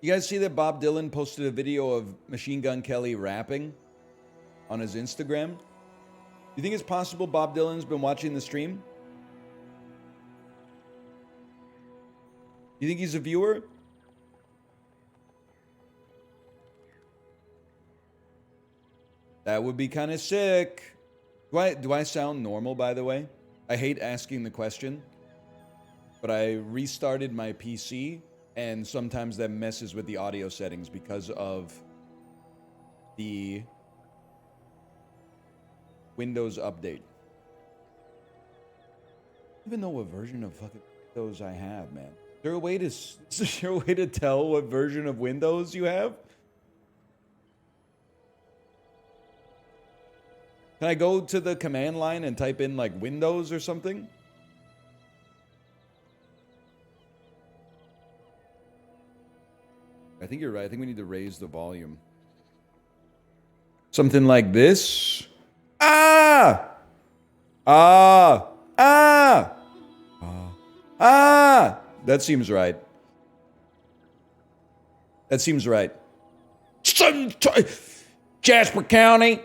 You guys see that Bob Dylan posted a video of Machine Gun Kelly rapping on his Instagram? You think it's possible Bob Dylan's been watching the stream? You think he's a viewer? That would be kind of sick. Do I sound normal, by the way? I hate asking the question, but I restarted my PC, and sometimes that messes with the audio settings because of the Windows update. I don't even know what version of fucking Windows I have, man. Is there a way to tell what version of Windows you have? Can I go to the command line and type in like Windows or something? I think you're right. I think we need to raise the volume. Something like this. Ah! Ah! Ah! Ah! That seems right. That seems right. Jasper County.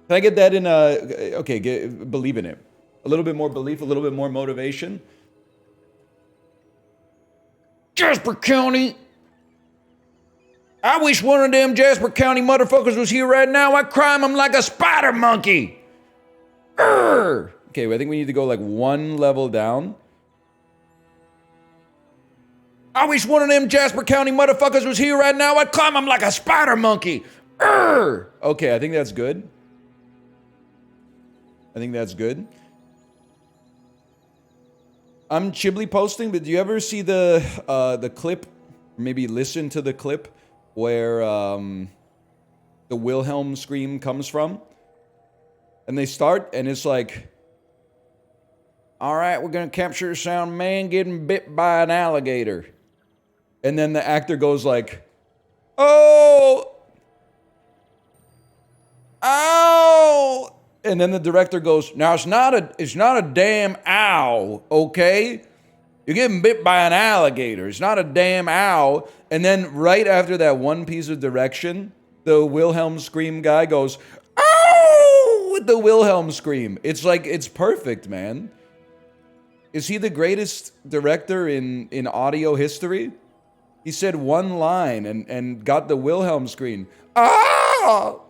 Can I get that in a... Okay, believe in it. A little bit more belief, a little bit more motivation. Jasper County. I wish one of them Jasper County motherfuckers was here right now. I'd crime him like a spider monkey. Urgh. Okay, I think we need to go like one level down. I wish one of them Jasper County motherfuckers was here right now. I'd climb him like a spider monkey. Urgh. Okay, I think that's good. I think that's good. I'm Chibli posting, but do you ever see the clip? Maybe listen to the clip where the Wilhelm scream comes from? And they start, and it's like, all right, we're going to capture the sound, man getting bit by an alligator. And then the actor goes like, oh, ow. And then the director goes, now it's not a damn owl, okay? You're getting bit by an alligator. It's not a damn owl. And then right after that one piece of direction, the Wilhelm scream guy goes, oh, with the Wilhelm scream. It's like, it's perfect, man. Is he the greatest director in audio history? He said one line and got the Wilhelm scream. Ah!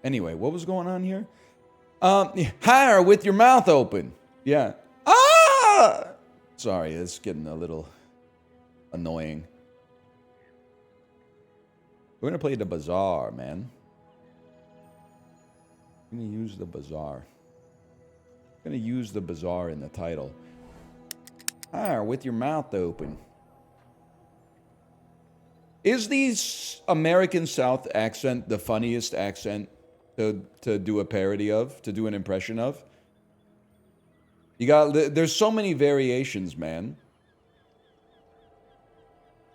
Anyway, what was going on here? Higher with your mouth open. Yeah. Ah! Sorry, it's getting a little annoying. We're going to play the Bazaar, man. I'm going to use the Bazaar. I'm going to use the Bazaar in the title. Higher with your mouth open. Is the American South accent the funniest accent to do a parody of, to do an impression of? There's so many variations, man.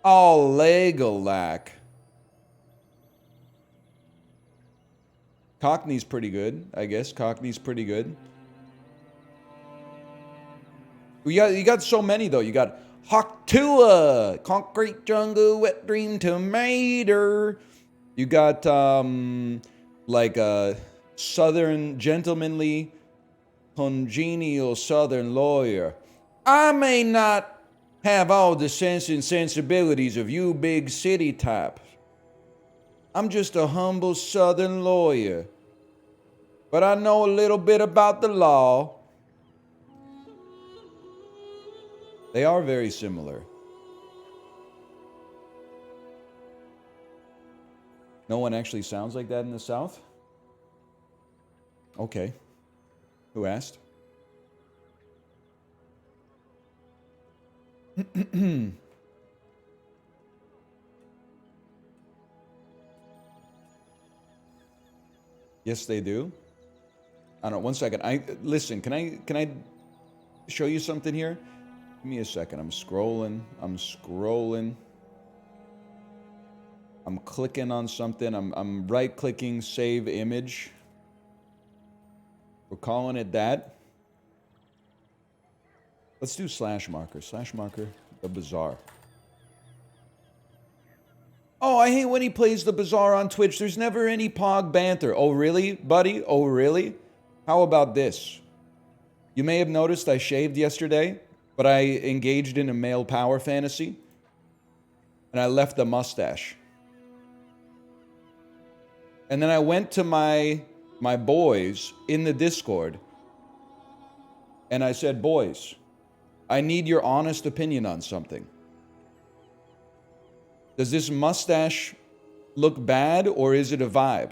Oh, Legolack. Cockney's pretty good, I guess. Cockney's pretty good. You got so many, though. You got Hawktua, Concrete Jungle, Wet Dream Tomato. You got, like a southern, gentlemanly, congenial southern lawyer. I may not have all the sense and sensibilities of you big city types. I'm just a humble southern lawyer. But I know a little bit about the law. They are very similar. No one actually sounds like that in the South? Okay. Who asked? Yes, they do. I don't know. 1 second. Listen. Can I show you something here? Give me a second. I'm scrolling. I'm clicking on something. I'm right-clicking, save image. We're calling it that. Let's do slash marker, the Bazaar. Oh, I hate when he plays the Bazaar on Twitch. There's never any Pog banter. Oh, really, buddy? Oh, really? How about this? You may have noticed I shaved yesterday, but I engaged in a male power fantasy, and I left the mustache. And then I went to my boys in the Discord, and I said, boys, I need your honest opinion on something. Does this mustache look bad, or is it a vibe?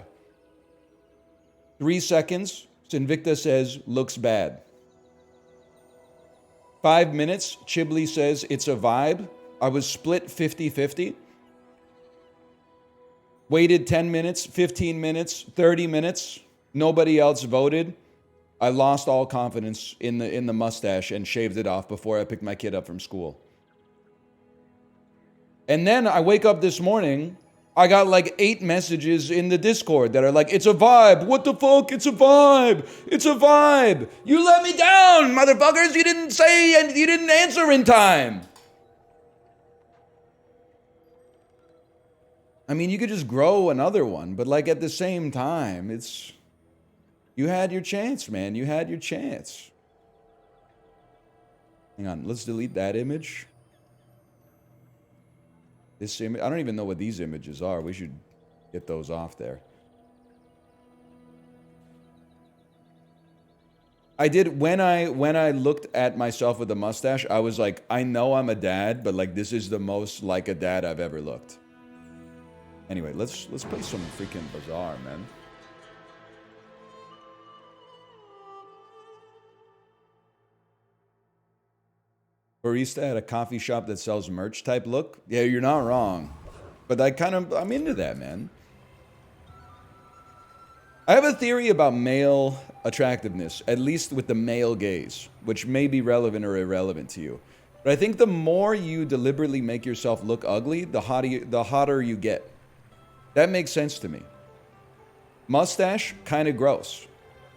3 seconds, Sinvicta says, looks bad. 5 minutes, Chibli says, it's a vibe. I was split 50-50. Waited 10 minutes, 15 minutes, 30 minutes. Nobody else voted. I lost all confidence in the mustache and shaved it off before I picked my kid up from school. And then I wake up this morning, I got like 8 messages in the Discord that are like, it's a vibe. What the fuck? It's a vibe. It's a vibe. You let me down, motherfuckers. You didn't say and you didn't answer in time. I mean, you could just grow another one, but like at the same time, it's... You had your chance, man. You had your chance. Hang on, let's delete that image. This image, I don't even know what these images are. We should get those off there. I did, when I looked at myself with a mustache, I was like, I know I'm a dad, but like this is the most like a dad I've ever looked. Anyway, let's play some freaking Bazaar, man. Barista at a coffee shop that sells merch type look. Yeah, you're not wrong. But I'm into that, man. I have a theory about male attractiveness, at least with the male gaze, which may be relevant or irrelevant to you. But I think the more you deliberately make yourself look ugly, the hotter you get. That makes sense to me. Mustache, kind of gross.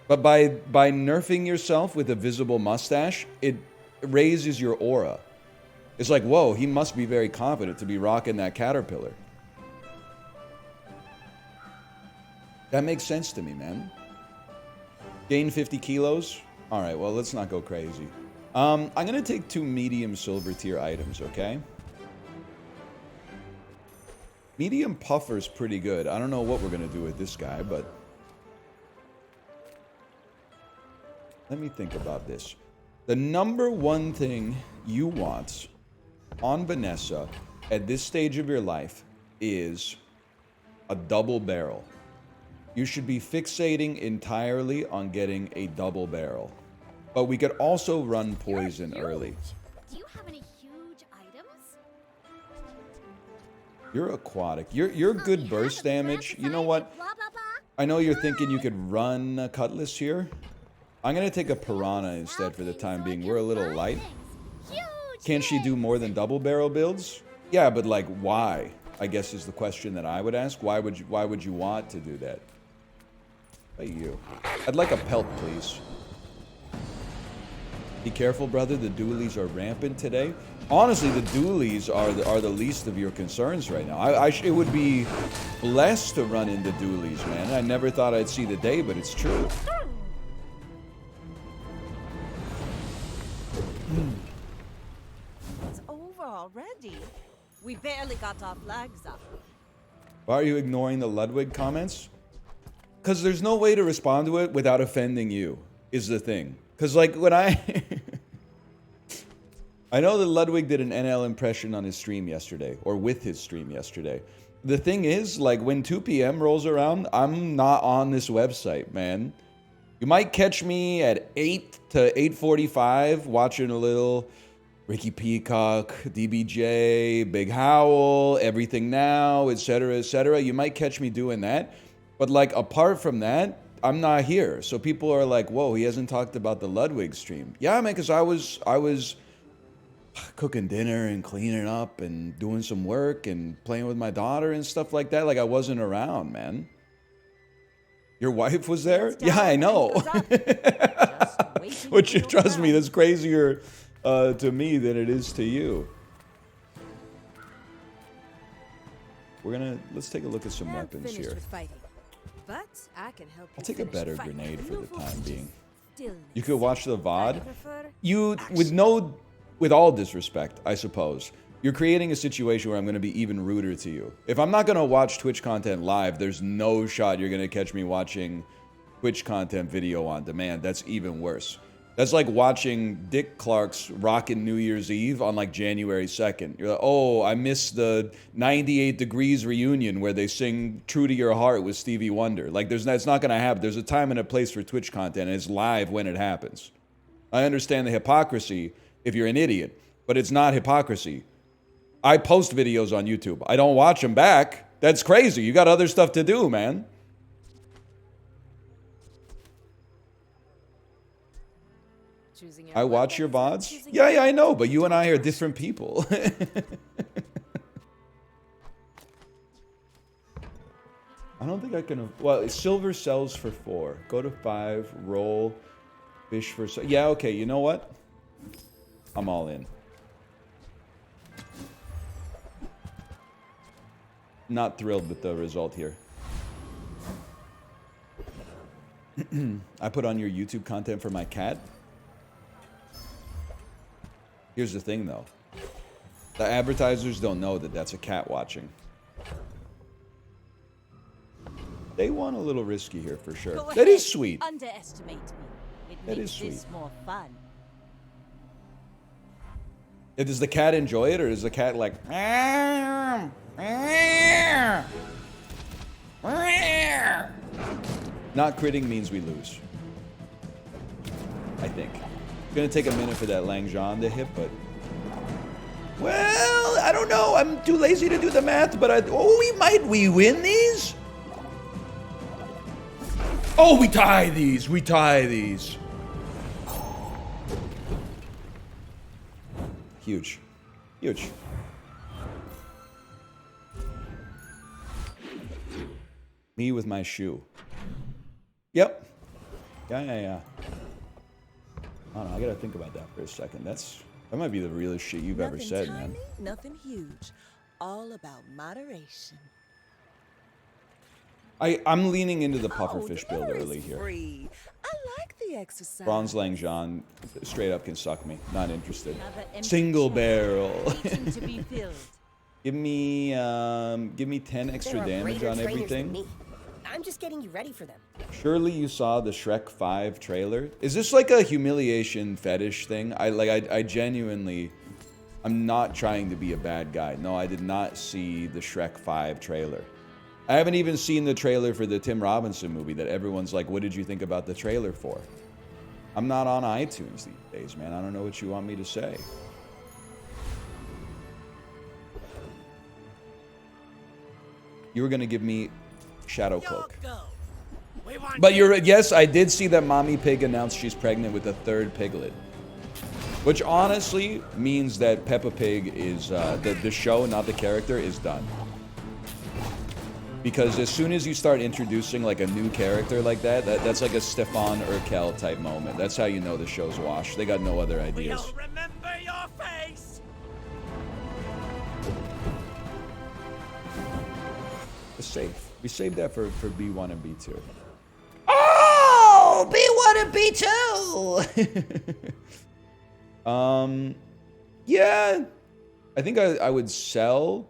But by nerfing yourself with a visible mustache, it raises your aura. It's like, whoa, he must be very confident to be rocking that caterpillar. That makes sense to me, man. Gain 50 kilos? All right, well, let's not go crazy. I'm going to take 2 medium silver tier items, okay? Medium puffer's pretty good. I don't know what we're going to do with this guy, but... Let me think about this. The number one thing you want on Vanessa at this stage of your life is a double barrel. You should be fixating entirely on getting a double barrel. But we could also run poison early. Do you have any huge items? You're aquatic. You're good burst damage. You know what? I know you're thinking you could run a cutlass here. I'm going to take a piranha instead for the time being. We're a little light. Can she do more than double barrel builds? Yeah, but like why? I guess is the question that I would ask. Why would you want to do that? Hey you. I'd like a pelt, please. Be careful, brother. The dualies are rampant today. Honestly, the dualies are the least of your concerns right now. It would be blessed to run into dualies, man. I never thought I'd see the day, but it's true. It's over already. We barely got our flags up. Why are you ignoring the Ludwig comments? Because there's no way to respond to it without offending you, is the thing. Because, like, when I know that Ludwig did an NL impression on his stream yesterday, or with his stream yesterday. The thing is, like, when 2 p.m. rolls around, I'm not on this website, man. You might catch me at 8 to 8:45 watching a little Ricky Peacock, DBJ, Big Howl, Everything Now, etc., etc. You might catch me doing that. But, like, apart from that, I'm not here. So people are like, whoa, he hasn't talked about the Ludwig stream. Yeah, man, because I was cooking dinner and cleaning up and doing some work and playing with my daughter and stuff like that. Like I wasn't around, man. Your wife was there? Yeah, I know. Which, trust me, that's crazier to me than it is to you. Let's take a look at some weapons here. But I can help I'll take a better grenade for the time being. Still You could watch the VOD. prefer You, with all disrespect, I suppose, you're creating a situation where I'm going to be even ruder to you. If I'm not going to watch Twitch content live, there's no shot you're going to catch me watching Twitch content video on demand. That's even worse. That's like watching Dick Clark's Rockin' New Year's Eve on like January 2nd. You're like, oh, I missed the 98 Degrees reunion where they sing True to Your Heart with Stevie Wonder. Like, it's not going to happen. There's a time and a place for Twitch content, and it's live when it happens. I understand the hypocrisy if you're an idiot, but it's not hypocrisy. I post videos on YouTube. I don't watch them back. That's crazy. You got other stuff to do, man. I watch your VODs? Yeah, I know, but you and I are different people. I don't think I can... Well, silver sells for 4. Go to 5, roll, fish for... Yeah, okay, you know what? I'm all in. Not thrilled with the result here. I put on your YouTube content for my cat. Here's the thing, though. The advertisers don't know that that's a cat watching. They want a little risky here for sure. Go That ahead. is sweet. Underestimate me. It That makes is sweet. this more fun. Does the cat enjoy it, or is the cat like... Not critting means we lose. I think. It's gonna take a minute for that Langjean to hit, but... Well, I don't know. I'm too lazy to do the math, but we win these? Oh, we tie these. We tie these. Huge. Huge. Me with my shoe. Yep. Yeah. I don't know, I gotta think about that for a second. That might be the realest shit you've ever said, man. Nothing huge. All about moderation. I'm leaning into the pufferfish build dinner is early here. free. I like the exercise. Bronze Langjean straight up can suck me. Not interested. Another empty Single chest barrel. waiting to be filled. Give me 10 extra There are damage greater on trainers than everything. me. I'm just getting you ready for them. Surely you saw the Shrek 5 trailer. Is this like a humiliation fetish thing? I genuinely, I'm not trying to be a bad guy. No, I did not see the Shrek 5 trailer. I haven't even seen the trailer for the Tim Robinson movie that everyone's like, what did you think about the trailer for? I'm not on iTunes these days, man. I don't know what you want me to say. You were going to give me Shadow Cloak. But yes, I did see that Mommy Pig announced she's pregnant with a 3rd piglet. Which honestly means that Peppa Pig is, the show, not the character, is done. Because as soon as you start introducing like a new character like that's like a Stefan Urkel type moment. That's how you know the show's washed. They got no other ideas. We'll remember your face. It's safe. We saved that for B1 and B2. Oh, B1 and B2. Yeah. I think I would sell.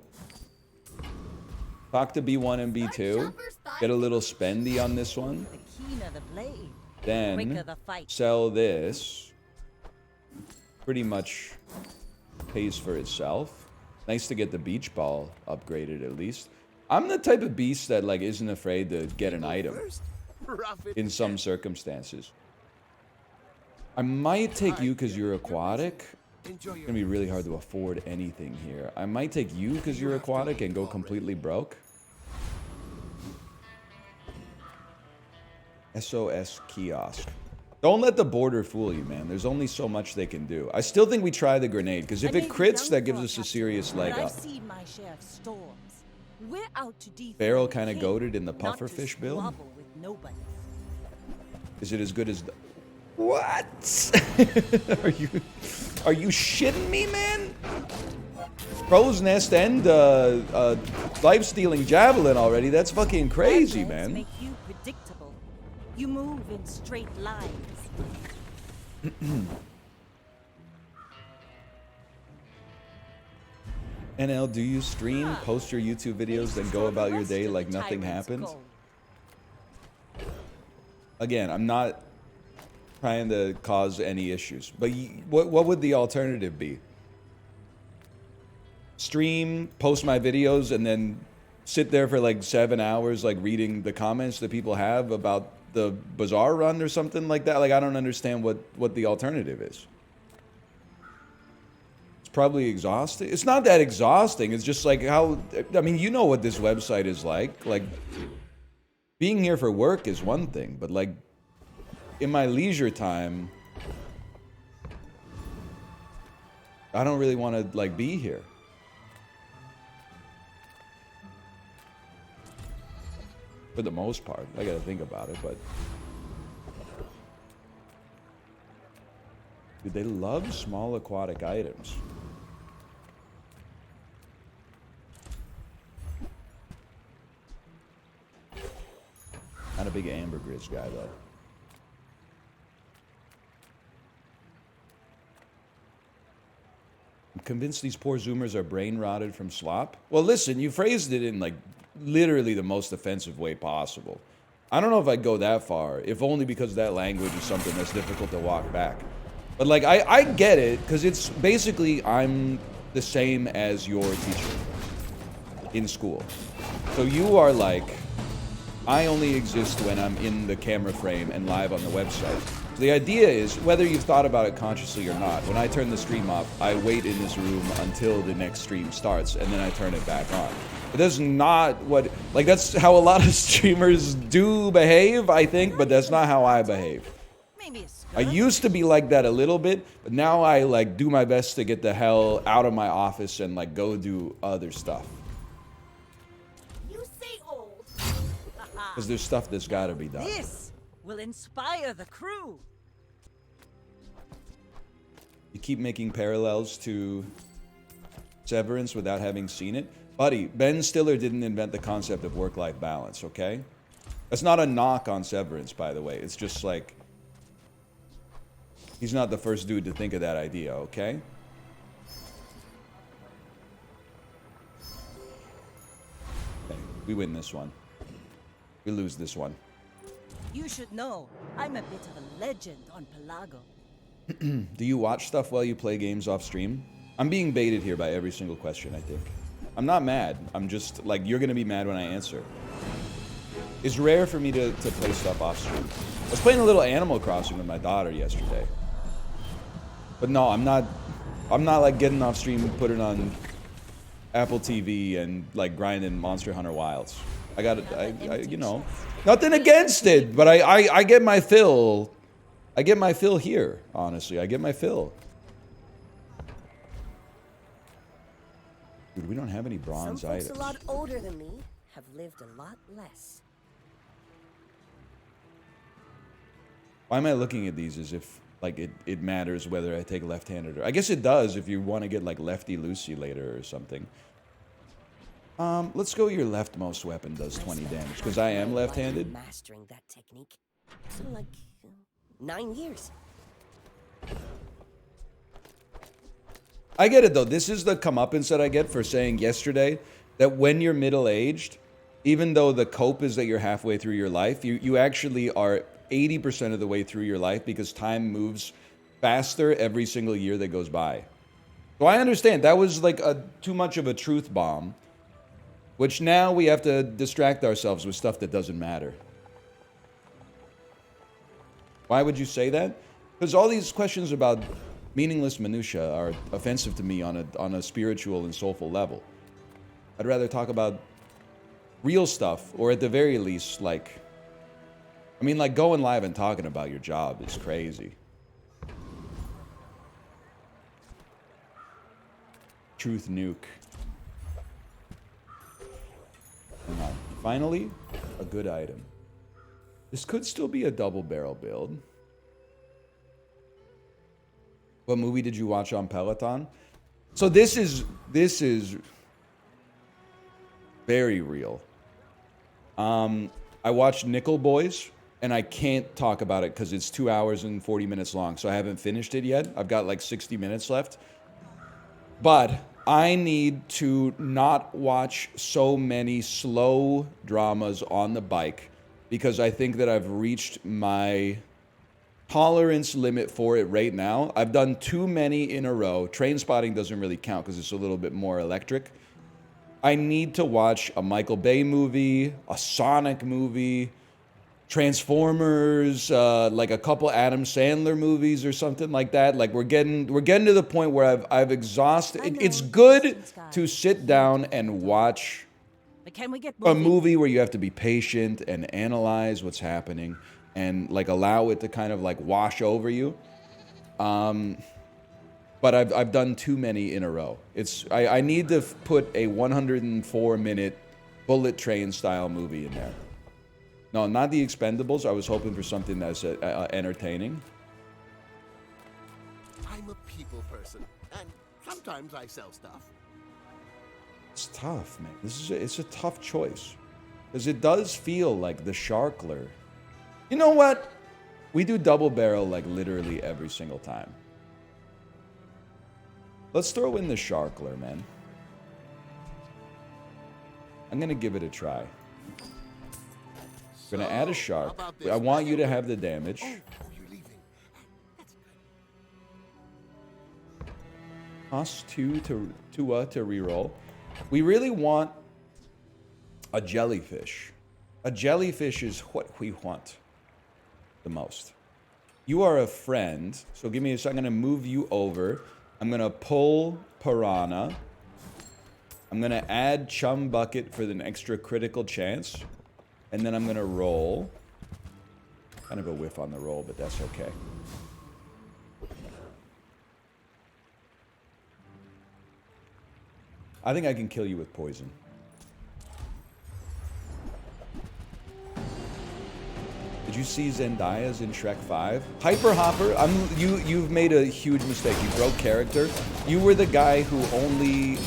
Talk to B1 and B2. Get a little spendy on this one. The keener the blade, Then quicker the fight. sell this. Pretty much pays for itself. Nice to get the beach ball upgraded at least. I'm the type of beast that like isn't afraid to get an item in some circumstances. I might take you because you're aquatic. It's gonna be really hard to afford anything here. I might take you because you're aquatic and go completely broke. SOS kiosk. Don't let the border fool you, man. There's only so much they can do. I still think we try the grenade, because if it crits, that gives us a serious leg up. I've seen my share of storms. We're out to defend Barrel the kind of king, goated in the not to pufferfish build. squabble with nobody. Is it as good as the... What? Are you shitting me, man? Crow's Nest and life-stealing javelin already. That's fucking crazy, Bad legs man. Make you predictable. You move in straight lines. NL, do you stream, post your YouTube videos, then go about your day like nothing happened? Again, I'm not trying to cause any issues, but what would the alternative be? Stream, post my videos, and then sit there for like 7 hours, like reading the comments that people have about the Bazaar run or something like that? Like, I don't understand what the alternative is. It's probably exhausting. It's not that exhausting. It's just like how, I mean, you know what this website is like. Like, being here for work is one thing, but like, in my leisure time, I don't really want to like be here. For the most part. I gotta think about it, but... Dude, they love small aquatic items. Not a big ambergris guy, though. I'm convinced these poor Zoomers are brain rotted from slop. Well, listen, you phrased it in, like, literally the most offensive way possible. I don't know if I'd go that far, if only because that language is something that's difficult to walk back. But, like, I get it, because it's basically I'm the same as your teacher in school. So you are like, I only exist when I'm in the camera frame and live on the website. So the idea is, whether you've thought about it consciously or not, when I turn the stream off, I wait in this room until the next stream starts, and then I turn it back on. But that's not what, like, that's how a lot of streamers do behave, I think, but that's not how I behave. Maybe a skirt. I used to be like that a little bit, but now I, like, do my best to get the hell out of my office and, like, go do other stuff. You say old. Because there's stuff that's gotta be done. This will inspire the crew. You keep making parallels to Severance without having seen it. Buddy, Ben Stiller didn't invent the concept of work-life balance, okay? That's not a knock on Severance, by the way. It's just like, he's not the first dude to think of that idea, okay? Okay, we win this one. We lose this one. You should know, I'm a bit of a legend on Pelago. Do you watch stuff while you play games off stream? I'm being baited here by every single question, I think. I'm not mad. I'm just, like, you're gonna be mad when I answer. It's rare for me to play stuff off stream. I was playing a little Animal Crossing with my daughter yesterday. But no, I'm not like getting off stream and putting on Apple TV and like grinding Monster Hunter Wilds. I got it, you know, nothing against it, but I get my fill. I get my fill here, honestly. I get my fill. Dude, we don't have any bronze Some folks items. a lot older than me have lived a lot less. Why am I looking at these as if, like, it matters whether I take left-handed or... I guess it does if you want to get, like, lefty-loosey later or something. Let's go your leftmost weapon does 20 damage, because I am left-handed. Mastering that technique. So like 9 years. I get it, though. This is the comeuppance that I get for saying yesterday that when you're middle-aged, even though the cope is that you're halfway through your life, you actually are 80% of the way through your life because time moves faster every single year that goes by. So I understand. That was like too much of a truth bomb, which now we have to distract ourselves with stuff that doesn't matter. Why would you say that? Because all these questions about meaningless minutia are offensive to me on a spiritual and soulful level. I'd rather talk about real stuff, or at the very least, like, I mean, like, going live and talking about your job is crazy. Truth nuke. Hang on. Finally, a good item. This could still be a double barrel build. What movie did you watch on Peloton? So this is very real. I watched Nickel Boys, and I can't talk about it because it's 2 hours and 40 minutes long, so I haven't finished it yet. I've got like 60 minutes left. But I need to not watch so many slow dramas on the bike because I think that I've reached my tolerance limit for it right now. I've done too many in a row. Train Spotting doesn't really count because it's a little bit more electric. I need to watch a Michael Bay movie, a Sonic movie, Transformers, like a couple Adam Sandler movies or something like that. Like we're getting to the point where I've exhausted. It's good to sit down and watch But can we get a moving? movie where you have to be patient and analyze what's happening and like allow it to kind of like wash over you. But I've done too many in a row. I need to put a 104-minute bullet train style movie in there. No, not The Expendables. I was hoping for something that's entertaining. I'm a people person, and sometimes I sell stuff. It's tough, man. It's a tough choice. Because it does feel like the Sharkler. You know what? We do double barrel like literally every single time. Let's throw in the Sharkler, man. I'm going to give it a try. I'm going to add a shark. I want you to have the damage. Oh, you're leaving. Toss 2 to reroll. We really want a jellyfish. A jellyfish is what we want the most. You are a friend, so give me a second. I'm going to move you over. I'm going to pull Piranha. I'm going to add Chum Bucket for an extra critical chance. And then I'm going to roll. Kind of a whiff on the roll, but that's okay. I think I can kill you with poison. Did you see Zendaya's in Shrek 5? Hyper Hopper, you've made a huge mistake. You broke character. You were the guy who only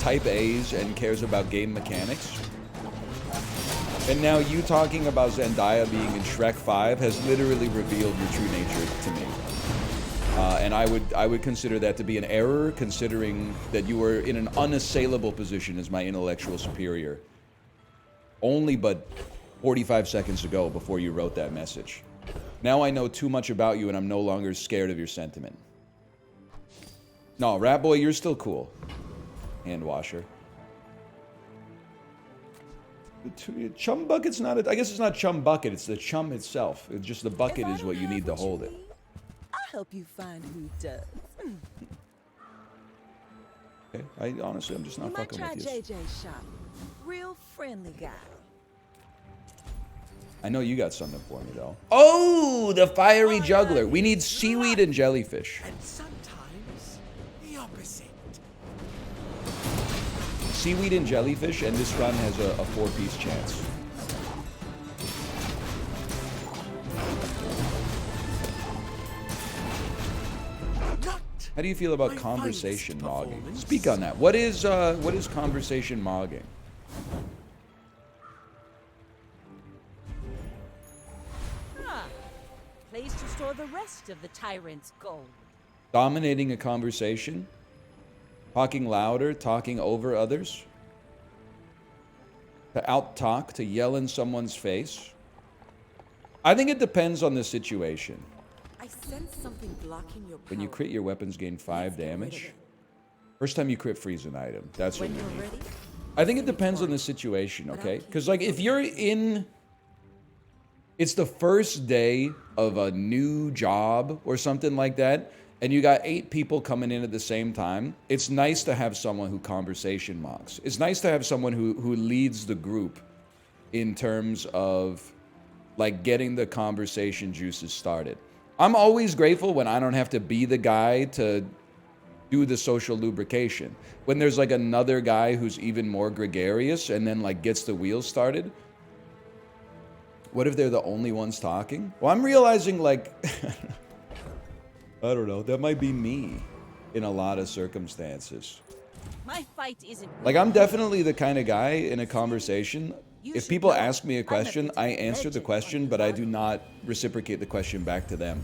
type A's and cares about game mechanics. And now you talking about Zendaya being in Shrek 5 has literally revealed your true nature to me. And I would consider that to be an error, considering that you were in an unassailable position as my intellectual superior. Only but 45 seconds ago before you wrote that message. Now I know too much about you and I'm no longer scared of your sentiment. No, Rat Boy, you're still cool. Hand washer. Chum Bucket's not I guess it's not Chum Bucket, it's the chum itself. It's just the bucket is what you need to hold it. I'll help you find who does. Okay, honestly, I'm just not fucking You might with try you. JJ's shop. Real friendly guy. I know you got something for me, though. Oh, the fiery juggler. We need seaweed and jellyfish. And sometimes the opposite. Seaweed and jellyfish, and this run has a 4-piece chance. How do you feel about conversation mogging? Speak on that. What is conversation mogging? Place to store the rest of the tyrant's gold. Dominating a conversation? Talking louder, talking over others? To out-talk, to yell in someone's face? I think it depends on the situation. I sense something blocking your power. When you crit, your weapons gain 5 damage. First time you crit, freeze an item. That's what When you you're need. ready, I think it depends on the situation, okay? Because, like, if you're in... It's the first day of a new job or something like that, and you got 8 people coming in at the same time, it's nice to have someone who conversation mocks. It's nice to have someone who leads the group in terms of, like getting the conversation juices started. I'm always grateful when I don't have to be the guy to do the social lubrication. When there's like another guy who's even more gregarious and then like gets the wheels started. What if they're the only ones talking? Well, I'm realizing like, I don't know, that might be me in a lot of circumstances. My fight isn't. Like, I'm definitely the kind of guy in a conversation, if people ask me a question, I answer the question, but I do not reciprocate the question back to them.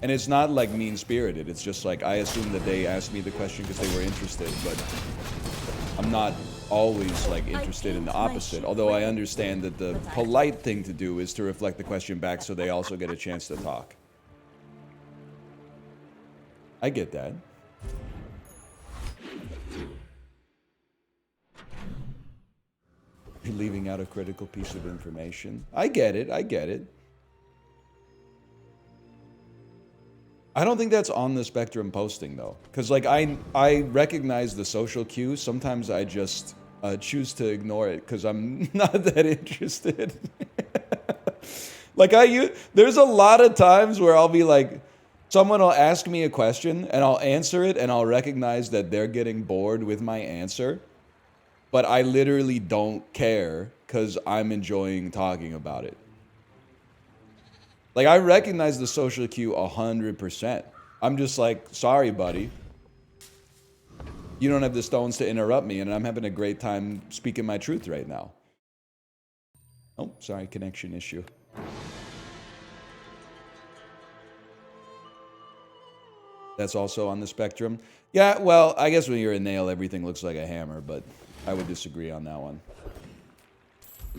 And it's not like mean-spirited, it's just like I assume that they asked me the question because they were interested, but I'm not always like interested in the opposite, although I understand that the polite thing to do is to reflect the question back so they also get a chance to talk. I get that. You're leaving out a critical piece of information. I get it, I get it. I don't think that's on the spectrum posting though, because like I recognize the social cues. Sometimes I just choose to ignore it because I'm not that interested. Like there's a lot of times where I'll be like, someone will ask me a question and I'll answer it and I'll recognize that they're getting bored with my answer, but I literally don't care because I'm enjoying talking about it. Like, I recognize the social cue 100%. I'm just like, sorry, buddy. You don't have the stones to interrupt me, and I'm having a great time speaking my truth right now. Oh, sorry, connection issue. That's also on the spectrum. Yeah, well, I guess when you're a nail, everything looks like a hammer, but I would disagree on that one.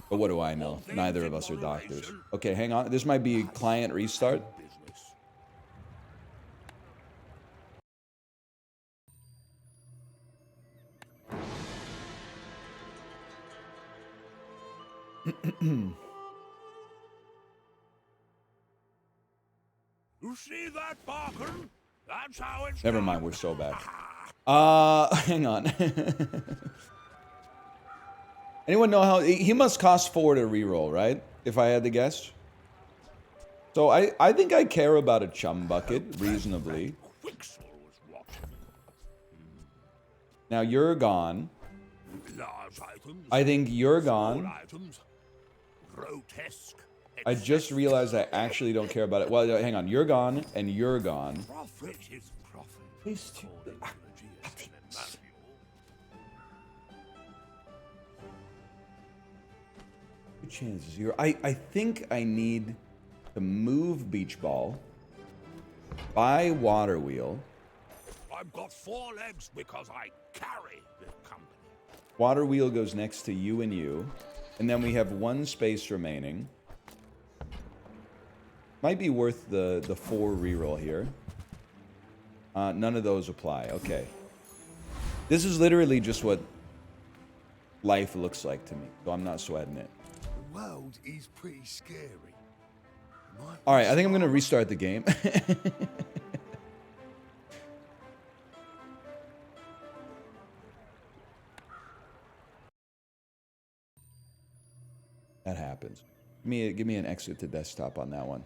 But what do I know? Neither of us are doctors. Okay, hang on. This might be client restart. You see that, Barker? That's how it's Never done. mind, we're so back. Hang on. Anyone know how... He must cost 4 to reroll, right? If I had to guess. So I think I care about a chum bucket, reasonably. Now you're gone. I think you're gone. I just realized I actually don't care about it. Well, hang on. You're gone, and you're gone. Profit is profit. These two... Good chances here. I think I need to move beach ball, buy water wheel. I've got 4 legs because I carry the company. Water wheel goes next to you and you. And then we have 1 space remaining. Might be worth the 4 reroll here. None of those apply. Okay. This is literally just what life looks like to me. So I'm not sweating it. The world is pretty scary. Alright, I think I'm going to restart the game. That happens. Give me an exit to desktop on that one.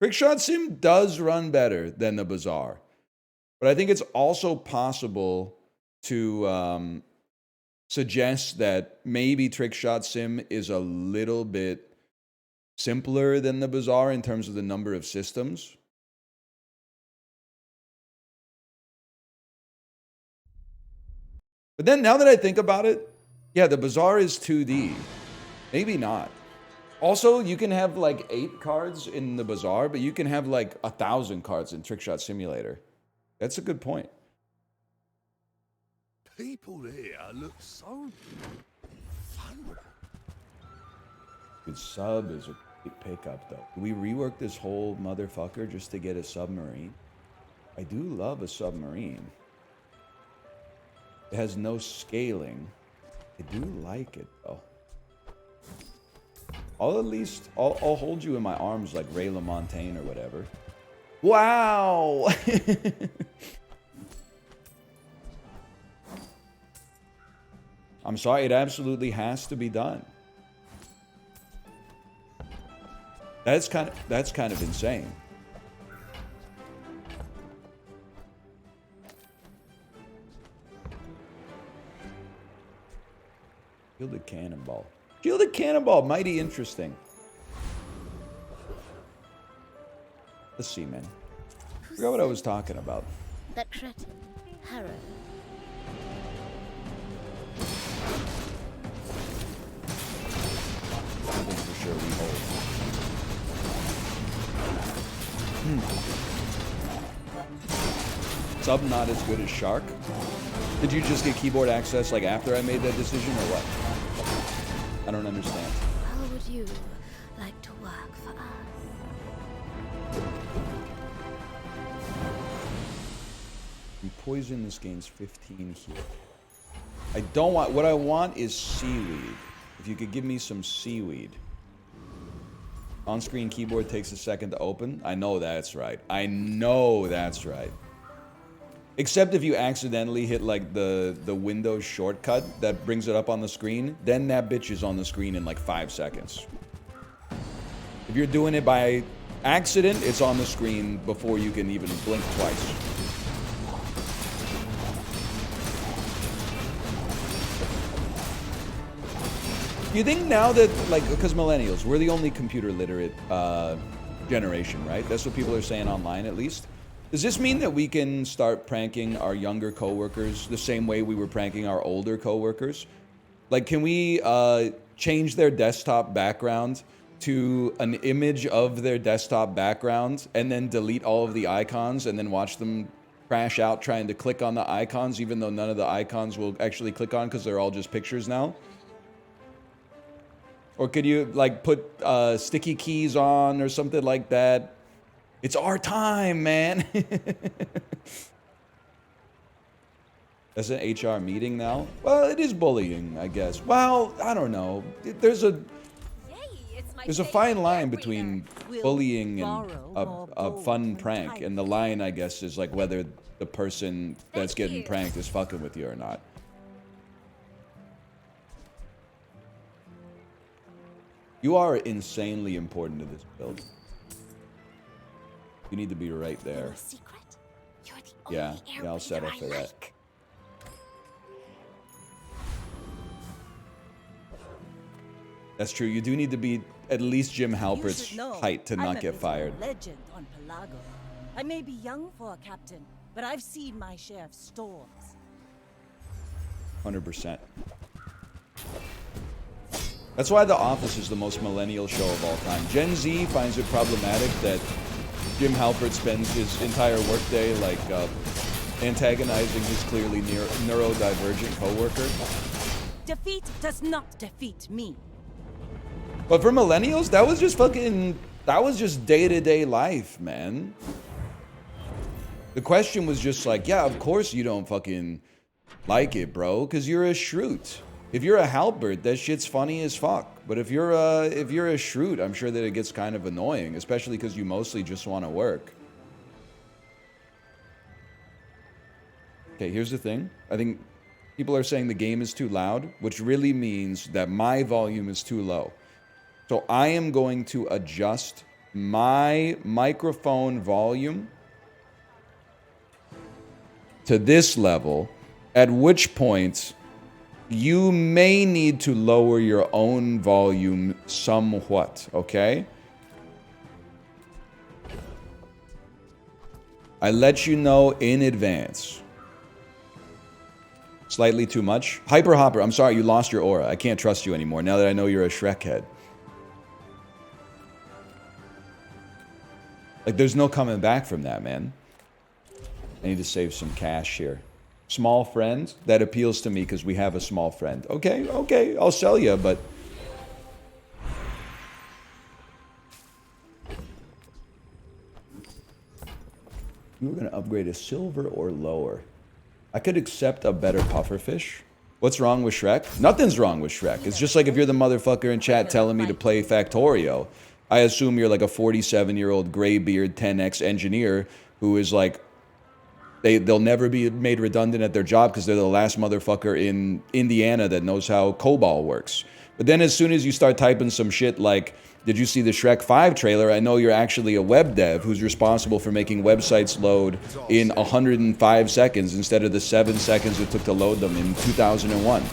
Trickshot Sim does run better than the Bazaar. But I think it's also possible to suggest that maybe Trickshot Sim is a little bit simpler than the Bazaar in terms of the number of systems. But then now that I think about it, yeah, the Bazaar is 2D. Maybe not. Also, you can have like 8 cards in the Bazaar, but you can have like 1,000 cards in Trickshot Simulator. That's a good point. People here look so vulnerable. Good sub is a big pickup, though. Do we rework this whole motherfucker just to get a submarine? I do love a submarine. It has no scaling. I do like it, though. I'll hold you in my arms like Ray LaMontagne or whatever. Wow. I'm sorry, it absolutely has to be done. That's kind of insane. Shielded cannonball. Shielded cannonball, mighty interesting. Let's see, man. I forgot what I was talking about. That cretin, Harrow. I think for sure we hold. Sub not as good as Shark. Did you just get keyboard access like after I made that decision or what? I don't understand. How would you like to work for us? You poison this game's 15 here. I don't want, what I want is seaweed. If you could give me some seaweed. On-screen keyboard takes a second to open. I know that's right. I know that's right. Except if you accidentally hit like the Windows shortcut that brings it up on the screen, then that bitch is on the screen in like 5 seconds. If you're doing it by accident, it's on the screen before you can even blink twice. You think now that, like, because millennials, we're the only computer literate generation, right? That's what people are saying online, at least. Does this mean that we can start pranking our younger coworkers the same way we were pranking our older coworkers? Like, can we change their desktop background to an image of their desktop background and then delete all of the icons and then watch them crash out trying to click on the icons, even though none of the icons will actually click on because they're all just pictures now? Or could you, like, put sticky keys on or something like that? It's our time, man. That's an HR meeting now? Well, it is bullying, I guess. Well, I don't know. There's a fine line between bullying and a fun prank. And the line, I guess, is like whether the person that's getting pranked is fucking with you or not. You are insanely important to this build. You need to be right there. Secret? You're the Yeah, only I'll set up air for breather I that. like. That's true. You do need to be at least Jim You Halpert's should know, height to I'm not a get bit of a fired. legend on Pelago. I may be young for a captain, but I've seen my share of storms. 100%. That's why The Office is the most millennial show of all time. Gen Z finds it problematic that Jim Halpert spends his entire workday like antagonizing his clearly neurodivergent coworker. Defeat does not defeat me. But for millennials, that was just day-to-day life, man. The question was just like, yeah, of course you don't fucking like it, bro, because you're a shroot. If you're a Halbert, that shit's funny as fuck. But if you're a shroot, I'm sure that it gets kind of annoying, especially because you mostly just want to work. Okay, here's the thing. I think people are saying the game is too loud, which really means that my volume is too low. So I am going to adjust my microphone volume to this level, at which point you may need to lower your own volume somewhat, okay? I let you know in advance. Slightly too much? Hyper Hopper, I'm sorry, you lost your aura. I can't trust you anymore now that I know you're a Shrek head. Like, there's no coming back from that, man. I need to save some cash here. Small friend? That appeals to me because we have a small friend. Okay, okay, I'll sell you, but... You were going to upgrade a silver or lower. I could accept a better pufferfish. What's wrong with Shrek? Nothing's wrong with Shrek. It's just like if you're the motherfucker in chat telling me to play Factorio. I assume you're like a 47-year-old graybeard 10x engineer who is like, they'll never be made redundant at their job because they're the last motherfucker in Indiana that knows how COBOL works. But then as soon as you start typing some shit like, did you see the Shrek 5 trailer? I know you're actually a web dev who's responsible for making websites load in 105 seconds instead of the 7 seconds it took to load them in 2001.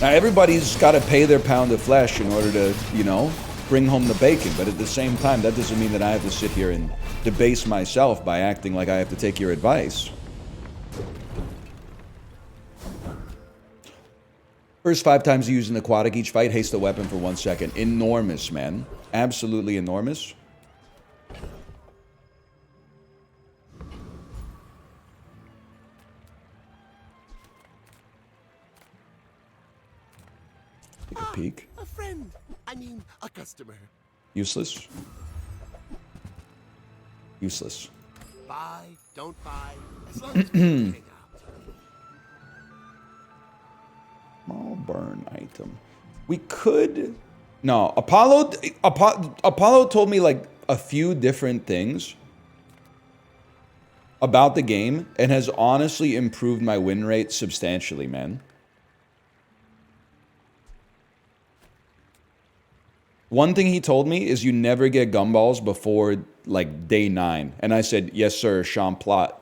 Now, everybody's got to pay their pound of flesh in order to, you know, bring home the bacon. But at the same time, that doesn't mean that I have to sit here and debase myself by acting like I have to take your advice. First 5 times you use an aquatic each fight, haste the weapon for 1 second. Enormous, man. Absolutely enormous. Take a peek. A friend. I mean, a customer. Useless. Useless. Buy, don't buy, as long as we hang out. Small burn item. We could... No, Apollo told me like a few different things about the game and has honestly improved my win rate substantially, man. One thing he told me is you never get gumballs before like day 9. And I said, yes, sir, Champlot.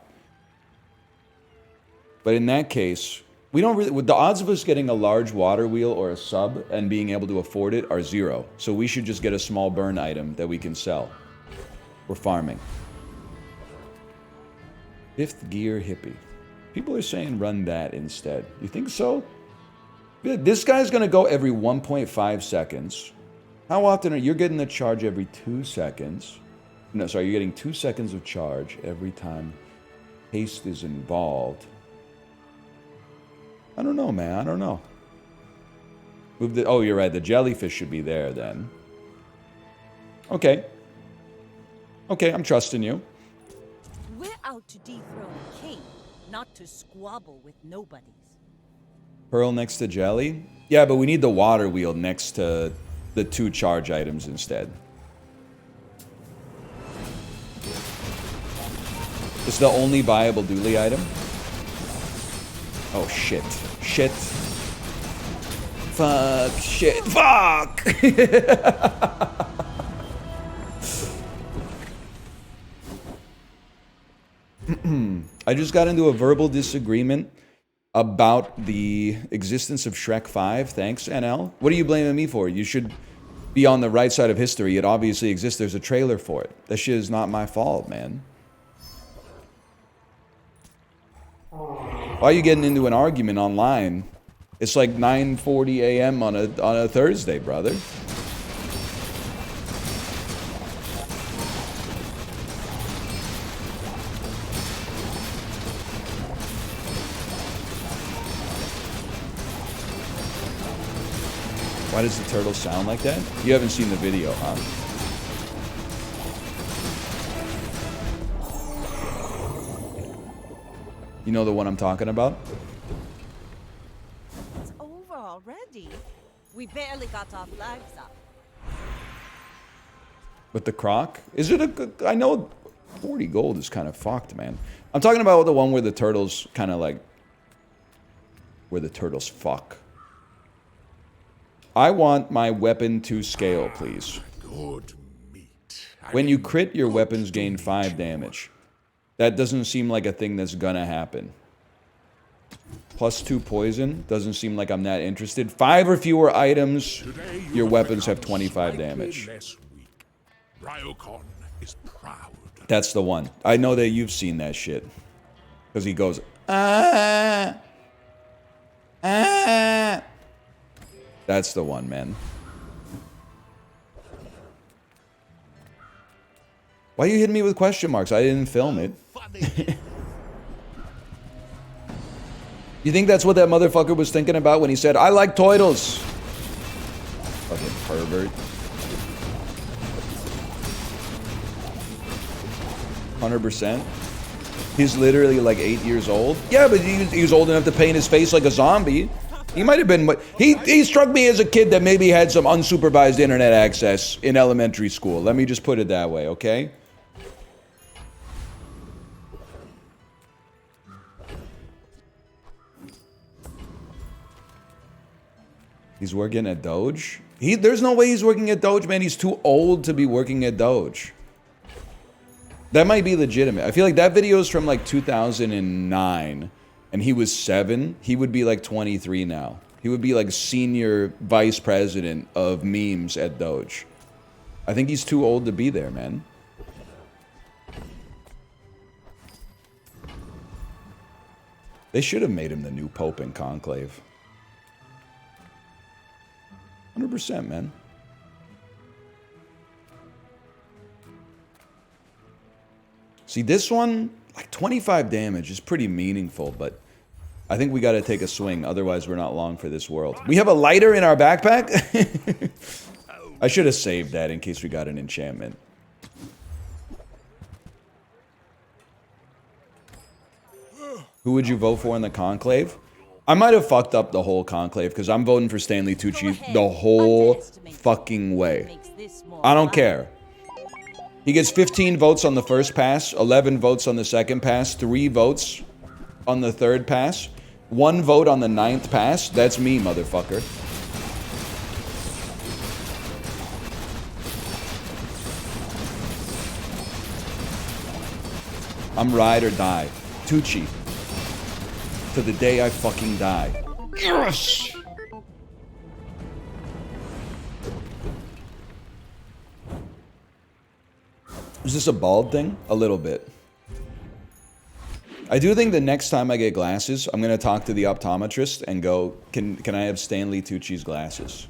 But in that case, we don't really, the odds of us getting a large water wheel or a sub and being able to afford it are 0. So we should just get a small burn item that we can sell. We're farming. 5th gear hippie. People are saying run that instead. You think so? This guy's going to go every 1.5 seconds. How often are you getting the charge every 2 seconds? No, sorry, you're getting 2 seconds of charge every time haste is involved. I don't know, man. I don't know. Move the... Oh, you're right. The jellyfish should be there then. Okay. Okay, I'm trusting you. We're out to dethrone a king, not to squabble with nobodies. Pearl next to jelly? Yeah, but we need the water wheel next to the 2 charge items instead. It's the only viable dually item. Oh, shit. Shit. Fuck. Shit. Fuck! I just got into a verbal disagreement about the existence of Shrek 5. Thanks, NL. What are you blaming me for? You should be on the right side of history. It obviously exists. There's a trailer for it. That shit is not my fault, man. Why are you getting into an argument online? It's like 9:40 a.m. on a Thursday, brother. Why does the turtle sound like that? You haven't seen the video, huh? You know the one I'm talking about? It's over already. We barely got our flags up. With the croc? Is it a good... I know 40 gold is kind of fucked, man. I'm talking about the one where the turtles kind of like... Where the turtles fuck. I want my weapon to scale, please. Good meat. When you crit, your weapons gain 5 damage. That doesn't seem like a thing that's gonna happen. +2 poison. Doesn't seem like I'm that interested. 5 or fewer items, your weapons have 25 damage. Ryokon is proud. That's the one. I know that you've seen that shit. Because he goes, ah, ah. That's the one, man. Why are you hitting me with question marks? I didn't film it. You think that's what that motherfucker was thinking about when he said, I like turtles? Fucking pervert. 100%. He's literally like 8 years old. Yeah, but he was old enough to paint his face like a zombie. He might have been what he struck me as a kid that maybe had some unsupervised internet access in elementary school. Let me just put it that way, okay? He's working at Doge? There's no way he's working at Doge, man. He's too old to be working at Doge. That might be legitimate. I feel like that video is from like 2009, and he was 7. He would be like 23 now. He would be like senior vice president of memes at Doge. I think he's too old to be there, man. They should have made him the new Pope in Conclave. 100%, man. See, this one, like 25 damage is pretty meaningful, but I think we got to take a swing. Otherwise, we're not long for this world. We have a lighter in our backpack? I should have saved that in case we got an enchantment. Who would you vote for in the Conclave? I might have fucked up the whole Conclave because I'm voting for Stanley Tucci the whole fucking way. I don't care. He gets 15 votes on the first pass, 11 votes on the second pass, 3 votes on the third pass, 1 vote on the 9th pass. That's me, motherfucker. I'm ride or die. Tucci. To the day I fucking die. Yes! Is this a bald thing? A little bit. I do think the next time I get glasses, I'm gonna talk to the optometrist and go, can I have Stanley Tucci's glasses?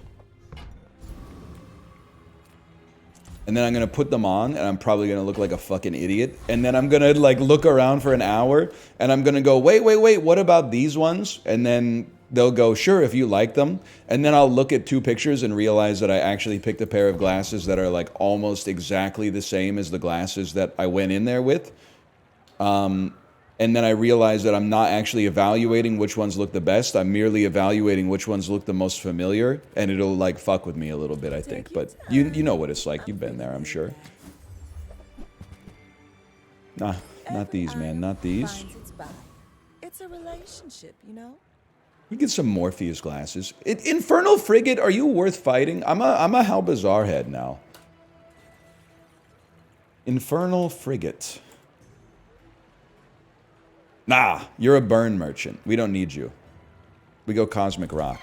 And then I'm gonna put them on, and I'm probably gonna look like a fucking idiot. And then I'm gonna like look around for an hour, and I'm gonna go, wait, what about these ones? And then they'll go, sure, if you like them. And then I'll look at 2 pictures and realize that I actually picked a pair of glasses that are like almost exactly the same as the glasses that I went in there with. And then I realize that I'm not actually evaluating which ones look the best. I'm merely evaluating which ones look the most familiar, and it'll like fuck with me a little bit, I think. But you know what it's like. You've been there, I'm sure. Nah, not these, man. Not these. It's a relationship, you know? We get some Morpheus glasses. Infernal Frigate, are you worth fighting? I'm a How Bazaar head now. Infernal Frigate. Nah, you're a burn merchant. We don't need you. We go Cosmic Rock.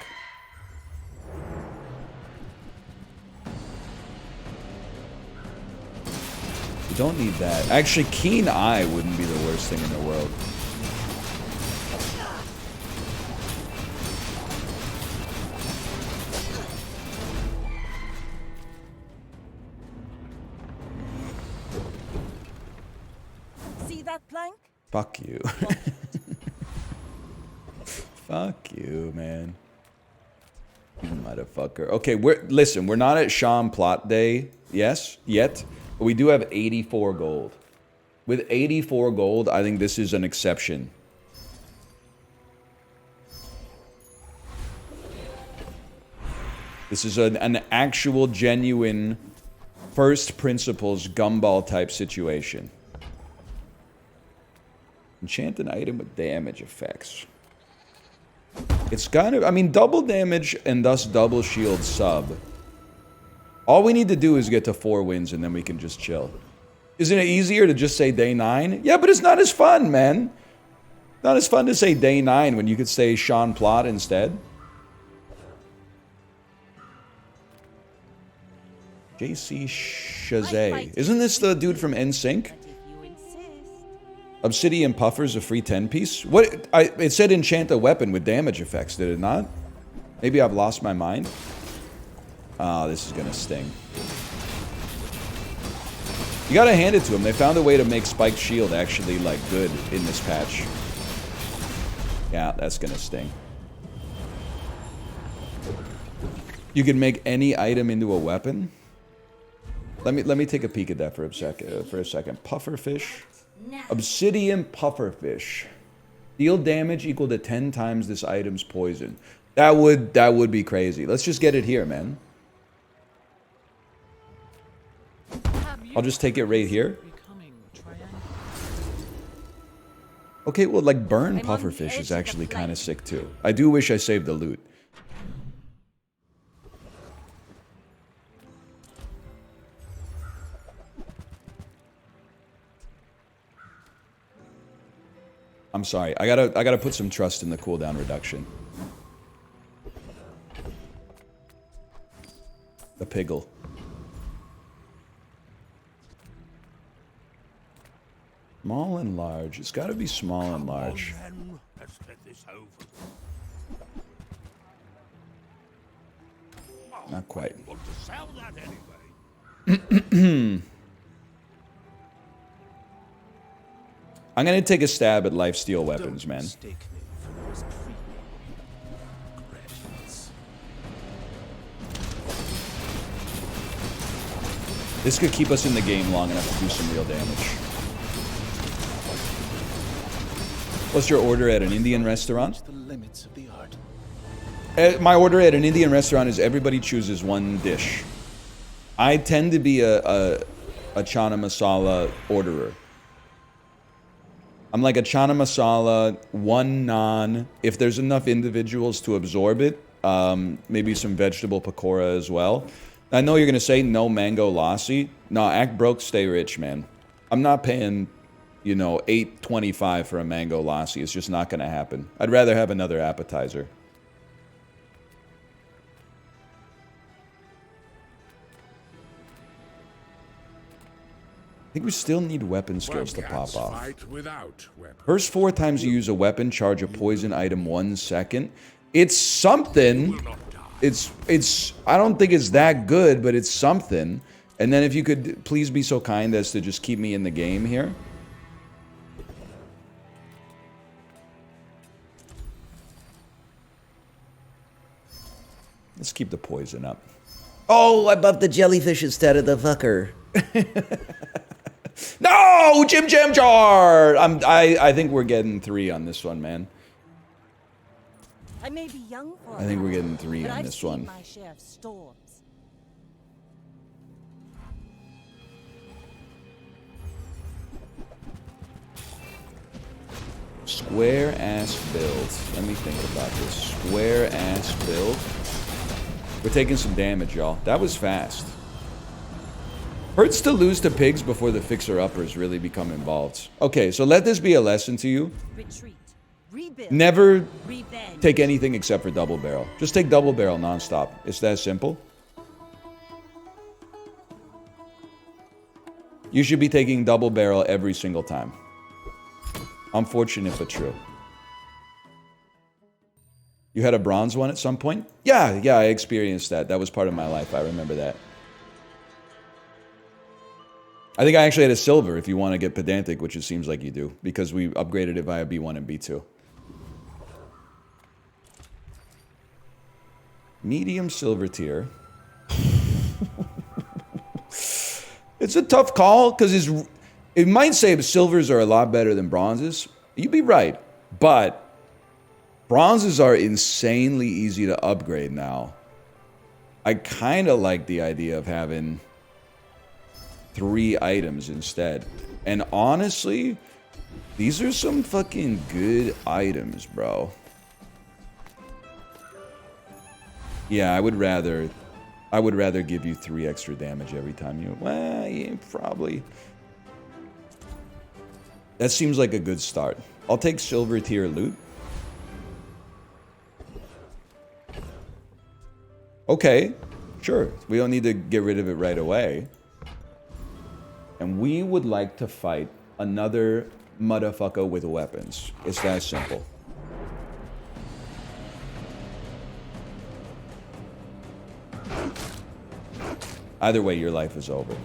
You don't need that. Actually, Keen Eye wouldn't be the worst thing in the world. See that plank? Fuck you. Fuck you, man. You motherfucker. Okay, listen, we're not at Sean Plot Day, yes, yet, but we do have 84 gold. With 84 gold, I think this is an exception. This is an actual, genuine, first principles gumball type situation. Enchant an item with damage effects. It's kind of, I mean, double damage and thus double shield sub. All we need to do is get to 4 wins and then we can just chill. Isn't it easier to just say day 9? Yeah, but it's not as fun, man. Not as fun to say day 9 when you could say Sean Plot instead. JC Chazé. Isn't this the dude from NSYNC? Obsidian Puffer's a free 10-piece? What? It said enchant a weapon with damage effects, did it not? Maybe I've lost my mind. Ah, this is gonna sting. You gotta hand it to them. They found a way to make Spiked Shield actually, like, good in this patch. Yeah, that's gonna sting. You can make any item into a weapon? Let me take a peek at that for a second. Pufferfish. Obsidian Pufferfish. Deal damage equal to 10 times this item's poison. That would be crazy. Let's just get it here, man. I'll just take it right here. Okay, well, like burn pufferfish is actually kind of sick too. I do wish I saved the loot. I'm sorry. I gotta put some trust in the cooldown reduction. The piggle. Small and large. It's got to be small and large. Then, let's get this over. Not quite. Want to sell that anyway? I'm gonna take a stab at lifesteal weapons, man. This could keep us in the game long enough to do some real damage. What's your order at an Indian restaurant? The limits of the art. My order at an Indian restaurant is everybody chooses one dish. I tend to be a chana masala orderer. I'm like a chana masala, one naan. If there's enough individuals to absorb it, maybe some vegetable pakora as well. I know you're going to say no mango lassi. No, act broke, stay rich, man. I'm not paying, you know, $8.25 for a mango lassi. It's just not going to happen. I'd rather have another appetizer. I think we still need weapon skills to pop off. Fight without weapons. First 4 times you use a weapon, charge a poison item 1 second. It's something. It's I don't think it's that good, but it's something. And then if you could please be so kind as to just keep me in the game here. Let's keep the poison up. Oh, I buffed the jellyfish instead of the fucker. No, Jim Jam Jar. I think we're getting 3 on this one, man. I may be young for I think we're getting 3 but on I've this seen one. my share of storms. Square ass build. Let me think about this. Square ass build. We're taking some damage, y'all. That was fast. Hurts to lose to pigs before the fixer-uppers really become involved. Okay, so let this be a lesson to you. Retreat. Rebuild. Never Revenge. take anything except for double barrel. Just take double barrel nonstop. It's that simple. You should be taking double barrel every single time. Unfortunate but true. You had a bronze one at some point? Yeah, I experienced that. That was part of my life. I remember that. I think I actually had a silver, if you want to get pedantic, which it seems like you do, because we upgraded it via B1 and B2. Medium silver tier. It's a tough call, because it might say silvers are a lot better than bronzes. You'd be right, but bronzes are insanely easy to upgrade now. I kind of like the idea of having 3 items instead. And honestly, these are some fucking good items, bro. Yeah, I would rather give you 3 extra damage every time you... Well, yeah, probably. That seems like a good start. I'll take silver tier loot. Okay, sure. We don't need to get rid of it right away. And we would like to fight another motherfucker with weapons. It's that simple. Either way, your life is over.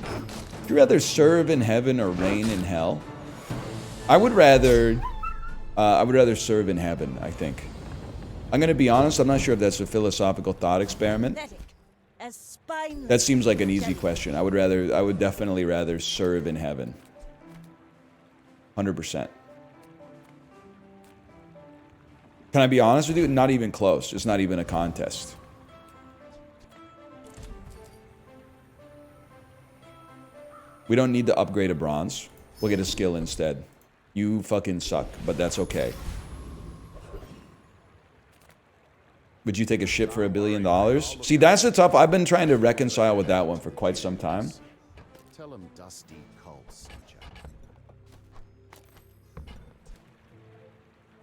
Would you rather serve in heaven or reign in hell? I would rather serve in heaven, I think. I'm gonna be honest, I'm not sure if that's a philosophical thought experiment. That seems like an easy question. I would definitely rather serve in heaven. 100%. Can I be honest with you? Not even close. It's not even a contest. We don't need to upgrade a bronze. We'll get a skill instead. You fucking suck, but that's okay. Would you take a ship for $1 billion? See, that's the tough. I've been trying to reconcile with that one for quite some time. Tell him Dusty calls, Jack.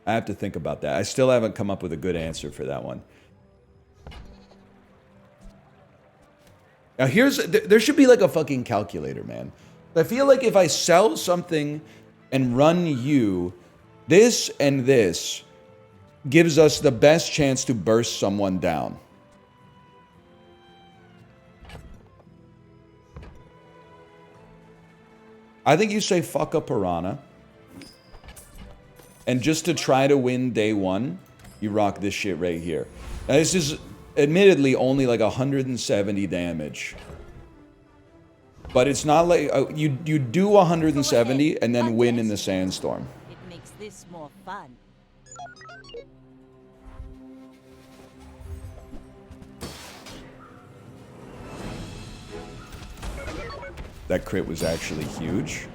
I have to think about that. I still haven't come up with a good answer for that one. Now there should be like a fucking calculator, man. I feel like if I sell something and run you, this and this gives us the best chance to burst someone down. I think you say fuck a piranha. And just to try to win day one, you rock this shit right here. Now this is admittedly only like 170 damage. But it's not like you do 170 and then win in the sandstorm. It makes this more fun. That crit was actually huge.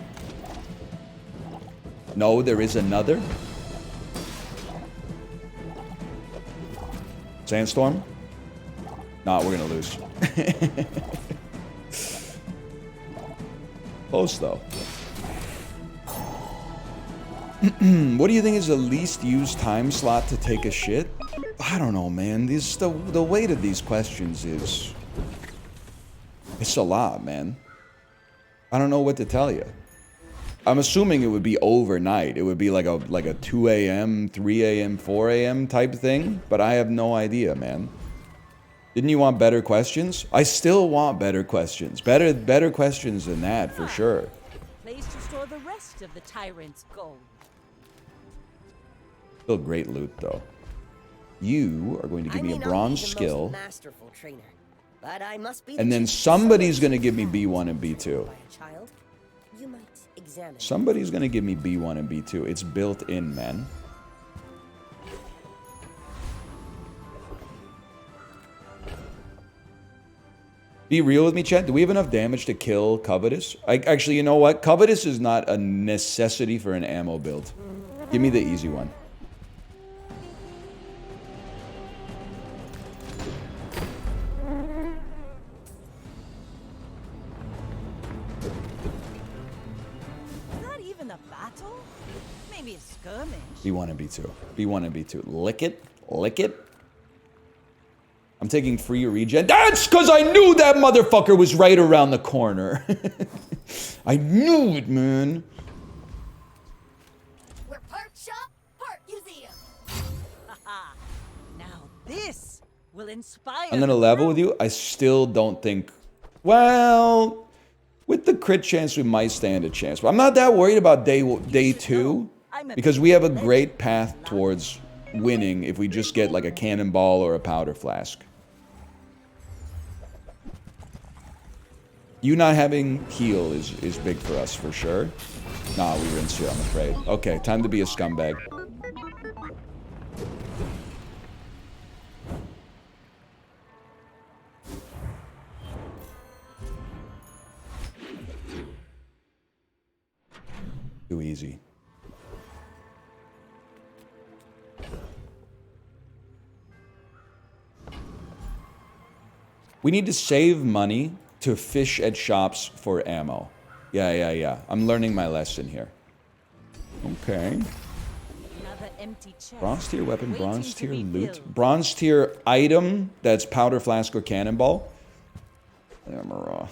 No, there is another. Sandstorm? Nah, we're gonna lose. Close though. What do you think is the least used time slot to take a shit? I don't know, man. The weight of these questions is... It's a lot, man. I don't know what to tell you. I'm assuming it would be overnight. It would be like a 2 a.m., 3 a.m., 4 a.m. type thing. But I have no idea, man. Didn't you want better questions? I still want better questions. Better questions than that, for sure. Place to store the rest of the tyrant's gold. Still great loot, though. You are going to give me a bronze skill. Masterful trainer, but I must be And then somebody's going to give me B1 and B2. You might examine. Somebody's going to give me B1 and B2. It's built in, man. Be real with me, chat. Do we have enough damage to kill Covetous? Actually, you know what? Covetous is not a necessity for an ammo build. Give me the easy one. Not even a battle? Maybe a skirmish. B1 and B2. B1 and B2. Lick it. Lick it. I'm taking free regen. That's because I knew that motherfucker was right around the corner. I knew it, man. We're part shop, part museum. Haha. Now this will inspire. I'm going to level with you. I still don't think... Well, with the crit chance, we might stand a chance. But I'm not that worried about day two. Because we have a great path towards winning if we just get like a cannonball or a powder flask. You not having heal is big for us, for sure. Nah, we rinse you, I'm afraid. Okay, time to be a scumbag. Too easy. We need to save money to fish at shops for ammo. Yeah. I'm learning my lesson here. Okay. Another empty chest. Bronze tier weapon, waiting bronze to tier be loot. filled. Bronze tier item that's powder flask or cannonball. Amara.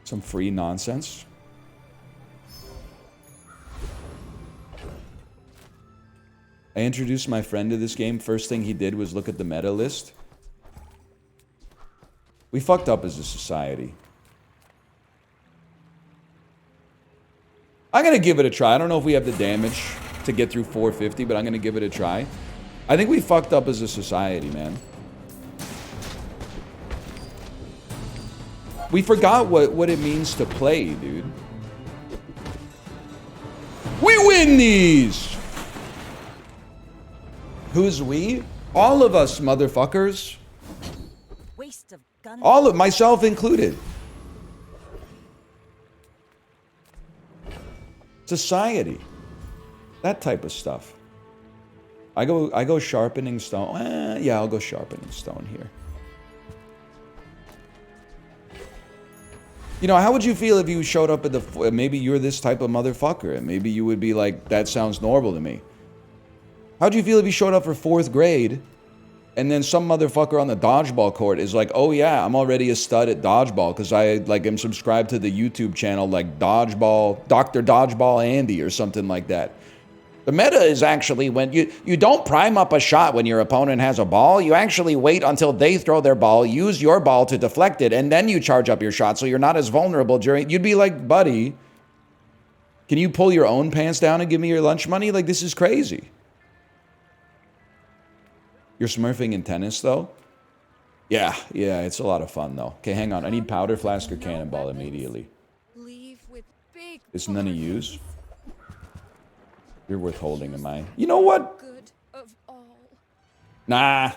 Some free nonsense. I introduced my friend to this game. First thing he did was look at the meta list. We fucked up as a society. I'm going to give it a try. I don't know if we have the damage to get through 450, but I'm going to give it a try. I think we fucked up as a society, man. We forgot what it means to play, dude. We win these! Who's we? All of us, motherfuckers. Waste of gun. All of myself included. Society. That type of stuff. I go sharpening stone. Yeah, I'll go sharpening stone here. You know, how would you feel if you showed up at the... Maybe you're this type of motherfucker, and maybe you would be like, that sounds normal to me. How'd you feel if you showed up for 4th grade, and then some motherfucker on the dodgeball court is like, oh yeah, I'm already a stud at dodgeball, because I, like, am subscribed to the YouTube channel, like, Dodgeball, Dr. Dodgeball Andy, or something like that. The meta is actually when you don't prime up a shot when your opponent has a ball. You actually wait until they throw their ball, use your ball to deflect it, and then you charge up your shot so you're not as vulnerable during... You'd be like, buddy, can you pull your own pants down and give me your lunch money? Like, this is crazy. You're smurfing in tennis, though? Yeah, it's a lot of fun, though. Okay, hang on. I need powder flask or cannonball immediately. Leave with big It's none of yous. You're worth holding, am I? You know what? good of all. Nah.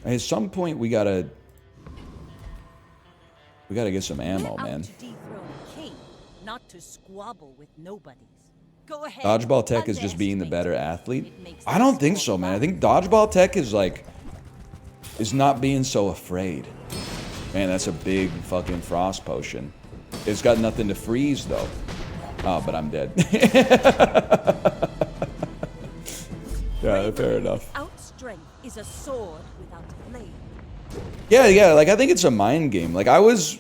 At some point, we gotta get some ammo, man. To dethrone a king, not to squabble with nobodies. Go ahead. Dodgeball tech is just being the better athlete. I don't think so, man. I think dodgeball tech is like, is not being so afraid. Man, that's a big fucking frost potion. It's got nothing to freeze, though. Oh, but I'm dead. Yeah, fair enough. Without strength is a sword without a blade. Yeah, like, I think it's a mind game. Like, I was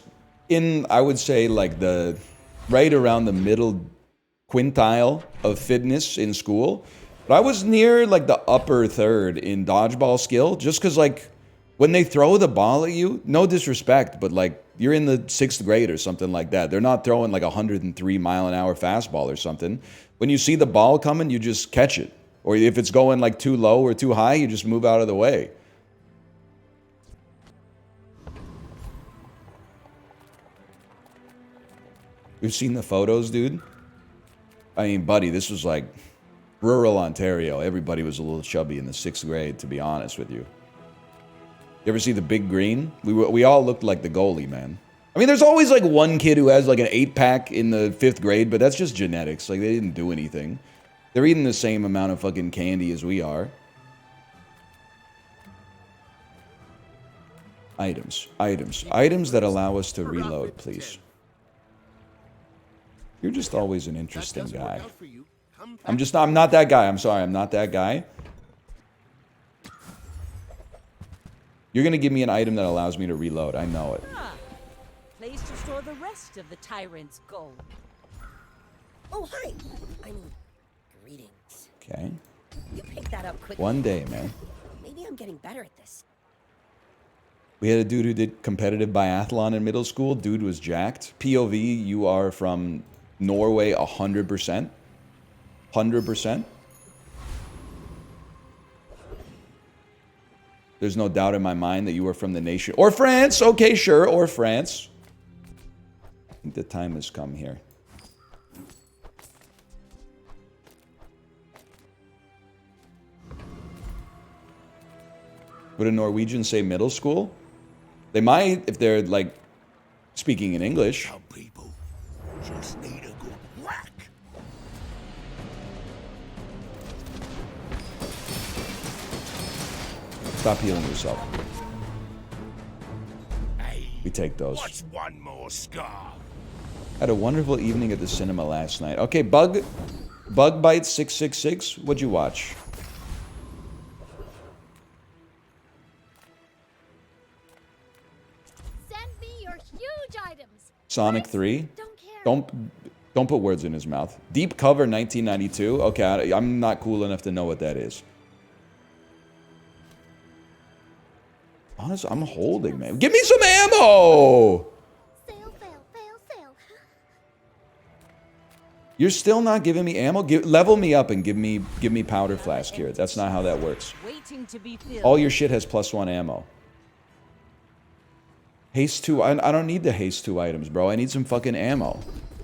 in, I would say, like, the, right around the middle quintile of fitness in school. But I was near, like, the upper third in dodgeball skill, just because, like, when they throw the ball at you, no disrespect, but, like, you're in the 6th grade or something like that. They're not throwing, like, 103-mile-an-hour fastball or something. When you see the ball coming, you just catch it. Or if it's going, like, too low or too high, you just move out of the way. You've seen the photos, dude? I mean, buddy, this was, like, rural Ontario. Everybody was a little chubby in the 6th grade, to be honest with you. You ever see the Big Green? We all looked like the goalie, man. I mean, there's always, like, one kid who has, like, an 8-pack in the 5th grade, but that's just genetics. Like, they didn't do anything. They're eating the same amount of fucking candy as we are. Items. Items that allow us to reload, please. You're just always an interesting guy. I'm not that guy. I'm sorry, I'm not that guy. You're gonna give me an item that allows me to reload. I know it. Place to store the rest of the tyrant's gold. Oh, hi. I mean, greetings. Okay. You picked that up quickly. One day, man. Maybe I'm getting better at this. We had a dude who did competitive biathlon in middle school. Dude was jacked. POV, you are from Norway 100%. 100%. There's no doubt in my mind that you are from the nation. Or France. Okay, sure. Or France. I think the time has come here. Would a Norwegian say middle school? They might if they're, like, speaking in English. Some people just need a good whack. Stop healing yourself. Hey, We take those. what's one more scar? Had a wonderful evening at the cinema last night. Okay, Bug Bite 666. What'd you watch? Send me your huge items. Sonic 3. Don't care. Don't put words in his mouth. Deep Cover 1992. Okay, I'm not cool enough to know what that is. Honestly, I'm holding, man. Give me some ammo! Fail, fail, fail, fail. You're still not giving me ammo? Level me up and give me powder flask here. That's not how that works. Waiting to be filled. All your shit has +1 ammo. Haste 2. I don't need the haste 2 items, bro. I need some fucking ammo.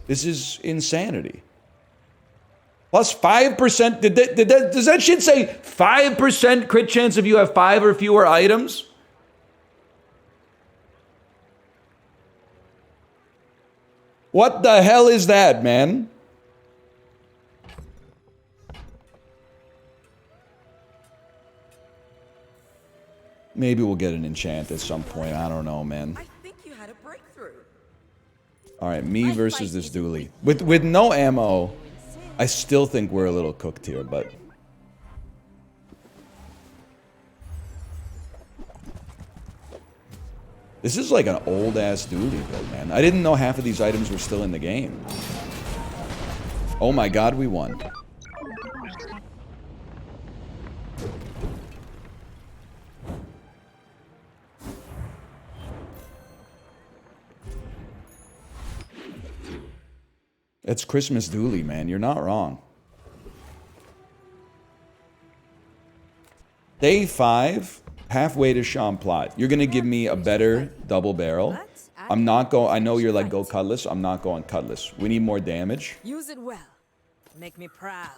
This is insanity. Plus 5%. Does that shit say 5% crit chance if you have 5 or fewer items? What the hell is that, man? Maybe we'll get an enchant at some point. I don't know, man. I think you had a breakthrough. All right, me versus this dually. With no ammo, I still think we're a little cooked here, but... This is like an old-ass dually build, man. I didn't know half of these items were still in the game. Oh my god, we won. It's Christmas dually, man. You're not wrong. Day 5, halfway to Champlot. You're gonna give me a better double barrel. I'm not going. I know you're like go cutlass. I'm not going cutlass. We need more damage. Use it well. Make me proud.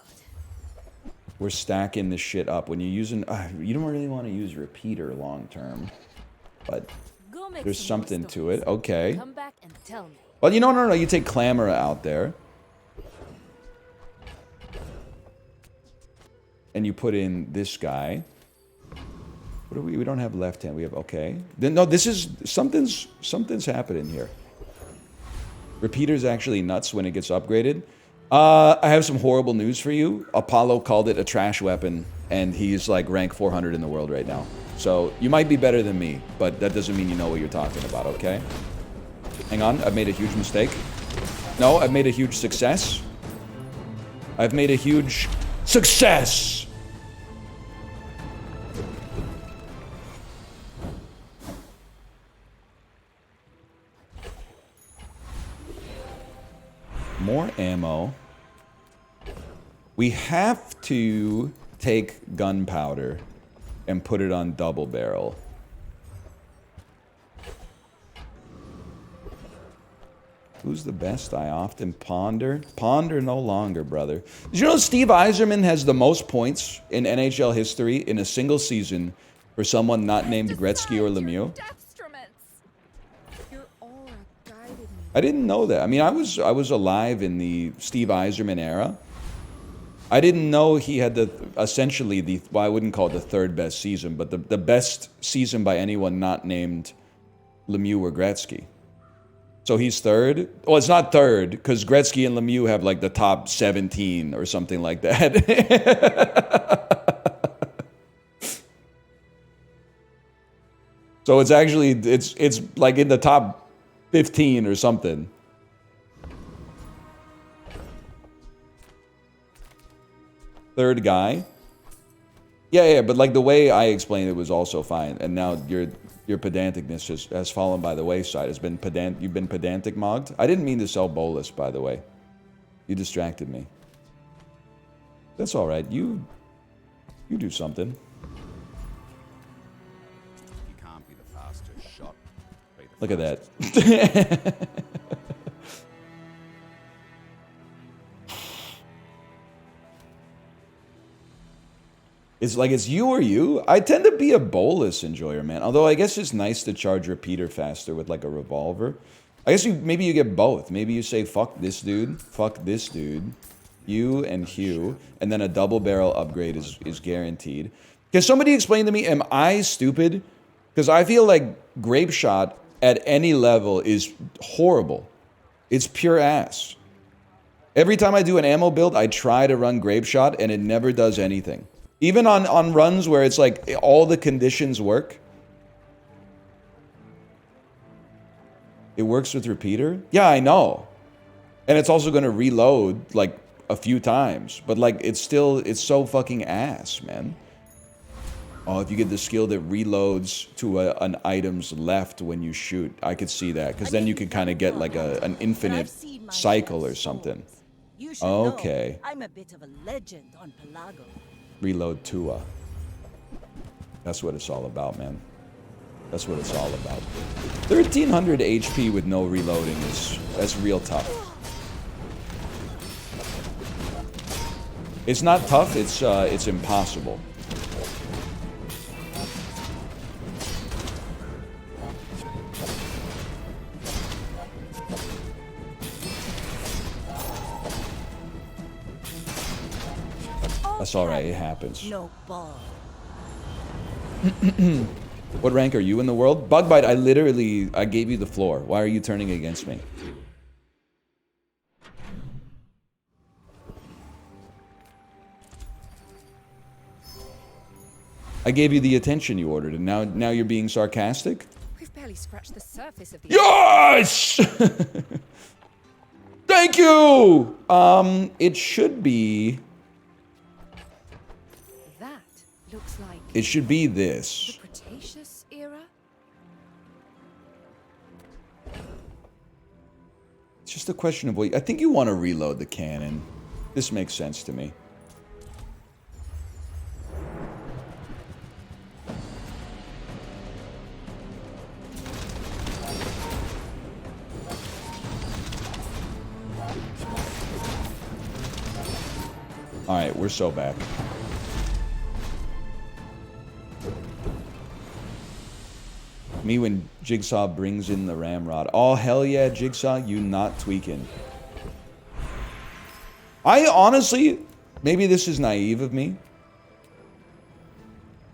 We're stacking this shit up. When you're using, you don't really want to use repeater long term, but there's something to it. Okay. Come back and tell me. Well, you know, no. You take Clamor out there. And you put in this guy. What do we don't have left hand. We have, okay. Then, no, this is, something's happening here. Repeater's actually nuts when it gets upgraded. I have some horrible news for you. Apollo called it a trash weapon, and he's like rank 400 in the world right now. So, you might be better than me, but that doesn't mean you know what you're talking about, okay? Hang on, I've made a huge mistake. No, I've made a huge success. I've made a huge success! More ammo. We have to take gunpowder and put it on double barrel. Who's the best? I often ponder. Ponder no longer, brother. Did you know Steve Yzerman has the most points in NHL history in a single season for someone not named Gretzky or Lemieux? Your aura guided me. I didn't know that. I mean, I was alive in the Steve Yzerman era. I didn't know he had essentially the, well, I wouldn't call it the third best season, but the best season by anyone not named Lemieux or Gretzky. So he's third? Well, it's not third, because Gretzky and Lemieux have like the top 17 or something like that. So it's actually, it's like in the top 15 or something. Third guy. Yeah, but like the way I explained it was also fine. And now your pedanticness has fallen by the wayside. You've been pedantic mogged. I didn't mean to sell bolus, by the way. You distracted me. That's all right. You do something. You can't be the fastest shot. Look at that. It's like it's you or you. I tend to be a bolus enjoyer, man. Although I guess it's nice to charge repeater faster with like a revolver. I guess maybe you get both. Maybe you say fuck this dude, you and Hugh, and then a double barrel upgrade is guaranteed. Can somebody explain to me, am I stupid? Because I feel like grape shot at any level is horrible. It's pure ass. Every time I do an ammo build, I try to run grape shot and it never does anything. Even on runs where it's like all the conditions work. It works with repeater? Yeah, I know. And it's also going to reload like a few times. But like it's so fucking ass, man. Oh, if you get the skill that reloads to an item's left when you shoot, I could see that. Because then you could kind of get like an infinite cycle or something. You should Okay. know I'm a bit of a legend on Pelago. Reload Tua. That's what it's all about, man. That's what it's all about. 1300 HP with no reloading that's real tough. It's not tough, it's impossible. That's alright, it happens. No ball. What rank are you in the world? Bugbite, I gave you the floor. Why are you turning against me? I gave you the attention you ordered, and now you're being sarcastic? We've barely scratched the surface of the... Yes! Thank you! It should be... That looks like It should be the this. Cretaceous era? It's just a question of what... I think you want to reload the cannon. This makes sense to me. Alright, we're so back. Me when Jigsaw brings in the ramrod. Oh, hell yeah, Jigsaw, you not tweaking. I honestly, maybe this is naive of me.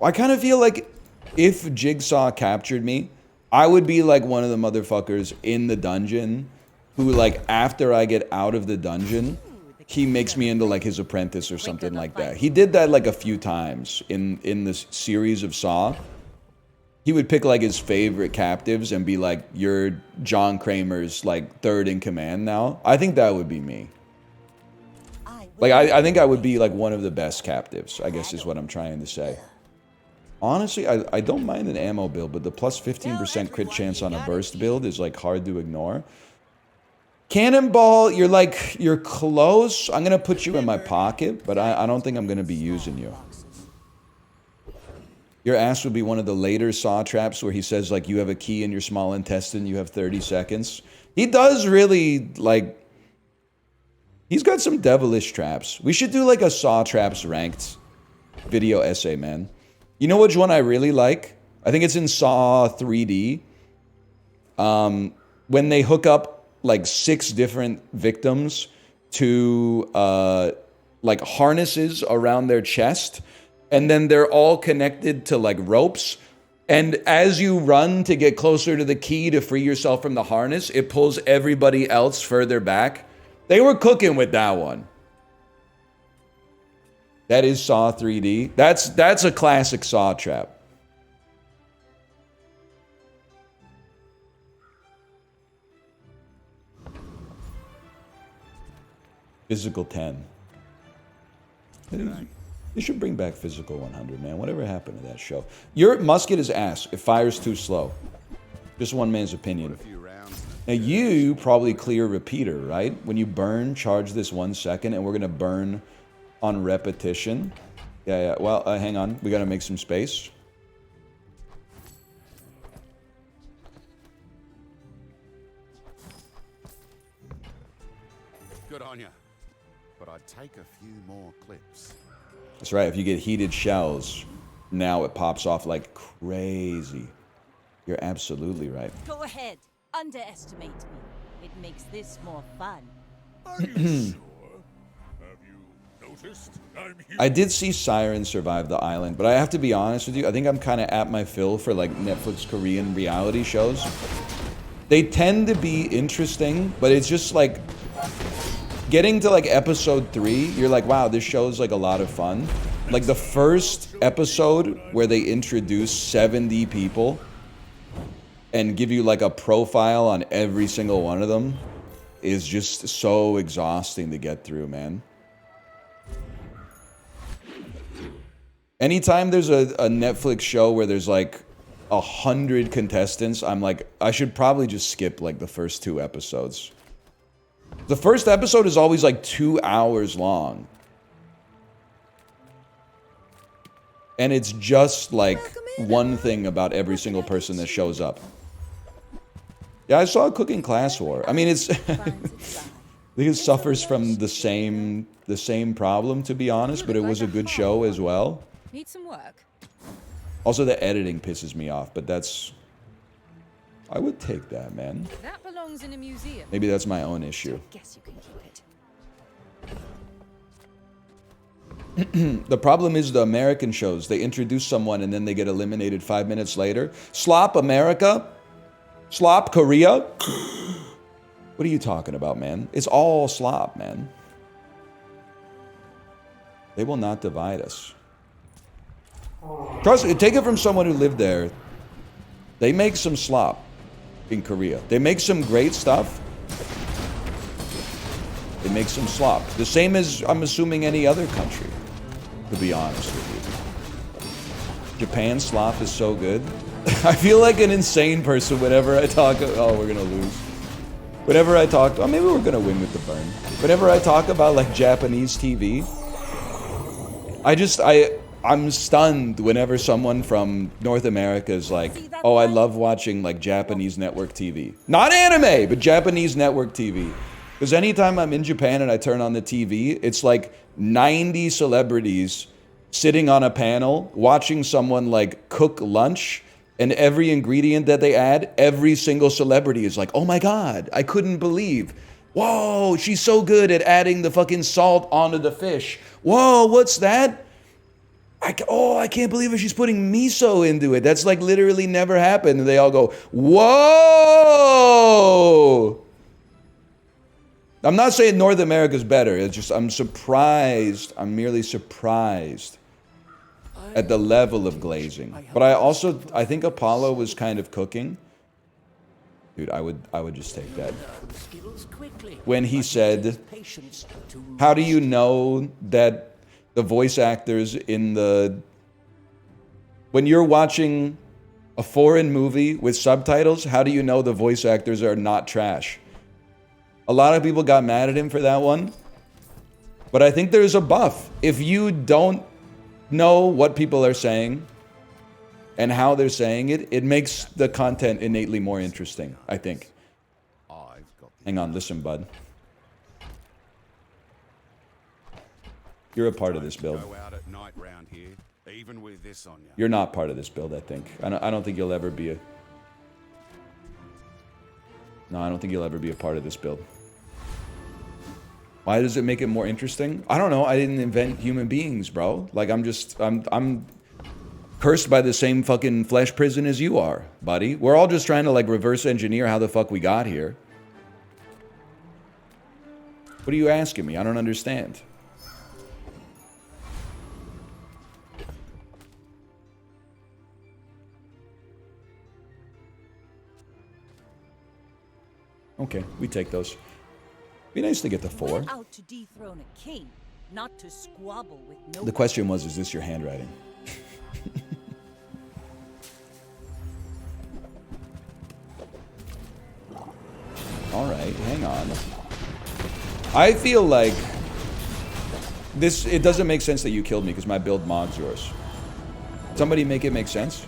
I kind of feel like if Jigsaw captured me, I would be like one of the motherfuckers in the dungeon who, like, after I get out of the dungeon, he makes me into like his apprentice or something like that. He did that like a few times in this series of Saw. He would pick like his favorite captives and be like, you're John Kramer's like third in command now. I think that would be me. Like I think I would be like one of the best captives, I guess is what I'm trying to say. Honestly, I don't mind an ammo build, but the plus 15% crit chance on a burst build is like hard to ignore. Cannonball, you're close. I'm going to put you in my pocket, but I don't think I'm going to be using you. Your ass would be one of the later Saw traps where he says, like, you have a key in your small intestine, you have 30 seconds. He does really, like, he's got some devilish traps. We should do, like, a Saw traps ranked video essay, man. You know which one I really like? I think it's in Saw 3D. When they hook up like 6 different victims to like harnesses around their chest, and then they're all connected to like ropes, and as you run to get closer to the key to free yourself from the harness, it pulls everybody else further back. They were cooking with that one. That is Saw 3D. That's a classic Saw trap. Physical 10. You should bring back Physical 100, man. Whatever happened to that show? Your musket is ass. It fires too slow. Just one man's opinion. Now you probably clear repeater, right? When you burn, charge this 1 second, and we're going to burn on repetition. Yeah. Well, hang on. We got to make some space. Good on ya. But I'd take a few more clips. That's right. If you get heated shells, now it pops off like crazy. You're absolutely right. Go ahead. Underestimate me. It makes this more fun. Are you sure? Have you noticed? I'm here. I did see Siren survive the island, but I have to be honest with you, I think I'm kind of at my fill for like Netflix Korean reality shows. They tend to be interesting, but it's just like getting to like episode 3, you're like, wow, this show's like a lot of fun. Like the first episode where they introduce 70 people and give you like a profile on every single one of them is just so exhausting to get through, man. Anytime there's a Netflix show where there's like 100 contestants, I'm like, I should probably just skip like the first 2 episodes. The first episode is always like 2 hours long. And it's just like one thing about every single person that shows up. Yeah, I saw Cooking Class War. I mean, it's... I think it suffers from the same problem, to be honest, but it was a good show as well. Need some work. Also, the editing pisses me off, but that's... I would take that, man. That belongs in a museum. Maybe that's my own issue. Guess you can keep it. The problem is the American shows. They introduce someone and then they get eliminated 5 minutes later. Slop America? Slop Korea? What are you talking about, man? It's all slop, man. They will not divide us. Trust me, take it from someone who lived there. They make some slop in Korea. They make some great stuff. They make some slop. The same as, I'm assuming, any other country, to be honest with you. Japan slop is so good. I feel like an insane person whenever I talk. Oh, we're gonna lose. Whenever I talk, oh, maybe we're gonna win with the burn. Whenever I talk about like Japanese TV, I'm stunned whenever someone from North America is like, oh, I love watching like Japanese network TV. Not anime, but Japanese network TV. Because anytime I'm in Japan and I turn on the TV, it's like 90 celebrities sitting on a panel watching someone like cook lunch, and every ingredient that they add, every single celebrity is like, oh my God, I couldn't believe. Whoa, she's so good at adding the fucking salt onto the fish. Whoa, what's that? I can't believe it. She's putting miso into it. That's like literally never happened. And they all go, whoa. I'm not saying North America's better. It's just I'm surprised. I'm merely surprised at the level of glazing. But I think Apollo was kind of cooking. Dude, I would just take that. When he said, how do you know that the voice actors in the... When you're watching a foreign movie with subtitles, how do you know the voice actors are not trash? A lot of people got mad at him for that one. But I think there's a buff. If you don't know what people are saying and how they're saying it, it makes the content innately more interesting, I think. Hang on, listen, bud. You're a part of this build. You're not part of this build, I think. I don't think you'll ever be a... No, I don't think you'll ever be a part of this build. Why does it make it more interesting? I don't know. I didn't invent human beings, bro. Like, I'm cursed by the same fucking flesh prison as you are, buddy. We're all just trying to, like, reverse engineer how the fuck we got here. What are you asking me? I don't understand. Okay, we take those. Be nice to get the 4. Out to dethrone a king, not to squabble with no. The question was, is this your handwriting? All right, hang on. I feel like this, it doesn't make sense that you killed me because my build mods yours. Somebody make it make sense?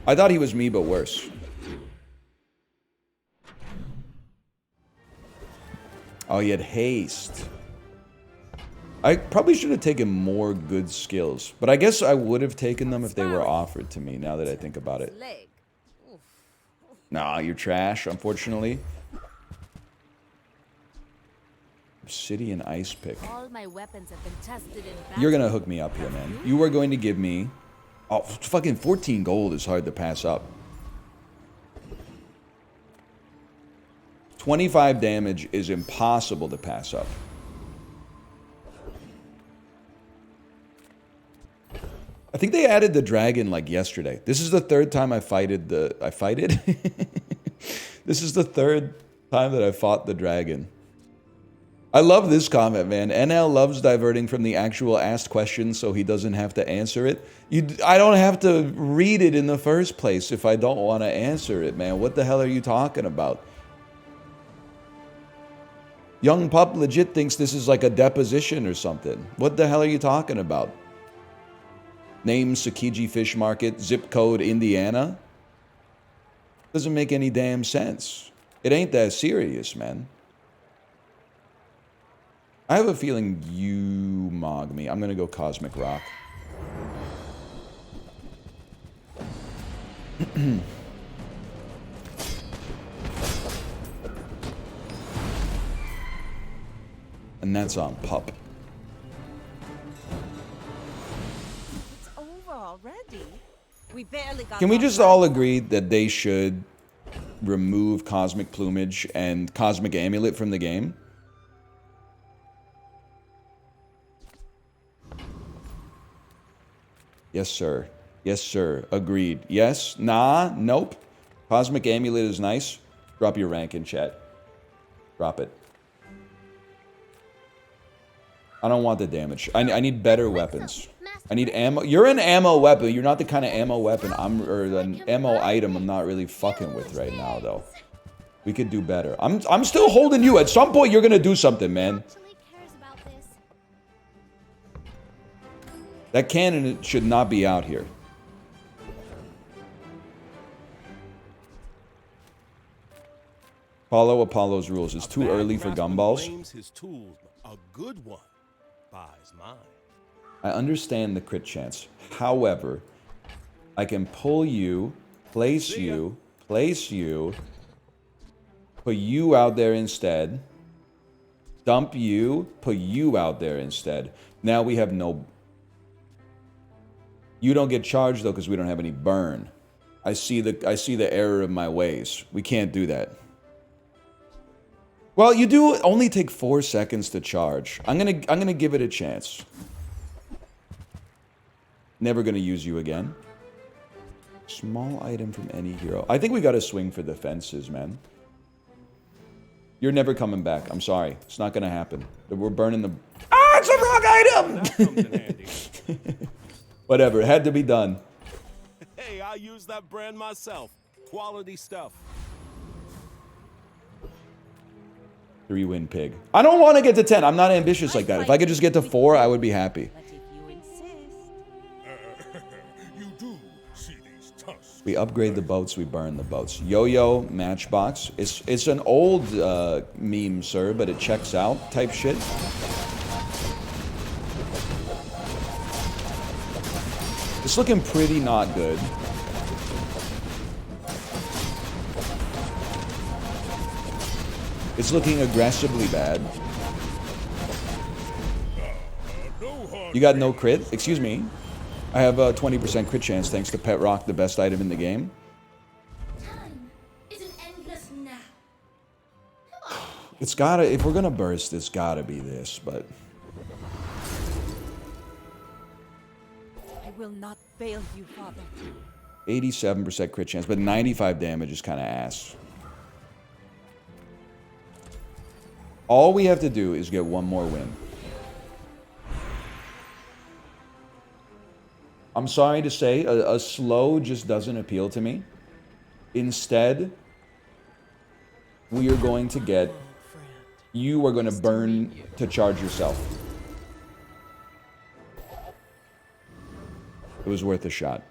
I thought he was me, but worse. Oh, he had haste. I probably should have taken more good skills, but I guess I would have taken them if they were offered to me, now that I think about it. Nah, you're trash, unfortunately. Obsidian ice pick. All my weapons have been tested in battle. You're gonna hook me up here, man. You are going to give me... Oh, fucking 14 gold is hard to pass up. 25 damage is impossible to pass up. I think they added the dragon like yesterday. This is the third time I fighted the... This is the third time that I fought the dragon. I love this comment, man. NL loves diverting from the actual asked question so he doesn't have to answer it. I don't have to read it in the first place if I don't want to answer it, man. What the hell are you talking about? Young Pup legit thinks this is like a deposition or something. What the hell are you talking about? Name Tsukiji Fish Market, zip code Indiana? Doesn't make any damn sense. It ain't that serious, man. I have a feeling you mog me. I'm gonna go Cosmic Rock. And that's on Pup. It's over already. We barely got. Can we just all agree that they should remove Cosmic Plumage and Cosmic Amulet from the game? Yes, sir. Yes, sir. Agreed. Yes? Nah? Nope. Cosmic Amulet is nice. Drop your rank in chat. Drop it. I don't want the damage. I need better weapons. I need ammo. You're an ammo weapon. You're not the kind of ammo weapon or an ammo item I'm not really fucking with right now, though. We could do better. I'm still holding you. At some point, you're gonna do something, man. That cannon should not be out here. Follow Apollo's rules. It's too early for gumballs. His tools, a good one buys mine. I understand the crit chance. However, I can pull you, place you, put you out there instead, dump you, put you out there instead. Now we have no... You don't get charged, though, because we don't have any burn. I see the error of my ways. We can't do that. Well, you do only take 4 seconds to charge. I'm gonna give it a chance. Never gonna use you again. Small item from any hero. I think we gotta swing for the fences, man. You're never coming back. I'm sorry. It's not gonna happen. We're burning the... Ah, it's a wrong item! That comes in handy. Whatever. It had to be done. Hey, I use that brand myself. Quality stuff. 3-win pig. I don't want to get to 10. I'm not ambitious like that. If I could just get to 4, I would be happy. But if you insist. You do see these tusks. We upgrade the boats, we burn the boats. Yo-yo matchbox. It's an old meme, sir, but it checks out type shit. It's looking pretty not good. It's looking aggressively bad. You got no crit? Excuse me. I have a 20% crit chance thanks to Pet Rock, the best item in the game. Time is an endless nap. It's gotta, if we're gonna burst, it's gotta be this, but... I will not fail you, Father. 87% crit chance, but 95 damage is kind of ass. All we have to do is get one more win. I'm sorry to say, a slow just doesn't appeal to me. Instead, we are going to get... You are going to burn to charge yourself. It was worth a shot.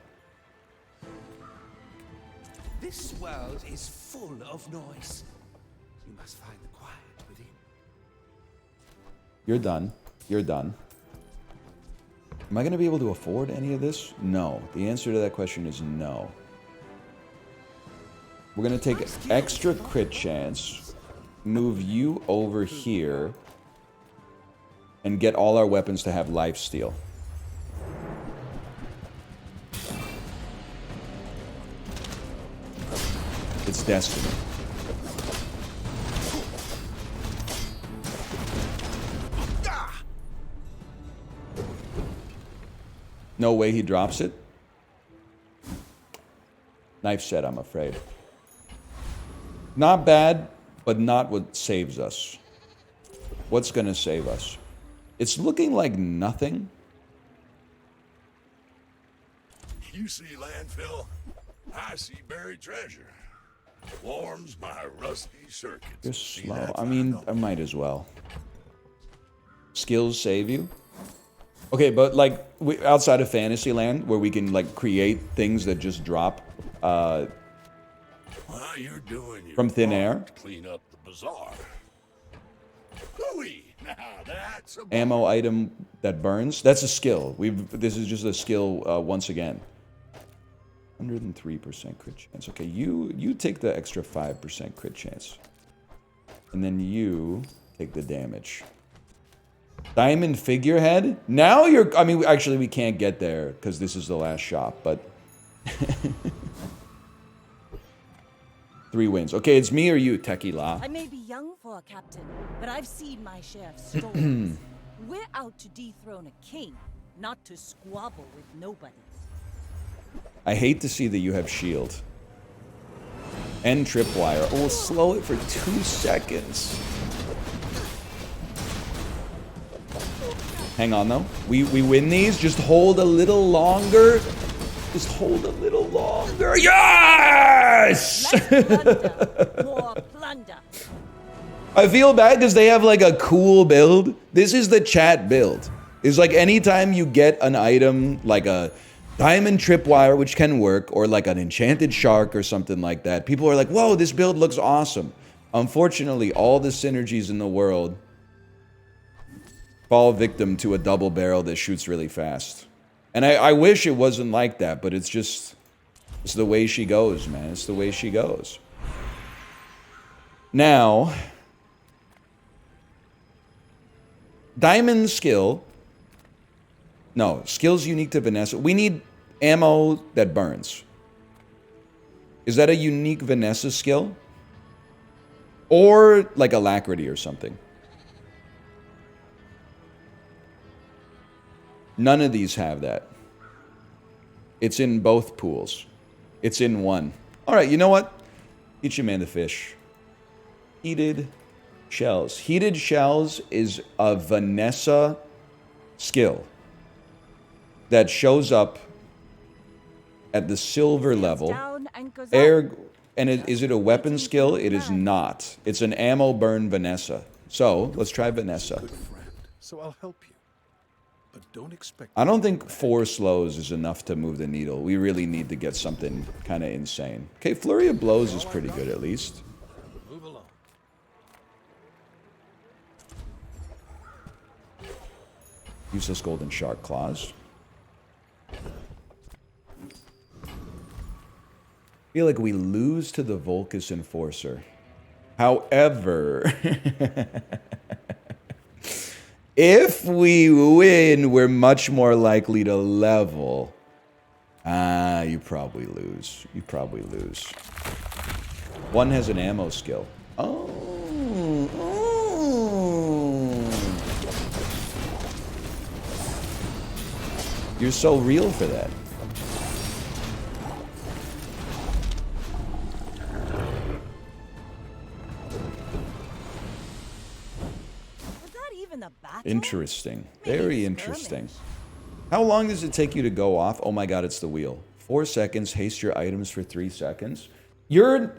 This world is full of noise. You must find the quiet within. You're done. You're done. Am I going to be able to afford any of this? No. The answer to that question is no. We're going to take extra crit chance, move you over here, and get all our weapons to have lifesteal. It's destiny. No way he drops it. Knife set, I'm afraid. Not bad, but not what saves us. What's gonna save us? It's looking like nothing. You see landfill, I see buried treasure. Warms my rusty circuits. You're See slow. that I mean, fire? I might as well. Skills save you? Okay, but like outside of Fantasyland, where we can like create things that just drop While you're doing your from thin part air. to clean up the bazaar. Hooey! Now that's a Ammo item that burns. That's a skill. This is just a skill once again. 103% crit chance. Okay, you take the extra 5% crit chance. And then you take the damage. Diamond figurehead? Now you're... I mean, actually, we can't get there because this is the last shop, but... 3 wins. Okay, it's me or you, Tequila. I may be young for a captain, but I've seen my share of storms. We're out to dethrone a king, not to squabble with nobody. I hate to see that you have shield. And tripwire. Oh, we'll slow it for 2 seconds. Hang on, though. We win these. Just hold a little longer. Just hold a little longer. Yes! Less plunder, more plunder. I feel bad because they have like a cool build. This is the chat build. It's like anytime you get an item like a diamond tripwire, which can work, or like an enchanted shark or something like that, people are like, whoa, this build looks awesome. Unfortunately, all the synergies in the world fall victim to a double barrel that shoots really fast. And I wish it wasn't like that, but it's just, it's the way she goes, man. It's the way she goes. Now, diamond skill. No, skills unique to Vanessa. We need ammo that burns. Is that a unique Vanessa skill? Or like alacrity or something? None of these have that. It's in both pools. It's in one. All right, you know what? Eat your man the fish. Heated shells. Heated shells is a Vanessa skill that shows up at the silver level. Down and goes up. Is it a weapon skill? It is not. It's an ammo burn Vanessa. So let's try Vanessa. Good friend, so I'll help you. But don't expect. I don't think 4 slows is enough to move the needle. We really need to get something kind of insane. Okay, Flurry of Blows is pretty good at least. Move along. Useless Golden Shark Claws. I feel like we lose to the Volcus Enforcer. However, if we win, we're much more likely to level. You probably lose. You probably lose. One has an ammo skill. Oh. You're so real for that. Was that even a battle? Interesting. Maybe Very a interesting. skirmish. How long does it take you to go off? Oh my god, it's the wheel. 4 seconds, haste your items for 3 seconds. You're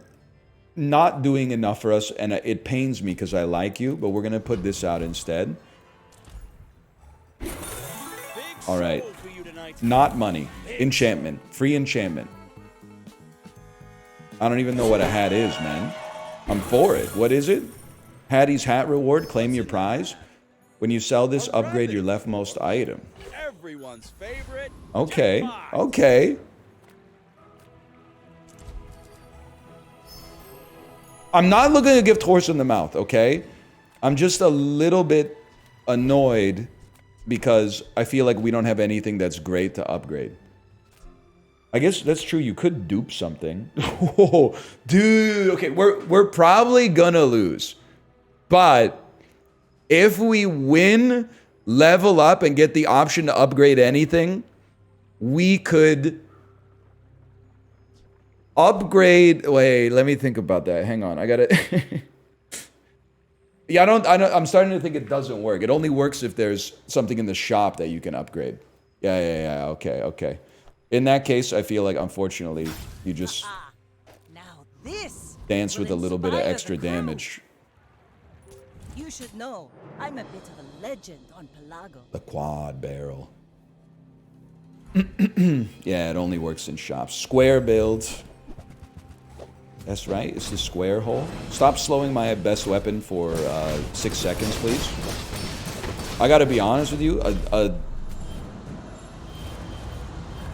not doing enough for us, and it pains me because I like you, but we're going to put this out instead. All right. Not money. Enchantment. Free enchantment. I don't even know what a hat is, man. I'm for it. What is it? Hattie's hat reward. Claim your prize. When you sell this, upgrade your leftmost item. Everyone's favorite. Okay. Jackbox. Okay. I'm not looking to gift horse in the mouth, okay? I'm just a little bit annoyed because I feel like we don't have anything that's great to upgrade. I guess that's true. You could dupe something. Oh, dude. Okay, we're probably gonna lose. But if we win, level up, and get the option to upgrade anything, we could upgrade. Wait, let me think about that. Hang on. I gotta. Yeah, I'm starting to think it doesn't work. It only works if there's something in the shop that you can upgrade. Yeah. Okay. In that case, I feel like, unfortunately, you just Now this dance will with a little bit of inspire the extra crowd. damage. You should know, I'm a bit of a legend on Pelago. The quad barrel. Yeah, it only works in shops. Square build. That's right, it's the square hole. Stop slowing my best weapon for 6 seconds, please. I gotta be honest with you,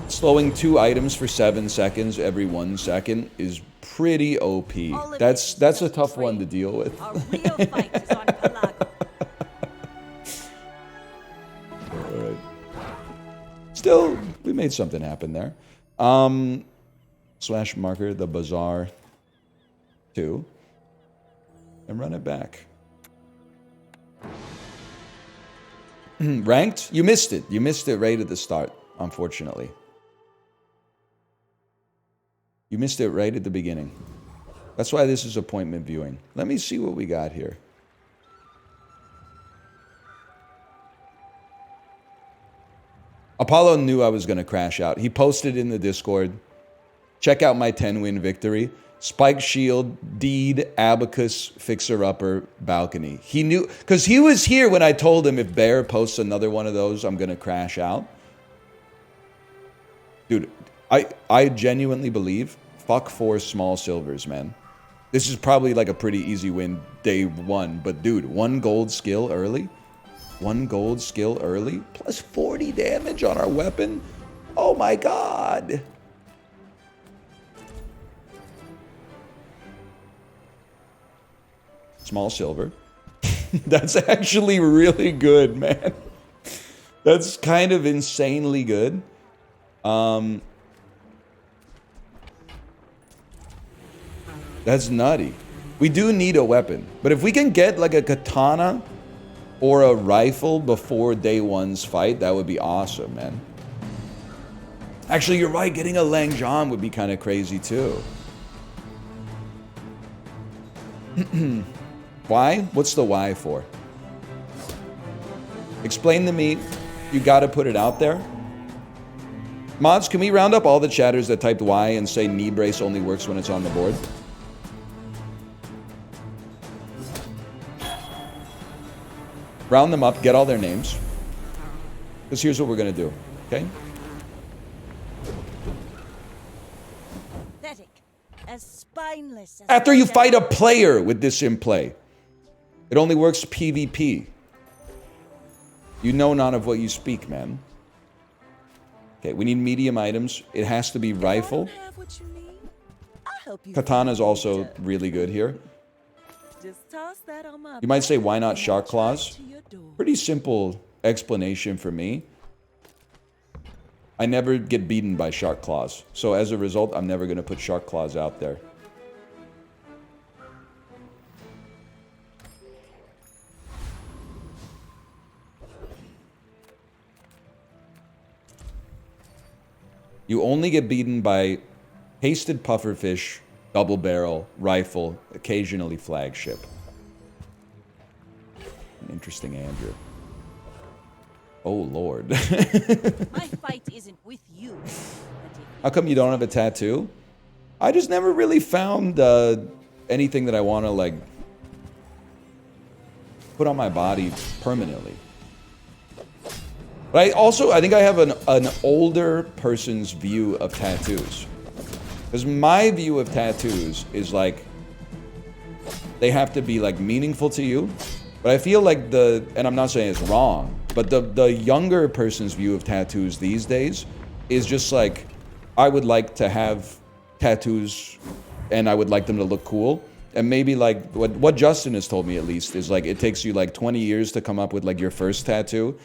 slowing 2 items for 7 seconds every 1 second is pretty OP. That's a tough one to deal with. Our real fight is on Pelago. Alright. Still, we made something happen there. Slash marker, the Bazaar 2. And run it back. Ranked? You missed it. You missed it right at the start, unfortunately. You missed it right at the beginning. That's why this is appointment viewing. Let me see what we got here. Apollo knew I was going to crash out. He posted in the Discord, check out my 10-win victory. Spike shield, deed, abacus, fixer-upper, balcony. He knew, because he was here when I told him if Bear posts another one of those, I'm going to crash out. Dude, I genuinely believe, fuck 4 small silvers, man. This is probably like a pretty easy win day 1. But dude, 1 gold skill early. 1 gold skill early. Plus 40 damage on our weapon. Oh my god. Small silver. That's actually really good, man. That's kind of insanely good. That's nutty. We do need a weapon. But if we can get like a katana or a rifle before day 1's fight, that would be awesome, man. Actually, you're right. Getting a Lang John would be kind of crazy, too. Why? What's the why for? Explain to me. You gotta put it out there. Mods, can we round up all the chatters that typed Y and say knee brace only works when it's on the board? Round them up, get all their names. Because here's what we're gonna do, okay? Pathetic. As spineless as After you fight a player with this in play. It only works PvP. You know not of what you speak, man. Okay, we need medium items. It has to be rifle. Have what you need. I'll help you. Katana's also really good here. Just toss that on my You might say, back why not and shark I'll claws? drive to your door. Pretty simple explanation for me. I never get beaten by shark claws. So as a result, I'm never going to put shark claws out there. You only get beaten by hasted pufferfish, double barrel, rifle, occasionally flagship. An interesting Andrew. Oh, Lord. My fight isn't with you. How come you don't have a tattoo? I just never really found anything that I want to, like, put on my body permanently. But I think I have an older person's view of tattoos. Because my view of tattoos is like, they have to be like meaningful to you. But I feel like and I'm not saying it's wrong, but the younger person's view of tattoos these days is just like, I would like to have tattoos and I would like them to look cool. And maybe like what Justin has told me at least is like, it takes you like 20 years to come up with like your first tattoo.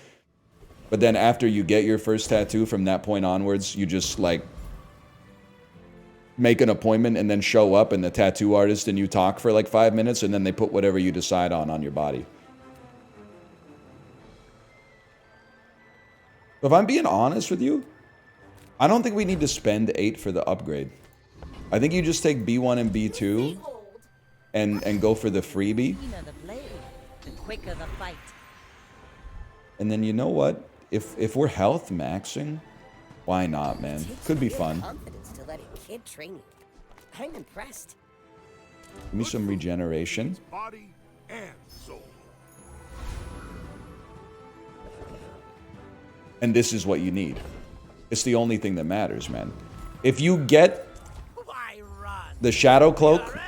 But then after you get your first tattoo, from that point onwards, you just like make an appointment and then show up and the tattoo artist and you talk for like 5 minutes and then they put whatever you decide on your body. If I'm being honest with you, I don't think we need to spend 8 for the upgrade. I think you just take B1 and B2 and go for the freebie. the quicker the fight. And then you know what? If we're health maxing, why not, man? Could be fun. Confidence to let a kid train you. I'm impressed. Give me some regeneration. Body and soul. And this is what you need. It's the only thing that matters, man. If you get the Shadow Cloak,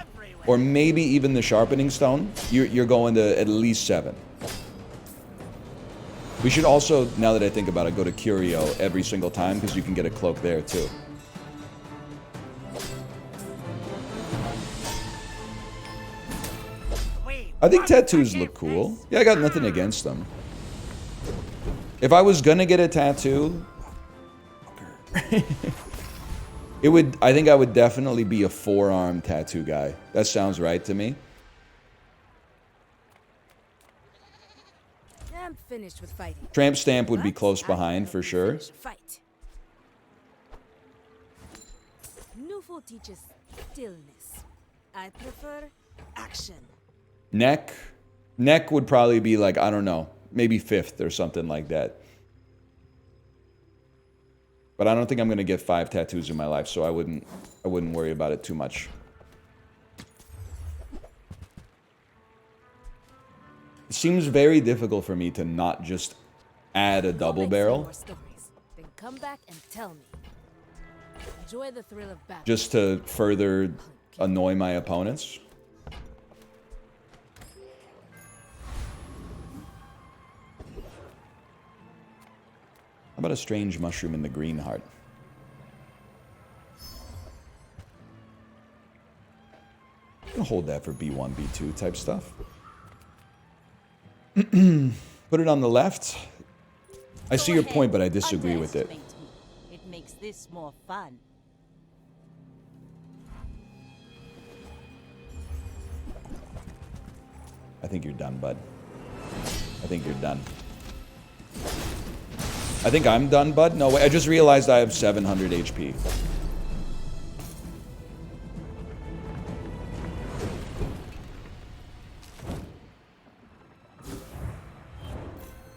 or maybe even the Sharpening Stone, you're going to at least 7. We should also, now that I think about it, go to Curio every single time, because you can get a cloak there, too. I think tattoos look cool. Yeah, I got nothing against them. If I was gonna get a tattoo, I think I would definitely be a forearm tattoo guy. That sounds right to me. I'm finished with fighting. Tramp stamp would be But close I'm behind gonna for sure. finish a Fight. Nufo teaches stillness. I prefer action. Neck would probably be like, I don't know, maybe 5th or something like that. But I don't think I'm gonna get 5 tattoos in my life, so I wouldn't worry about it too much. It seems very difficult for me to not just add a double Make some barrel more stories, then come back and tell me. Enjoy the thrill of battle. just to further annoy my opponents. How about a strange mushroom in the green heart? I'm gonna hold that for B1, B2 type stuff. Put it on the left. I see Go your ahead, point, but I disagree with it. underestimate me. It makes this more fun. I think you're done, bud. I think you're done. I think I'm done, bud. No, wait, I just realized I have 700 HP.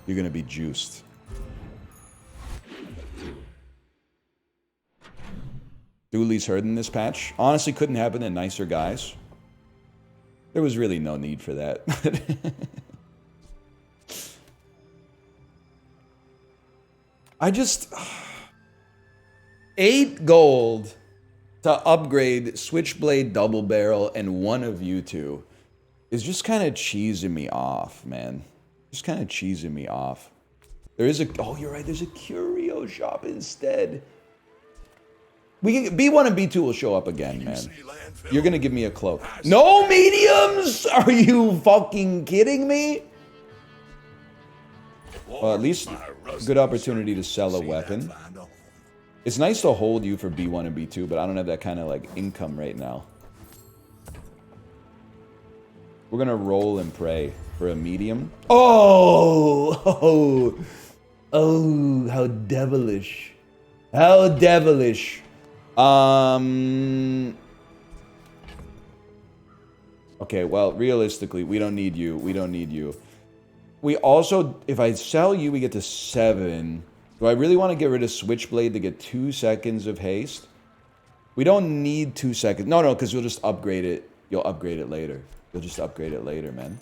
You're gonna be juiced. Dooley's hurt in this patch. Honestly, couldn't happen to nicer guys. There was really no need for that. I just... 8 gold to upgrade Switchblade Double Barrel and one of you two is just kind of cheesing me off, man. Just kind of cheesing me off. There is a... Oh, you're right. There's a curio shop instead. We can, B1 and B2 will show up again, man. You're going to give me a cloak. No mediums? Are you fucking kidding me? Well, at least good opportunity to sell a weapon. It's nice to hold you for B1 and B2, but I don't have that kind of like income right now. We're gonna roll and pray for a medium. Oh, how devilish. How devilish. Okay, well, realistically, we don't need you. We don't need you. We also, if I sell you, we get to 7. Do I really want to get rid of Switchblade to get 2 seconds of haste? We don't need 2 seconds. No, because you'll just upgrade it. You'll upgrade it later. You'll just upgrade it later, man.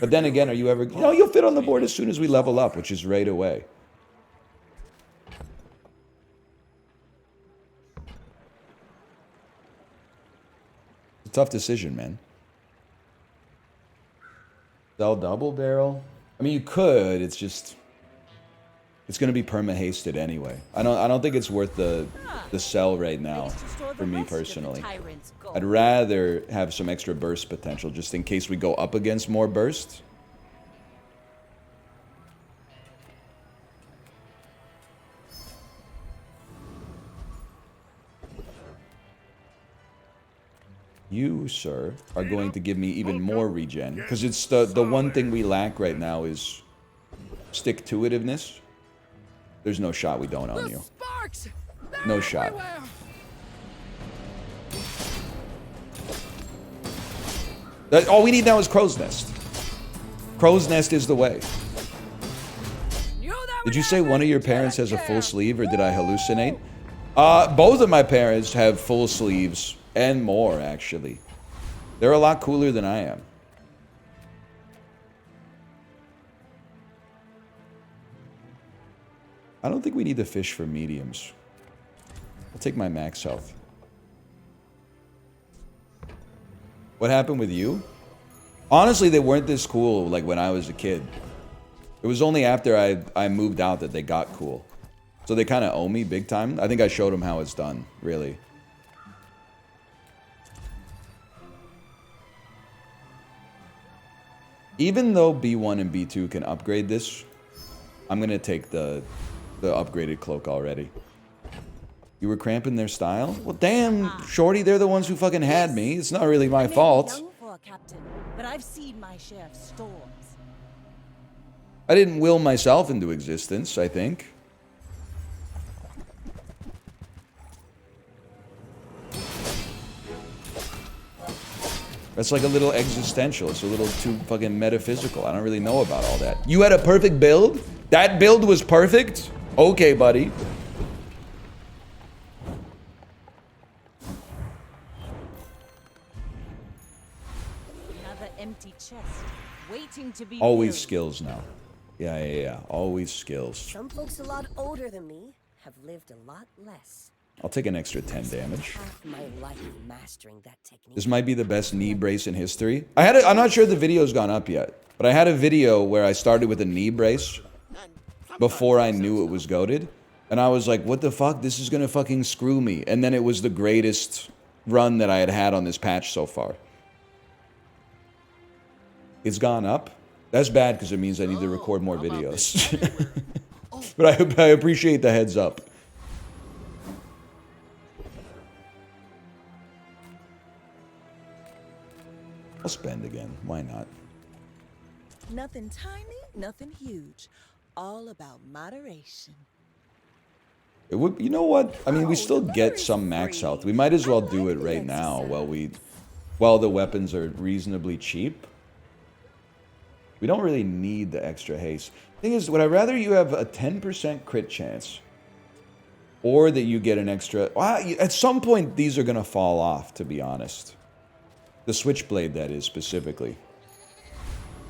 But then again, are you ever... You know, you'll fit on the board as soon as we level up, which is right away. It's a tough decision, man. Sell double barrel? I mean, you could. It's just... It's going to be perma-hasted anyway. I don't think it's worth the sell right now, for me personally. I'd rather have some extra burst potential, just in case we go up against more bursts. You, sir, are going to give me even more regen, because it's the one thing we lack right now is stick-to-itiveness. There's no shot we don't own you. No shot. All we need now is Crow's Nest. Crow's nest is the way. Did you say one of your parents has a full sleeve, or did I hallucinate? Both of my parents have full sleeves and more, actually. They're a lot cooler than I am. I don't think we need to fish for mediums. I'll take my max health. What happened with you? Honestly, they weren't this cool like when I was a kid. It was only after I moved out that they got cool. So they kind of owe me big time. I think I showed them how it's done, really. Even though B1 and B2 can upgrade this, I'm going to take the upgraded cloak already. You were cramping their style? Well, damn, shorty, they're the ones who fucking had me. It's not really my fault. Young for a captain, but I've seen my share of storms. I didn't will myself into existence, I think. That's like a little existential. It's a little too fucking metaphysical. I don't really know about all that. You had a perfect build? That build was perfect? Okay, buddy. Another empty chest, waiting to be Always filled. skills now. Yeah. Always skills. Some folks a lot older than me have lived a lot less. I'll take an extra 10 damage. Half my life mastering that technique. This might be the best knee brace in history. I'm not sure the video's gone up yet, but I had a video where I started with a knee brace before I knew it was goated. And I was like, what the fuck? This is gonna fucking screw me. And then it was the greatest run that I had had on this patch so far. It's gone up. That's bad because it means I need to record more videos. But I appreciate the heads up. I'll spend again. Why not? Nothing tiny, nothing huge. All about moderation. It would, you know what? I mean, we still get some max health. We might as well do it right now while the weapons are reasonably cheap. We don't really need the extra haste. Thing is, would I rather you have a 10% crit chance, or that you get an extra? Well, at some point, these are gonna fall off. To be honest, the switchblade, that is specifically.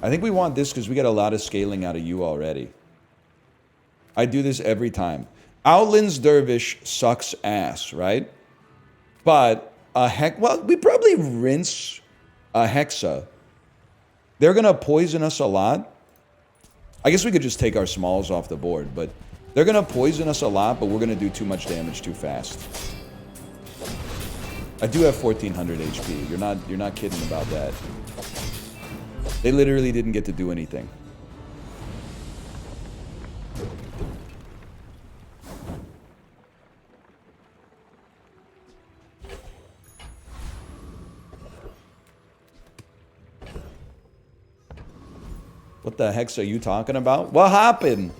I think we want this because we got a lot of scaling out of you already. I do this every time. Outland's Dervish sucks ass, right? But we probably rinse a Hexa. They're gonna poison us a lot. I guess we could just take our smalls off the board, but they're gonna poison us a lot, but we're gonna do too much damage too fast. I do have 1400 HP. You're not kidding about that. They literally didn't get to do anything. What the heck are you talking about? What happened?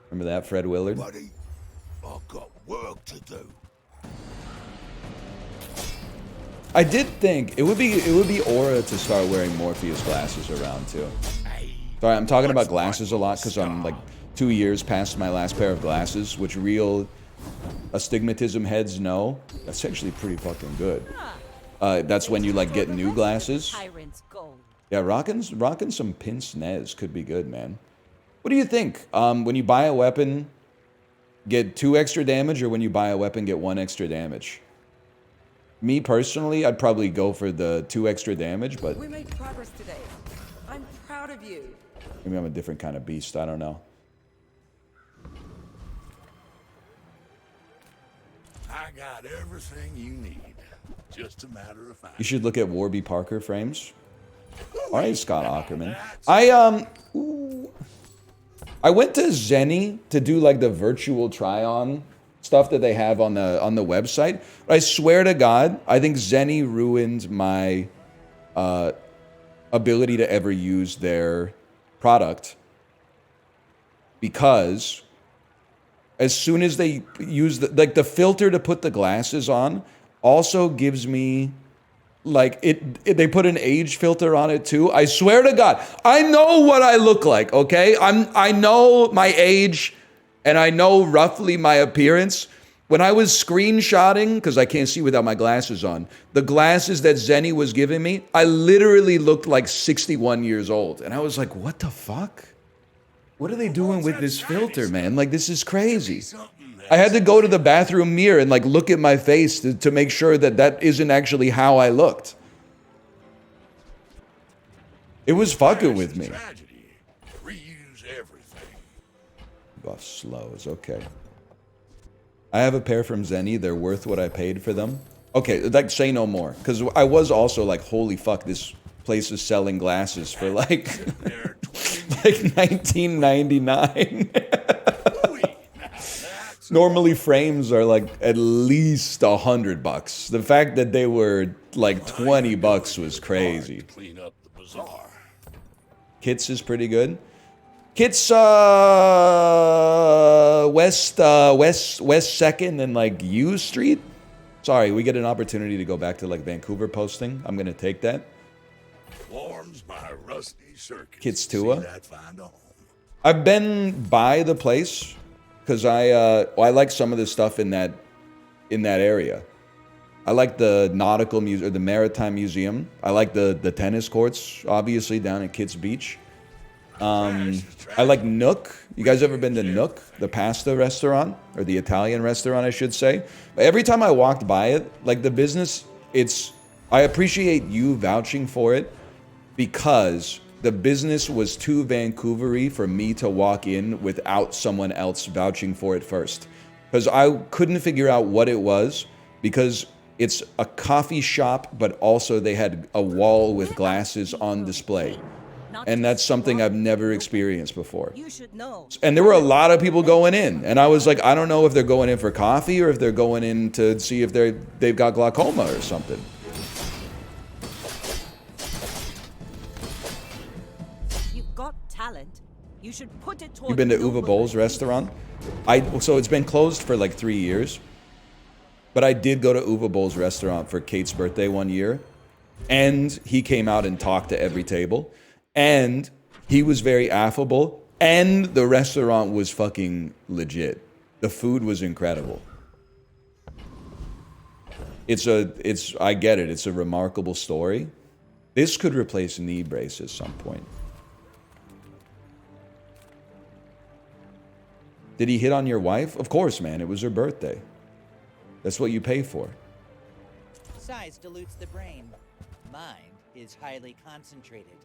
Remember that, Fred Willard? Buddy, I've got work to do. I did think it would be aura to start wearing Morpheus glasses around too. Sorry, I'm talking about glasses a lot because I'm like 2 years past my last pair of glasses, which real astigmatism heads know. That's actually pretty fucking good. That's when you like get new glasses. Tyrant's gold. Yeah, rocking some pince nez could be good, man. What do you think? When you buy a weapon, get 2 extra damage, or when you buy a weapon, get 1 extra damage? Me personally, I'd probably go for the 2 extra damage, but We made progress today. I'm proud of you. maybe I'm a different kind of beast. I don't know. I got everything you need. Just a matter of finding. You should look at Warby Parker frames. All right, Scott Ackerman. I went to Zenny to do like the virtual try-on stuff that they have on the website. But I swear to God, I think Zenny ruined my ability to ever use their product, because as soon as they use the filter to put the glasses on also gives me like they put an age filter on it too. I swear to God, I know what I look like, okay? I know my age and I know roughly my appearance. When I was screenshotting, because I can't see without my glasses on, the glasses that Zenny was giving me, I literally looked like 61 years old. And I was like, what the fuck? What are they doing with this filter, man? Like, this is crazy. I had to go to the bathroom mirror and like look at my face to make sure that that isn't actually how I looked. It was fucking with me. Reuse everything. Buff slows, okay. I have a pair from Zenny. They're worth what I paid for them. Okay, like say no more. Because I was also like, holy fuck, this place is selling glasses for like, like $19.99. Normally frames are like at least $100. The fact that they were like $20 was crazy. Clean up the bazaar. Kits is pretty good. Kits West 2nd and like U Street. Sorry, we get an opportunity to go back to like Vancouver posting. I'm gonna take that. Warms my rusty circuits. Kits Tua. See that find a home. I've been by the place because I like some of the stuff in that area. I like the nautical museum or the maritime museum. I like the tennis courts, obviously down at Kits Beach. I like Nook. You guys ever been to Nook, the pasta restaurant or the Italian restaurant, I should say? Every time I walked by it, like the business, I appreciate you vouching for it because the business was too Vancouver-y for me to walk in without someone else vouching for it first. Because I couldn't figure out what it was because it's a coffee shop, but also they had a wall with glasses on display. And that's something I've never experienced before. You should know. And there were a lot of people going in. And I was like, I don't know if they're going in for coffee or if they're going in to see if they've got glaucoma or something. You've got talent. You should put it toward. You've been to Uwe Boll's restaurant? So it's been closed for like 3 years. But I did go to Uwe Boll's restaurant for Kate's birthday one year. And he came out and talked to every table. And he was very affable. And the restaurant was fucking legit. The food was incredible. I get it. It's a remarkable story. This could replace knee brace at some point. Did he hit on your wife? Of course, man. It was her birthday. That's what you pay for. Size dilutes the brain. Mind is highly concentrated.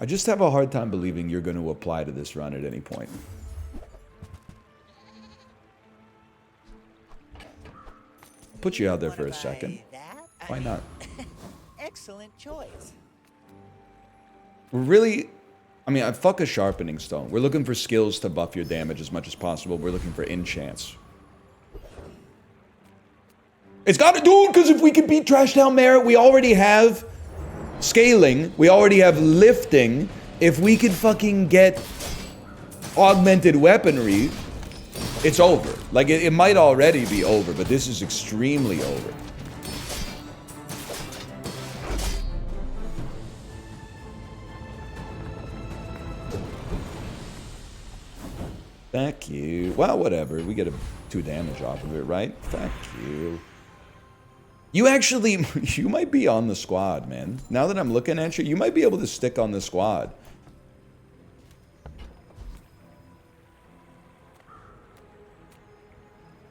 I just have a hard time believing you're going to apply to this run at any point. Put you out there for a second. Why not? Excellent choice. Really, I mean, fuck a sharpening stone. We're looking for skills to buff your damage as much as possible. We're looking for enchants. It's got to do it because if we can beat Trash Town Merit, we already have scaling. We already have lifting. If we could fucking get augmented weaponry, it's over. Like, it might already be over, but this is extremely over. Thank you. Well, whatever. We get 2 damage off of it, right? Thank you. You actually, you might be on the squad, man. Now that I'm looking at you, you might be able to stick on the squad.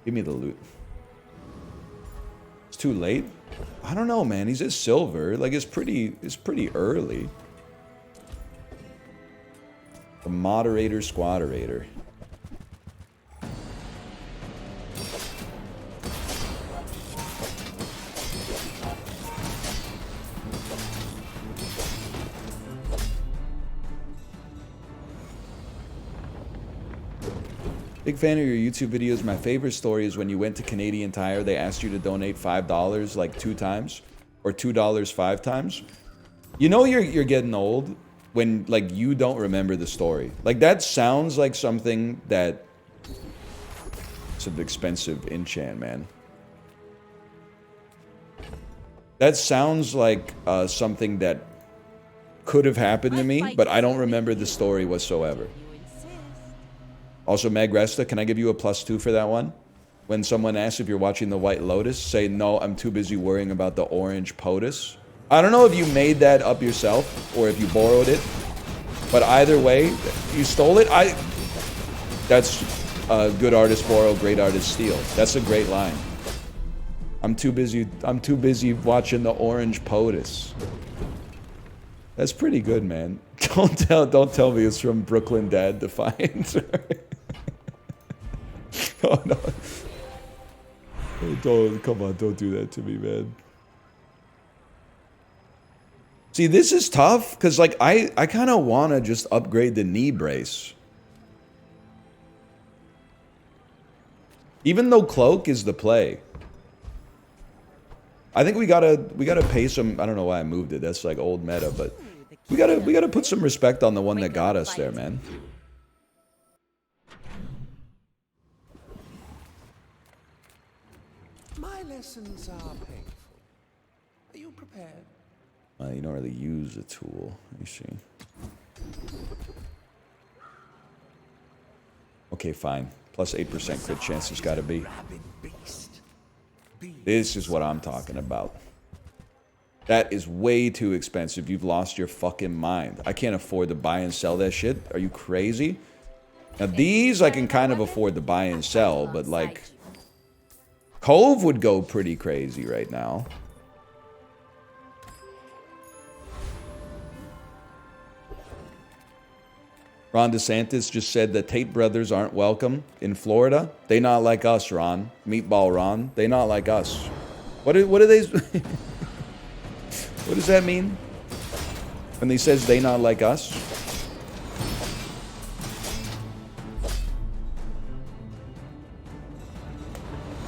Give me the loot. It's too late? I don't know, man. He's at silver. Like, it's pretty early. The moderator, squaderator. Big fan of your YouTube videos. My favorite story is when you went to Canadian Tire, they asked you to donate $5 like 2 times or $2 5 times. You know you're getting old when like you don't remember the story. Like that sounds like something that it's an expensive enchant, man. That sounds like something that could have happened to me, but I don't remember the story whatsoever. Also, Magresta, can I give you a +2 for that one? When someone asks if you're watching The White Lotus, say, no, I'm too busy worrying about the orange POTUS. I don't know if you made that up yourself or if you borrowed it, but either way, you stole it. That's good artist borrow, great artist steal. That's a great line. I'm too busy watching the orange POTUS. That's pretty good, man. Don't tell me it's from Brooklyn Dad Defiant. Oh no. Come on, don't do that to me, man. See, this is tough, because, like, I kind of want to just upgrade the knee brace. Even though cloak is the play. I think we gotta pay some, I don't know why I moved it, that's like old meta, but we gotta put some respect on the one that got us there, man. My lessons are painful. Are you prepared? You don't really use a tool. Let me see. Okay, fine. Plus 8% crit chance has got to be. This is what I'm talking about. That is way too expensive. You've lost your fucking mind. I can't afford to buy and sell that shit. Are you crazy? Now these I can kind of afford to buy and sell, but like... Cove would go pretty crazy right now. Ron DeSantis just said the Tate brothers aren't welcome in Florida. They not like us, Ron. Meatball Ron. They not like us. What are they... What does that mean? When he says they not like us?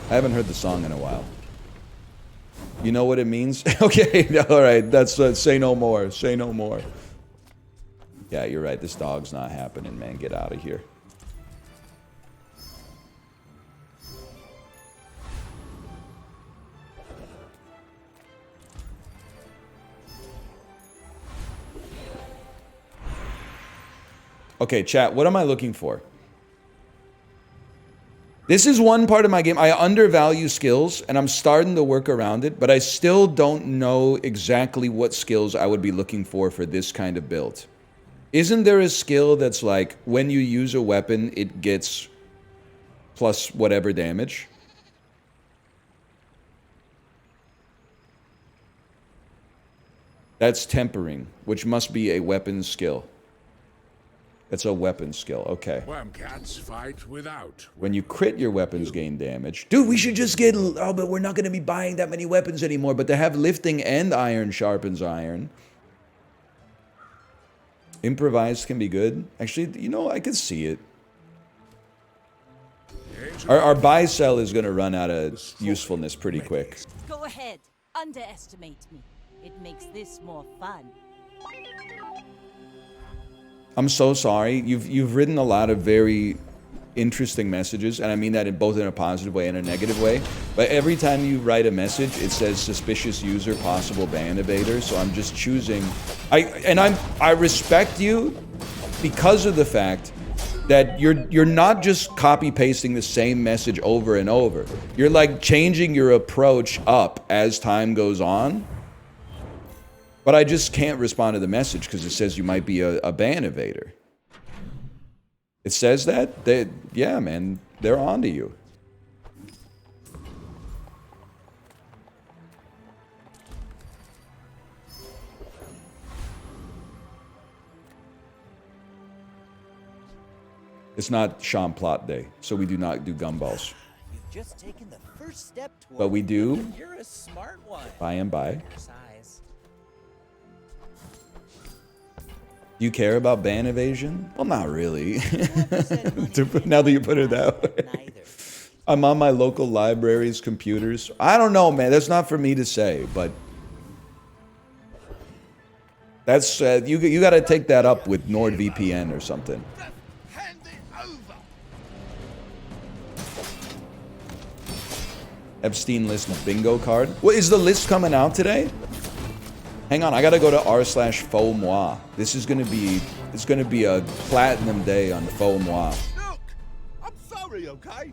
I haven't heard the song in a while. You know what it means? Okay, alright. That's say no more. Say no more. Yeah, you're right. This dog's not happening, man. Get out of here. Okay, chat, what am I looking for? This is one part of my game. I undervalue skills, and I'm starting to work around it, but I still don't know exactly what skills I would be looking for this kind of build. Isn't there a skill that's like, when you use a weapon, it gets plus whatever damage? That's tempering, which must be a weapon skill. That's a weapon skill, okay. Webcats fight without. When you crit, your weapons gain damage. Dude, we should just get... Oh, but we're not going to be buying that many weapons anymore. But to have lifting and iron sharpens iron. Improvised can be good. Actually, you know, I could see it. Our buy sell is going to run out of usefulness pretty quick. Go ahead. Underestimate me. It makes this more fun. I'm so sorry. You've written a lot of very interesting messages, and I mean that in both in a positive way and a negative way. But every time you write a message, it says suspicious user, possible ban evader. So I'm just choosing. I respect you because of the fact that you're not just copy pasting the same message over and over. You're like changing your approach up as time goes on. But I just can't respond to the message because it says you might be a ban evader. It says that? Yeah, man, they're on to you. It's not Champlot Day, so we do not do gumballs. You've just taken the first step toward... But we do. You're a smart one. By and by. Your size. Do you care about ban evasion? Well, not really. Now that you put it that way. I'm on my local library's computers. I don't know, man. That's not for me to say, but that's you got to take that up with NordVPN or something. Epstein list bingo card. What, is the list coming out today? Hang on, I gotta go to r/faux moi. This is gonna be, it's gonna be a platinum day on faux moi. Look! I'm sorry, okay?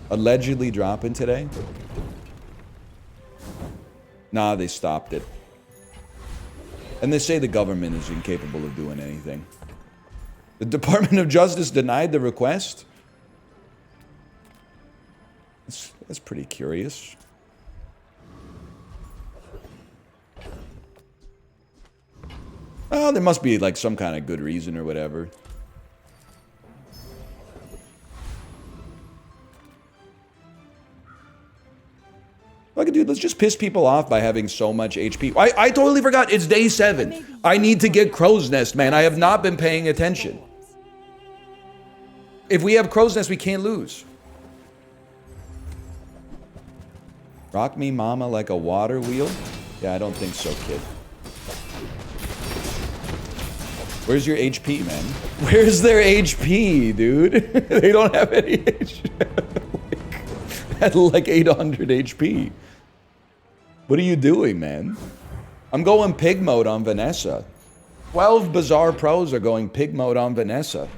Allegedly dropping today? Nah, they stopped it. And they say the government is incapable of doing anything. The Department of Justice denied the request? That's pretty curious. Oh, there must be like some kind of good reason or whatever. Like, dude, let's just piss people off by having so much HP. I totally forgot. It's day 7. I need to get Crow's Nest, man. I have not been paying attention. If we have Crow's Nest, we can't lose. Rock me, mama, like a water wheel? Yeah, I don't think so, kid. Where's your HP, man? Where's their HP, dude? They don't have any HP. At like 800 HP. What are you doing, man? I'm going pig mode on Vanessa. 12 Bazaar pros are going pig mode on Vanessa.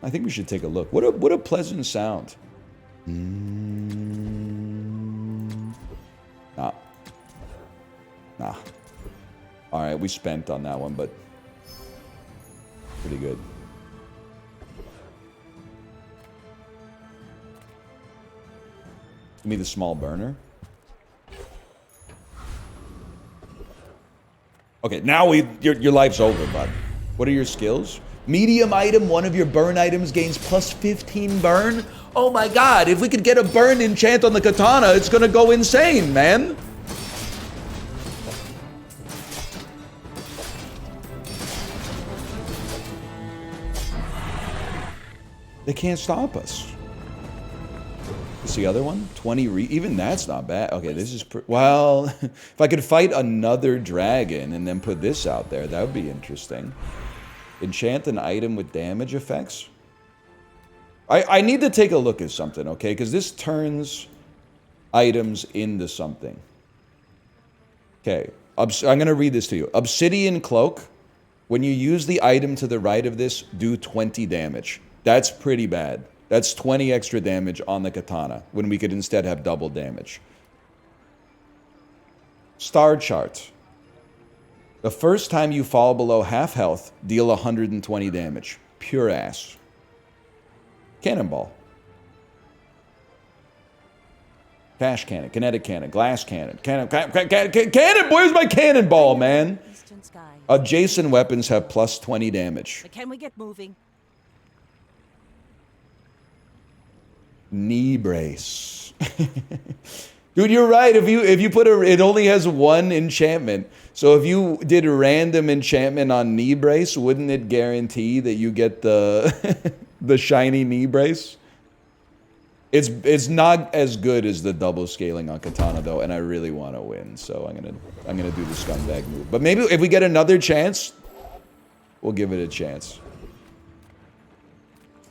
I think we should take a look. What a pleasant sound. Nah. Nah. Alright, we spent on that one, but pretty good. Give me the small burner. Okay, now your life's over, bud. What are your skills? Medium item, one of your burn items gains plus 15 burn? Oh my god, if we could get a burn enchant on the katana, it's gonna go insane, man. They can't stop us. What's the other one? 20 even that's not bad. Okay, this is well, if I could fight another dragon and then put this out there, that would be interesting. Enchant an item with damage effects. I need to take a look at something, okay? Because this turns items into something. Okay, I'm going to read this to you. Obsidian Cloak. When you use the item to the right of this, do 20 damage. That's pretty bad. That's 20 extra damage on the katana, when we could instead have double damage. Star Chart. The first time you fall below half health, deal 120 damage. Pure ass. Cannonball. Cash cannon, kinetic cannon, glass cannon, cannon, where's my cannonball, man? Adjacent weapons have plus 20 damage. But can we get moving? Knee brace. Dude, you're right. If you put it only has one enchantment. So if you did a random enchantment on knee brace, wouldn't it guarantee that you get the the shiny knee brace? It's not as good as the double scaling on katana though, and I really want to win. So I'm gonna do the scumbag move. But maybe if we get another chance, we'll give it a chance.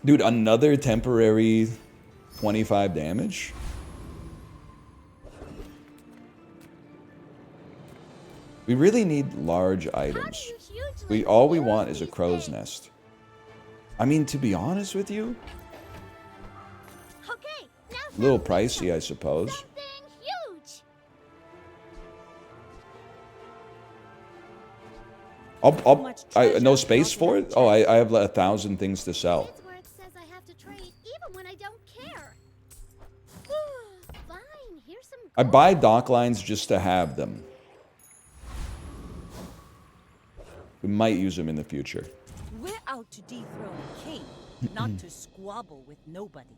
Dude, another temporary 25 damage? We really need large items. All we want is a crow's nest. I mean, to be honest with you, a little pricey, I suppose. No space for it? Oh, I have 1,000 things to sell. I buy dock lines just to have them. We might use them in the future. We're out to dethrone a king, not to squabble with nobodies.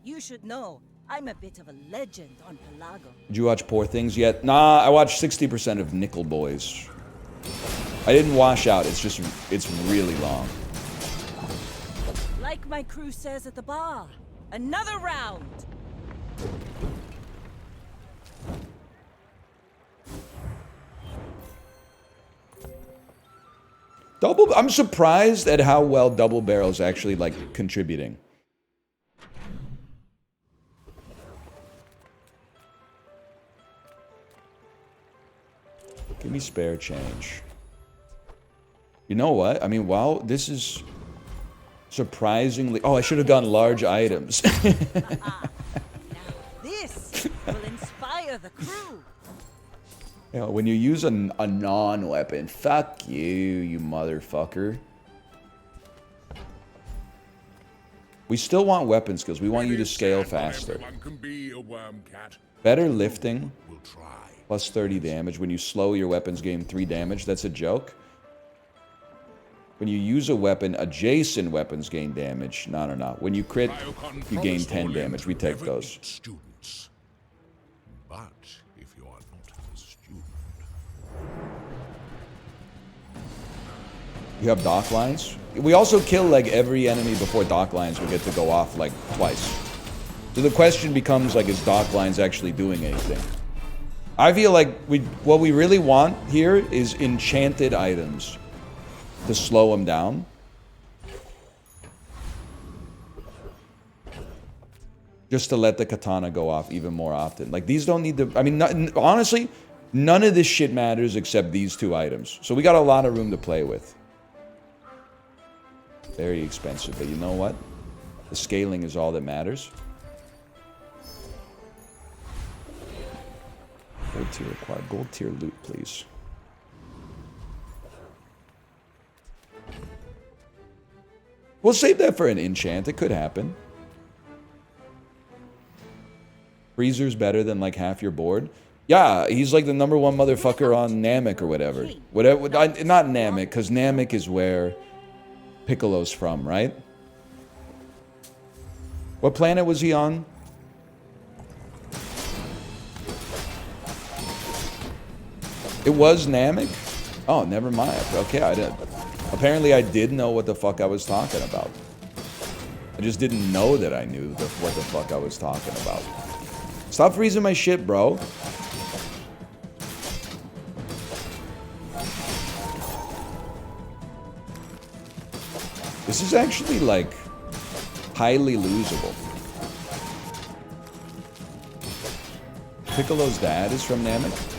You should know, I'm a bit of a legend on Pelago. Did you watch Poor Things yet? Nah, I watched 60% of Nickel Boys. I didn't wash out, it's really long. Like my crew says at the bar, another round! I'm surprised at how well Double Barrel's actually, like, contributing. Give me spare change. You know what? I mean, wow, this is surprisingly... Oh, I should have gone large items. Now this will inspire the crew. You know, when you use a non-weapon, fuck you, you motherfucker. We still want weapon skills. We want you to scale faster. Can be a worm cat. Better lifting. We'll try. Plus 30 damage. When you slow, your weapons gain 3 damage. That's a joke. When you use a weapon, adjacent weapons gain damage. No. When you crit, you gain 10 damage. We take those. Students. But if you are not a student... You have dock lines? We also kill, like, every enemy before dock lines will get to go off, like, twice. So the question becomes, like, is dock lines actually doing anything? I feel like what we really want here is enchanted items to slow them down. Just to let the katana go off even more often. Like, these don't need to... I mean, honestly, none of this shit matters except these 2 items. So we got a lot of room to play with. Very expensive, but you know what? The scaling is all that matters. Gold tier required. Gold tier loot, please. We'll save that for an enchant. It could happen. Freezer's better than like half your board. Yeah, he's like the #1 motherfucker on Namek or whatever. Not Namek, because Namek is where Piccolo's from, right? What planet was he on? It was Namek? Oh, never mind. Okay, apparently I did know what the fuck I was talking about. I just didn't know that I knew what the fuck I was talking about. Stop freezing my shit, bro. This is actually, like, highly losable. Piccolo's dad is from Namek?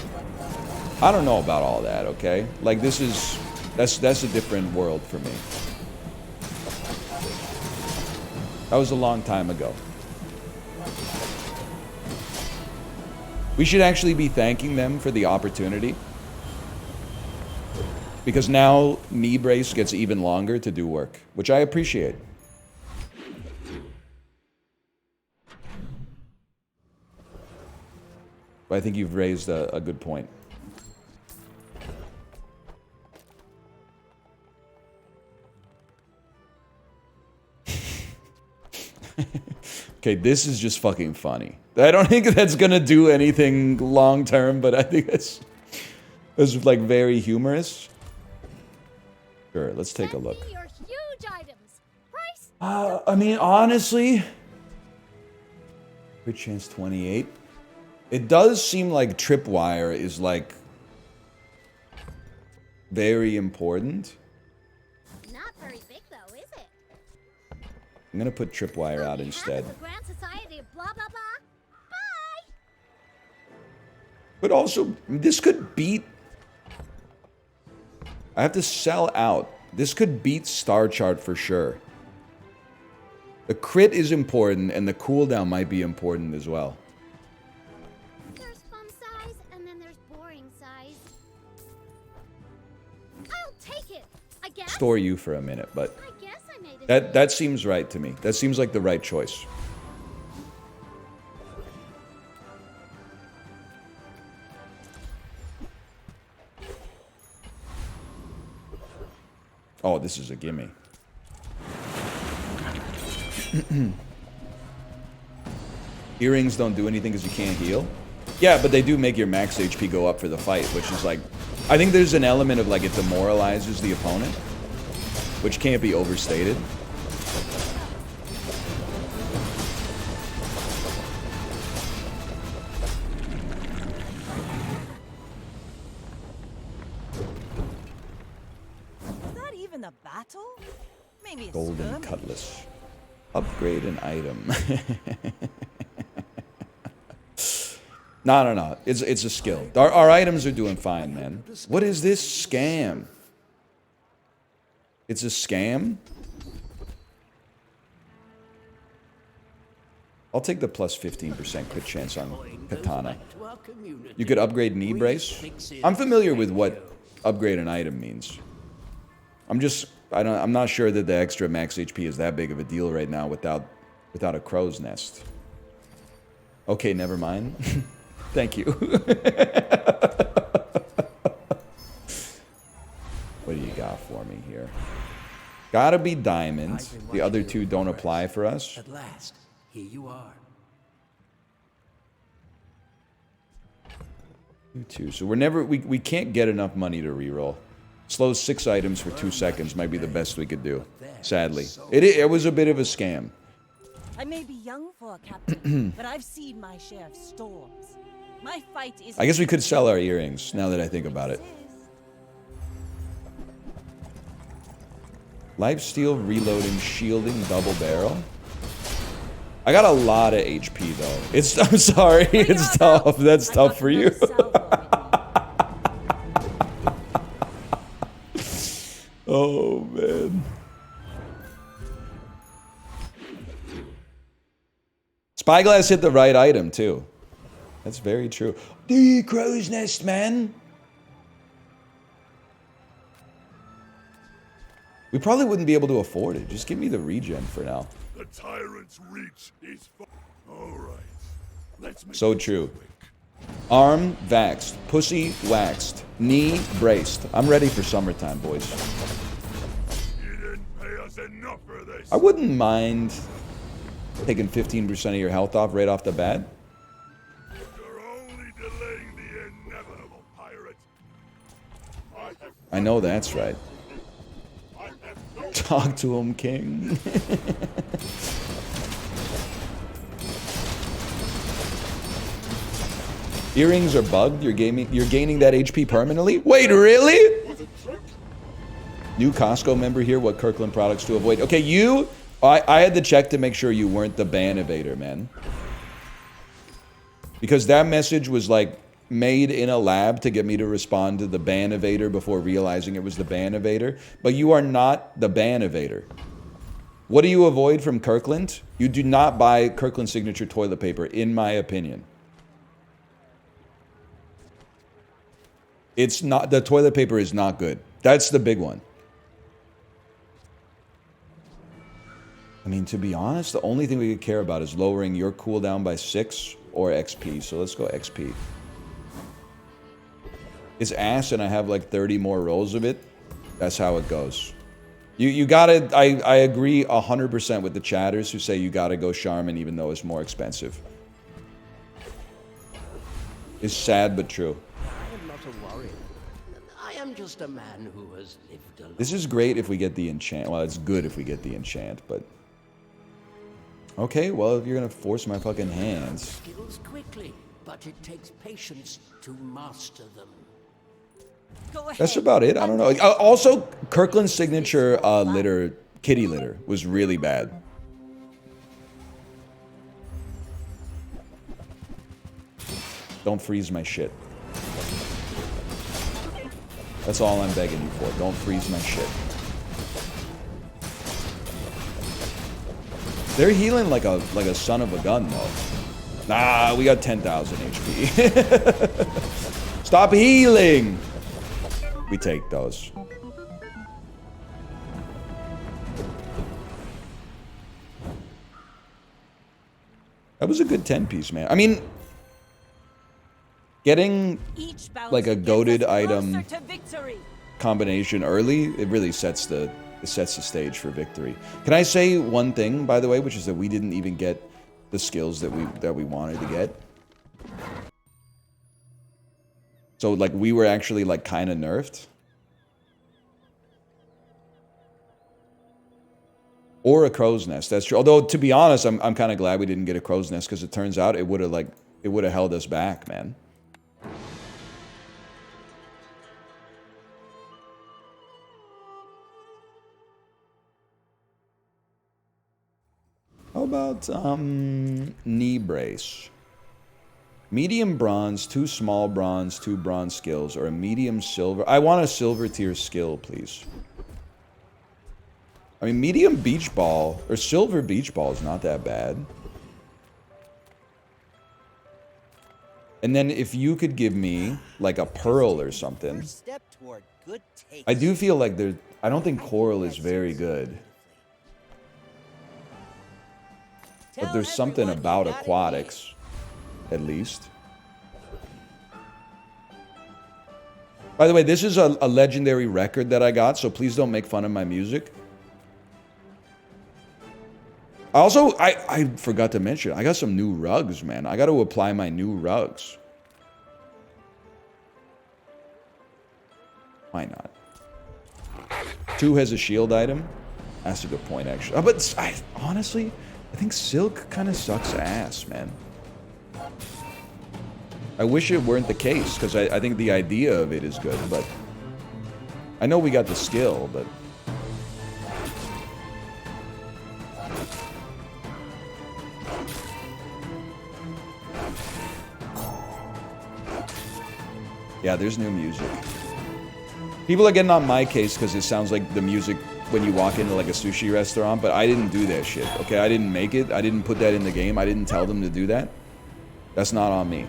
I don't know about all that, okay? Like, that's a different world for me. That was a long time ago. We should actually be thanking them for the opportunity. Because now knee brace gets even longer to do work, which I appreciate. But I think you've raised a good point. Okay, this is just fucking funny. I don't think that's gonna do anything long term, but I think it's like very humorous. Sure, let's take a look. Your huge items. Price? I mean, honestly, crit chance 28. It does seem like tripwire is like very important. Not very big though, is it? I'm gonna put tripwire out instead. The Grand Society of blah blah blah. Bye. But also, this could beat... I have to sell out. This could beat Star Chart for sure. The crit is important, and the cooldown might be important as well. There's fun size, and then there's boring size. I'll take it, I guess. Store you for a minute, but I guess I made it. that seems right to me. That seems like the right choice. Oh, this is a gimme. Earrings don't do anything because you can't heal. Yeah, but they do make your max HP go up for the fight, which is like... I think there's an element of like it demoralizes the opponent, which can't be overstated. A battle? Maybe a Golden skirmish. Cutlass. Upgrade an item. No. It's a skill. Our items are doing fine, man. What is this scam? It's a scam? I'll take the plus 15% crit chance on Katana. You could upgrade knee brace. I'm familiar with what upgrade an item means. I'm not sure that the extra max HP is that big of a deal right now without a crow's nest. Okay, never mind. Thank you. What do you got for me here? Gotta be diamond. The other two don't apply for us. At last, here you are. You too. So we can't get enough money to reroll. Slows 6 items for 2 seconds might be the best we could do. Sadly. It was a bit of a scam. I may be young for a captain, but I've seen my share of storms. My fight is. I guess we could sell our earrings, now that I think about it. Lifesteal, reloading, shielding, double barrel. I got a lot of HP though. I'm sorry, it's tough. That's tough for you. Oh man. Spyglass hit the right item too. That's very true. The crow's nest, man. We probably wouldn't be able to afford it. Just give me the regen for now. The tyrant's reach is all right. Let's make So true. Arm vaxxed, pussy waxed, knee braced. I'm ready for summertime, boys. You didn't pay us enough for this. I wouldn't mind taking 15% of your health off right off the bat. You're only delaying the inevitable, pirate. I know that's right. Talk to him, King. Earrings are bugged. You're gaining that HP permanently. Wait, really? New Costco member here. What Kirkland products to avoid? Okay, I had to check to make sure you weren't the ban evader, man. Because that message was like made in a lab to get me to respond to the ban evader before realizing it was the ban evader. But you are not the ban evader. What do you avoid from Kirkland? You do not buy Kirkland signature toilet paper, in my opinion. It's not, the toilet paper is not good. That's the big one. I mean, to be honest, the only thing we could care about is lowering your cooldown by 6 or XP. So let's go XP. It's ass and I have like 30 more rolls of it. That's how it goes. You gotta, I agree 100% with the chatters who say you gotta go Charmin even though it's more expensive. It's sad but true. I am not a warrior. I am just a man who has lived alone. This is great if we get the enchant. Well, it's good if we get the enchant, but... Okay, well, if you're gonna force my fucking hands... Skills quickly, but it takes patience to master them. That's about it. I don't know. Also, Kirkland's signature litter, kitty litter, was really bad. Don't freeze my shit. That's all I'm begging you for. Don't freeze my shit. They're healing like a son of a gun, though. Nah, we got 10,000 HP. Stop healing! We take those. That was a good 10-piece, man. I mean, getting like a goated item combination early, it really sets the stage for victory. Can I say one thing, by the way, which is that we didn't even get the skills that we wanted to get? So like we were actually like kind of nerfed. Or a crow's nest. That's true. Although to be honest, I'm kind of glad we didn't get a crow's nest because it turns out it would have held us back, man. How about knee brace? Medium bronze, 2 small bronze, 2 bronze skills, or a medium silver. I want a silver tier skill, please. I mean, medium beach ball, or silver beach ball is not that bad. And then if you could give me, like, a pearl or something. First step toward good taste. I do feel like there... I don't think coral is very good. But there's something about aquatics, at least. By the way, this is a legendary record that I got, so please don't make fun of my music. Also, I forgot to mention, I got some new rugs, man. I got to apply my new rugs. Why not? 2 has a shield item. That's a good point, actually. But honestly, I think silk kind of sucks ass, man. I wish it weren't the case, because I think the idea of it is good, but... I know we got the skill, but... Yeah, there's new music. People are getting on my case because it sounds like the music when you walk into like a sushi restaurant, but I didn't do that shit, okay? I didn't make it. I didn't put that in the game. I didn't tell them to do that. That's not on me.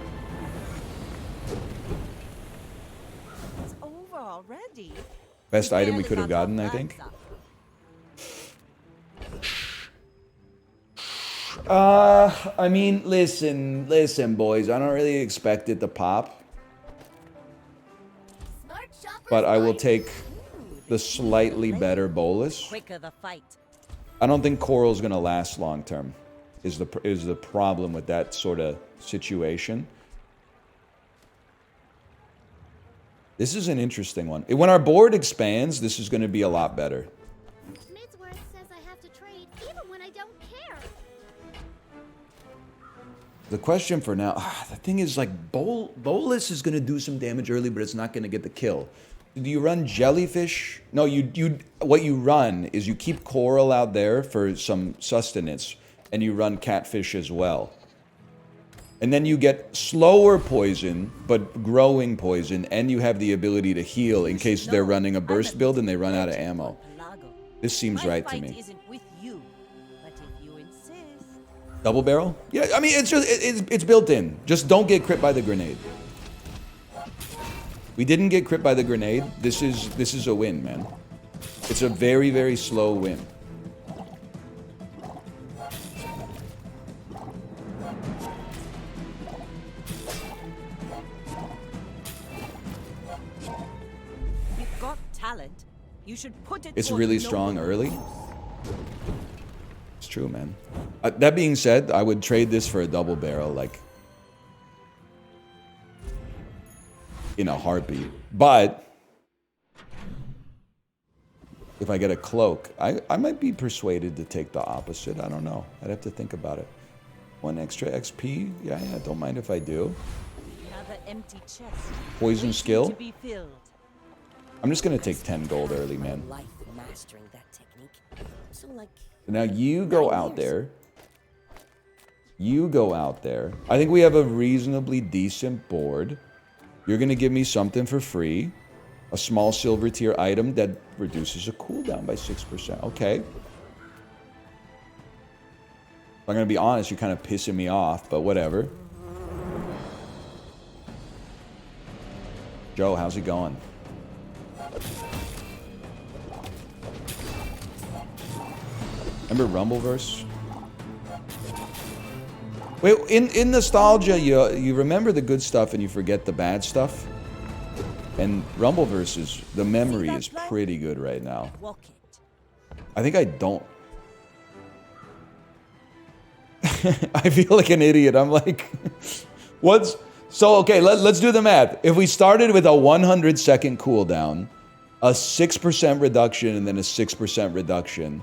It's over already. Best item we could have gotten, I think. I mean, listen, boys. I don't really expect it to pop. But I will take the slightly better bolus. Quicker the fight. I don't think coral's gonna last long term. Is the problem with that sort of situation? This is an interesting one. When our board expands, this is going to be a lot better. Midsworth says I have to trade even when I don't care. The question for now, the thing is, like, bolus is going to do some damage early, but it's not going to get the kill. Do you run jellyfish? No, what you run is you keep coral out there for some sustenance, and you run catfish as well. And then you get slower poison, but growing poison, and you have the ability to heal in case they're running a burst build and they run out of ammo. This seems right to me. Double barrel? Yeah, I mean, it's built in. Just don't get crit by the grenade. We didn't get crit by the grenade. This is a win, man. It's a very, very slow win. You've got talent. You should put it. It's really strong early. It's true, man. That being said, I would trade this for a double barrel, like, in a heartbeat. But if I get a cloak, I might be persuaded to take the opposite. I don't know. I'd have to think about it. 1 extra XP? Yeah, don't mind if I do. Another empty chest. Poison skill? To be filled. I'm just gonna take 10 gold early, man. Life mastering that technique. So like Now you go out there. You go out there. I think we have a reasonably decent board. You're going to give me something for free. A small silver tier item that reduces a cooldown by 6%. Okay. If I'm going to be honest, you're kind of pissing me off, but whatever. Joe, how's it going? Remember Rumbleverse? Wait, in nostalgia, you remember the good stuff and you forget the bad stuff? And Rumbleverse is, the memory is pretty good right now. I think I don't. I feel like an idiot. I'm like, what's... So, okay, let's do the math. If we started with a 100-second cooldown, a 6% reduction, and then a 6% reduction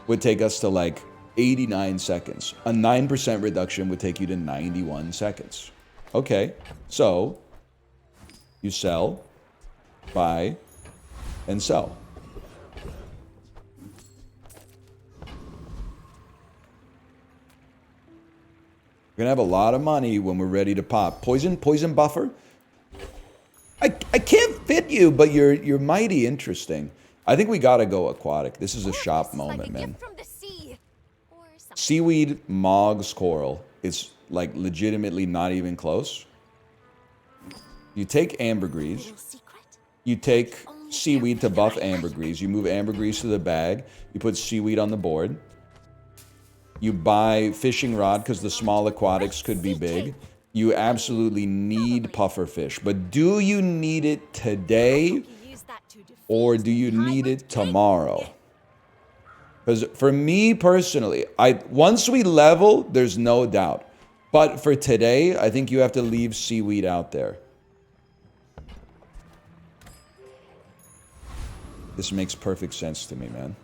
would take us to, like, 89 seconds. A 9% reduction would take you to 91 seconds. Okay, so you sell, buy, and sell. We're gonna have a lot of money when we're ready to pop. Poison buffer? I can't fit you, but you're mighty interesting. I think we gotta go aquatic. This is a shop moment, man. From the sea. Or something. Seaweed, Mog's coral. It's like legitimately not even close. You take ambergris. You take seaweed to buff ambergris. You move ambergris to the bag. You put seaweed on the board. You buy fishing rod because the small aquatics could be big. You absolutely need puffer fish. But do you need it today or do you need it tomorrow? Because for me personally, once we level, there's no doubt. But for today, I think you have to leave seaweed out there. This makes perfect sense to me, man.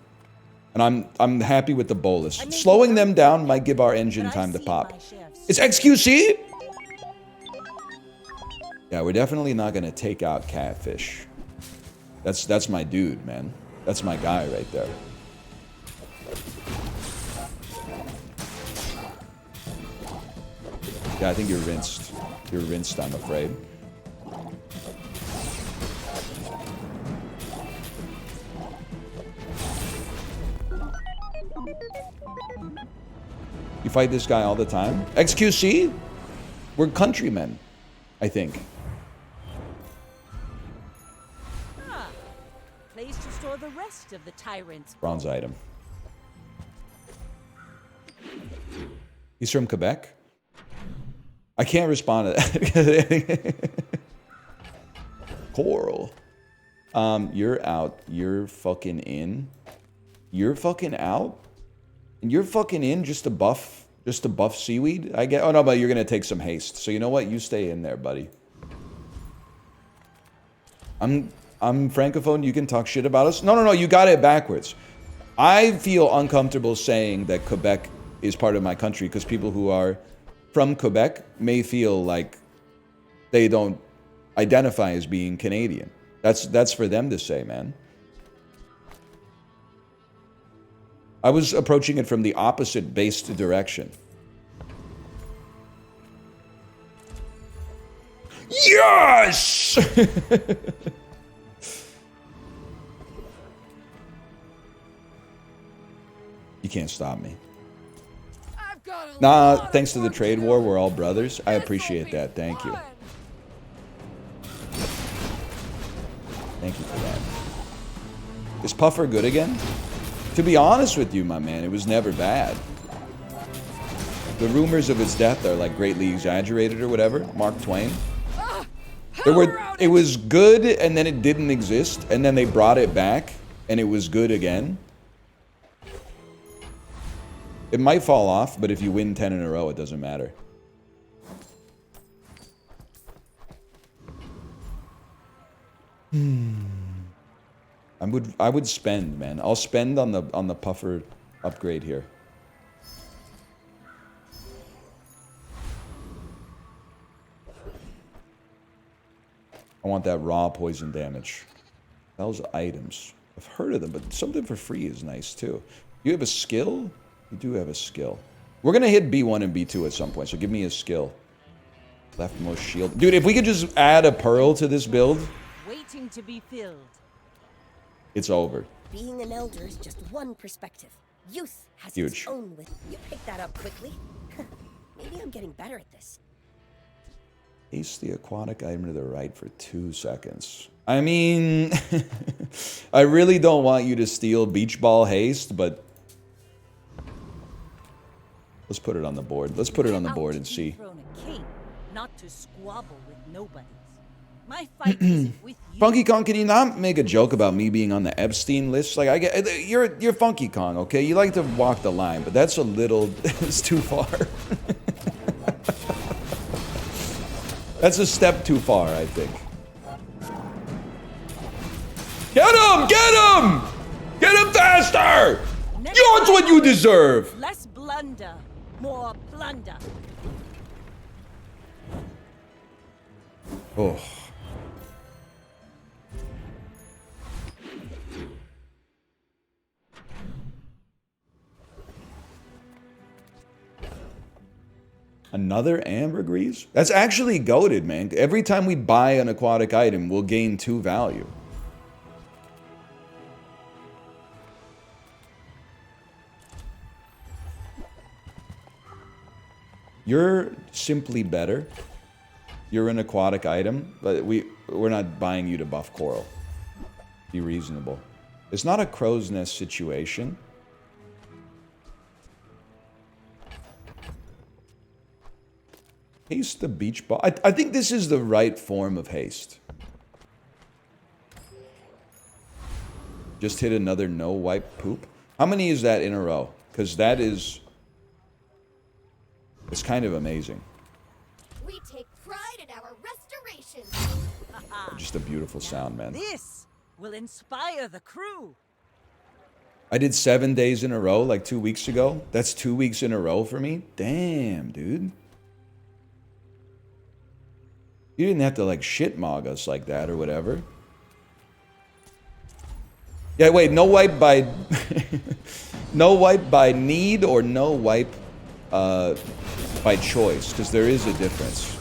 And I'm happy with the bolus. Slowing them down might give our engine time to pop. It's XQC? Yeah, we're definitely not gonna take out catfish. That's my dude, man. That's my guy right there. Yeah, I think you're rinsed. You're rinsed, I'm afraid. You fight this guy all the time? XQC? We're countrymen, I think. Place to store the rest of the tyrants. Bronze item. He's from Quebec? I can't respond to that. Coral. You're out. You're fucking in. You're fucking out? And you're fucking in just to buff seaweed? I get. Oh no, but you're gonna take some haste. So you know what? You stay in there, buddy. I'm francophone. You can talk shit about us. No. You got it backwards. I feel uncomfortable saying that Quebec is part of my country because people who are from Quebec may feel like they don't identify as being Canadian. That's for them to say, man. I was approaching it from the opposite based direction. Yes! You can't stop me. Nah, thanks to the trade war, we're all brothers. I appreciate that. Thank you. Thank you for that. Is Puffer good again? To be honest with you, my man, it was never bad. The rumors of its death are like greatly exaggerated or whatever. Mark Twain. It was good and then it didn't exist and then they brought it back and it was good again. It might fall off, but if you win 10 in a row, it doesn't matter. I would spend, man. I'll spend on the puffer upgrade here. I want that raw poison damage. Those items. I've heard of them, but something for free is nice too. You have a skill? You do have a skill. We're gonna hit B1 and B2 at some point, so give me a skill. Leftmost shield. Dude, if we could just add a pearl to this build. Waiting to be filled. It's over. Being an elder is just one perspective. Youth has Huge. its own with. You picked that up quickly. Maybe I'm getting better at this. Ace the aquatic item to the right for 2 seconds. I mean, I really don't want you to steal beach ball haste, but let's put it on the board. Let's put it on the board and see. A king, not to squabble with nobodies. My fight isn't with you. Funky Kong, can you not make a joke about me being on the Epstein list? Like, I get you're Funky Kong, okay? You like to walk the line, but that's a little, it's too far. That's a step too far, I think. Get him! Get him! Get him faster! That's what you deserve! Less blunder, more plunder. Oh. Another ambergris? That's actually goated, man. Every time we buy an aquatic item, we'll gain 2 value. You're simply better. You're an aquatic item, but we're not buying you to buff coral. Be reasonable. It's not a crow's nest situation. Haste the beach ball. I think this is the right form of haste. Just hit another no wipe poop. How many is that in a row? Because that is... It's kind of amazing. We take pride in our restoration. Just a beautiful sound, man. This will inspire the crew. I did 7 days in a row like 2 weeks ago. That's 2 weeks in a row for me. Damn, dude. You didn't have to like shit mog us like that or whatever. Yeah, wait, no wipe by no wipe by need or no wipe by choice, because there is a difference.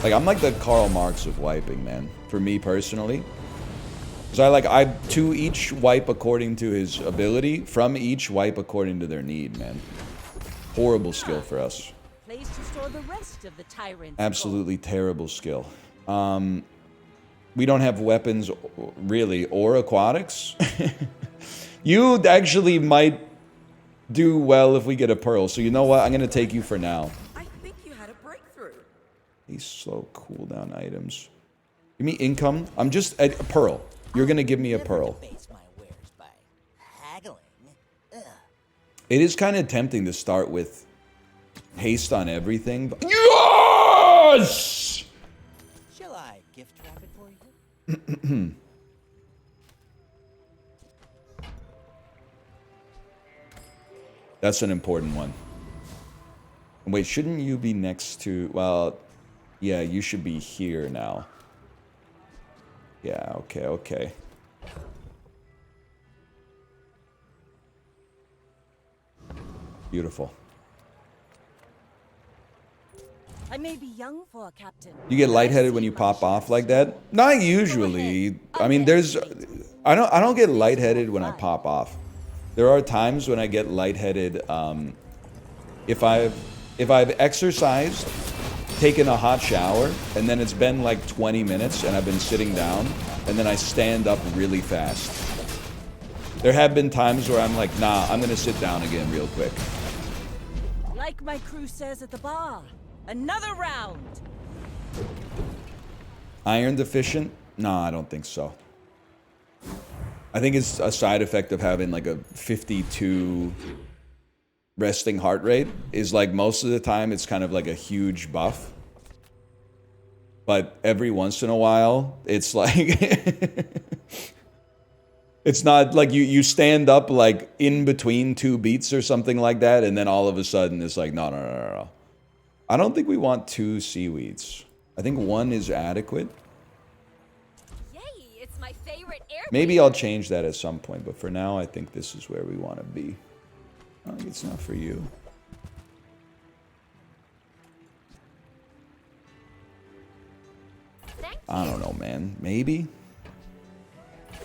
Like, I'm like the Karl Marx of wiping, man. For me personally. Because I to each wipe according to his ability, from each wipe according to their need, man. Horrible skill for us. Place to store the rest of the tyrants. Absolutely terrible skill. We don't have weapons, really, or aquatics. You actually might do well if we get a pearl. So you know what? I'm going to take you for now. I think you had a breakthrough. These slow cooldown items. Give me income. I'm just... a pearl. You're going to give me a pearl. It is kind of tempting to start with haste on everything. But yes! Shall I gift wrap it for you? That's an important one. Wait, shouldn't you be next to... Well, yeah, you should be here now. Yeah, okay, okay. Beautiful. I may be young for a captain. You get lightheaded when you pop off like that? Not usually. I mean, there's... I don't get lightheaded when I pop off. There are times when I get lightheaded if I've exercised, taken a hot shower, and then it's been like 20 minutes and I've been sitting down, and then I stand up really fast. There have been times where I'm like, nah, I'm gonna sit down again real quick. Like my crew says at the bar, another round. Iron deficient? No, I don't think so. I think it's a side effect of having like a 52 resting heart rate. Is like most of the time it's kind of like a huge buff. But every once in a while, it's like... It's not like you stand up like in between 2 beats or something like that, and then all of a sudden it's like, no. I don't think we want 2 seaweeds. I think 1 is adequate. Yay, it's my favorite air. Maybe I'll change that at some point, but for now I think this is where we want to be. I think it's not for you. I don't know, man. Maybe?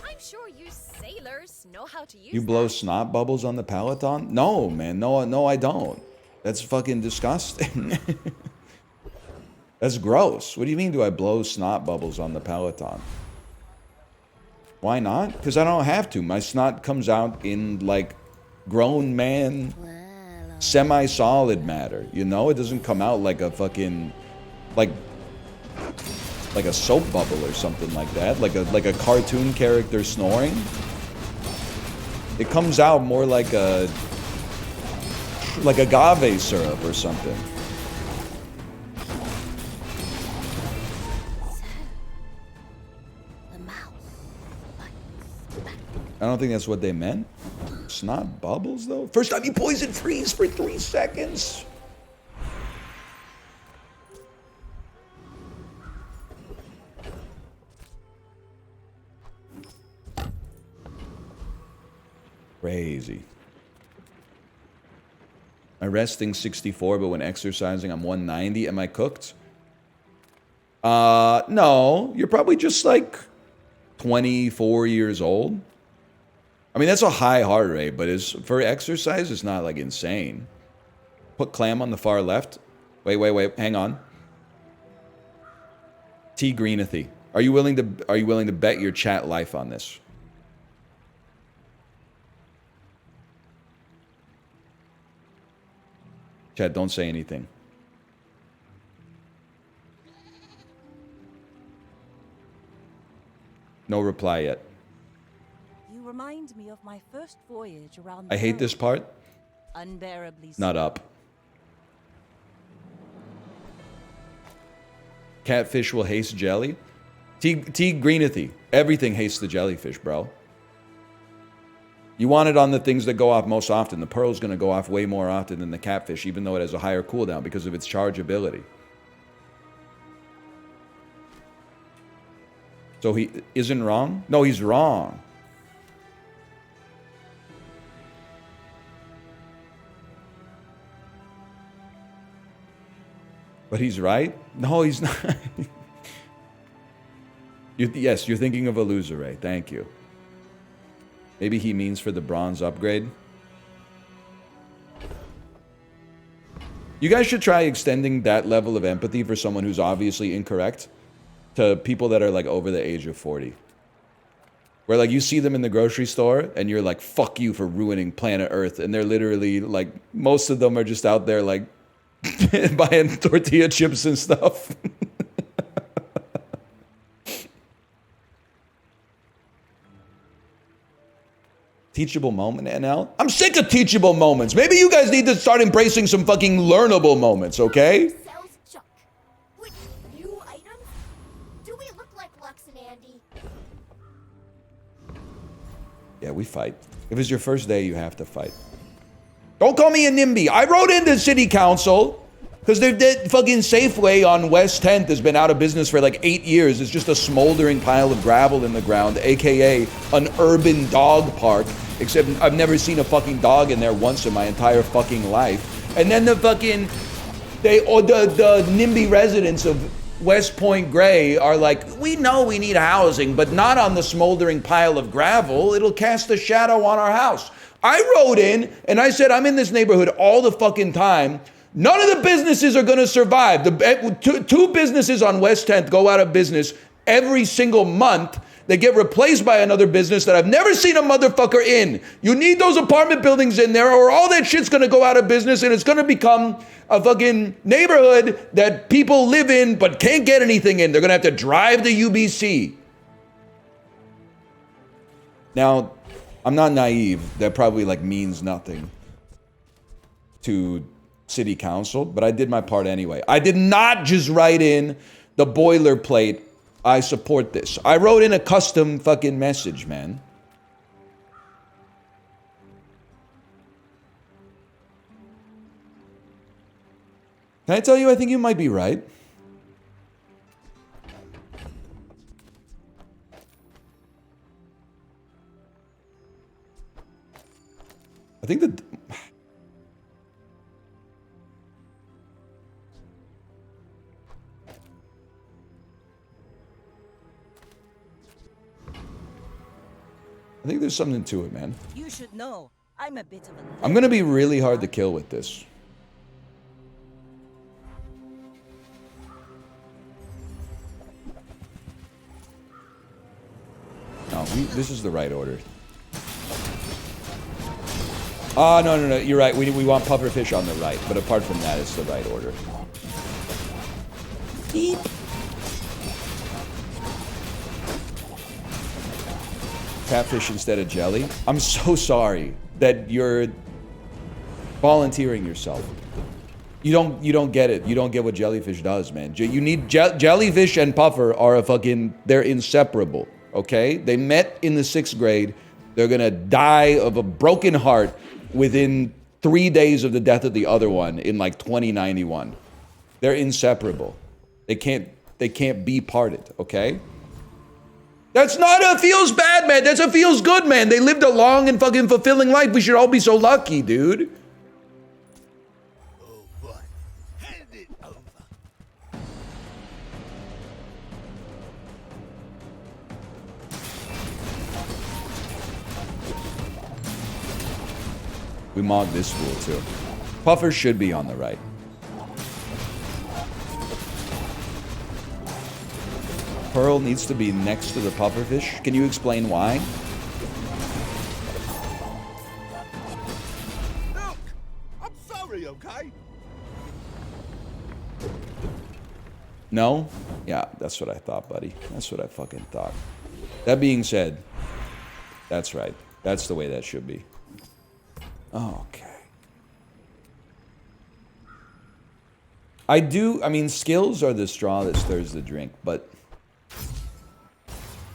I'm sure you sailors know how to use You blow snot bubbles on the Peloton? No, man. No, I don't. That's fucking disgusting. That's gross. What do you mean do I blow snot bubbles on the Peloton? Why not? Because I don't have to. My snot comes out in, like, grown man, semi-solid matter. You know? It doesn't come out like a fucking... Like a soap bubble or something like that. Like a cartoon character snoring. It comes out more like a... like agave syrup or something. I don't think that's what they meant. Snot bubbles, though? First time you poison freeze for 3 seconds. Crazy. My resting 64, but when exercising, I'm 190. Am I cooked? No. You're probably just like 24 years old. I mean, that's a high heart rate, but for exercise, it's not like insane. Put clam on the far left. Wait. Hang on. T Greenathy. Are you willing to bet your chat life on this? Chat, don't say anything. No reply yet. You remind me of my first voyage around the I hate world. this part. Unbearably Not up. Catfish will haste jelly. T Greenathy. Everything hastes the jellyfish, bro. You want it on the things that go off most often. The pearl's going to go off way more often than the catfish, even though it has a higher cooldown because of its chargeability. So he isn't wrong? No, he's wrong. But he's right? No, he's not. Yes, you're thinking of a loser, Ray. Thank you. Maybe he means for the bronze upgrade. You guys should try extending that level of empathy for someone who's obviously incorrect to people that are like over the age of 40. Where like you see them in the grocery store and you're like, fuck you for ruining planet Earth. And they're literally like, most of them are just out there like buying tortilla chips and stuff. Teachable moment, NL? I'm sick of teachable moments. Maybe you guys need to start embracing some fucking learnable moments, okay? Sells junk. With new items? Do we look like Lux and Andy? Yeah, we fight. If it's your first day, you have to fight. Don't call me a NIMBY. I wrote into city council because their fucking Safeway on West 10th has been out of business for like 8 years. It's just a smoldering pile of gravel in the ground, aka an urban dog park. Except I've never seen a fucking dog in there once in my entire fucking life. And then the fucking, the NIMBY residents of West Point Gray are like, we know we need housing, but not on the smoldering pile of gravel. It'll cast a shadow on our house. I wrote in and I said, I'm in this neighborhood all the fucking time. None of the businesses are going to survive. Two businesses on West 10th go out of business every single month. They get replaced by another business that I've never seen a motherfucker in. You need those apartment buildings in there or all that shit's going to go out of business and it's going to become a fucking neighborhood that people live in but can't get anything in. They're going to have to drive to UBC. Now, I'm not naive. That probably like means nothing to city council, but I did my part anyway. I did not just write in the boilerplate, I support this. I wrote in a custom fucking message, man. Can I tell you, I think you might be right. I think that... I think there's something to it, man. You should know, I'm a bit of a... I'm gonna be really hard to kill with this. No, this is the right order. Oh, no, you're right. We want pufferfish on the right, but apart from that, it's the right order. Beep. Catfish instead of jelly. I'm so sorry that you're volunteering yourself. You don't get it. You don't get what jellyfish does, man. You need jellyfish and puffer are they're inseparable. Okay, they met in the 6th grade. They're gonna die of a broken heart within 3 days of the death of the other one in like 2091. They're inseparable. They can't be parted. Okay. That's not a feels bad, man. That's a feels good, man. They lived a long and fucking fulfilling life. We should all be so lucky, dude. Oh boy, hand it over. We mogged this fool, too. Puffer should be on the right. Pearl needs to be next to the pufferfish. Can you explain why? Look, I'm sorry, okay? No? Yeah, that's what I thought, buddy. That's what I fucking thought. That being said, that's right. That's the way that should be. Okay. I mean, skills are the straw that stirs the drink, but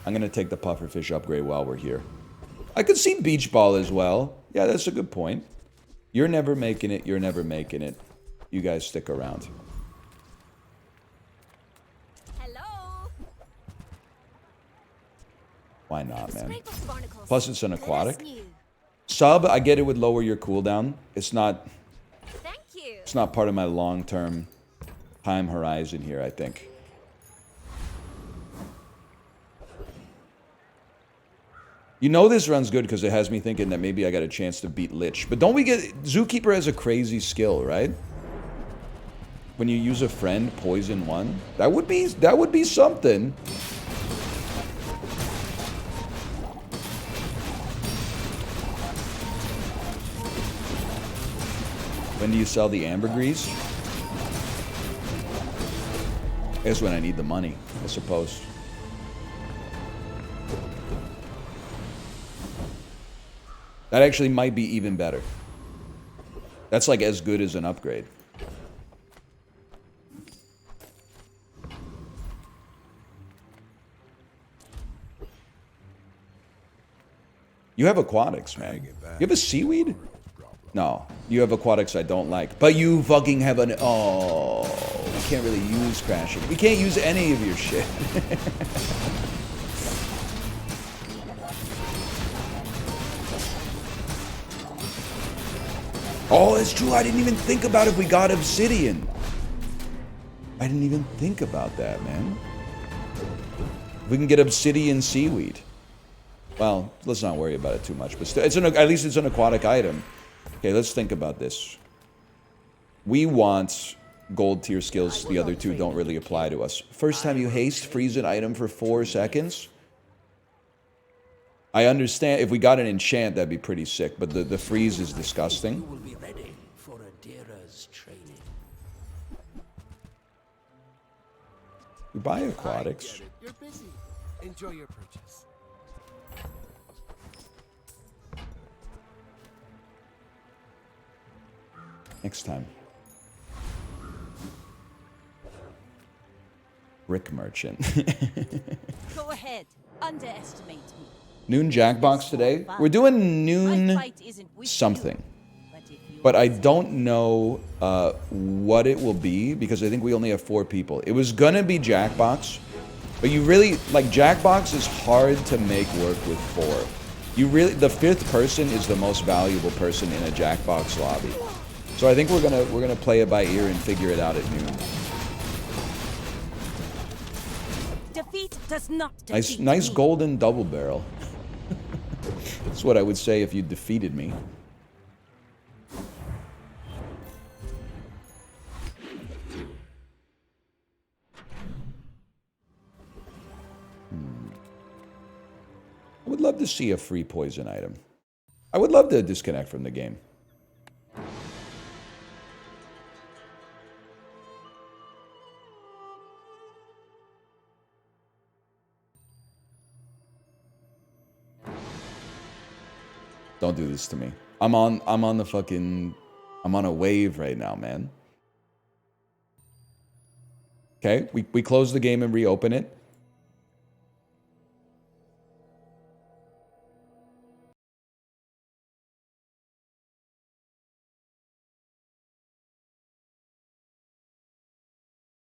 I'm going to take the pufferfish upgrade while we're here. I could see beach ball as well. Yeah, that's a good point. You're never making it. You're never making it. You guys stick around. Hello. Why not, man? Scrape of barnacles. Plus, it's an aquatic. Bless you. Sub, I get it would lower your cooldown. It's not Thank you. It's not part of my long-term time horizon here, I think. You know this run's good because it has me thinking that maybe I got a chance to beat Lich. But don't we get... Zookeeper has a crazy skill, right? When you use a friend, poison one. That would be something. When do you sell the ambergris? I guess when I need the money, I suppose. That actually might be even better. That's like as good as an upgrade. You have aquatics, man. You have a seaweed? No. You have aquatics I don't like. But you fucking have an... Oh, we can't really use crashing. We can't use any of your shit. Oh, it's true. I didn't even think about if we got obsidian. I didn't even think about that, man. We can get obsidian seaweed. Well, let's not worry about it too much. But it's at least it's an aquatic item. Okay, let's think about this. We want gold tier skills. The other two don't really apply to us. First time you haste, freeze an item for 4 seconds. I understand. If we got an enchant, that'd be pretty sick. But the freeze is disgusting. You will be ready for Adira's training. We buy aquatics. I get it. You're busy. Enjoy your purchase. Next time. Brick merchant. Go ahead. Underestimate me. Noon Jackbox today. We're doing noon something. But I don't know what it will be because I think we only have 4 people. It was gonna be Jackbox, but you really like Jackbox is hard to make work with 4. You really the 5th person is the most valuable person in a Jackbox lobby. So I think we're gonna play it by ear and figure it out at noon. Defeat does not defeat Nice me. golden double barrel. That's what I would say if you defeated me. I would love to see a free poison item. I would love to disconnect from the game. Don't do this to me. I'm on a wave right now, man. Okay, we close the game and reopen it.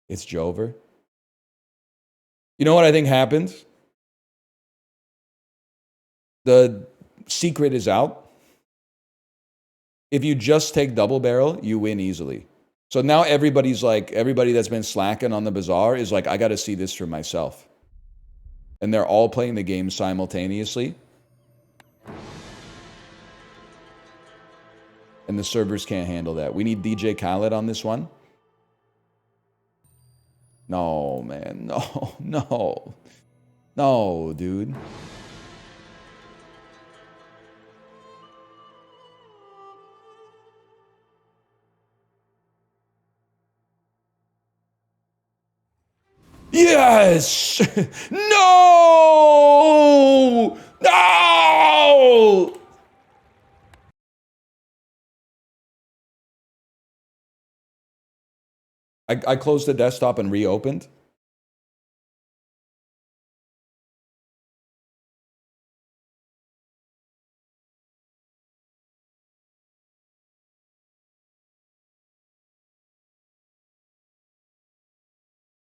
It's Jover. You know what I think happened? The secret is out. If you just take double barrel, you win easily. So now everybody's like, everybody that's been slacking on the Bazaar is like, I got to see this for myself. And they're all playing the game simultaneously. And the servers can't handle that. We need DJ Khaled on this one. No, man. No, no. No, dude. Yes! No! No! I closed the desktop and reopened.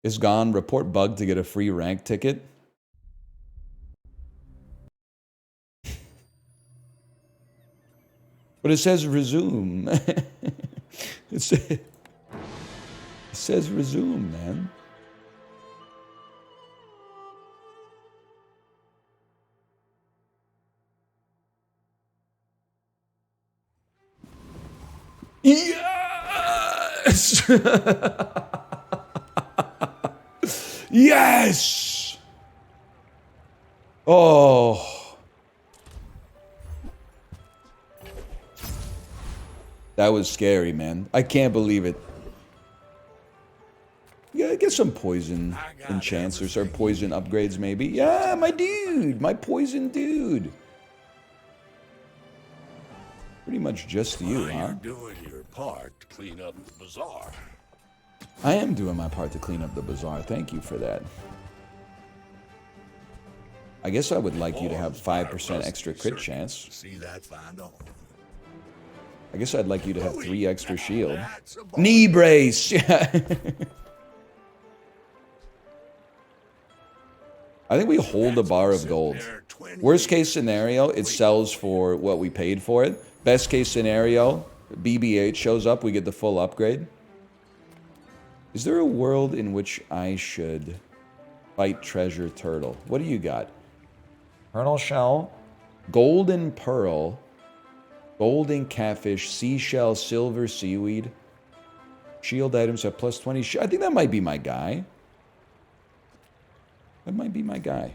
Is gone. Report bug to get a free rank ticket. But it says resume. It says resume, man. Yes! Yes! Oh. That was scary, man. I can't believe it. Yeah, get some poison enchants or poison upgrades, maybe. Yeah, my dude. My poison dude. Pretty much just you, huh? You're doing your part to clean up the Bazaar. I am doing my part to clean up the Bazaar. Thank you for that. I guess I would like you to have 5% extra crit chance. See that find on. I guess I'd like you to have 3 extra shield. Knee brace! Yeah. I think we hold a bar of gold. Worst case scenario, it sells for what we paid for it. Best case scenario, BB-8 shows up, we get the full upgrade. Is there a world in which I should fight Treasure Turtle? What do you got? Kernel Shell, Golden Pearl, Golden Catfish, Seashell, Silver Seaweed. Shield items have plus 20. I think that might be my guy. That might be my guy.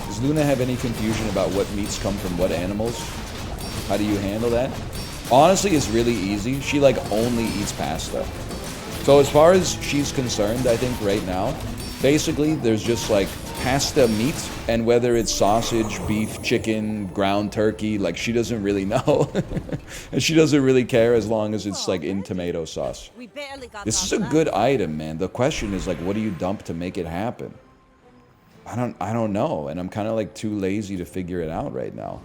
Does Luna have any confusion about what meats come from what animals? How do you handle that? Honestly, it's really easy. She like only eats pasta. So as far as she's concerned, I think right now, basically there's just like pasta meat, and whether it's sausage, beef, chicken, ground turkey, like she doesn't really know. And she doesn't really care as long as it's like in tomato sauce. This is a good item, man. The question is like, what do you dump to make it happen? I don't know, and I'm kind of like too lazy to figure it out right now.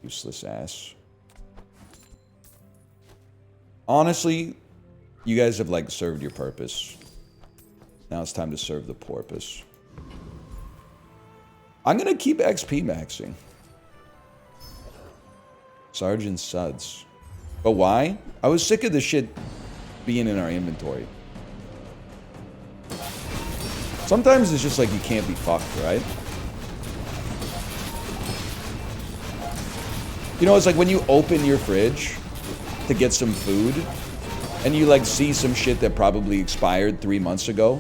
Useless ass. Honestly, you guys have like served your purpose. Now it's time to serve the porpoise. I'm gonna keep XP maxing. Sergeant Suds. But why? I was sick of the shit being in our inventory. Sometimes it's just like you can't be fucked, right? You know, it's like when you open your fridge to get some food and you like see some shit that probably expired 3 months ago,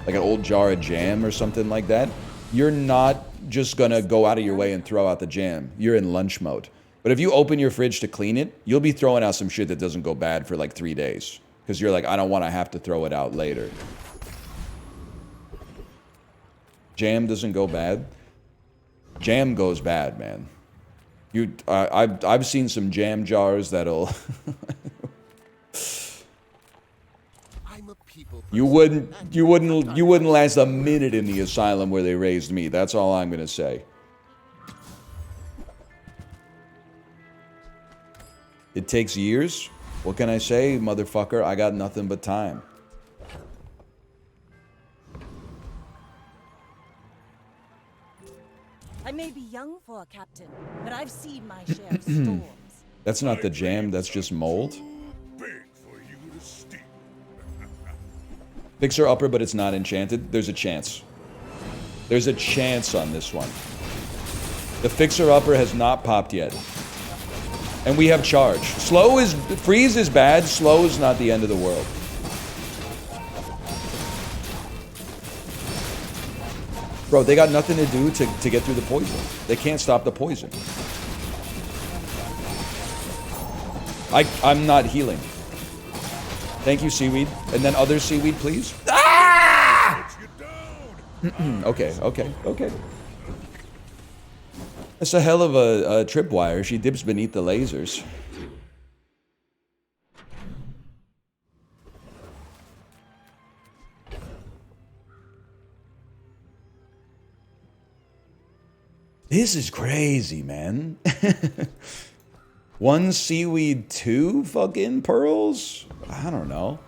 like an old jar of jam or something like that. You're not just gonna go out of your way and throw out the jam. You're in lunch mode. But if you open your fridge to clean it, you'll be throwing out some shit that doesn't go bad for like 3 days. Because you're like, I don't want to have to throw it out later. Jam doesn't go bad. Jam goes bad, man. I've seen some jam jars that'll you wouldn't last a minute in the asylum where they raised me. That's all I'm gonna say. It takes years. What can I say, motherfucker? I got nothing but time. I may be young for a captain, but I've seen my share of storms. That's not the jam, that's just mold. Big for you to steal. Fixer upper, but it's not enchanted. There's a chance. There's a chance on this one. The fixer upper has not popped yet. And we have charge. Freeze is bad, slow is not the end of the world. Bro, they got nothing to do to get through the poison. They can't stop the poison. I'm not healing. Thank you, seaweed. And then other seaweed, please. Ah! Okay. That's a hell of a tripwire. She dips beneath the lasers. This is crazy, man. 1 seaweed, 2 fucking pearls? I don't know.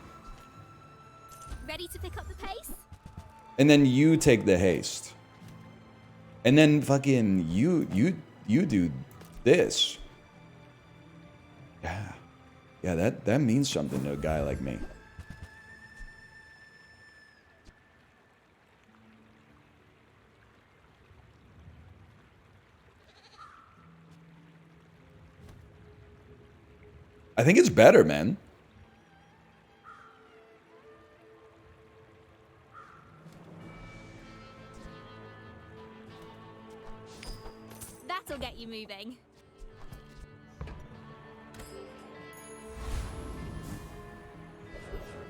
Ready to pick up the pace? And then you take the haste. And then fucking you do this. Yeah, that means something to a guy like me. I think it's better, man. That'll get you moving.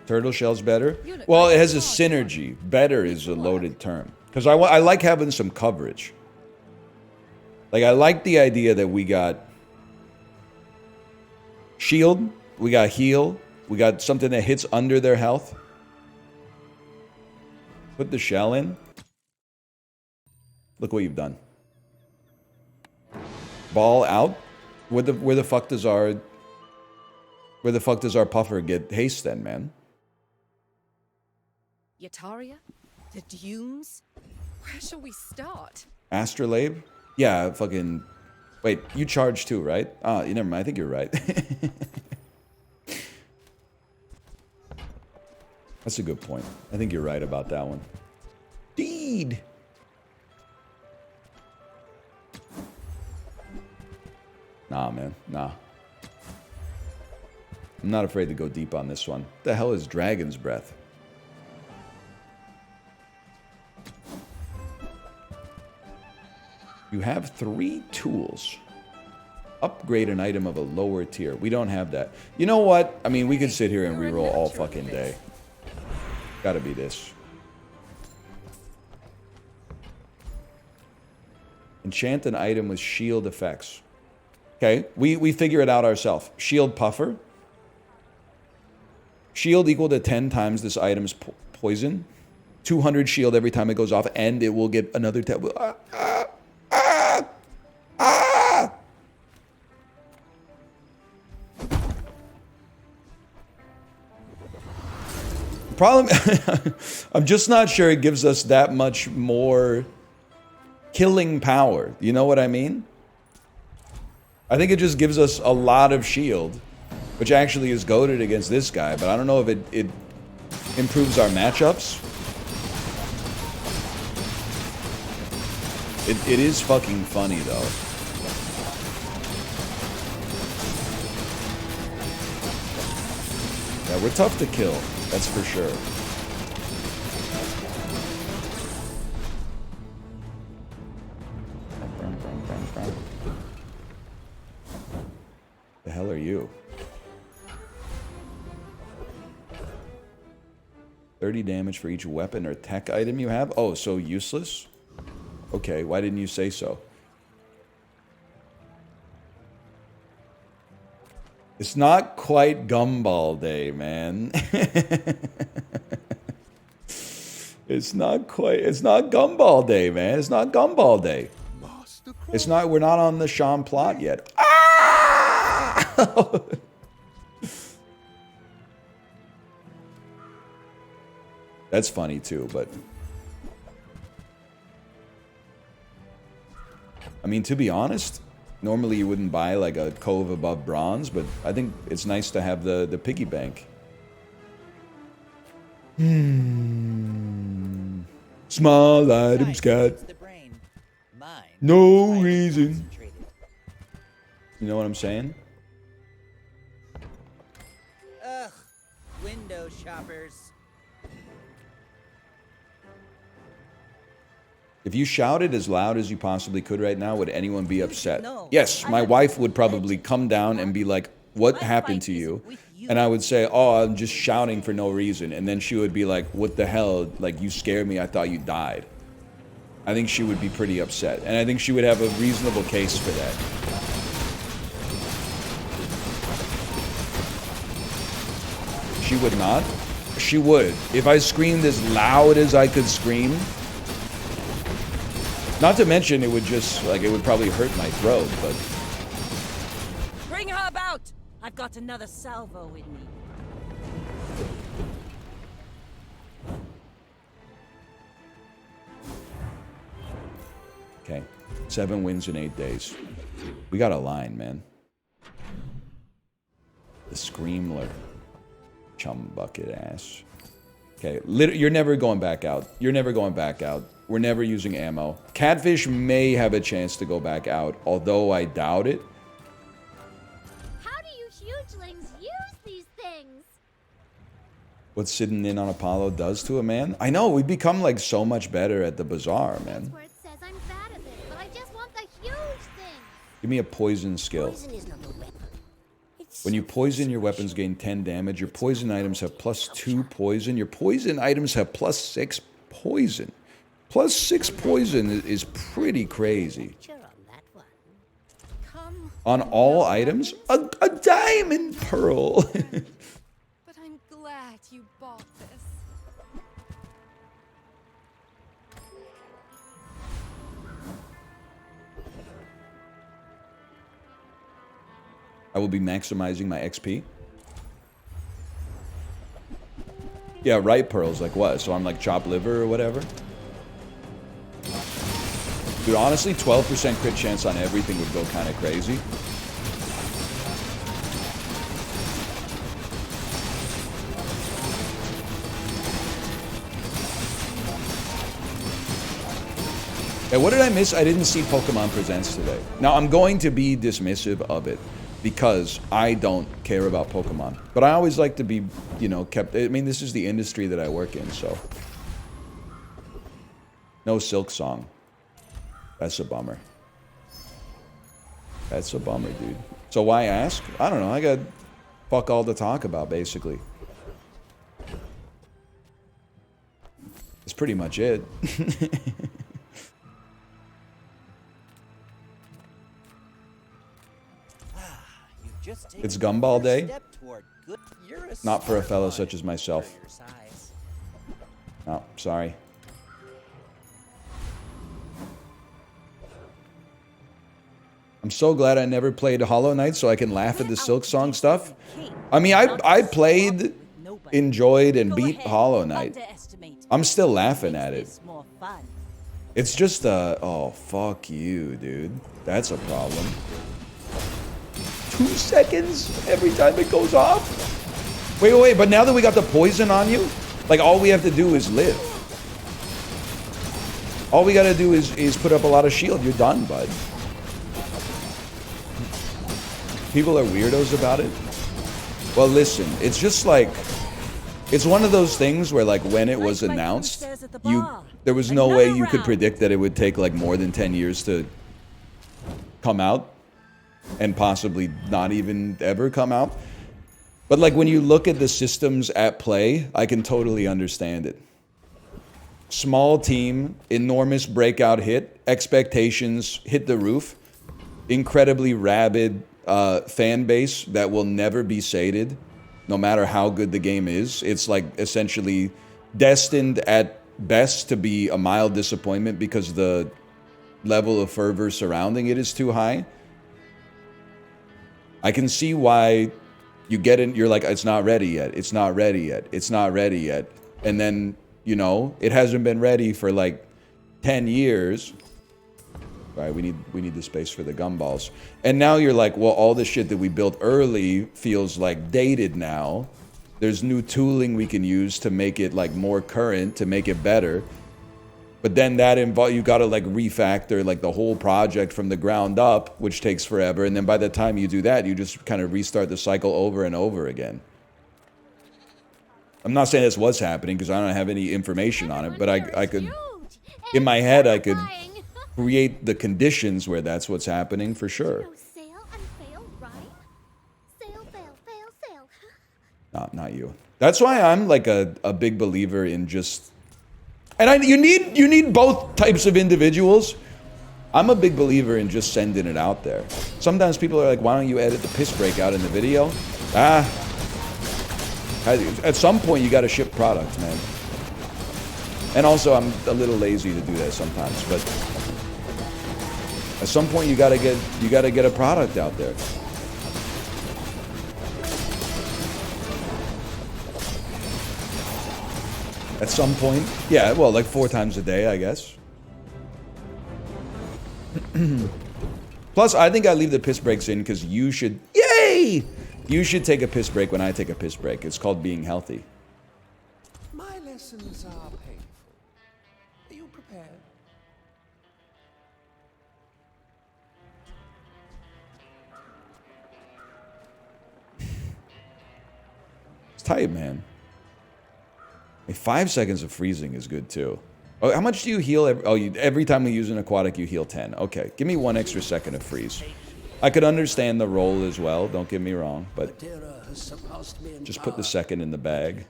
Turtle shell's better? Well, it has a synergy. Better is a loaded term. Because I like having some coverage. Like, I like the idea that we got shield, we got heal, we got something that hits under their health. Put the shell in. Look what you've done. Ball out. Where the fuck does our puffer get haste then, man? Yataria? The dunes? Where shall we start? Astrolabe? Yeah, fucking. Wait, you charge too, right? Ah, never mind. I think you're right. That's a good point. I think you're right about that one. Deed. Nah, man. Nah. I'm not afraid to go deep on this one. What the hell is Dragon's Breath? You have 3 tools. Upgrade an item of a lower tier. We don't have that. You know what? I mean, we could sit here and reroll all fucking day. Gotta be this. Enchant an item with shield effects. Okay, we figure it out ourselves. Shield puffer. Shield equal to 10 times this item's poison. 200 shield every time it goes off, and it will get another 10. Problem, I'm just not sure it gives us that much more killing power. You know what I mean? I think it just gives us a lot of shield, which actually is goated against this guy, but I don't know if it improves our matchups. It is fucking funny, though. Yeah, we're tough to kill. That's for sure. The hell are you? 30 damage for each weapon or tech item you have? Oh, so useless? Okay, why didn't you say so? It's not quite Gumball Day, man. It's not Gumball Day, man. It's not Gumball Day. It's not, we're not on the Sean plot yet. Ah! Wow! That's funny too, but I mean, to be honest, normally you wouldn't buy like a Cove above bronze, but I think it's nice to have the piggy bank. Small items got no reason. You know what I'm saying? Ugh, window shoppers. If you shouted as loud as you possibly could right now, would anyone be upset? No, Yes, my wife would probably come down and be like, what happened to you? And I would say, oh, I'm just shouting for no reason. And then she would be like, what the hell? Like, you scared me. I thought you died. I think she would be pretty upset. And I think she would have a reasonable case for that. She would not? She would. If I screamed as loud as I could scream. Not to mention, it would just, like, it would probably hurt my throat, but... Bring her about! I've got another salvo with me. Okay. 7 wins in 8 days. We got a line, man. The Screamler. Chum bucket ass. Okay, you're never going back out. You're never going back out. We're never using ammo. Catfish may have a chance to go back out, although I doubt it. How do you hugelings use these things? What sitting in on Apollo does to a man? I know, we've become like so much better at the Bazaar, man. That's where it says I'm bad at it, but I just want the huge thing. Give me a poison skill. Poison is not a weapon. When you poison, your weapons gain 10 damage. Your poison items have +2 poison. Your poison items have +6 poison. +6 poison is pretty crazy. On all items? A diamond pearl! But I'm glad you bought this. I will be maximizing my XP. Yeah, right pearls, like what? So I'm like chopped liver or whatever? Dude, honestly, 12% crit chance on everything would go kind of crazy. Hey, what did I miss? I didn't see Pokemon Presents today. Now, I'm going to be dismissive of it because I don't care about Pokemon. But I always like to be, you know, kept... I mean, this is the industry that I work in, so... No Silk Song. That's a bummer. That's a bummer, dude. So why ask? I don't know. I got fuck all to talk about, basically. That's pretty much it. It's Gumball Day. Not for a fellow such as myself. No, sorry. I'm so glad I never played Hollow Knight so I can laugh at the Silk Song stuff. I mean, I played, enjoyed, and beat Hollow Knight. I'm still laughing at it. It's just oh, fuck you, dude. That's a problem. 2 seconds every time it goes off? Wait, but now that we got the poison on you, like, all we have to do is live. All we gotta do is put up a lot of shield. You're done, bud. People are weirdos about it. Well, listen, it's just like, it's one of those things where, like, when it was announced, there was no way you could predict that it would take like more than 10 years to come out, and possibly not even ever come out. But like, when you look at the systems at play, I can totally understand it. Small team, enormous breakout hit, expectations hit the roof, incredibly rabid fan base that will never be sated, no matter how good the game is. It's like essentially destined at best to be a mild disappointment because the level of fervor surrounding it is too high. I can see why you get in, you're like, it's not ready yet, it's not ready yet, it's not ready yet. And then, you know, it hasn't been ready for like 10 years. All right, we need the space for the gumballs. And now you're like, well, all the shit that we built early feels like dated now. There's new tooling we can use to make it like more current, to make it better. But then that you gotta like refactor like the whole project from the ground up, which takes forever. And then by the time you do that, you just kind of restart the cycle over and over again. I'm not saying that's what's happening because I don't have any information on it, but I could, in my head, I could create the conditions where that's what's happening for sure. Sail and fail, right? Sail, fail, fail, sail. Not you. That's why I'm like a big believer in just. And you need both types of individuals. I'm a big believer in just sending it out there. Sometimes people are like, why don't you edit the piss break out in the video? At some point you got to ship product, man. And also I'm a little lazy to do that sometimes, but at some point you got to get a product out there. At some point, yeah, well, like 4 times a day, I guess. Plus, I think I leave the piss breaks in because you should, yay! You should take a piss break when I take a piss break. It's called being healthy. My lessons are painful. Are you prepared? It's tight, man. 5 seconds of freezing is good too. Oh, how much do you heal? Every time we use an aquatic, you heal 10. Okay, give me 1 extra second of freeze. I could understand the roll as well. Don't get me wrong, but just put the second in the bag.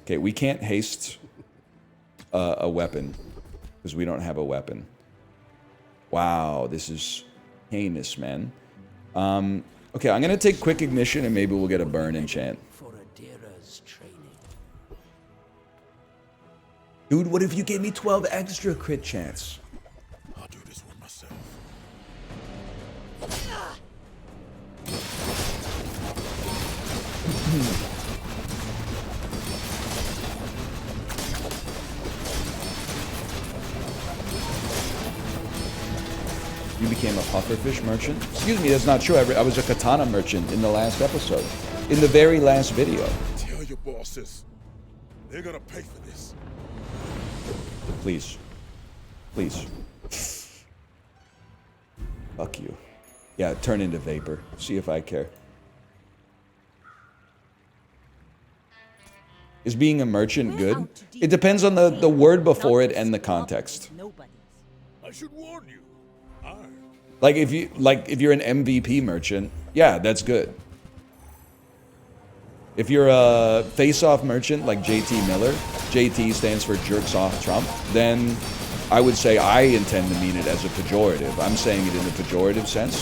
Okay, we can't haste a weapon because we don't have a weapon. Wow, this is heinous, man. Okay, I'm gonna take quick ignition and maybe we'll get a burn enchant. Dude, what if you gave me 12 extra crit chance? I'll do this one myself. You became a pufferfish merchant? Excuse me, that's not true. I was a katana merchant in the last episode. In the very last video. Tell your bosses. They're gonna pay for this. Please. Please. Fuck you. Yeah, turn into vapor. See if I care. Is being a merchant good? It depends on the word before it and the context. I should warn you. Like if you're an MVP merchant, yeah, that's good. If you're a face-off merchant like JT Miller, JT stands for jerks off Trump, then I would say I intend to mean it as a pejorative. I'm saying it in a pejorative sense.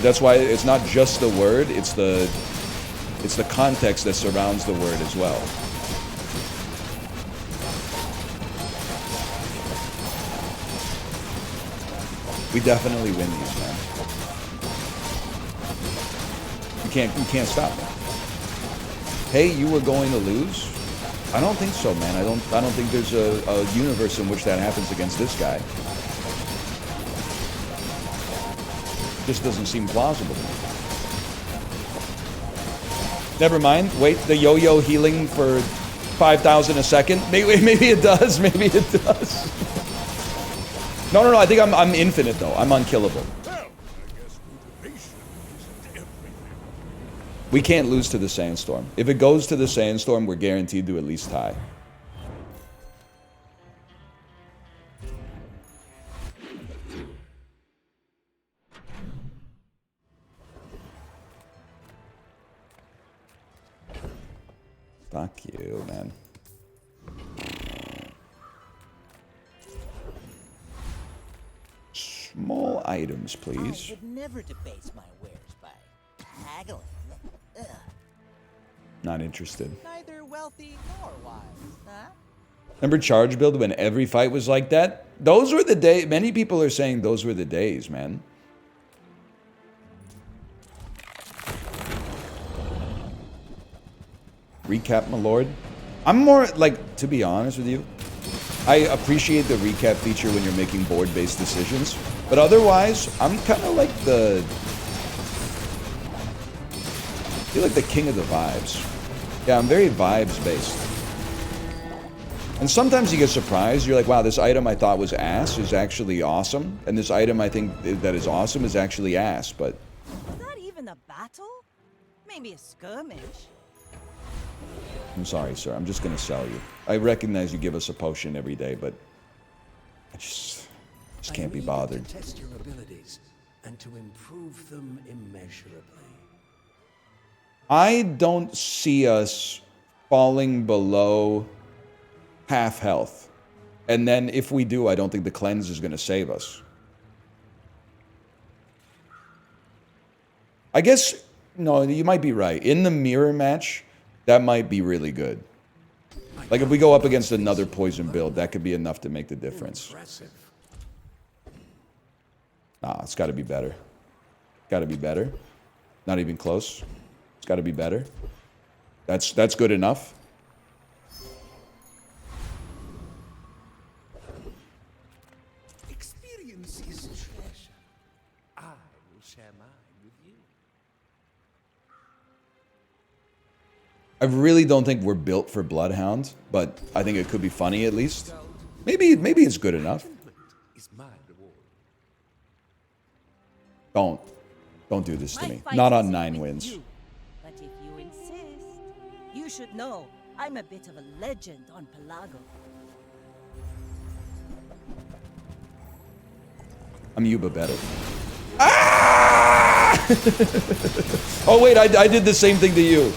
That's why it's not just the word, it's the context that surrounds the word as well. We definitely win these, man. You can't stop. Hey, you were going to lose? I don't think so, man. I don't think there's a universe in which that happens against this guy. Just doesn't seem plausible to me. Never mind. Wait, the yo-yo healing for 5,000 a second? Maybe it does. Maybe it does. No. I think I'm infinite, though. I'm unkillable. We can't lose to the Sandstorm. If it goes to the Sandstorm, we're guaranteed to at least tie. Fuck you, man. Small items, please. I would never debase my wares by haggling. Ugh. Not interested. Neither wealthy nor wise, huh? Remember Charge Build when every fight was like that? Those were the days. Many people are saying those were the days, man. Recap, my lord. I'm more, like, to be honest with you, I appreciate the recap feature when you're making board-based decisions, but otherwise, I'm kind of like I feel like the king of the vibes. Yeah, I'm very vibes-based. And sometimes you get surprised. You're like, wow, this item I thought was ass is actually awesome, and this item I think that is awesome is actually ass, but... Was that even a battle? Maybe a skirmish. I'm sorry, sir. I'm just gonna sell you. I recognize you give us a potion every day, but I just can't be bothered. To test your abilities and to improve them immeasurably. I don't see us falling below half health. And then if we do, I don't think the cleanse is gonna save us. I guess, no, you might be right. In the mirror match, that might be really good. Like if we go up against another poison build, that could be enough to make the difference. Nah, it's gotta be better. Gotta be better. Not even close. It's gotta be better. That's good enough. Experience is treasure. I will share mine with you. I really don't think we're built for Bloodhound, but I think it could be funny at least. Maybe it's good enough. Is my reward. Don't do this to My me. fight Not on isn't 9 with wins. you, but if you insist, you should know I'm a bit of a legend on Pelago. I'm Yuba better. Ah! Oh wait, I did the same thing to you.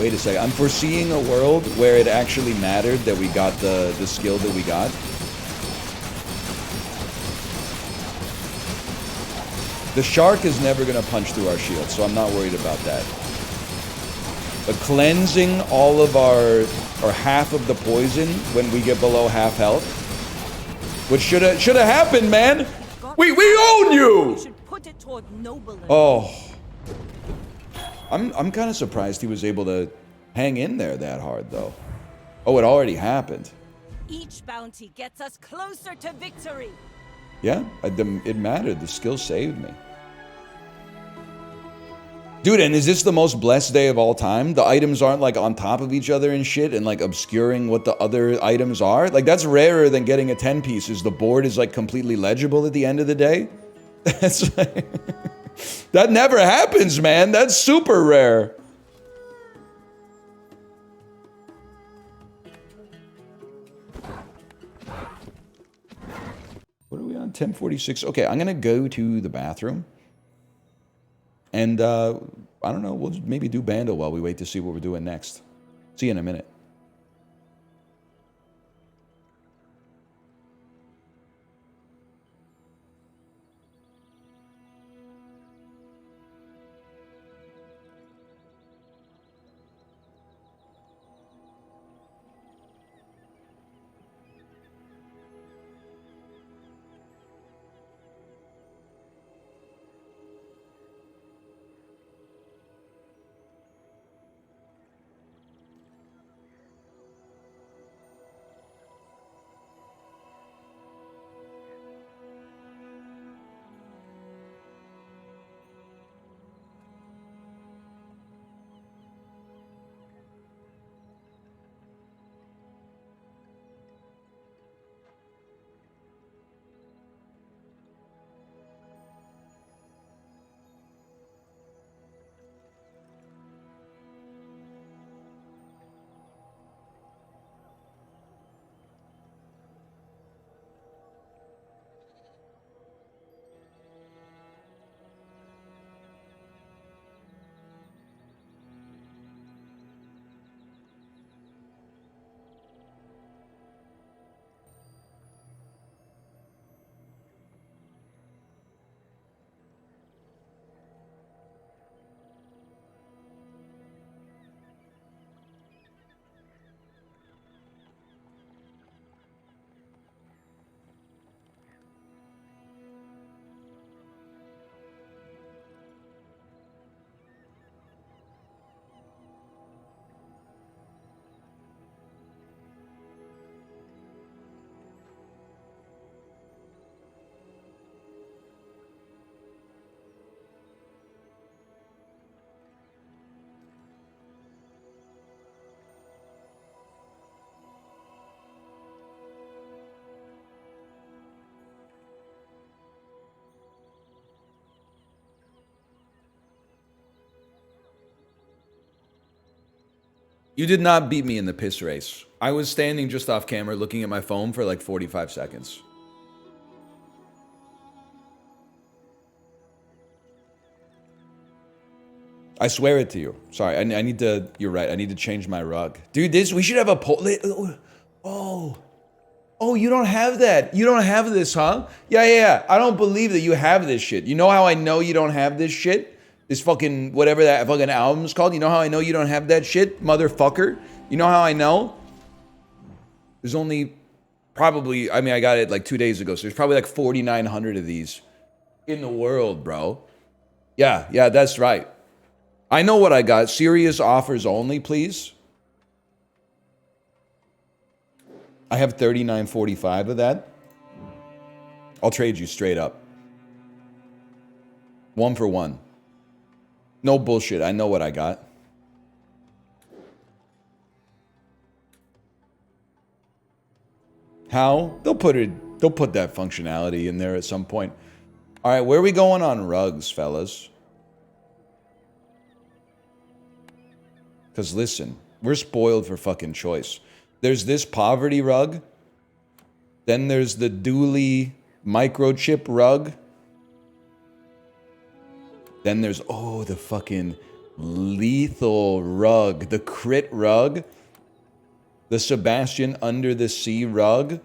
Wait a second. I'm foreseeing a world where it actually mattered that we got the skill that we got. The shark is never going to punch through our shield, so I'm not worried about that. But cleansing all of or half of the poison when we get below half health, which should have happened, man. We own you. Should put it toward noble. Oh, I'm kind of surprised he was able to hang in there that hard, though. Oh, it already happened. Each bounty gets us closer to victory. Yeah, it mattered. The skill saved me. Dude, and is this the most blessed day of all time? The items aren't like on top of each other and shit and like obscuring what the other items are. Like that's rarer than getting a 10 piece. Is the board is like completely legible at the end of the day? That's like, that never happens, man. That's super rare. What are we on? 10:46. Okay, I'm gonna go to the bathroom. And, I don't know, we'll maybe do Bandle while we wait to see what we're doing next. See you in a minute. You did not beat me in the piss race. I was standing just off camera looking at my phone for like 45 seconds. I swear it to you. Sorry, I need to... You're right. I need to change my rug. Dude, we should have a poll... Oh. Oh, you don't have that. You don't have this, huh? Yeah. I don't believe that you have this shit. You know how I know you don't have this shit? This fucking... Whatever that fucking album's called. You know how I know you don't have that shit, motherfucker? You know how I know? There's only... Probably... I mean, I got it like 2 days ago, so there's probably like 4,900 of these in the world, bro. Yeah, that's right. I know what I got. Serious offers only, please. I have 39.45 of that. I'll trade you straight up. 1 for 1. No bullshit. I know what I got. How? They'll put that functionality in there at some point. All right, where are we going on rugs, fellas? Because listen, we're spoiled for fucking choice. There's this poverty rug. Then there's the dually microchip rug. Then there's, oh, the fucking lethal rug. The crit rug. The Sebastian under the sea rug.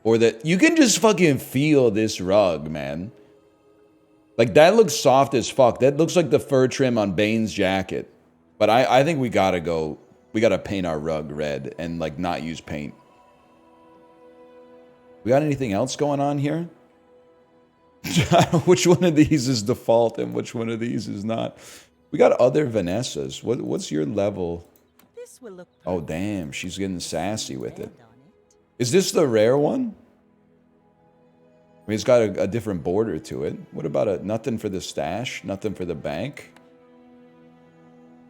Or the, you can just fucking feel this rug, man. Like, that looks soft as fuck. That looks like the fur trim on Bane's jacket. But I think we gotta go, we gotta paint our rug red and like not use paint. We got anything else going on here? Which one of these is default and which one of these is not? We got other Vanessas. What's your level? This will look Oh damn, she's getting sassy with it. Is this the rare one? I mean, it's got a different border to it. What about nothing for the stash? Nothing for the bank?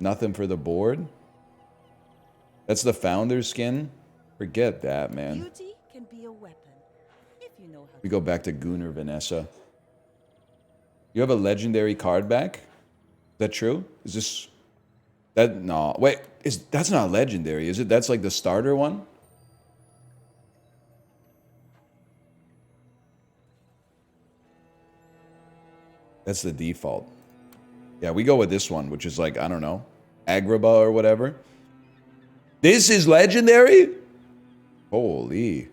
Nothing for the board? That's the founder skin? Forget that, man. Beauty can be a weapon if you know how. We go back to Gunnar Vanessa. You have a legendary card back? Is that true? Is this... That... No. Wait. That's not legendary, is it? That's like the starter one? That's the default. Yeah, we go with this one, which is like, I don't know, Agrabah or whatever. This is legendary? Holy.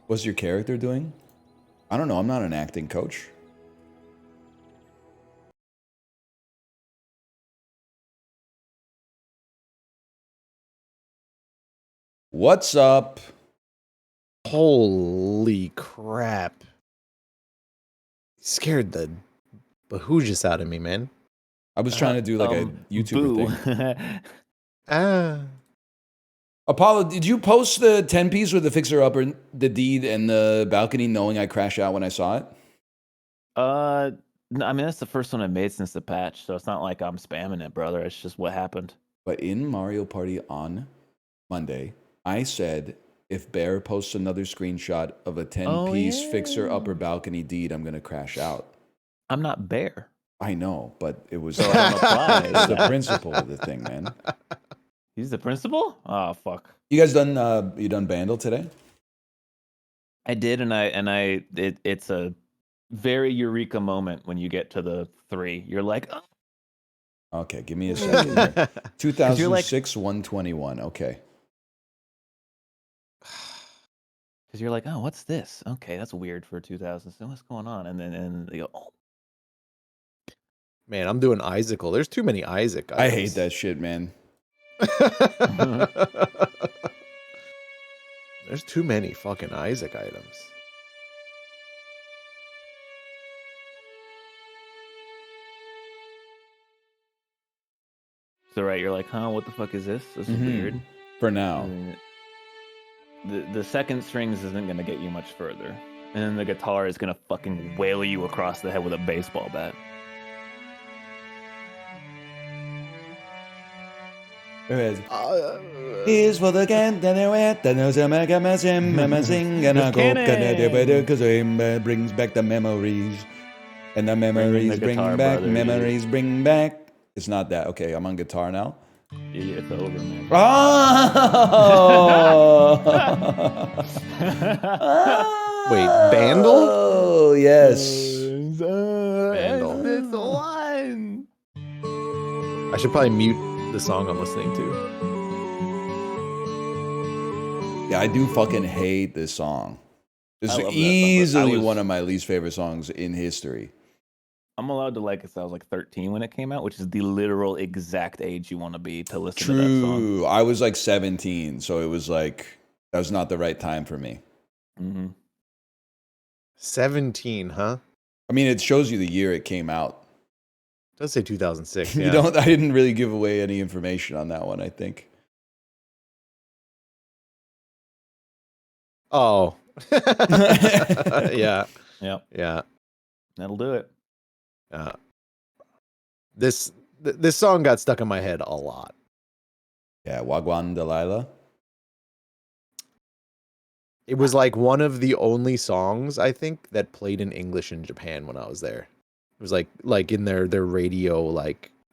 What's your character doing? I don't know, I'm not an acting coach. What's up? Holy crap. Scared the behoojus out of me, man. I was trying to do like a YouTuber thing. Apollo, did you post the 10-piece with the fixer-upper, the deed, and the balcony knowing I crashed out when I saw it? No, I mean, that's the first one I made since the patch, so it's not like I'm spamming it, brother. It's just what happened. But in Mario Party on Monday, I said, if Bear posts another screenshot of a 10-piece fixer-upper balcony deed, I'm going to crash out. I'm not Bear. I know, but it was So I don't apply. it's the principle of the thing, man. He's the principal? Oh, fuck. You guys done Bandle today? I did, it's a very eureka moment when you get to the 3. You're like, oh. Okay, give me a second here. 2006, 121. Okay. Because you're like, oh, what's this? Okay, that's weird for 2000. So what's going on? And then they go, oh. Man, I'm doing Isaacle. There's too many Isaac items. I hate that shit, man. There's too many fucking Isaac items. So right, you're like, huh, what the fuck is this? This is weird. For now. The second strings isn't going to get you much further. And then the guitar is going to fucking whale you across the head with a baseball bat. Here's for the can that knows a sing and I go because it brings back the memories. And the memories bring back, memories bring back. It's not that. Okay, I'm on guitar now. Yeah, it's over, man. Oh! Wait, Bandle? Oh, yes. Bandle. This one. I should probably mute the song I'm listening to. Yeah, I do fucking hate this song. This I is love that song, but easily one of my least favorite songs in history. I'm allowed to like it. So I was like 13 when it came out, which is the literal exact age you want to be to listen to that song. True. I was like 17, so it was like, that was not the right time for me. 17, huh? I mean, it shows you the year it came out. It does say 2006. I didn't really give away any information on that one, I think. Oh. Yeah. Yep. Yeah. That'll do it. This song got stuck in my head a lot. Yeah, Wagwan Delilah. It was like one of the only songs I think that played in English in Japan when I was there. It was like in their radio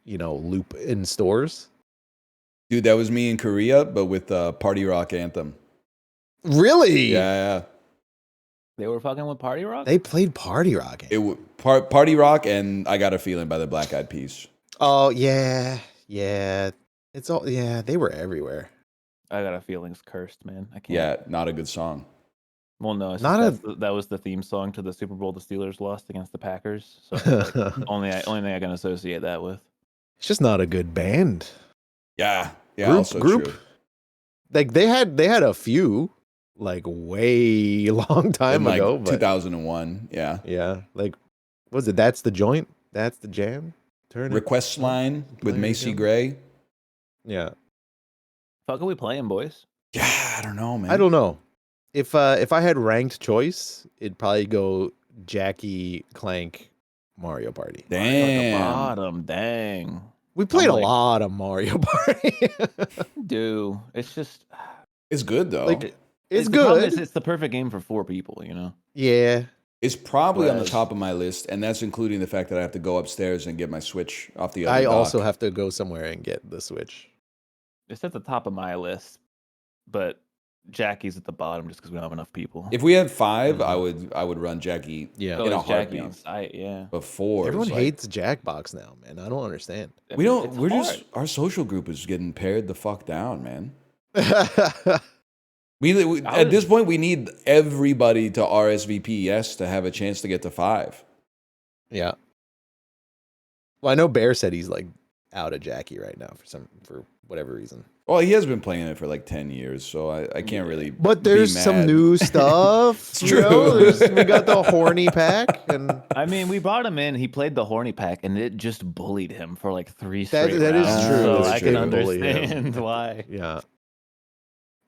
loop in stores. Dude, that was me in Korea, but with Party Rock Anthem. Really? Yeah. They were fucking with Party Rock? They played Party Rock. Party Rock and I Got a Feeling by the Black Eyed Peas. Oh, yeah. Yeah. It's all, yeah, they were everywhere. I Got a Feeling's cursed, man. I can't. Yeah, not a good song. Well, no, it's that was the theme song to the Super Bowl the Steelers lost against the Packers. So like, only thing I can associate that with. It's just not a good band. Yeah. Yeah, group, also group. true. Like they had a few like way long time In, ago. 2001. Yeah. Yeah. Like, what was it? That's the joint. That's the jam. Turn Request Line with Macy Gray. Yeah. Fuck are we playing, boys? Yeah, I don't know, man. I don't know. If I had ranked choice, it'd probably go Jackie, Clank, Mario Party. Damn. Bottom, dang. We played a lot of Mario Party. Dude, it's just it's good though. Like, it's the good. problem is it's the perfect game for 4 people, you know? Yeah. It's probably on the top of my list, and that's including the fact that I have to go upstairs and get my Switch off the other I dock. also have to go somewhere and get the Switch. It's at the top of my list, but Jackie's at the bottom just because we don't have enough people. If we had 5, I would run Jackie in a heartbeat. on site, yeah. Before Everyone hates Jackbox now, man. I don't understand. We don't. We're just our social group is getting pared the fuck down, man. We at this point we need everybody to RSVP yes to have a chance to get to 5. Yeah. Well, I know Bear said he's like out of Jackie right now for whatever reason. Well, he has been playing it for like 10 years, so I can't really. But there's be some mad. new stuff. It's true. We got the horny pack, and I mean, we brought him in. He played the horny pack, and it just bullied him for like 3 that straight is rounds. true. So That's I true. can Bully him. understand why. Yeah.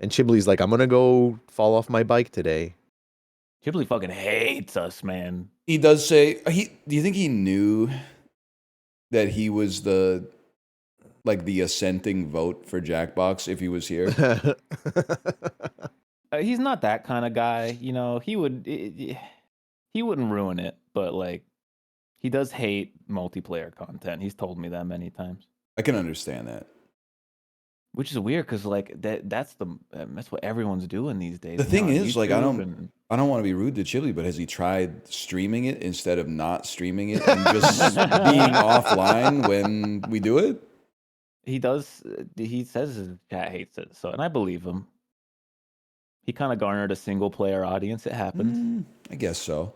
And Chibley's like, I'm gonna go fall off my bike today. Chibley fucking hates us, man. He does say do you think he knew that he was the assenting vote for Jackbox if he was here? He's not that kind of guy, you know. He wouldn't ruin it, but like, he does hate multiplayer content. He's told me that many times. I can understand that. Which is weird because like that's what everyone's doing these days. The thing now, is, like, I YouTube don't want to be rude to Chili, but has he tried streaming it instead of not streaming it and just being offline when we do it? He does. He says his chat hates it, so and I believe him. He kind of garnered a single player audience. It happens. I guess so.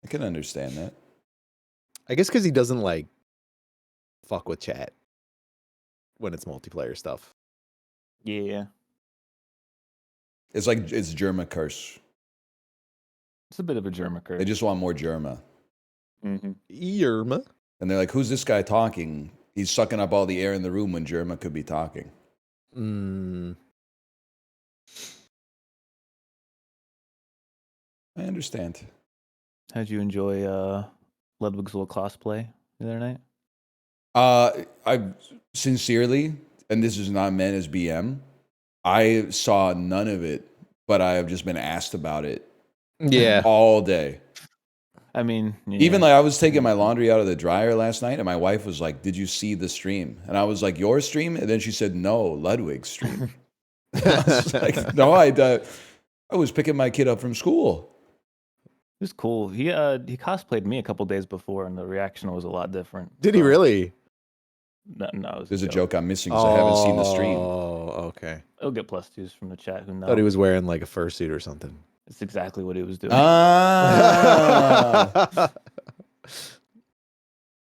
I can understand that. I guess because he doesn't like fuck with chat when it's multiplayer stuff. Yeah. It's like it's Germa curse. It's a bit of a Germa curse. They just want more Germa. Germa. And they're like, who's this guy talking? He's sucking up all the air in the room when Germa could be talking. I understand. How'd you enjoy Ludwig's little cosplay the other night? I sincerely, and this is not meant as BM. I saw none of it, but I have just been asked about it. Yeah. All day. I mean, yeah. Even like I was taking my laundry out of the dryer last night, and my wife was like, "Did you see the stream?" And I was like, "Your stream?" And then she said, "No, Ludwig's stream." I was like, "No, I was picking my kid up from school." It was cool. He cosplayed me a couple days before, and the reaction was a lot different. Did he really? No, it was There's a joke I'm missing because I haven't seen the stream. Oh, okay. I'll get +2s from the chat. Who knows? Thought he was wearing like a fursuit or something. It's exactly what he was doing.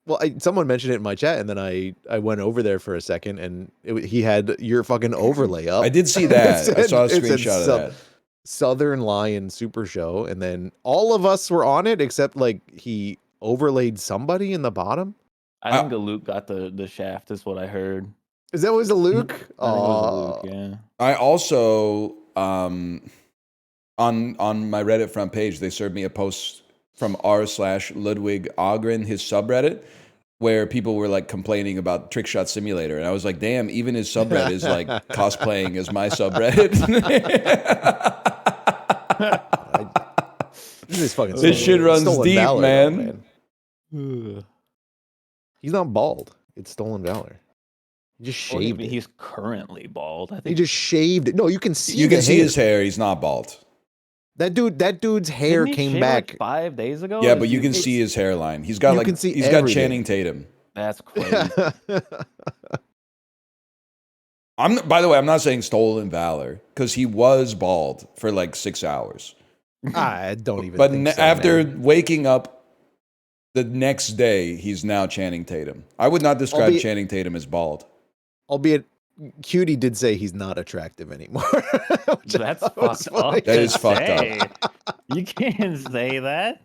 Well, someone mentioned it in my chat, and then I went over there for a second, and he had your fucking overlay up. I did see that. I saw a screenshot of that. Southern Lion Super Show, and then all of us were on it except like he overlaid somebody in the bottom. I think a Luke got the shaft. Is what I heard. Is that was a Luke? I think it was a Luke. Yeah. I also on my Reddit front page, they served me a post from r/Ludwig Ogren, his subreddit, where people were like complaining about Trick Shot Simulator, and I was like, damn, even his subreddit is like cosplaying as my subreddit. This shit runs deep, valor, man. He's not bald. It's stolen valor. He just shaved it. He's currently bald. I think he just shaved it. No, you can see. You can see his hair. He's not bald. That dude's hair Didn't he came shave back like 5 days ago. Yeah, but you can see his hairline. He's got like he's got Channing Tatum. That's crazy. By the way, I'm not saying stolen valor because he was bald for like 6 hours. I don't even. But think so, after man. waking up the next day, he's now Channing Tatum. I would not describe Channing Tatum as bald. Albeit, Cutie did say he's not attractive anymore. That's fucked up. That is fucked up. You can't say that.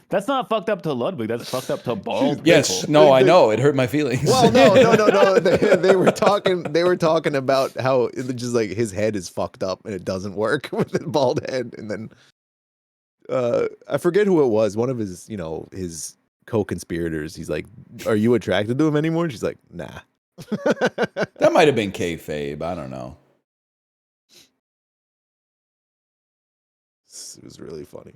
That's not fucked up to Ludwig. That's fucked up to bald. Yes, people. no, I know. It hurt my feelings. Well, no. They were talking about how it's just like his head is fucked up and it doesn't work with a bald head. And then I forget who it was. One of his, his co-conspirators. He's like, "Are you attracted to him anymore?" And she's like, "Nah." That might have been kayfabe. I don't know. It was really funny.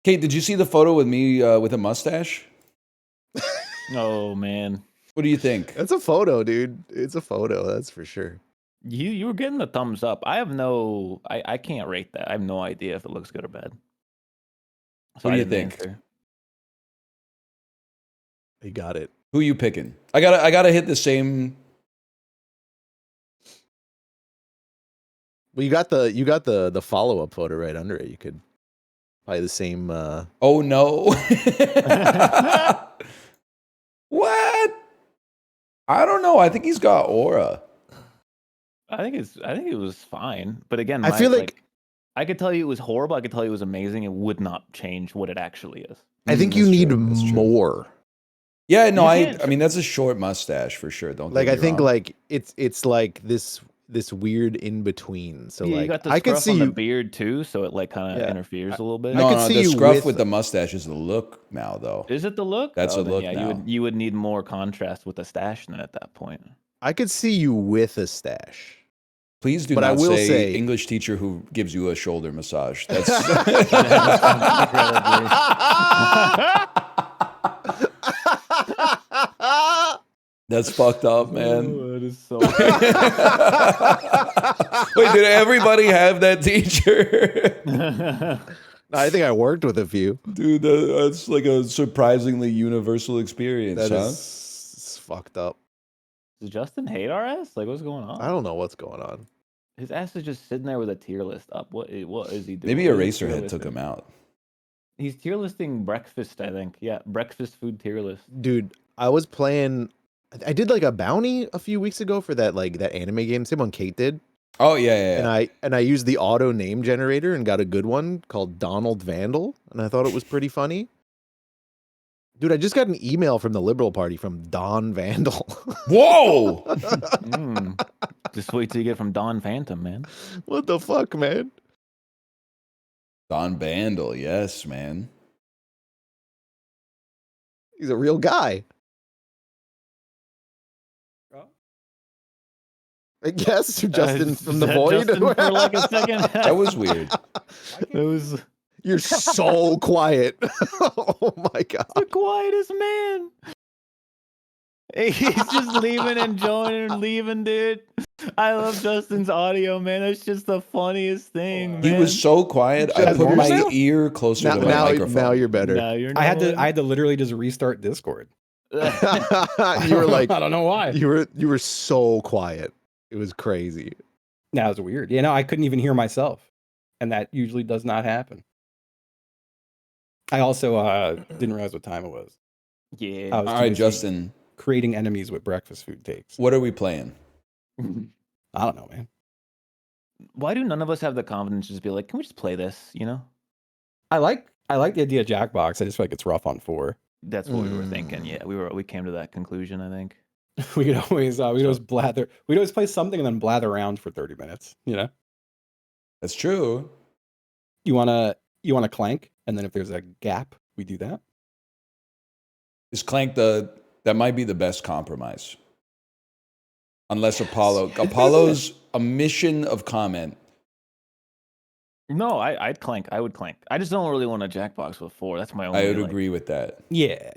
Kate, did you see the photo with me with a mustache? Oh man, what do you think? That's a photo, dude. It's a photo. That's for sure. You were getting the thumbs up. I can't rate that. I have no idea if it looks good or bad. So What do you think? He got it. Who you picking? I gotta hit the same. Well, you got the follow up photo right under it. You could probably the same. Oh no! What? I don't know. I think he's got aura. I think it was fine. But again, I feel like I could tell you it was horrible. I could tell you it was amazing. It would not change what it actually is. I think you need more. Yeah, no, I mean that's a short mustache for sure. Don't like get I me think wrong. like it's like this weird in between. So Yeah, like you got the I could scruff see on you. the beard too, so it like kind of interferes a little bit. No, I could no, see the you scruff with the mustache is the look now, though. Is it the look? That's a then look yeah, now. you would need more contrast with the stash then at that point. I could see you with a stash. Please do But not I will say, say- English teacher who gives you a shoulder massage. That's that's fucked up, man. Oh, that is so. Wait, did everybody have that teacher? I think I worked with a few. Dude, that's like a surprisingly universal experience, That huh? is fucked up. Does Justin hate our ass? Like, what's going on? I don't know what's going on. His ass is just sitting there with a tier list up. What is he doing? Maybe What is he tier Eraserhead took listing? him out. He's tier listing breakfast, I think. Yeah, breakfast food tier list. Dude, I was playing. I did like a bounty a few weeks ago for that that anime game. Same one Kate did. Oh yeah. And I used the auto name generator and got a good one called Donald Vandal, and I thought it was pretty funny. Dude, I just got an email from the Liberal Party from Don Vandal. Whoa! Just wait till you get from Don Phantom, man. What the fuck, man? Don Bandle, yes, man. He's a real guy. I guess Justin from the void. Justin for like a second. That was weird. It was You're so quiet. Oh my god. the quietest man. He's just leaving and joining and leaving, dude. I love Justin's audio, man. That's just the funniest thing, man. He was so quiet. I put my ear closer to my microphone. Now you're better. No, you're I had to literally just restart Discord. You were like, I don't know why. You were so quiet. It was crazy. That was weird. You know, I couldn't even hear myself, and that usually does not happen. I also didn't realize what time it was. Yeah. I was All too right, busy Justin. creating enemies with breakfast food takes. What are we playing? I don't know, man. Why do none of us have the confidence to just be like, can we just play this? You know? I like the idea of Jackbox. I just feel like it's rough on 4. That's what we were thinking. Yeah, we came to that conclusion, I think. We could always we'd always blather. We'd always play something and then blather around for 30 minutes. You know? That's true. You wanna Clank, and then if there's a gap, we do that. Is Clank that might be the best compromise? Unless Apollo's a mission of comment. No, I'd Clank. I would Clank. I just don't really want a Jackbox with 4. That's my only. I would agree with that. Yeah.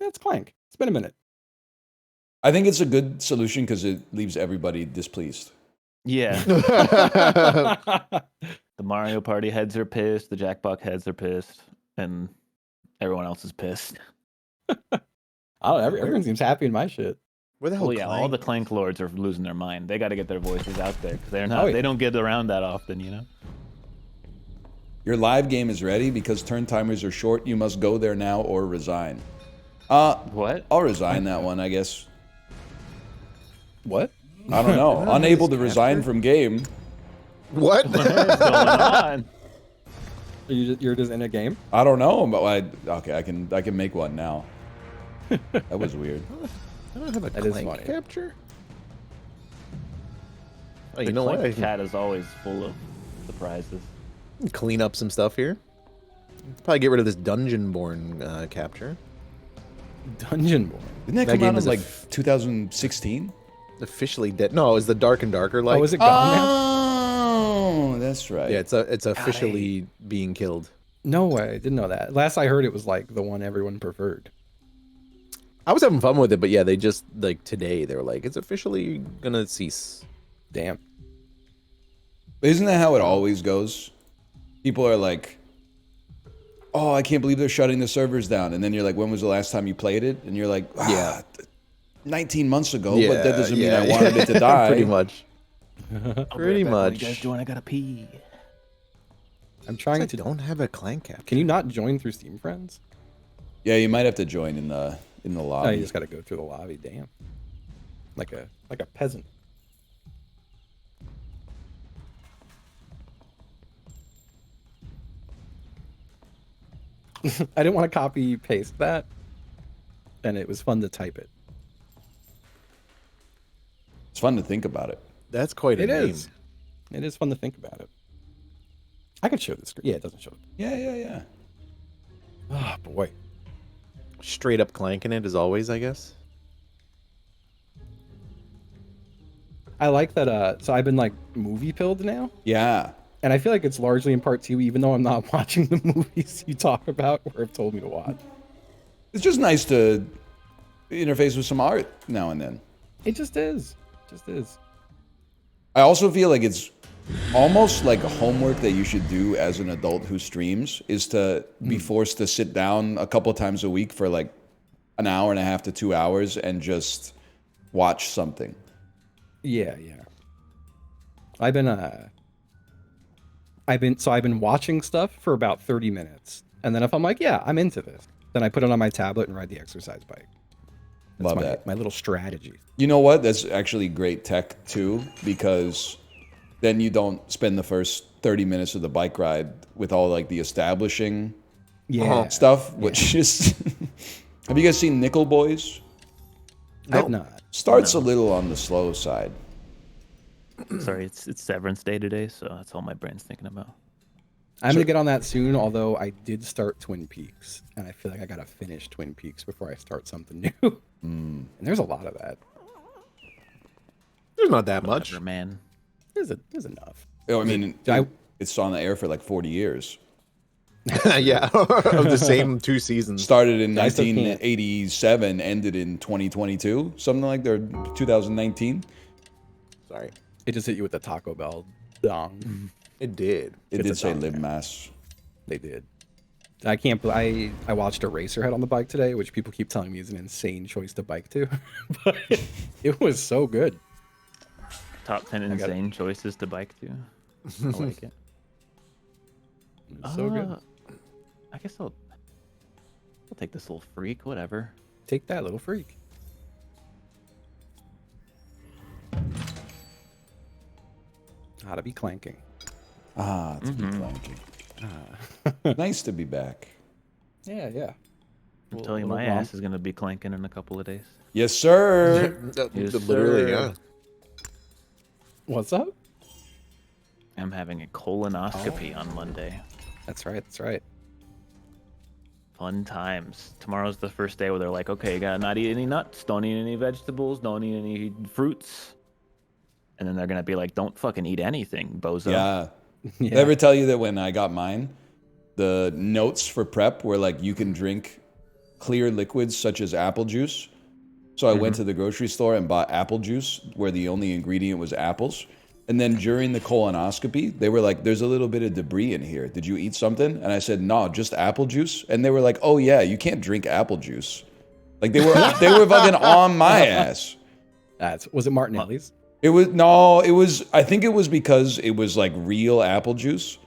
That's Clank. It's been a minute. I think it's a good solution because it leaves everybody displeased. Yeah. The Mario Party heads are pissed. The Jackbox heads are pissed, and everyone else is pissed. Everyone seems happy in my shit. Where the hell? Well, yeah, Clank? all the Clank lords are losing their mind. They got to get their voices out there because they're not. Oh, yeah. They don't get around that often, you know. Your live game is ready because turn timers are short. You must go there now or resign. What? I'll resign that one, I guess. What? I don't know. Unable to resign from game. What? What's going on? You're just in a game? I don't know, but okay, I can make one now. That was weird. I don't have a That is Clank funny. capture. Oh, you The know what? Clank chat is always full of surprises. Clean up some stuff here. Probably get rid of this Dungeonborn capture. Dungeonborn. Didn't that come out in like 2016? Officially dead. No, it was the Dark and Darker. Like, Oh, is it gone now? Oh, that's right. yeah, it's officially being killed. No way. I didn't know that. Last I heard, it was like the one everyone preferred. I was having fun with it, but yeah, they just like today they were like, it's officially gonna cease. Damn. Isn't that how it always goes? People are like, oh, I can't believe they're shutting the servers down. And then you're like, when was the last time you played it? And you're like, yeah, 19 months ago, but that doesn't mean I wanted it to die. Pretty much. Pretty When much. you guys join, I gotta pee. I'm trying to. Don't have a Clank cap. Can you not join through Steam Friends? Yeah, you might have to join in the No, lobby. you just got to go through the lobby. Damn. Like a peasant. I didn't want to copy paste that, and it was fun to type it. It's fun to think about it. That's quite a It name. is. It is fun to think about it. I could show the screen. Yeah, it doesn't show it. Yeah. Oh boy. Straight up clanking it as always, I guess. I like that. So I've been like movie pilled now, Yeah. and I feel like it's largely in part 2, even though I'm not watching the movies you talk about or have told me to watch. It's just nice to interface with some art now and then. It just is. Just is. I also feel like it's almost like a homework that you should do as an adult who streams is to be forced to sit down a couple times a week for like an hour and a half to 2 hours and just watch something. Yeah. I've been watching stuff for about 30 minutes. And then if I'm like, yeah, I'm into this, then I put it on my tablet and ride the exercise bike. That's Love that. my little strategy. You know what? That's actually great tech too, because then you don't spend the first 30 minutes of the bike ride with all like the establishing stuff, which is... Have you guys seen Nickel Boys? I've not. Starts a little on the slow side. Sorry, it's Severance Day today, so that's all my brain's thinking about. I'm gonna get on that soon, although I did start Twin Peaks, and I feel like I gotta finish Twin Peaks before I start something new. And there's a lot of that. not that much. Whatever, man. There's enough. Oh, I mean, it's on the air for like 40 years. Yeah, of the same 2 seasons. Started in 1987, ended in 2022, something like that, 2019. Sorry. It just hit you with the Taco Bell dong. It did. It did say live mass. They did. I can't. I watched Eraserhead on the bike today, which people keep telling me is an insane choice to bike to, but it was so good. Top 10 insane choices to bike to. I like it. It was so good. I guess I'll take this little freak. Whatever. Take that little freak. How to be clanking. To be clanking. Nice to be back. Yeah. I'm telling you, my ass is gonna be clanking in a couple of days. Yes, sir. Yes, Literally, sir. yeah. What's up? I'm having a colonoscopy on Monday. That's right. Fun times. Tomorrow's the first day where they're like, okay, you gotta not eat any nuts, don't eat any vegetables, don't eat any fruits. And then they're gonna be like, don't fucking eat anything, bozo. Yeah. Did I ever tell you that when I got mine, the notes for prep were like, you can drink clear liquids such as apple juice. So I went to the grocery store and bought apple juice where the only ingredient was apples. And then during the colonoscopy, they were like, there's a little bit of debris in here. Did you eat something? And I said, no, just apple juice. And they were like, oh yeah, you can't drink apple juice. Like they were fucking on my ass. Was it Martinelli's? I think it was because it was like real apple juice.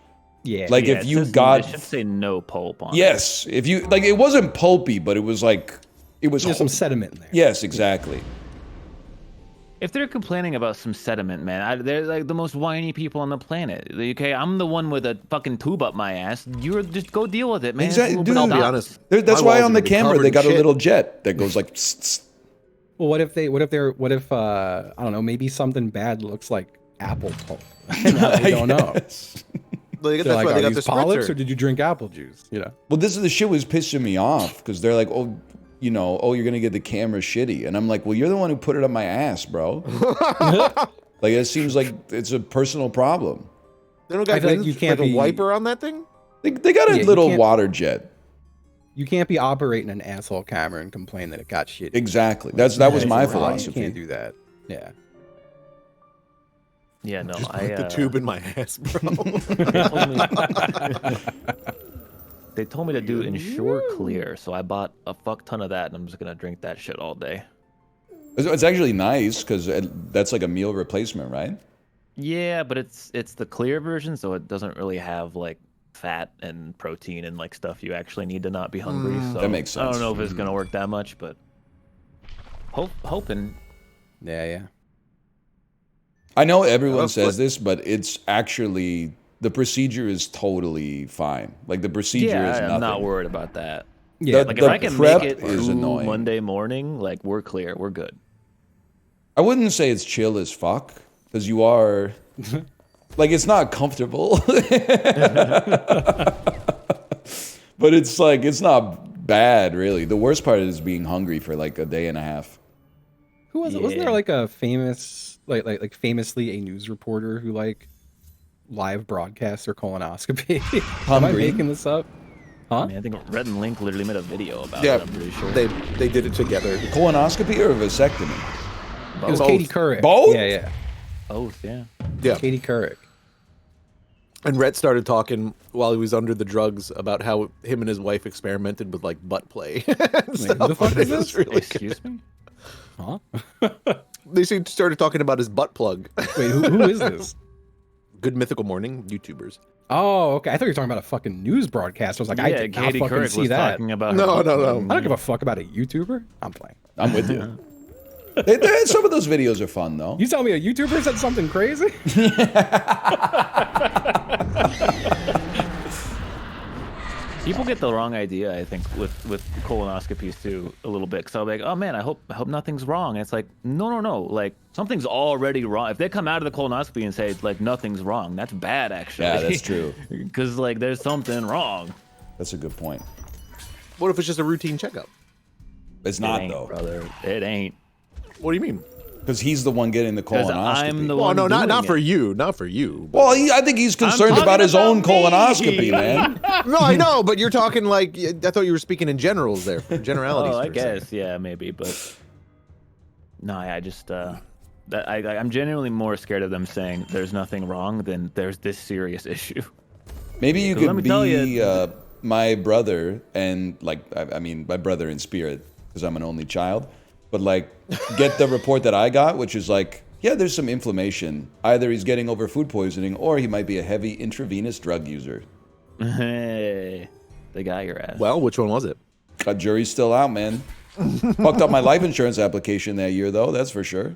Yeah. Like if you got, it should say no pulp on it. yes, if you, like it wasn't pulpy, but it was like, it was There's some sediment in there. Yes, exactly. If they're complaining about some sediment, man, they're like the most whiny people on the planet. Okay, I'm the one with a fucking tube up my ass. You just go deal with it, man. Exactly, dude. I'll be honest. That's why on the camera they got a little jet that goes like. Well, what if I don't know, maybe something bad looks like apple pulp? They don't know. That's They're like, why they are got the these polyps spritzer. or did you drink apple juice? You know. Well, the shit was pissing me off because they're like, oh, you know, oh, you're gonna get the camera shitty, and I'm like, well, you're the one who put it up my ass, bro. Like it seems like it's a personal problem. They don't got like you can't like be a wiper on that thing? They got a little water jet. You can't be operating an asshole camera and complain that it got shit. Exactly. That was my philosophy. You can't do that. Yeah. Yeah, no, Just put the tube in my ass, bro. They told me to do Ensure Clear, so I bought a fuck ton of that, and I'm just gonna drink that shit all day. It's actually nice because that's like a meal replacement, right? Yeah, but it's the clear version, so it doesn't really have like fat and protein and like stuff you actually need to not be hungry. So that makes sense. I don't know if it's gonna work that much, but hoping. Yeah. I know everyone says this, but it's actually the procedure is totally fine. Like the procedure is nothing. I'm not worried about that. Yeah, like if I can make it is through annoying. Monday morning, like we're clear, we're good. I wouldn't say it's chill as fuck because you are like it's not comfortable. But it's like it's not bad really. The worst part is being hungry for like a day and a half. Who was it? Wasn't there like a famous like famously a news reporter who like live broadcast their colonoscopy? Am I making this up? Huh? I mean, I think Red and Link literally made a video about it. I'm pretty sure. They did it together. Colonoscopy or a vasectomy? It was Katie Couric. Both? Yeah. Both, yeah. Yeah. Katie Couric. And Rhett started talking while he was under the drugs about how him and his wife experimented with like butt play. Wait, who the fuck is this? Really Excuse me? Huh? They started talking about his butt plug. Wait, who is this? Good Mythical Morning YouTubers. Oh, okay. I thought you were talking about a fucking news broadcast. I was like, I did not Katie fucking Couric see was that. talking about No. I don't give a fuck about a YouTuber. I'm playing. I'm with you. Some of those videos are fun though. You tell me a YouTuber said something crazy? People get the wrong idea, I think, with colonoscopies too, a little bit. So I'm like, oh man, I hope nothing's wrong. And it's like, no, like something's already wrong. If they come out of the colonoscopy and say like nothing's wrong, that's bad actually. Yeah, that's true. Because like there's something wrong. That's a good point. What if it's just a routine checkup? It's not though, brother. It ain't. What do you mean? Because he's the one getting the colonoscopy. I'm the Well, one no, not doing for it. you, not for you. Well, I think he's concerned talking about his about own me. colonoscopy, man. No, I know, but you're talking like I thought you were speaking in generals there, generalities. Oh, I for a second. guess, yeah, maybe, but no, I just I'm genuinely more scared of them saying there's nothing wrong than there's this serious issue. Maybe you 'Cause let could me tell be my brother, and like I mean my brother in spirit, because I'm an only child. But like, get the report that I got, which is like, yeah, there's some inflammation. Either he's getting over food poisoning, or he might be a heavy intravenous drug user. Hey, they got your ass. Well, which one was it? Jury's still out, man. Fucked up my life insurance application that year, though. That's for sure.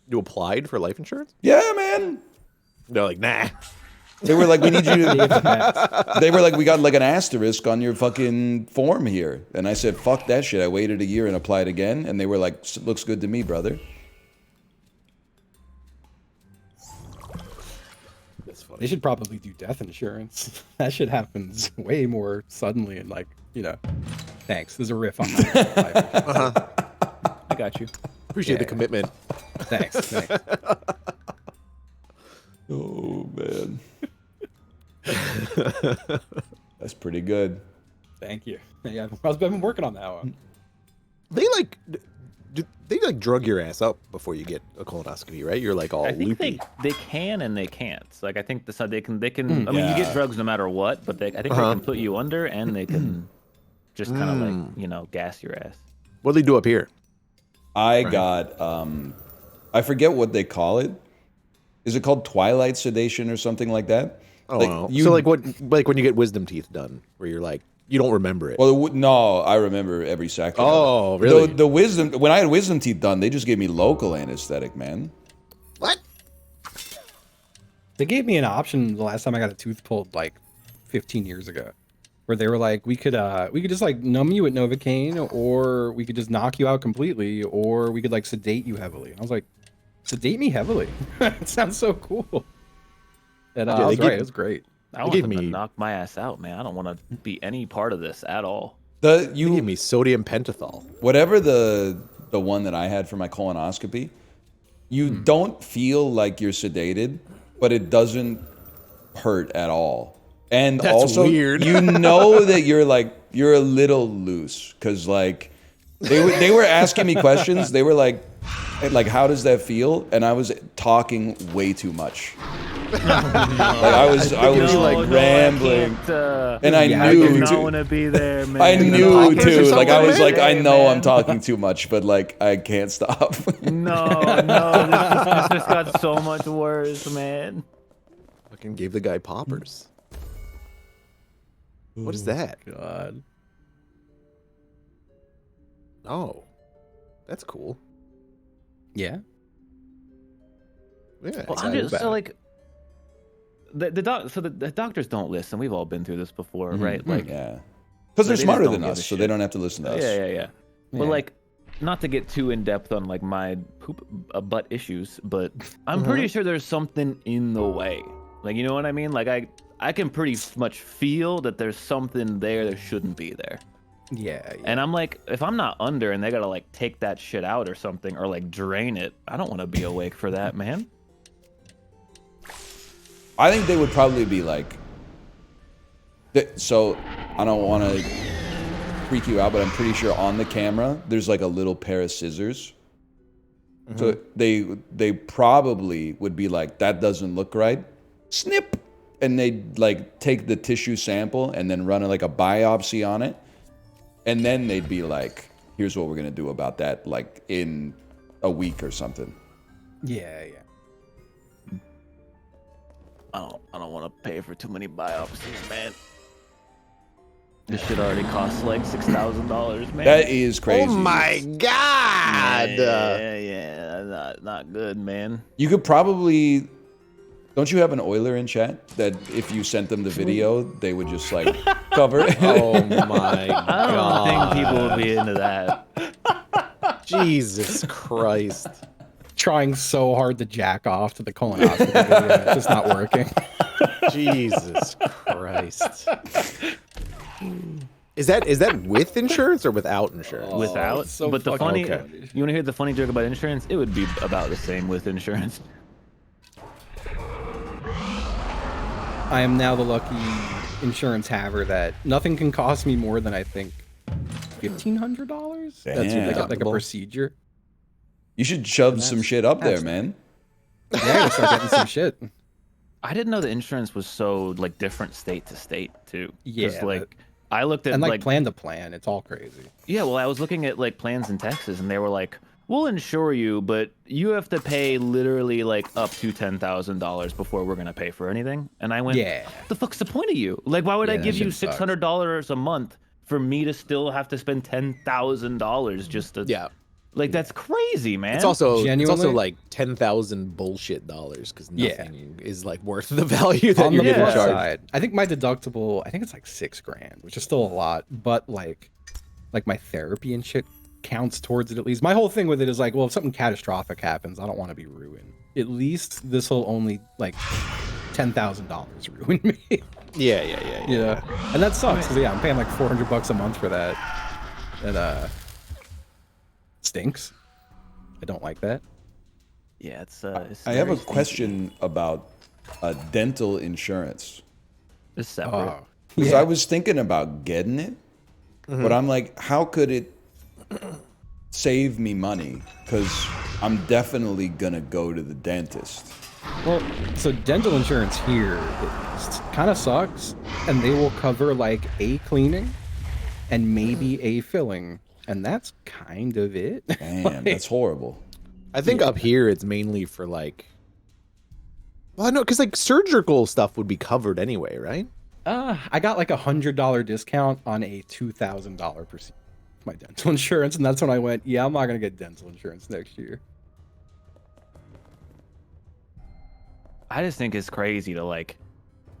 You applied for life insurance? Yeah, man. They're like, nah. They were like, we need you to... They were like, we got like an asterisk on your fucking form here. And I said, fuck that shit. I waited a year and applied again. And they were like, looks good to me, brother. That's funny. They should probably do death insurance. That shit happens way more suddenly and like, you know. Thanks. There's a riff on that. I got you. Appreciate the commitment. Thanks. Oh, man. That's pretty good. Thank you. Yeah, I've been working on that one. They like drug your ass up before you get a colonoscopy, right? You're like all I think loopy. they can and they can't. Like I think they can. I mean, you get drugs no matter what, but I think they can put you under and they can just kind of like gas your ass. What do they do up here? I got I forget what they call it. Is it called twilight sedation or something like that? Oh, so like when you get wisdom teeth done, where you're like you don't remember it. Well, no, I remember every second. Oh, really? The wisdom, when I had wisdom teeth done, they just gave me local anesthetic, man. What? They gave me an option the last time I got a tooth pulled like 15 years ago, where they were like, we could just like numb you with Novocaine, or we could just knock you out completely, or we could like sedate you heavily. And I was like, sedate me heavily? It sounds so cool. And I was right, it was great. I want them to knock my ass out, man. I don't want to be any part of this at all. You gave me sodium pentothal. Whatever the one that I had for my colonoscopy, you don't feel like you're sedated, but it doesn't hurt at all. And That's also, weird. you know that you're a little loose, because like they were asking me questions. They were like, how does that feel? And I was talking way too much. I was rambling, and I knew I want to be there, man. I knew too. Like I was like, I know I'm talking too much, but like I can't stop. No, this just got so much worse, man. Fucking gave the guy poppers. What is that? God. Oh, that's cool. Yeah. Yeah. Well, I'm just so like the doctors don't listen. We've all been through this before, right? Like, yeah, because they're smarter than us, so they don't have to listen to us. Yeah. But like, not to get too in depth on like my butt issues, but I'm pretty sure there's something in the way. Like, you know what I mean? Like I can pretty much feel that there's something there that shouldn't be there. Yeah. And I'm like, if I'm not under and they gotta like take that shit out or something, or like drain it, I don't want to be awake for that, man. I think they would probably be like, so I don't want to freak you out, but I'm pretty sure on the camera there's like a little pair of scissors. So they probably would be like, that doesn't look right. Snip, and they'd like take the tissue sample and then run like a biopsy on it, and then they'd be like, here's what we're gonna do about that, like in a week or something. Yeah. I don't want to pay for too many biopsies, man. This shit already costs like $6,000, man. That is crazy. Oh my god! Yeah, not good, man. You could probably, don't you have an Euler in chat that if you sent them the video, they would just like cover it? Oh my god! I don't think people would be into that. Jesus Christ! Trying so hard to jack off to the colonoscopy video, it's just not working. Jesus Christ! Is that with insurance or without insurance? Without. so But the fucking funny, funny. you want to hear the funny joke about insurance? It would be about the same with insurance. I am now the lucky insurance haver that nothing can cost me more than I think $1,500. That's Damn. like a procedure. You should shove some shit up there, man. Yeah, I gotta start getting some shit. I didn't know the insurance was so like different state to state too. 'Cause, Yeah, like I looked at and like plan to plan, it's all crazy. Yeah, well, I was looking at like plans in Texas, and they were like, "We'll insure you, but you have to pay literally like up to $10,000 before we're gonna pay for anything." And I went, Yeah. "The fuck's the point of you? Like, why would I Yeah, give that you shit sucks. $600 a month for me to still have to spend $10,000 just to?" Yeah. Like that's crazy, man. It's also Genuinely? like 10,000 bullshit dollars because Yeah. nothing is like worth the value that On you're the getting plus charged. side, I think my deductible, I think it's like $6,000, which is still a lot, but like my therapy and shit counts towards it at least. My whole thing with it is like, well, if something catastrophic happens, I don't want to be ruined. At least this will only like $10,000 ruin me. Yeah. You know? And that sucks because I'm paying like $400 a month for that, and stinks. I don't like that. Yeah, it's I have a very question about dental insurance. It's separate. Oh, Because yeah. I was thinking about getting it, but I'm like, how could it save me money? Because I'm definitely gonna go to the dentist. Well, so dental insurance here kind of sucks, and they will cover like a cleaning and maybe a filling, and that's kind of it. Damn, that's horrible. I think up here it's mainly for like, well, no, because like surgical stuff would be covered anyway, right? I got like $100 discount on a $2,000 procedure, my dental insurance, and that's when I went, yeah, I'm not gonna get dental insurance next year. I just think it's crazy to like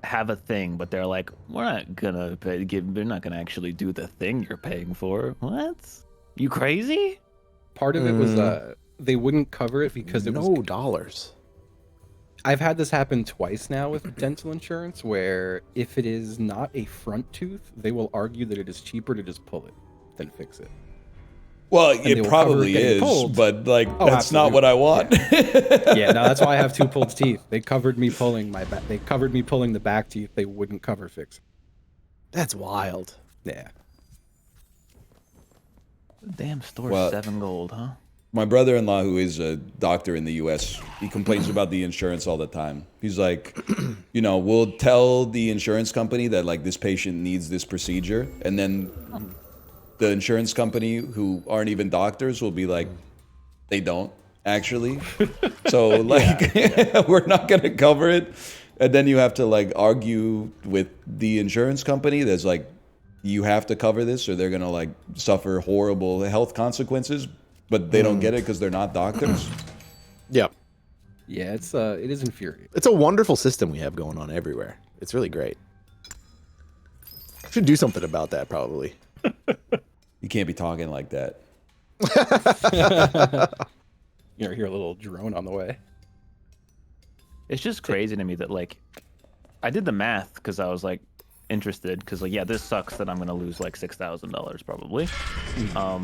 have a thing, but they're like, we're not gonna pay, they're not gonna actually do the thing you're paying for. What? You crazy? Part of it was they wouldn't cover it because it was no dollars. I've had this happen twice now with dental insurance, where if it is not a front tooth, they will argue that it is cheaper to just pull it than fix it. Well, And they it will probably cover it getting is, pulled. but like Oh, that's not what I want. Yeah, no, that's why I have 2 pulled teeth. They covered me pulling my back. They covered me pulling the back teeth. They wouldn't cover fixing. That's wild. Yeah. Damn store, Well, 7 gold, huh? My brother-in-law, who is a doctor in the U.S., he complains about the insurance all the time. He's like, you know, we'll tell the insurance company that like this patient needs this procedure, and then the insurance company, who aren't even doctors, will be like, they don't actually. So like, we're not gonna cover it, and then you have to like argue with the insurance company. That's like, you have to cover this, or they're gonna like suffer horrible health consequences. But they don't get it because they're not doctors. Yeah. Yeah, it is infuriating. It's a wonderful system we have going on everywhere. It's really great. Should do something about that probably. You can't be talking like that. You hear a little drone on the way. It's just crazy to me that like I did the math because I was like interested because like, yeah, this sucks that I'm gonna lose like $6,000 probably.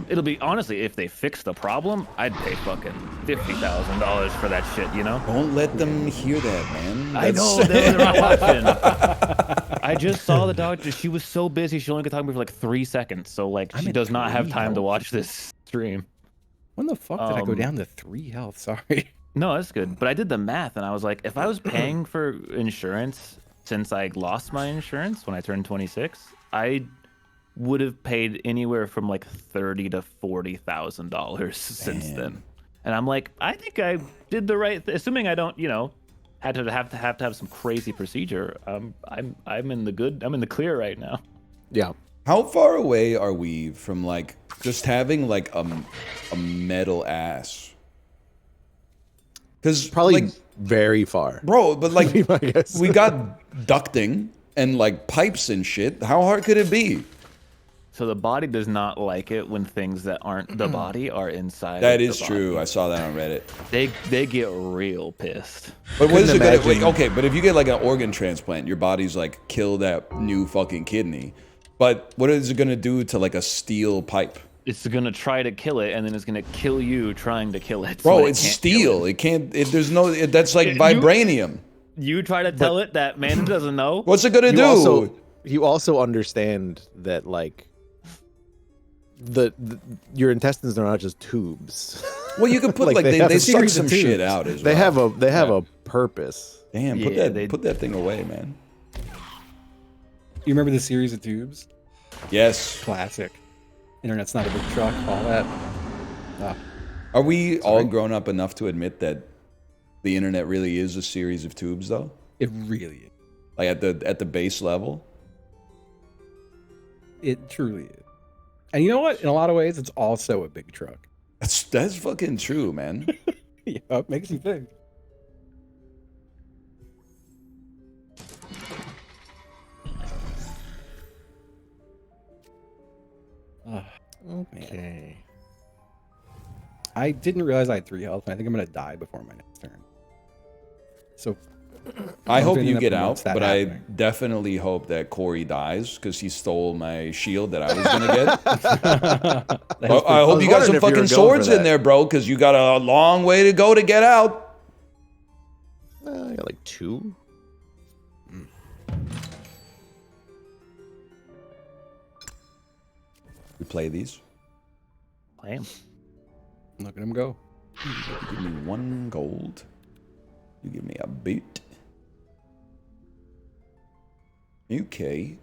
It'll be, honestly, if they fix the problem, I'd pay fucking $50,000 for that shit, you know? Don't let them hear that, man. I know, they're not watching. I just saw the doctor. She was so busy, she only could talk to me for like 3 seconds. So like, she does not have time to watch this stream. When the fuck did I go down to 3 health? Sorry. No, that's good. But I did the math and I was like, if I was paying for insurance since I lost my insurance when I turned 26, I would have paid anywhere from like $30,000 to $40,000 since then. And I'm like, I think I did the right thing. Assuming I don't, you know, have to have some crazy procedure. I'm in the good. I'm in the clear right now. Yeah. How far away are we from like just having like a metal ass? Because probably like, very far, bro. But like, I guess. we got ducting and like pipes and shit. How hard could it be? So the body does not like it when things that aren't the body are inside. That of is the true. body. I saw that on Reddit. They get real pissed. But what is it Couldn't gonna, imagine. okay, but if you get like an organ transplant, your body's like, kill that new fucking kidney. But what is it gonna do to like a steel pipe? It's gonna try to kill it, and then it's gonna kill you trying to kill it. Bro, it's steel. It can't. There's no. That's like vibranium. You try to tell it that man doesn't know. What's it gonna do? You also understand that like your intestines are not just tubes. Well, you can put like they suck some shit out as well. They have a purpose. Damn, put that thing away, man. You remember the series of tubes? Yes. Classic. Internet's not a big truck. All that. Are we all grown up enough to admit that the internet really is a series of tubes, though? It really is. Like at the base level. It truly is. And you know what? In a lot of ways, it's also a big truck. That's fucking true, man. Yeah, it makes you think. Okay. I didn't realize I had 3 health, and I think I'm gonna die before my next turn. So I hope you get out, but I definitely hope that Corey dies because he stole my shield that I was gonna get. I hope you got some fucking swords in there, bro, because you got a long way to go to get out. I got like 2. We play these. Play them. Look at him go. You give me 1 gold. You give me a boot. Okay.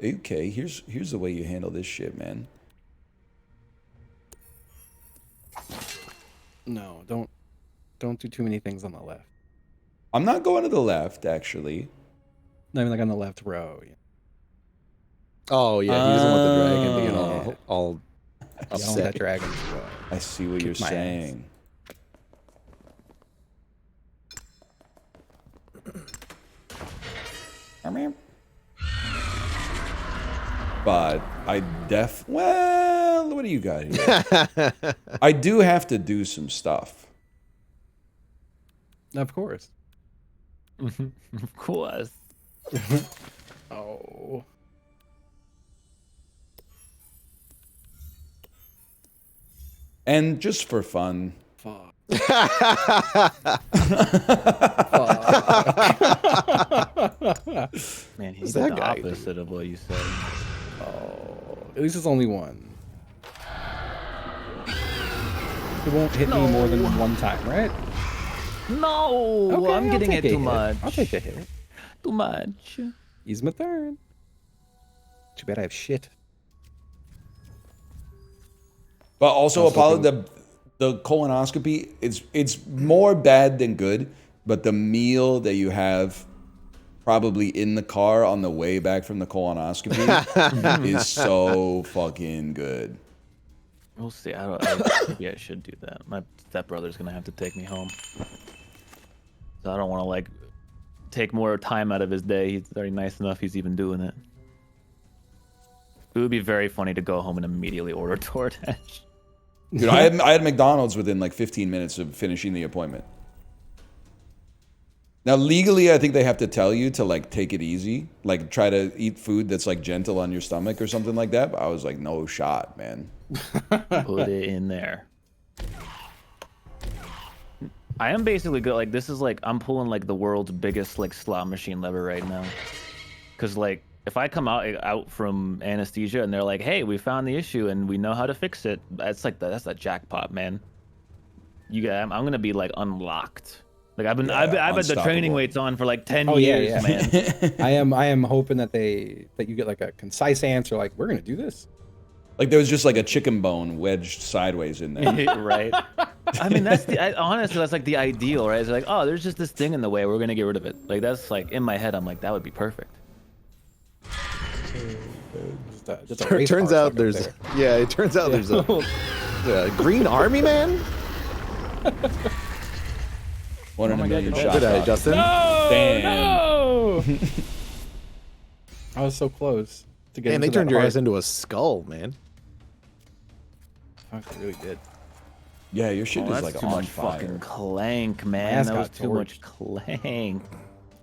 Here's the way you handle this shit, man. No, don't do too many things on the left. I'm not going to the left, actually. Not even like on the left row. Yeah. Oh yeah, he doesn't want the dragon to get all upset. That dragon. I see what you're saying. But I well, what do you got here? I do have to do some stuff. Of course. Of course. Oh. And just for fun. Fuck. Man, he's the opposite of what you said. Oh, at least it's only 1. It won't hit me more than 1 time, right? No, Okay, I'm getting it too much. I'll take the hit. Too much. Use my turn. Too bad I have shit. But also, Apollo, the colonoscopy, it's more bad than good. But the meal that you have probably in the car on the way back from the colonoscopy is so fucking good. We'll see. Maybe I should do that. My stepbrother's gonna have to take me home. So I don't want to like take more time out of his day. He's already nice enough. He's even doing it. It would be very funny to go home and immediately order DoorDash. Dude, I had McDonald's within like 15 minutes of finishing the appointment. Now, legally, I think they have to tell you to like take it easy, like try to eat food that's like gentle on your stomach or something like that. But I was like, no shot, man. Put it in there. I am basically good. Like this is like I'm pulling like the world's biggest like slot machine lever right now. Cause like if I come out from anesthesia and they're like, hey, we found the issue and we know how to fix it, that's like that's a jackpot, man. I'm gonna be like unlocked. Like I've had the training weights on for like 10 years, man. I am hoping that you get like a concise answer, like we're gonna do this. Like there was just like a chicken bone wedged sideways in there. Right. I mean, honestly, that's like the ideal, right? It's like, oh, there's just this thing in the way. We're gonna get rid of it. Like that's like in my head, I'm like, that would be perfect. Turns out there's a green army man. 1 in a million shots. Did I, Justin? No, damn. No! I was so close to get. Man, they turned your ass into a skull, man. I really did. Yeah, your shit is like too on much fire. Fucking Clank, man. That was too much Clank.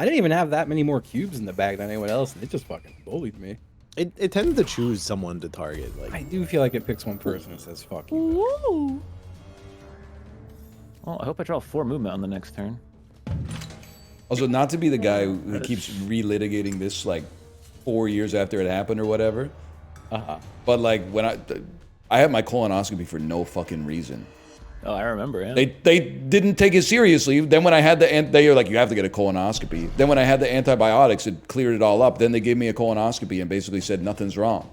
I didn't even have that many more cubes in the bag than anyone else, and it just fucking bullied me. It tends to choose someone to target. Like I do feel like it picks one person and says "fuck you." Well, I hope I draw 4 movement on the next turn. Also, not to be the guy who keeps relitigating this like 4 years after it happened or whatever. But like when I had my colonoscopy for no fucking reason. Oh, I remember. Yeah. They didn't take it seriously. Then when I had they were like, you have to get a colonoscopy. Then when I had the antibiotics, it cleared it all up. Then they gave me a colonoscopy and basically said nothing's wrong.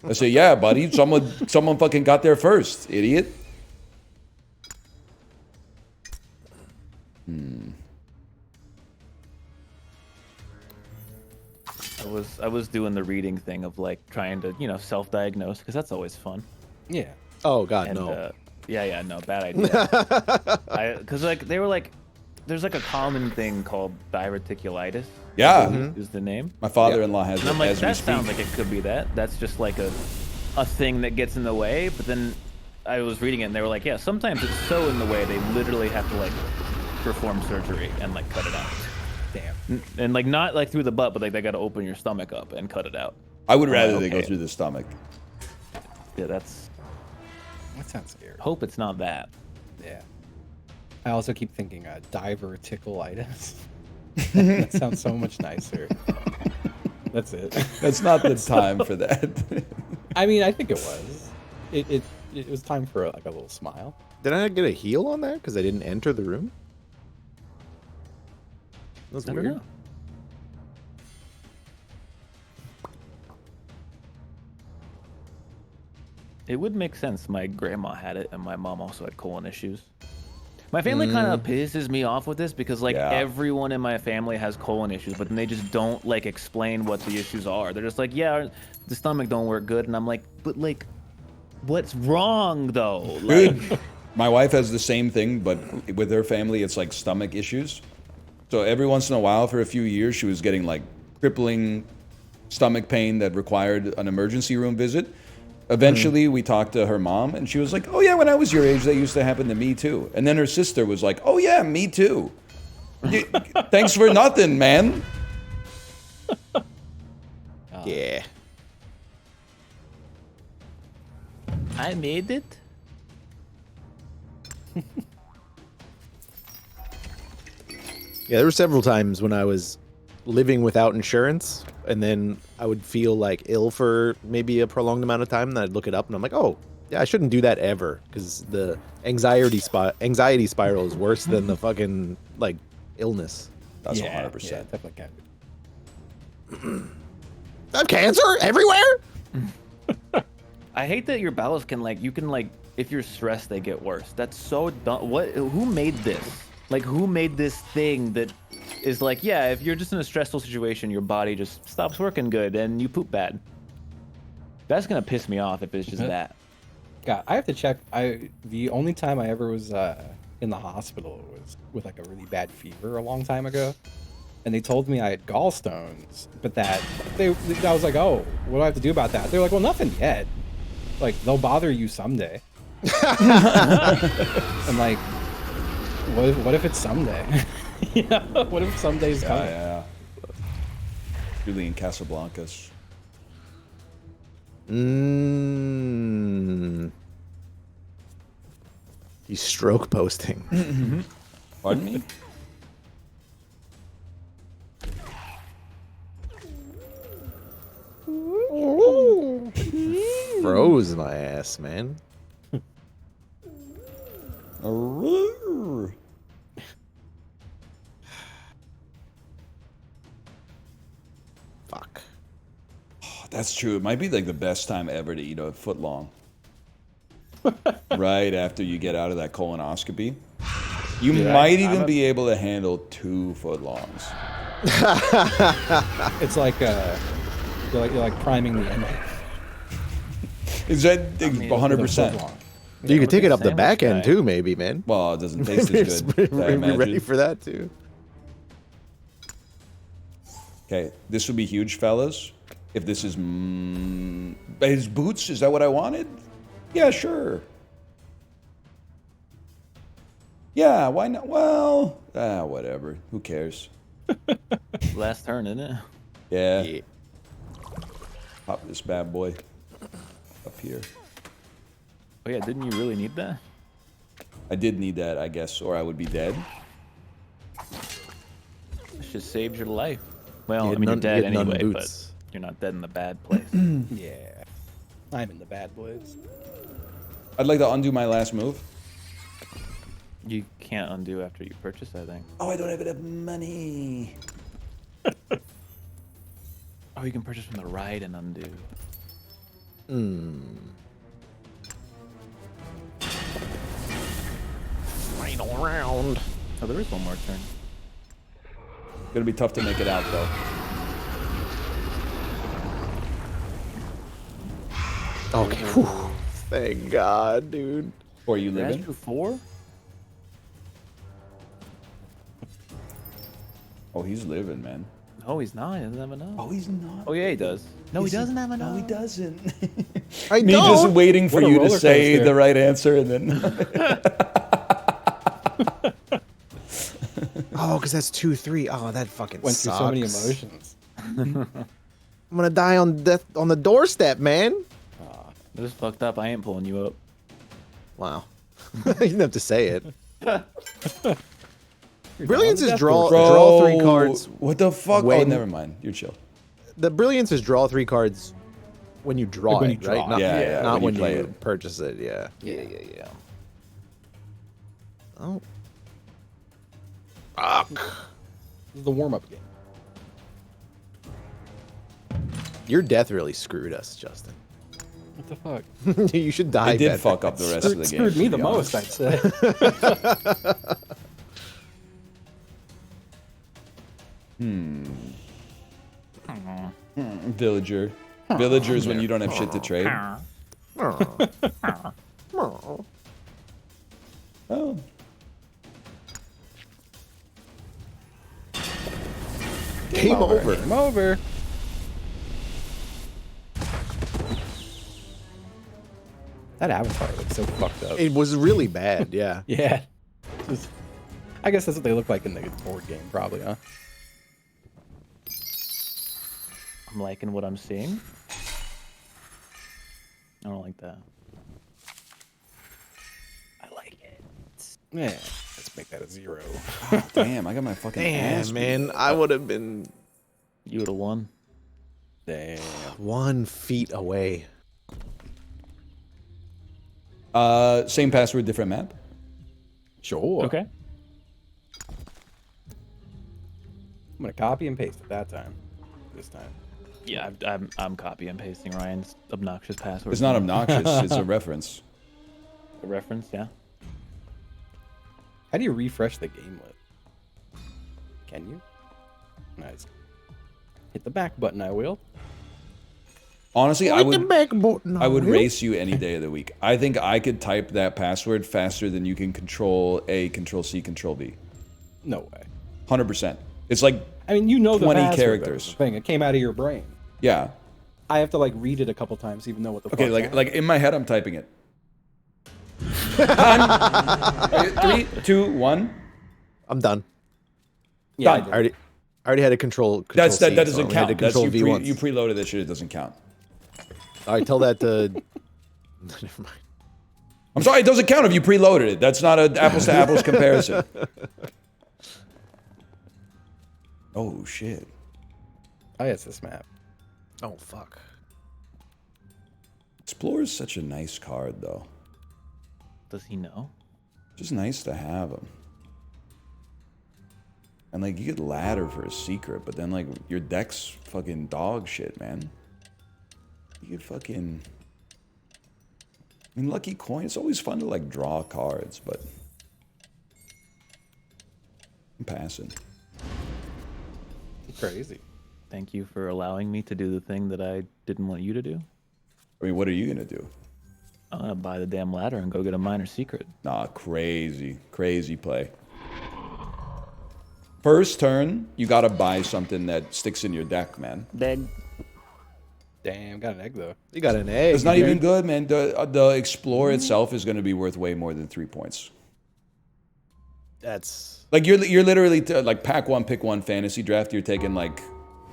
I say, yeah, buddy, someone fucking got there first, idiot. I was doing the reading thing of like trying to self-diagnose because that's always fun. Yeah. Oh God, And, no. Yeah, no, bad idea. Because like they were like, there's like a common thing called diverticulitis. Yeah. Is the name. My father-in-law has And it I'm like, as we that speak. sounds like it could be that. That's just like a thing that gets in the way. But then I was reading it and they were like, yeah, sometimes it's so in the way they literally have to like perform surgery and like cut it out. Damn. And like not like through the butt, but like they got to open your stomach up and cut it out. I would rather Okay. they go through the stomach. Yeah, That sounds scary. hope it's not that. Yeah. I also keep thinking diverticulitis. That sounds so much nicer. That's it. That's not the time for that. I mean, I think it was. It was time for like a little smile. Did I not get a heal on that because I didn't enter the room? That's I don't weird. know. It would make sense. My grandma had it, and my mom also had colon issues. My family kind of pisses me off with this because, like, everyone in my family has colon issues, but then they just don't, like, explain what the issues are. They're just like, yeah, the stomach don't work good, and I'm like, but, like, what's wrong, though? Like, My wife has the same thing, but with her family, it's like stomach issues. So every once in a while, for a few years, she was getting, like, crippling stomach pain that required an emergency room visit. Eventually, we talked to her mom, and she was like, oh, yeah, when I was your age, that used to happen to me, too. And then her sister was like, oh, yeah, me, too. Thanks for nothing, man. Yeah. I made it. Yeah, there were several times when I was living without insurance, and then I would feel like ill for maybe a prolonged amount of time, and I'd look it up, and I'm like, oh, yeah, I shouldn't do that ever, because the anxiety spiral is worse than the fucking, like, illness. That's 100%. Yeah, definitely can be. I have cancer everywhere? I hate that your bowels can, like, you can, like, if you're stressed, they get worse. That's so dumb. Who made this? Like, who made this thing that is like, yeah, if you're just in a stressful situation, your body just stops working good and you poop bad. That's gonna piss me off if it's just that. God, I have to check. The only time I ever was in the hospital was with like a really bad fever a long time ago, and they told me I had gallstones, but I was like, oh, what do I have to do about that? They're like, well, nothing yet. Like, they'll bother you someday. I'm like, what if it's someday? You know, what if someday's coming? Yeah. Julian Casablancas. He's stroke posting. Pardon me? Froze my ass, man. Fuck. Oh, that's true. It might be like the best time ever to eat a foot long. Right after you get out of that colonoscopy. You might even be able to handle 2 foot longs. It's like you're like priming the engine. Is that 100%? You could take it up the back end too, maybe, man. Well, it doesn't taste as good. I Be imagine. ready for that too. Okay, this would be huge, fellas. If this is his boots, is that what I wanted? Yeah, sure. Yeah, why not? Well, whatever. Who cares? Last turn, isn't it? Yeah. Pop this bad boy up here. Oh yeah, didn't you really need that? I did need that, I guess, or I would be dead. This just saved your life. Well, You I had mean, none- you're you dead had none anyway, but boots. you're not dead in the bad place. Yeah. I'm in the bad boys. I'd like to undo my last move. You can't undo after you purchase, I think. Oh, I don't have enough money. Oh, you can purchase from the right and undo. Final round. Oh, there is one more turn. Gonna be tough to make it out though. Okay. Whew. Thank God, dude. Or you Dash living? to 4? Oh, he's living, man. No, he's not. He doesn't have enough. Oh, he's not. Oh, yeah, he does. No, he doesn't have enough. No, he doesn't. I Me don't. just waiting for What a you to roller say coaster. the right answer and then. Oh, because that's 2-3. Oh, that fucking Went sucks. through so many emotions. I'm gonna die on death on the doorstep, man. This is fucked up. I ain't pulling you up. Wow. You didn't have to say it. Brilliance is draw Bro, 3 cards. What the fuck? Oh, when- never mind. You're chill. The brilliance is draw 3 cards when you draw Like when it, you right? draw it. Not, Yeah, yeah, not when when you play you it. purchase it. Yeah. Yeah. Oh. Fuck. This is the warm-up game. Your death really screwed us, Justin. What the fuck? You should die. It did better. fuck up the rest of the game. Screwed me to the be most, honest. I'd say. Villager. Villagers when you don't have shit to trade. Oh. Oh. Game over. Game over. That avatar looks so fucked up. It was really bad, yeah. Yeah. I guess that's what they look like in the board game, probably, huh? I'm liking what I'm seeing. I don't like that. I like it. Yeah. Let's make that a 0. Damn, I got my fucking ass Damn, beat. man. I would have been You would have won. Damn. 1 feet away. Same password, different map. Sure. Okay. I'm gonna copy and paste it that time. This time. Yeah, I'm copy and pasting Ryan's obnoxious password. It's not obnoxious. It's a reference. A reference, yeah. How do you refresh the game list? Can you? Nice. Hit the back button, I will. Honestly, I would I would race you any day of the week. I think I could type that password faster than you can Control A, Control C, Control V. No way. 100%. It's like I mean, you know the 20 password, characters. that's the thing. It came out of your brain. Yeah. I have to like read it a couple times, even though what the Okay, fuck's like in my head, I'm typing it. Okay, 3, 2, 1. I'm done. Yeah, Done. I already had a control. That C, doesn't so I had count. to That's control you, V once. you preloaded that shit. It doesn't count. All right, tell that to. Never mind. I'm sorry, it doesn't count if you preloaded it. That's not an apples to apples comparison. Oh shit. Oh, yeah, it's this map. Oh fuck. Explorer is such a nice card, though. Does he know? Just nice to have him. And like you get ladder for a secret, but then like your deck's fucking dog shit, man. You get fucking. I mean, lucky coin. It's always fun to like draw cards, but I'm passing. Crazy. Thank you for allowing me to do the thing that I didn't want you to do. I mean, what are you gonna do? I'm gonna buy the damn ladder and go get a minor secret. Nah, crazy, crazy play. First turn, you gotta buy something that sticks in your deck, man. Then. Damn, got an egg though. You got an egg. It's not even good, man. The Explorer itself is gonna be worth way more than 3 points. That's Like you're literally like pack one, pick one fantasy draft. You're taking like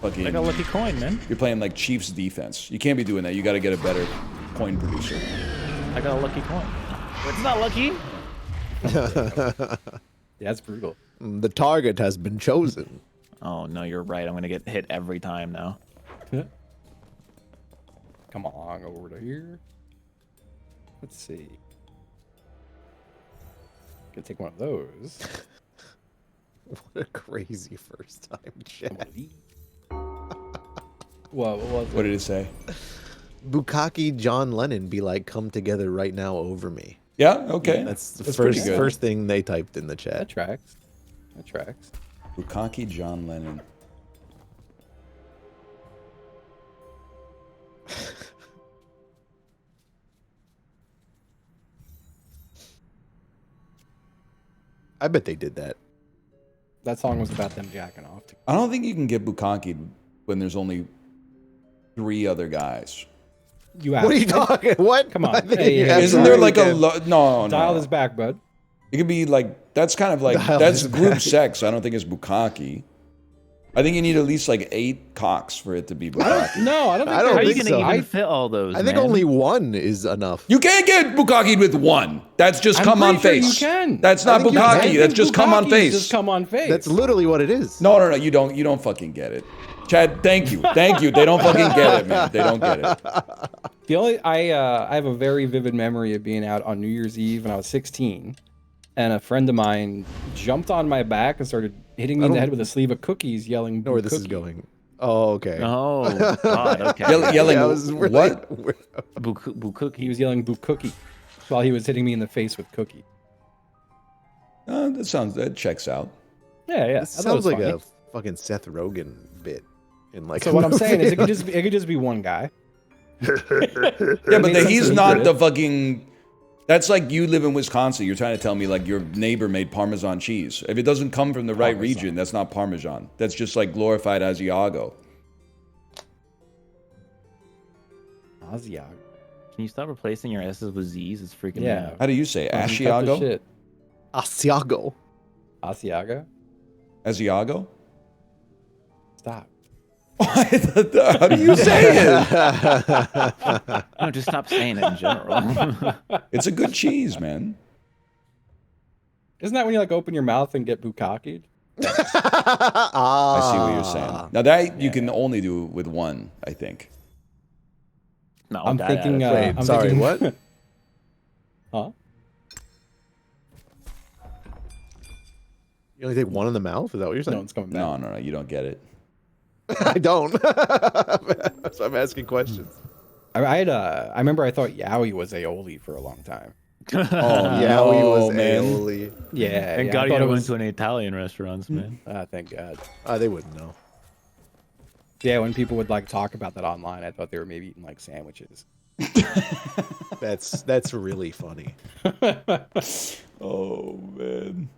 fucking. I got a lucky coin, man. You're playing like Chiefs defense. You can't be doing that. You got to get a better coin producer. I got a lucky coin. It's not lucky. Yeah, that's brutal. The target has been chosen. Oh no, you're right. I'm gonna get hit every time now. Come on, over to here. Let's see. Gonna take one of those. What a crazy first time chat. What was it? What did it say? Bukkake John Lennon be like, come together right now over me. Yeah, okay. That's the pretty good. first thing they typed in the chat. That tracks. That tracks. Bukkake John Lennon. I bet they did that. That song was about them jacking off. I don't think you can get bukkake when there's only 3 other guys. You What are you talking? What? Come on. I think Hey, you hey, have Isn't to there really like a get- no? Dial this back, bud. It could be like that's kind of like Dial that's this group back. sex. I don't think it's bukkake. I think you need at least like 8 cocks for it to be bukkake. No, I don't think I don't How are you think gonna so. even fit all those? I think man? only one is enough. You can't get bukkake with one. That's just I'm come on pretty sure face. you can. That's I not think you can. bukkake. That's just come on Bukkake's face. Just come on face. That's literally what it is. No, you don't fucking get it. Chad, thank you. They don't fucking get it, man. They don't get it. The only I have a very vivid memory of being out on New Year's Eve when I was 16, and a friend of mine jumped on my back and started hitting me in the head with a sleeve of cookies, yelling. Know where this is going. Oh, okay. Oh God. Okay. Yelling I was really- what? Bukkake. He was yelling "boo cookie" while he was hitting me in the face with cookie. That checks out. Yeah. This sounds like a fucking Seth Rogen bit. In like So what I'm saying is, it could just be one guy. Yeah, but he's not the fucking. That's like you live in Wisconsin. You're trying to tell me like your neighbor made Parmesan cheese. If it doesn't come from the right region, that's not Parmesan. That's just like glorified Asiago. Asiago. Can you stop replacing your S's with Z's? It's freaking me Yeah. out. How do you say Fucking cut the Asiago? shit. Asiago. Asiago. Asiago? Stop. How do you say it? No, just stop saying it in general. It's a good cheese, man. Isn't that when you like open your mouth and get bukkake'd? I see what you're saying. Now that you can only do with one, I think. No, I'm thinking. Wait, I'm sorry, thinking, what? Huh? You only take one in the mouth? Is that what you're saying? No, it's coming back. No, you don't get it. I don't. That's why I'm asking questions. I remember I thought yaoi was aioli for a long time. Oh, yaoi was man. aioli. Yeah. Thank yeah, God I you thought never it went was. to any Italian restaurants, man. Thank God. They wouldn't know. Yeah, when people would like talk about that online, I thought they were maybe eating like sandwiches. That's really funny. Oh man.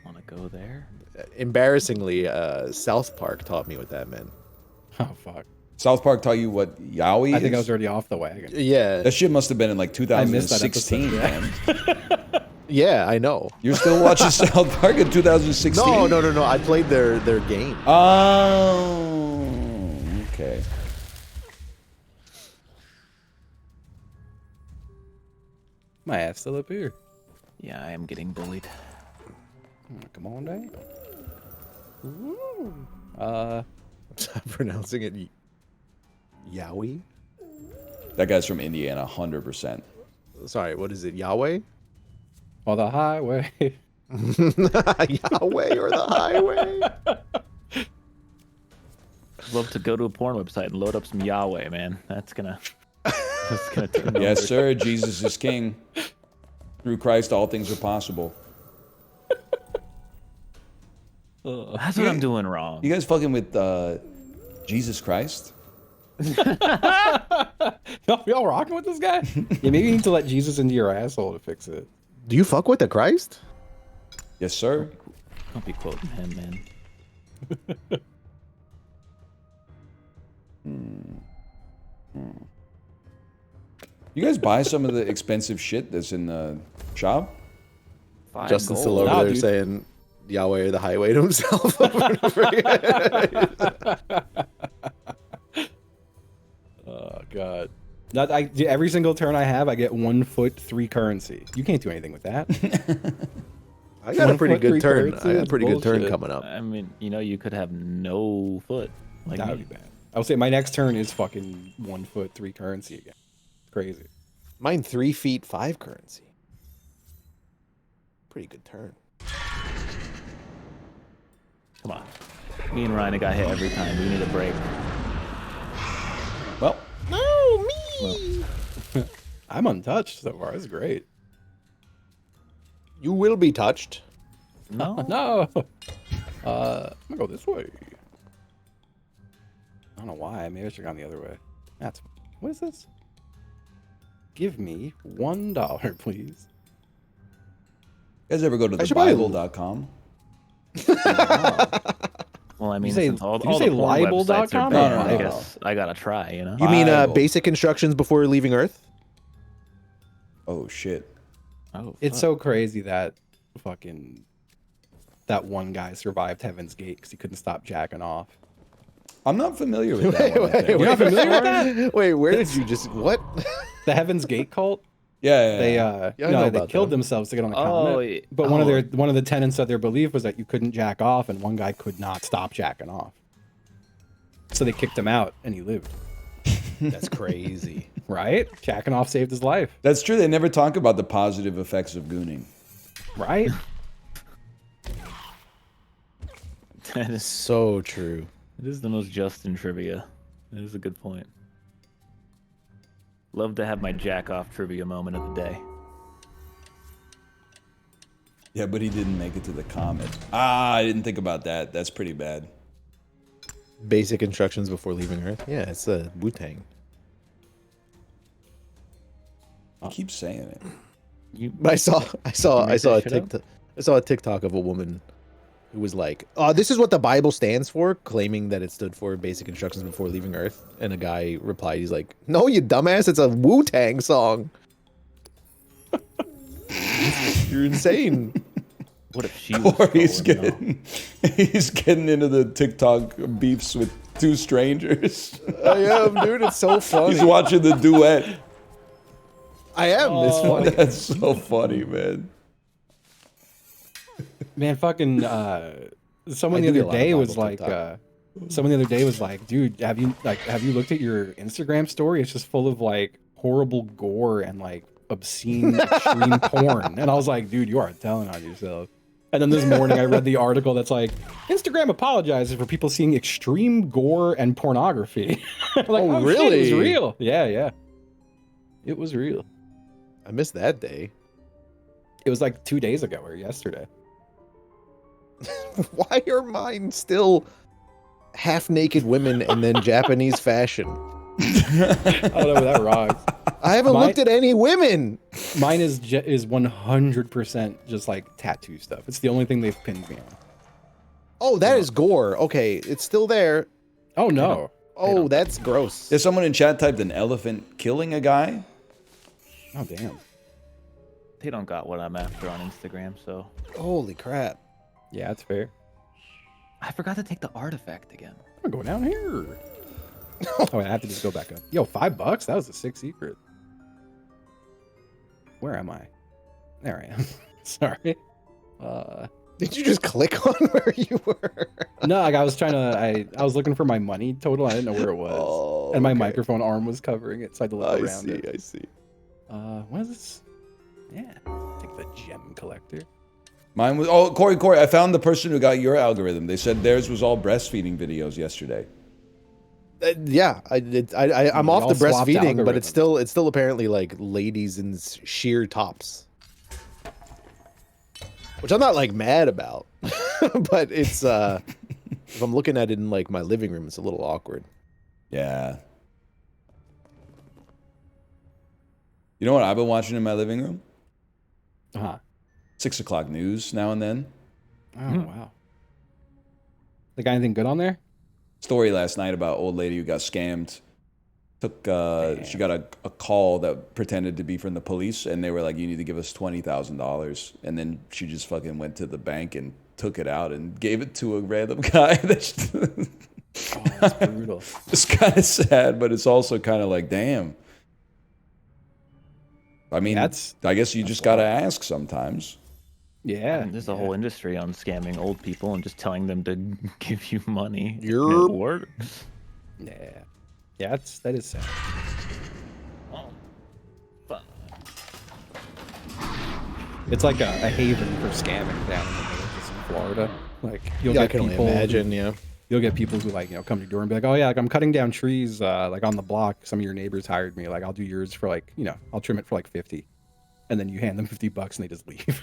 Want to go there? Embarrassingly, South Park taught me what that meant. Oh fuck. South Park taught you what yaoi I think I is? was already off the wagon. Yeah. That shit must have been in like I missed that 2016, episode, man. Yeah, I know. You're still watching South Park in 2016? No. I played their game. Oh, okay. My ass still up here. Yeah, I am getting bullied. Come on down. Ooh. Stop pronouncing it Yowie? That guy's from Indiana, 100%. Sorry, what is it? Yahweh? On the highway. Yahweh or the highway? I'd love to go to a porn website and load up some Yahweh, man. That's gonna turn me Yes, over. sir. Jesus is king. Through Christ, all things are possible. That's what I'm doing wrong. You guys fucking with Jesus Christ? Y'all rocking with this guy? Yeah, maybe you need to let Jesus into your asshole to fix it. Do you fuck with the Christ? Yes, sir. Don't be quoting him, man. You guys buy some of the expensive shit that's in the shop? Justin's still over there saying Yahweh the highway to himself. Over and over again. Oh god. Every single turn I have, I get 1 foot 3 currency. You can't do anything with that. I got a pretty good turn. I got a pretty good turn coming up. I mean, you know, you could have no foot. Like That would be bad. I would say my next turn is fucking 1 foot 3 currency again. Crazy. Mine 3 feet 5 currency. Pretty good turn. Come on. Me and Ryan got hit every time. We need a break. Well, no, me. I'm untouched so far. This is great. You will be touched. No. No. I'm gonna go this way. I don't know why. Maybe I should have gone the other way. That's what is this? Give me $1, please. You guys ever go to thebible.com? Well, I mean, You say- since all did you the say porn libel.com? websites are No, banned, no, I no. guess I gotta try, you know? You mean Bible. basic instructions before leaving Earth? Oh shit. Oh, It's so crazy that fucking that one guy survived Heaven's Gate because he couldn't stop jacking off. I'm not familiar with that one. I think. You're not familiar with that? Wait, where did you just what? The Heaven's Gate cult? Yeah, They Yeah, I know no, they about killed them. themselves to get on the Oh, continent. yeah. But one of the tenets of their belief was that you couldn't jack off, and one guy could not stop jacking off. So they kicked him out, and he lived. That's crazy. Right? Jacking off saved his life. That's true. They never talk about the positive effects of gooning. Right? That is So true. It is the most Justin trivia. That is a good point. Love to have my jack off trivia moment of the day. Yeah, but he didn't make it to the comet. Ah, I didn't think about that. That's pretty bad. Basic instructions before leaving Earth. Yeah, it's a Wu-Tang. I keep saying it. But I saw a shit TikTok. I saw a TikTok of a woman who was like, "Oh, this is what the Bible stands for," claiming that it stood for basic instructions before leaving Earth. And a guy replied, he's like, "No, you dumbass! It's a Wu-Tang song. You're insane." What if she was Or he's trolling, though? he's getting into the TikTok beefs with two strangers. I am, dude. It's so funny. He's watching the duet. I am. It's funny. That's so funny, man. Man, fucking someone I the do get other a lot of day Bible was like TikTok. someone the other day was like, dude, have you looked at your Instagram story? It's just full of like horrible gore and like obscene extreme porn. And I was like, dude, you are telling on yourself. And then this morning I read the article that's like, Instagram apologizes for people seeing extreme gore and pornography. Like, Oh, shit, really? it was real. Yeah. It was real. I missed that day. It was like 2 days ago or yesterday. Why are mine still half-naked women and then Japanese fashion? I don't know, that rocks. I haven't looked at any women. Mine is 100% just like tattoo stuff. It's the only thing they've pinned me on. Oh, that is gore. Okay, it's still there. Oh no. Oh, that's gross. There's someone in chat typed an elephant killing a guy. Oh damn. They don't got what I'm after on Instagram, so. Holy crap. Yeah, that's fair. I forgot to take the artifact again. I'm gonna go down here. Oh, wait, I have to just go back up. Yo, $5? That was a sick secret. Where am I? There I am. Sorry. Did you just click on where you were? No, like I was trying to. I was looking for my money total. I didn't know where it was, and my microphone arm was covering it, so I had to look around it. I see. What is this? Yeah, take the gem collector. Mine was. Oh, Corey, I found the person who got your algorithm. They said theirs was all breastfeeding videos yesterday. Yeah, I'm off all the swapped breastfeeding, but it's algorithms. still apparently like ladies in sheer tops, which I'm not like mad about, but it's if I'm looking at it in like my living room, it's a little awkward. Yeah. You know what I've been watching in my living room? 6 o'clock news now and then. Oh wow. They got anything good on there? Story last night about old lady who got scammed. She got a call that pretended to be from the police, and they were like, "You need to give us $20,000." And then she just fucking went to the bank and took it out and gave it to a random guy. That's brutal. It's kind of sad, but it's also kind of like, damn. I mean, I guess you just gotta ask sometimes. Yeah, there's a whole industry on scamming old people and just telling them to give you money. You're It works. Yeah, that is sad. It's like a haven for scamming down in the villages in Florida. Like you'll I get can only people imagine. You'll get people who like come to your door and be like, oh yeah, like I'm cutting down trees like on the block. Some of your neighbors hired me. Like I'll do yours for like I'll trim it for like 50, and then you hand them $50 and they just leave.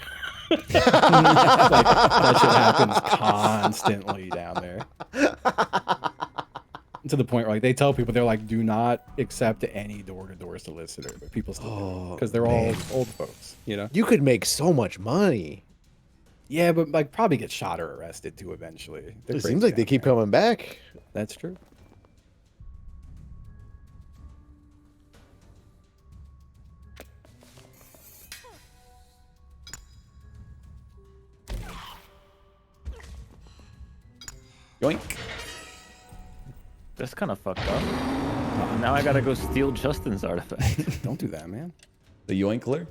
Like, that shit happens constantly down there. To the point where like they tell people they're like, do not accept any door-to-door solicitor, but people still do because they're all old folks. You could make so much money. Yeah, but like probably get shot or arrested too eventually. It seems like they keep coming back. That's true. Yoink. That's kind of fucked up. Now I gotta go steal Justin's artifact. Don't do that, man. The yoinkler?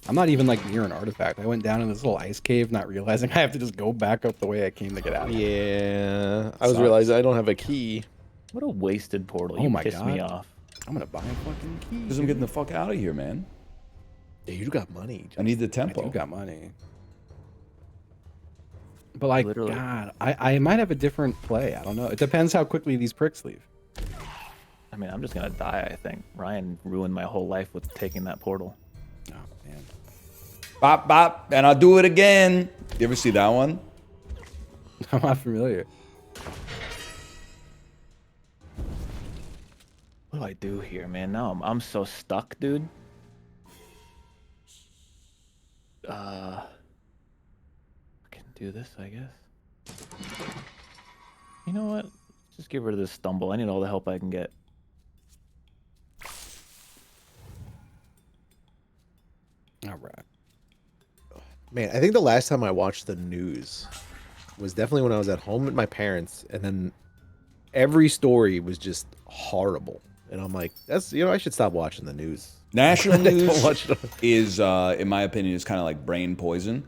I'm not even like near an artifact. I went down in this little ice cave, not realizing I have to just go back up the way I came to get out. Yeah, I was realizing I don't have a key. What a wasted portal. Oh You my pissed God. me off. I'm gonna buy a fucking key. Because I'm getting the fuck out of here, man. Yeah, you got money. I need the tempo. You got money. But like, Literally. God, I might have a different play. I don't know. It depends how quickly these pricks leave. I mean, I'm just gonna die, I think. Ryan ruined my whole life with taking that portal. Oh, man. Bop, bop, and I'll do it again. You ever see that one? I'm not familiar. What do I do here, man? Now I'm so stuck, dude. I can do this, I guess. You know what? Just get rid of this stumble. I need all the help I can get. All right. Man, I think the last time I watched the news was definitely when I was at home with my parents, and then every story was just horrible. And I'm like, that's, I should stop watching the news. National Don't news watch it. is, in my opinion, is kind of like brain poison.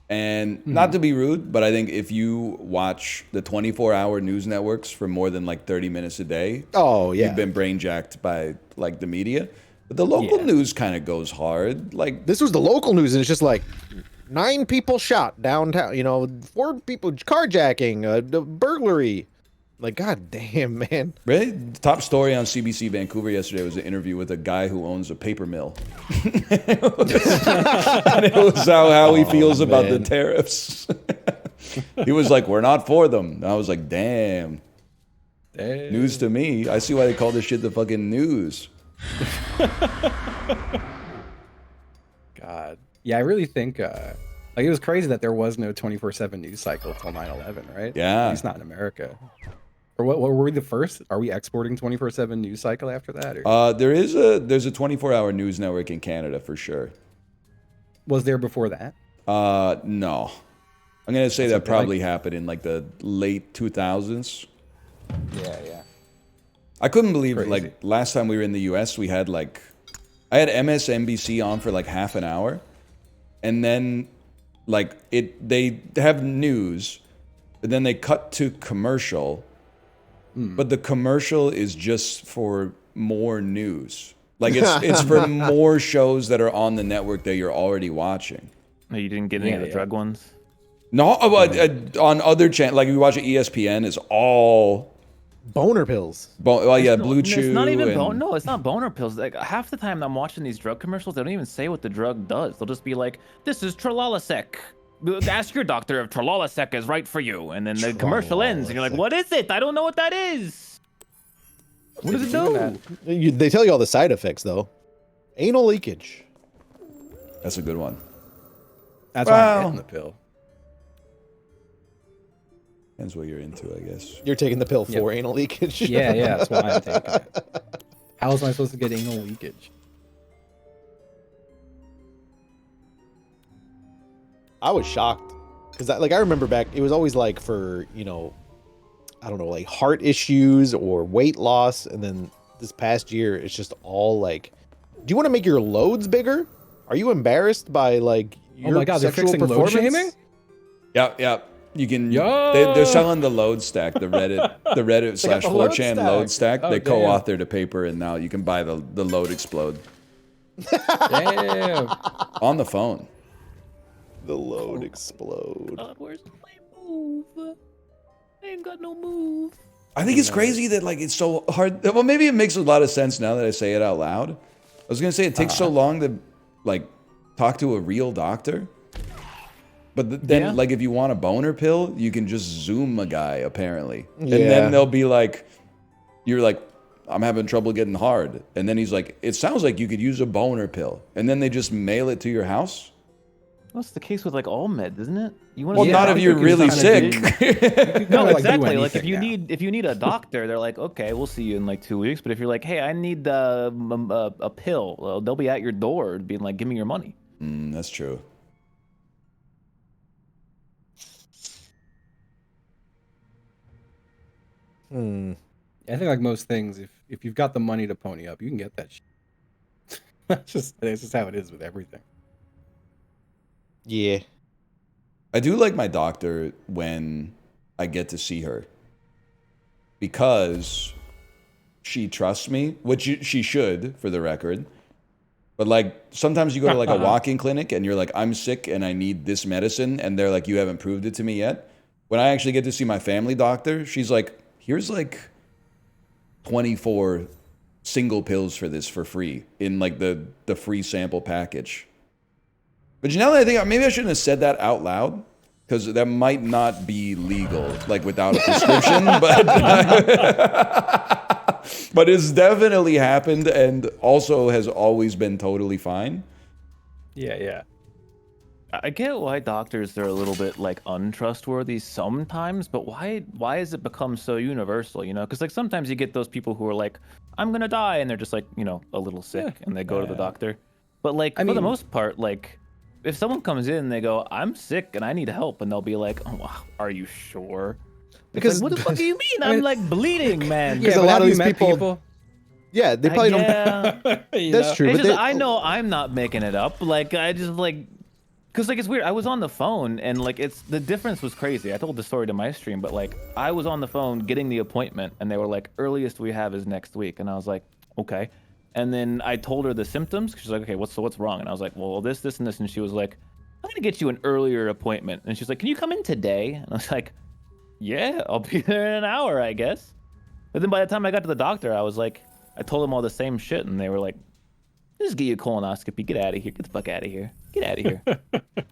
And not to be rude, but I think if you watch the 24-hour news networks for more than like 30 minutes a day, oh yeah, you've been brain jacked by like the media. But the local news kind of goes hard. Like this was the local news, and it's just like 9 people shot downtown. 4 people carjacking, burglary. Like, god damn, man. Really? The top story on CBC Vancouver yesterday was an interview with a guy who owns a paper mill. And it was how he feels about the tariffs. He was like, we're not for them. And I was like, damn. News to me. I see why they call this shit the fucking news. God. Yeah, I really think like it was crazy that there was no 24/7 news cycle till 9/11, right? Yeah. At least not in America. Or what were we the first? Are we exporting 24/7 news cycle after that? Or? There's a 24-hour news network in Canada for sure. Was there before that? No. I'm gonna say that probably happened in like the late 2000s. Yeah. I couldn't believe like last time we were in the US, we had like I had MSNBC on for like half an hour, and then like they have news, but then they cut to commercial. But the commercial is just for more news. Like it's for more shows that are on the network that you're already watching. No, you didn't get any of the drug ones? No, on other channels, like if you watch ESPN, it's all boner pills. Blue Chew. It's not even and... No, it's not boner pills. Like half the time I'm watching these drug commercials, they don't even say what the drug does. They'll just be like, "This is Tralolisec. Ask your doctor if Tralolisec is right for you." And then the commercial ends, and you're like, "What is it? I don't know what that is. What does it do?" They tell you all the side effects though. Anal leakage. That's a good one. That's why I'm getting the pill. Depends what you're into, I guess. You're taking the pill for anal leakage. Yeah, that's why I'm taking it. How was I supposed to get anal leakage? I was shocked because I remember back, it was always like for, you know, I don't know, like heart issues or weight loss. And then this past year, it's just all like, do you want to make your loads bigger? Are you embarrassed by like your oh my God, they're sexual fixing load performance? shaming? Yep. You can. They're selling the load stack, the Reddit slash 4chan load stack. Oh, they damn. co-authored a paper, and now you can buy the load explode. Damn. On the phone. The load explode. Where's my move? I ain't got no move. I think it's crazy that like it's so hard. Well, maybe it makes a lot of sense now that I say it out loud. I was gonna say it takes so long to like talk to a real doctor. But then, like, if you want a boner pill, you can just Zoom a guy, apparently. Yeah. And then they'll be like, you're like, I'm having trouble getting hard. And then he's like, it sounds like you could use a boner pill. And then they just mail it to your house? That's the case with, like, all meds, isn't it? You want Well, not if you're really sick. No, exactly. Like, if you need a doctor, they're like, okay, we'll see you in, like, 2 weeks. But if you're like, hey, I need a pill, well, they'll be at your door being like, give me your money. That's true. I think like most things, if you've got the money to pony up, you can get that shit. That's just how it is with everything. Yeah. I do like my doctor when I get to see her. Because she trusts me, which she should, for the record. But like, sometimes you go to like a walk-in clinic and you're like, I'm sick and I need this medicine. And they're like, you haven't proved it to me yet. When I actually get to see my family doctor, she's like, here's like 24 single pills for this for free in like the free sample package. But you know that I think maybe I shouldn't have said that out loud because that might not be legal, like without a prescription. But it's definitely happened and also has always been totally fine. Yeah. I get why doctors are a little bit like untrustworthy sometimes, but why has it become so universal, you know? Because like sometimes you get those people who are like, I'm gonna die, and they're just like, you know, a little sick, and they go to the doctor. But like for the most part, like if someone comes in and they go, I'm sick and I need help, and they'll be like, oh, are you sure? Because like, what the fuck do you mean? I'm like bleeding, man. Because a lot of these people. Yeah, they probably don't. That's true. It's But just, I know I'm not making it up. Like I just like. Cause like it's weird. I was on the phone and like the difference was crazy. I told the story to my stream, but like I was on the phone getting the appointment and they were like, earliest we have is next week, and I was like, okay. And then I told her the symptoms. She's like, okay, what's wrong? And I was like, well, this, and this, and she was like, I'm gonna get you an earlier appointment. And she's like, can you come in today? And I was like, yeah, I'll be there in an hour, I guess. But then by the time I got to the doctor, I was like, I told them all the same shit, and they were like, just get you a colonoscopy. Get out of here. Get the fuck out of here. Get out of here.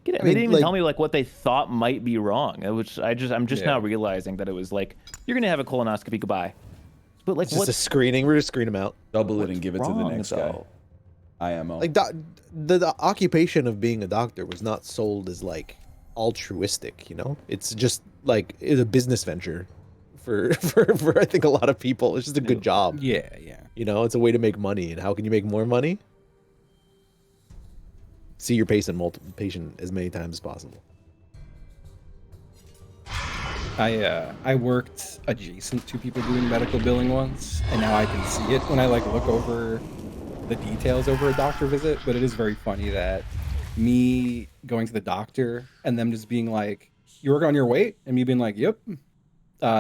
They didn't even tell me like what they thought might be wrong, which I'm just now realizing that it was like, you're gonna have a colonoscopy. Goodbye. But like, it's just a screening. We're just screen them out. Double it and give it to the next guy. IMO. Like the occupation of being a doctor was not sold as like altruistic, you know? It's just like it's a business venture for I think a lot of people. It's just a good job. Yeah. You know, it's a way to make money. And how can you make more money? See your patient as many times as possible. I worked adjacent to people doing medical billing once, and now I can see it when I like look over the details over a doctor visit. But it is very funny that me going to the doctor and them just being like, "You work on your weight," and me being like, "Yep."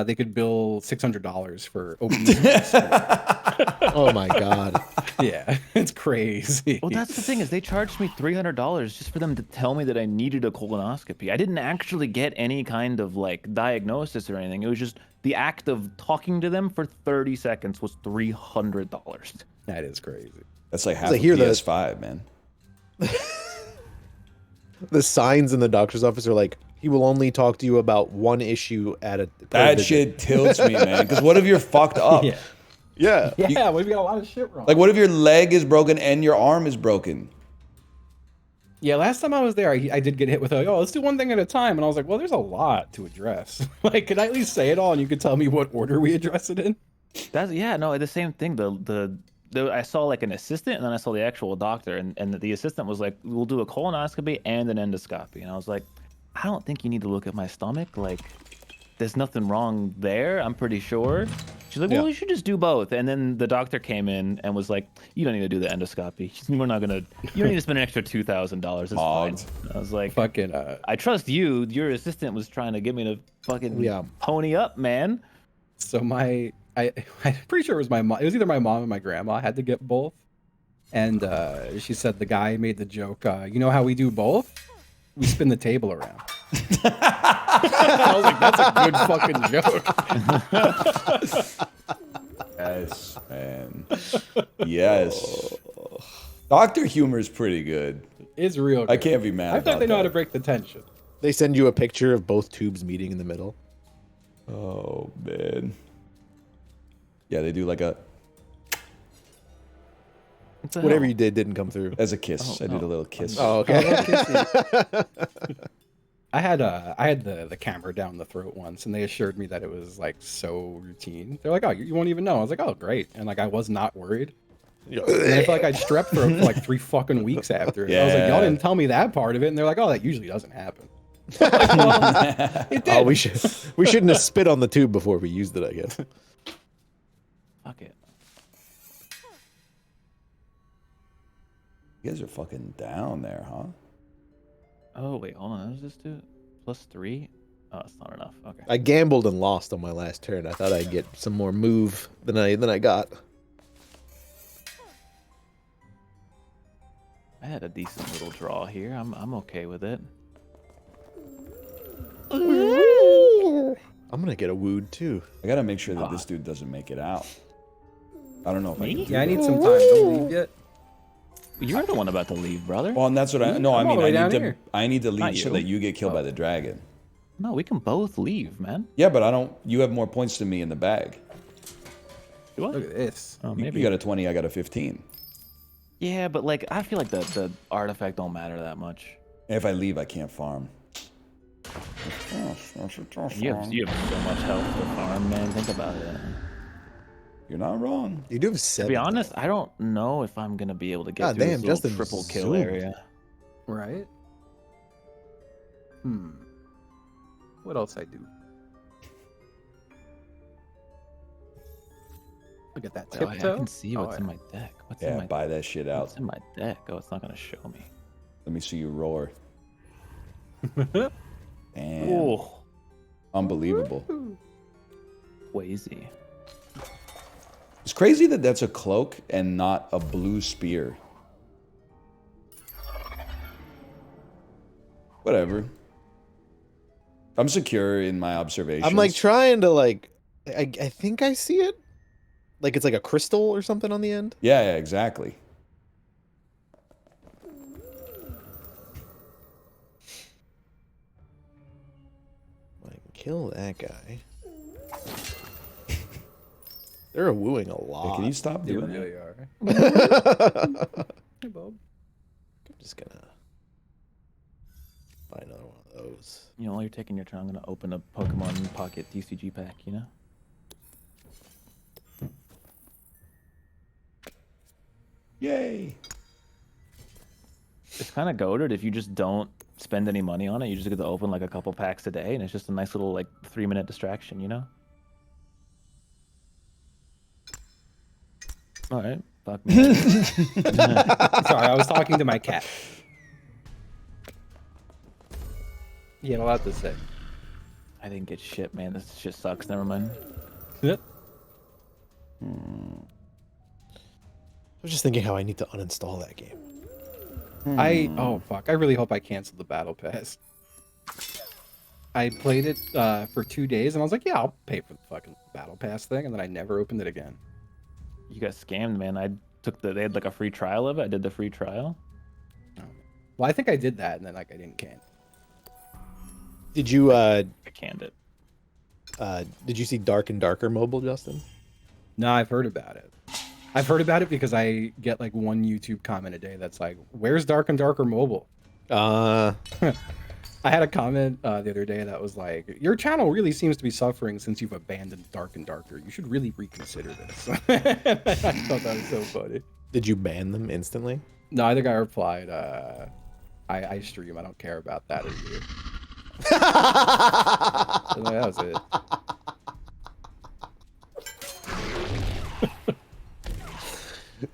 They could bill $600 for obese. Oh my god. Yeah, it's crazy. Well, that's the thing is they charged me $300 just for them to tell me that I needed a colonoscopy. I didn't actually get any kind of like diagnosis or anything. It was just the act of talking to them for 30 seconds was $300. That is crazy. That's like half a PS5, man. The signs in the doctor's office are like, he will only talk to you about one issue at a That shit tilts me, man. Because what if you're fucked up? Yeah. What if you got a lot of shit wrong? Like, what if your leg is broken and your arm is broken? Yeah, last time I was there, I did get hit with let's do one thing at a time. And I was like, well, there's a lot to address. Like, could I at least say it all and you could tell me what order we address it in? The same thing. I saw like an assistant, and then I saw the actual doctor, and the assistant was like, "We'll do a colonoscopy and an endoscopy," and I was like, "I don't think you need to look at my stomach. Like, there's nothing wrong there. I'm pretty sure." She's like, "Well, you should just do both." And then the doctor came in and was like, "You don't need to do the endoscopy. We're not gonna. You don't need to spend an extra $2,000. It's fine." I was like, "Fucking, I trust you. Your assistant was trying to get me to fucking pony up, man." So I'm pretty sure it was my mom. It was either my mom or my grandma had to get both. And she said the guy made the joke, you know how we do both? We spin the table around. I was like, that's a good fucking joke. Yes, man. Yes. Doctor humor is pretty good. It's real good. I can't be mad I about thought they know how that. to break the tension. They send you a picture of both tubes meeting in the middle. Oh, man. Yeah, they do like a... Whatever you did didn't come through. As a kiss. I did a little kiss. Oh, okay. I had the camera down the throat once, and they assured me that it was like so routine. They're like, "Oh, you won't even know." I was like, "Oh, great," and like I was not worried. And I felt like I'd strep throat for like 3 fucking weeks after it. I was like, "Y'all didn't tell me that part of it," and they're like, "Oh, that usually doesn't happen." Like, well, it did. Oh, we shouldn't have spit on the tube before we used it, I guess. Fuck it. You guys are fucking down there, huh? Oh wait, hold on. What does this do? +3? Oh, it's not enough. Okay. I gambled and lost on my last turn. I thought I'd get some more move than I got. I had a decent little draw here. I'm okay with it. I'm gonna get a wood too. I gotta make sure that this dude doesn't make it out. I don't know if I can do I need that. some time. Don't leave yet. You're the one about to leave, brother. Well, and that's what I... No, I I'm all mean, the way down I need to Not leave so you. that you get killed by the dragon. No, we can both leave, man. Yeah, but I don't... You have more points than me in the bag. Do I? Look at this. Oh, You maybe. got a 20, I got a 15. Yeah, but like, I feel like the artifact don't matter that much. And if I leave, I can't farm. You have so much health to farm, man. Think about it. You're not wrong. You do have To 7. be honest, I don't know if I'm gonna be able to get God through damn, this little Justin triple kill zoomed. area. Right? What else I do? Look at that Oh, I tiptoe. can see what's in my deck. What's in Yeah, my buy that shit out. What's in my deck? Oh, it's not gonna show me. Let me see you roar. Damn. Oh, Unbelievable. crazy. It's crazy that that's a cloak and not a blue spear. Whatever. I'm secure in my observations. I'm like trying to like. I think I see it. Like it's like a crystal or something on the end. Yeah, exactly. Like kill that guy. They're wooing a lot. Hey, can you stop They doing really that? are. Hey, Bob. I'm just gonna find another one of those. You know, while you're taking your turn, I'm gonna open a Pokemon Pocket TCG pack. You know. Yay. It's kind of goated if you just don't spend any money on it. You just get to open like a couple packs a day, and it's just a nice little like 3-minute distraction, you know? All right, fuck me. Sorry, I was talking to my cat. He had a lot to say. I didn't get shit, man. This shit sucks. Never mind. Yep. I was just thinking how I need to uninstall that game. Oh fuck! I really hope I canceled the battle pass. I played it for 2 days, and I was like, "Yeah, I'll pay for the fucking battle pass thing," and then I never opened it again. You got scammed, man. They had like a free trial of it. I did the free trial. Well, I think I did that, and then like I didn't can. Did you I canned it. did you see Dark and Darker mobile, Justin? No, I've heard about it. I've heard about it because I get like one YouTube comment a day that's like, "Where's Dark and Darker mobile?" I had a comment the other day that was like, "Your channel really seems to be suffering since you've abandoned Dark and Darker. You should really reconsider this." I thought that was so funny. Did you ban them instantly? No, I think I replied, I stream. I don't care about that as you. That was it.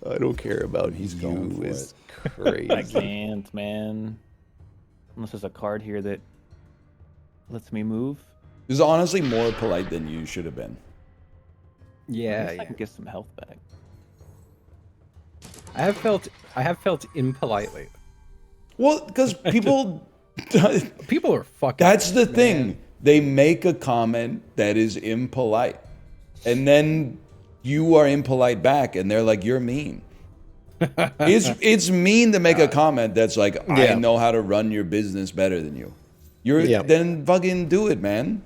I don't care about He's you going for is it. crazy. I can't, man. Unless there's a card here that lets me move. This is honestly more polite than you should have been. Yeah, I can get some health back. I have felt impolite lately. Well, because people people are fucking. That's the thing. man. They make a comment that is impolite, and then you are impolite back, and they're like, "You're mean." It's mean to make a comment that's like, "I know how to run your business better than you." Then fucking do it, man.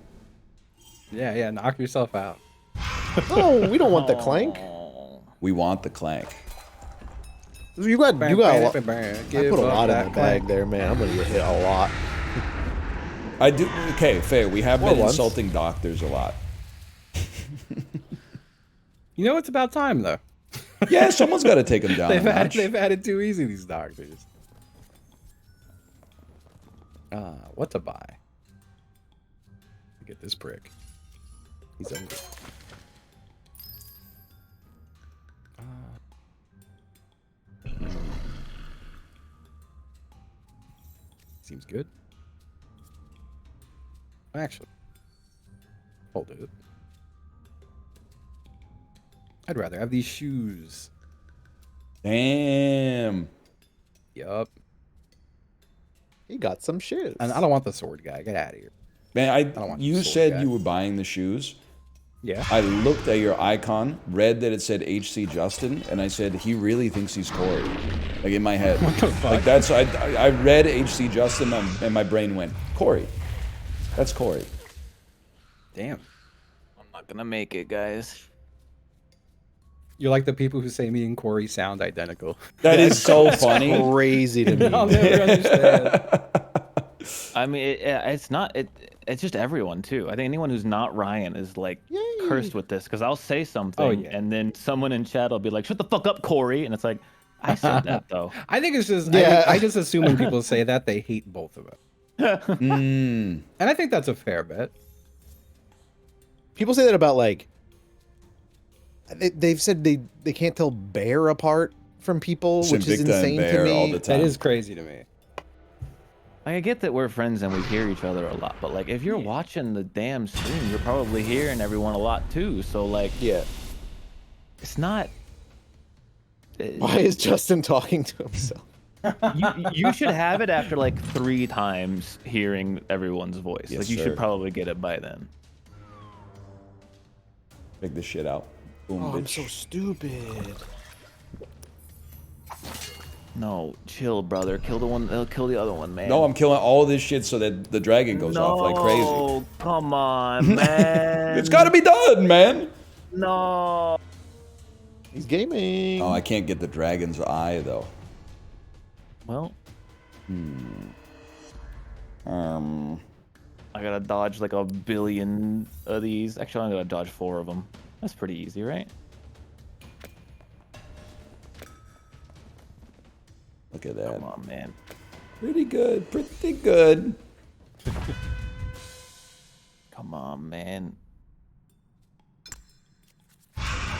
Yeah, knock yourself out. Oh, we don't want the Clank. We want the Clank. You got a lot. I Give put a up lot in that the bag Clank. there, man. I'm gonna get hit a lot. I do. Okay, fair. We have Well, been once. insulting doctors a lot. You know, it's about time though. Yeah, someone's got to take them down. They've had it too easy, these doctors. What to buy? Get this prick. He's angry. Seems good. Actually, hold it. I'd rather have these shoes. Damn. Yup. He got some shoes. And I don't want the sword guy. Get out of here. Man, don't want you the sword said guy. you were buying the shoes. Yeah. I looked at your icon, read that it said HC Justin, and I said, he really thinks he's Corey. Like in my head. What the fuck? Like that's, I read HC Justin and my brain went, Corey. That's Corey. Damn. I'm not gonna make it, guys. You're like the people who say me and Corey sound identical. That is so funny. Crazy to me. I'll never understand. I mean, it's not. It's just everyone too. I think anyone who's not Ryan is like cursed with this because I'll say something and then someone in chat will be like, "Shut the fuck up, Corey," and it's like, I said that though. I think it's just I just assume when people say that they hate both of us. And I think that's a fair bet. People say that about like they've said they can't tell Bear apart from people, which is Invicta and insane to Bear me. all the time. That is crazy to me. I get that we're friends and we hear each other a lot, but like if you're watching the damn stream, you're probably hearing everyone a lot too. So like, it's not. Why is Justin talking to himself? You should have it after like 3 times hearing everyone's voice. Yes, like you sir. should probably get it by then. Take this shit out. Boom, Oh, I'm bitch. so stupid. No, chill, brother. Kill the one. Kill the other one, man. No, I'm killing all this shit so that the dragon goes off like crazy. No, come on, man. It's got to be done, man. No. He's gaming. Oh, I can't get the dragon's eye though. Well. I gotta dodge like 1 billion of these. Actually, I'm gonna dodge 4 of them. That's pretty easy, right? Look at that. Come on, man. Pretty good. Pretty good. Come on, man.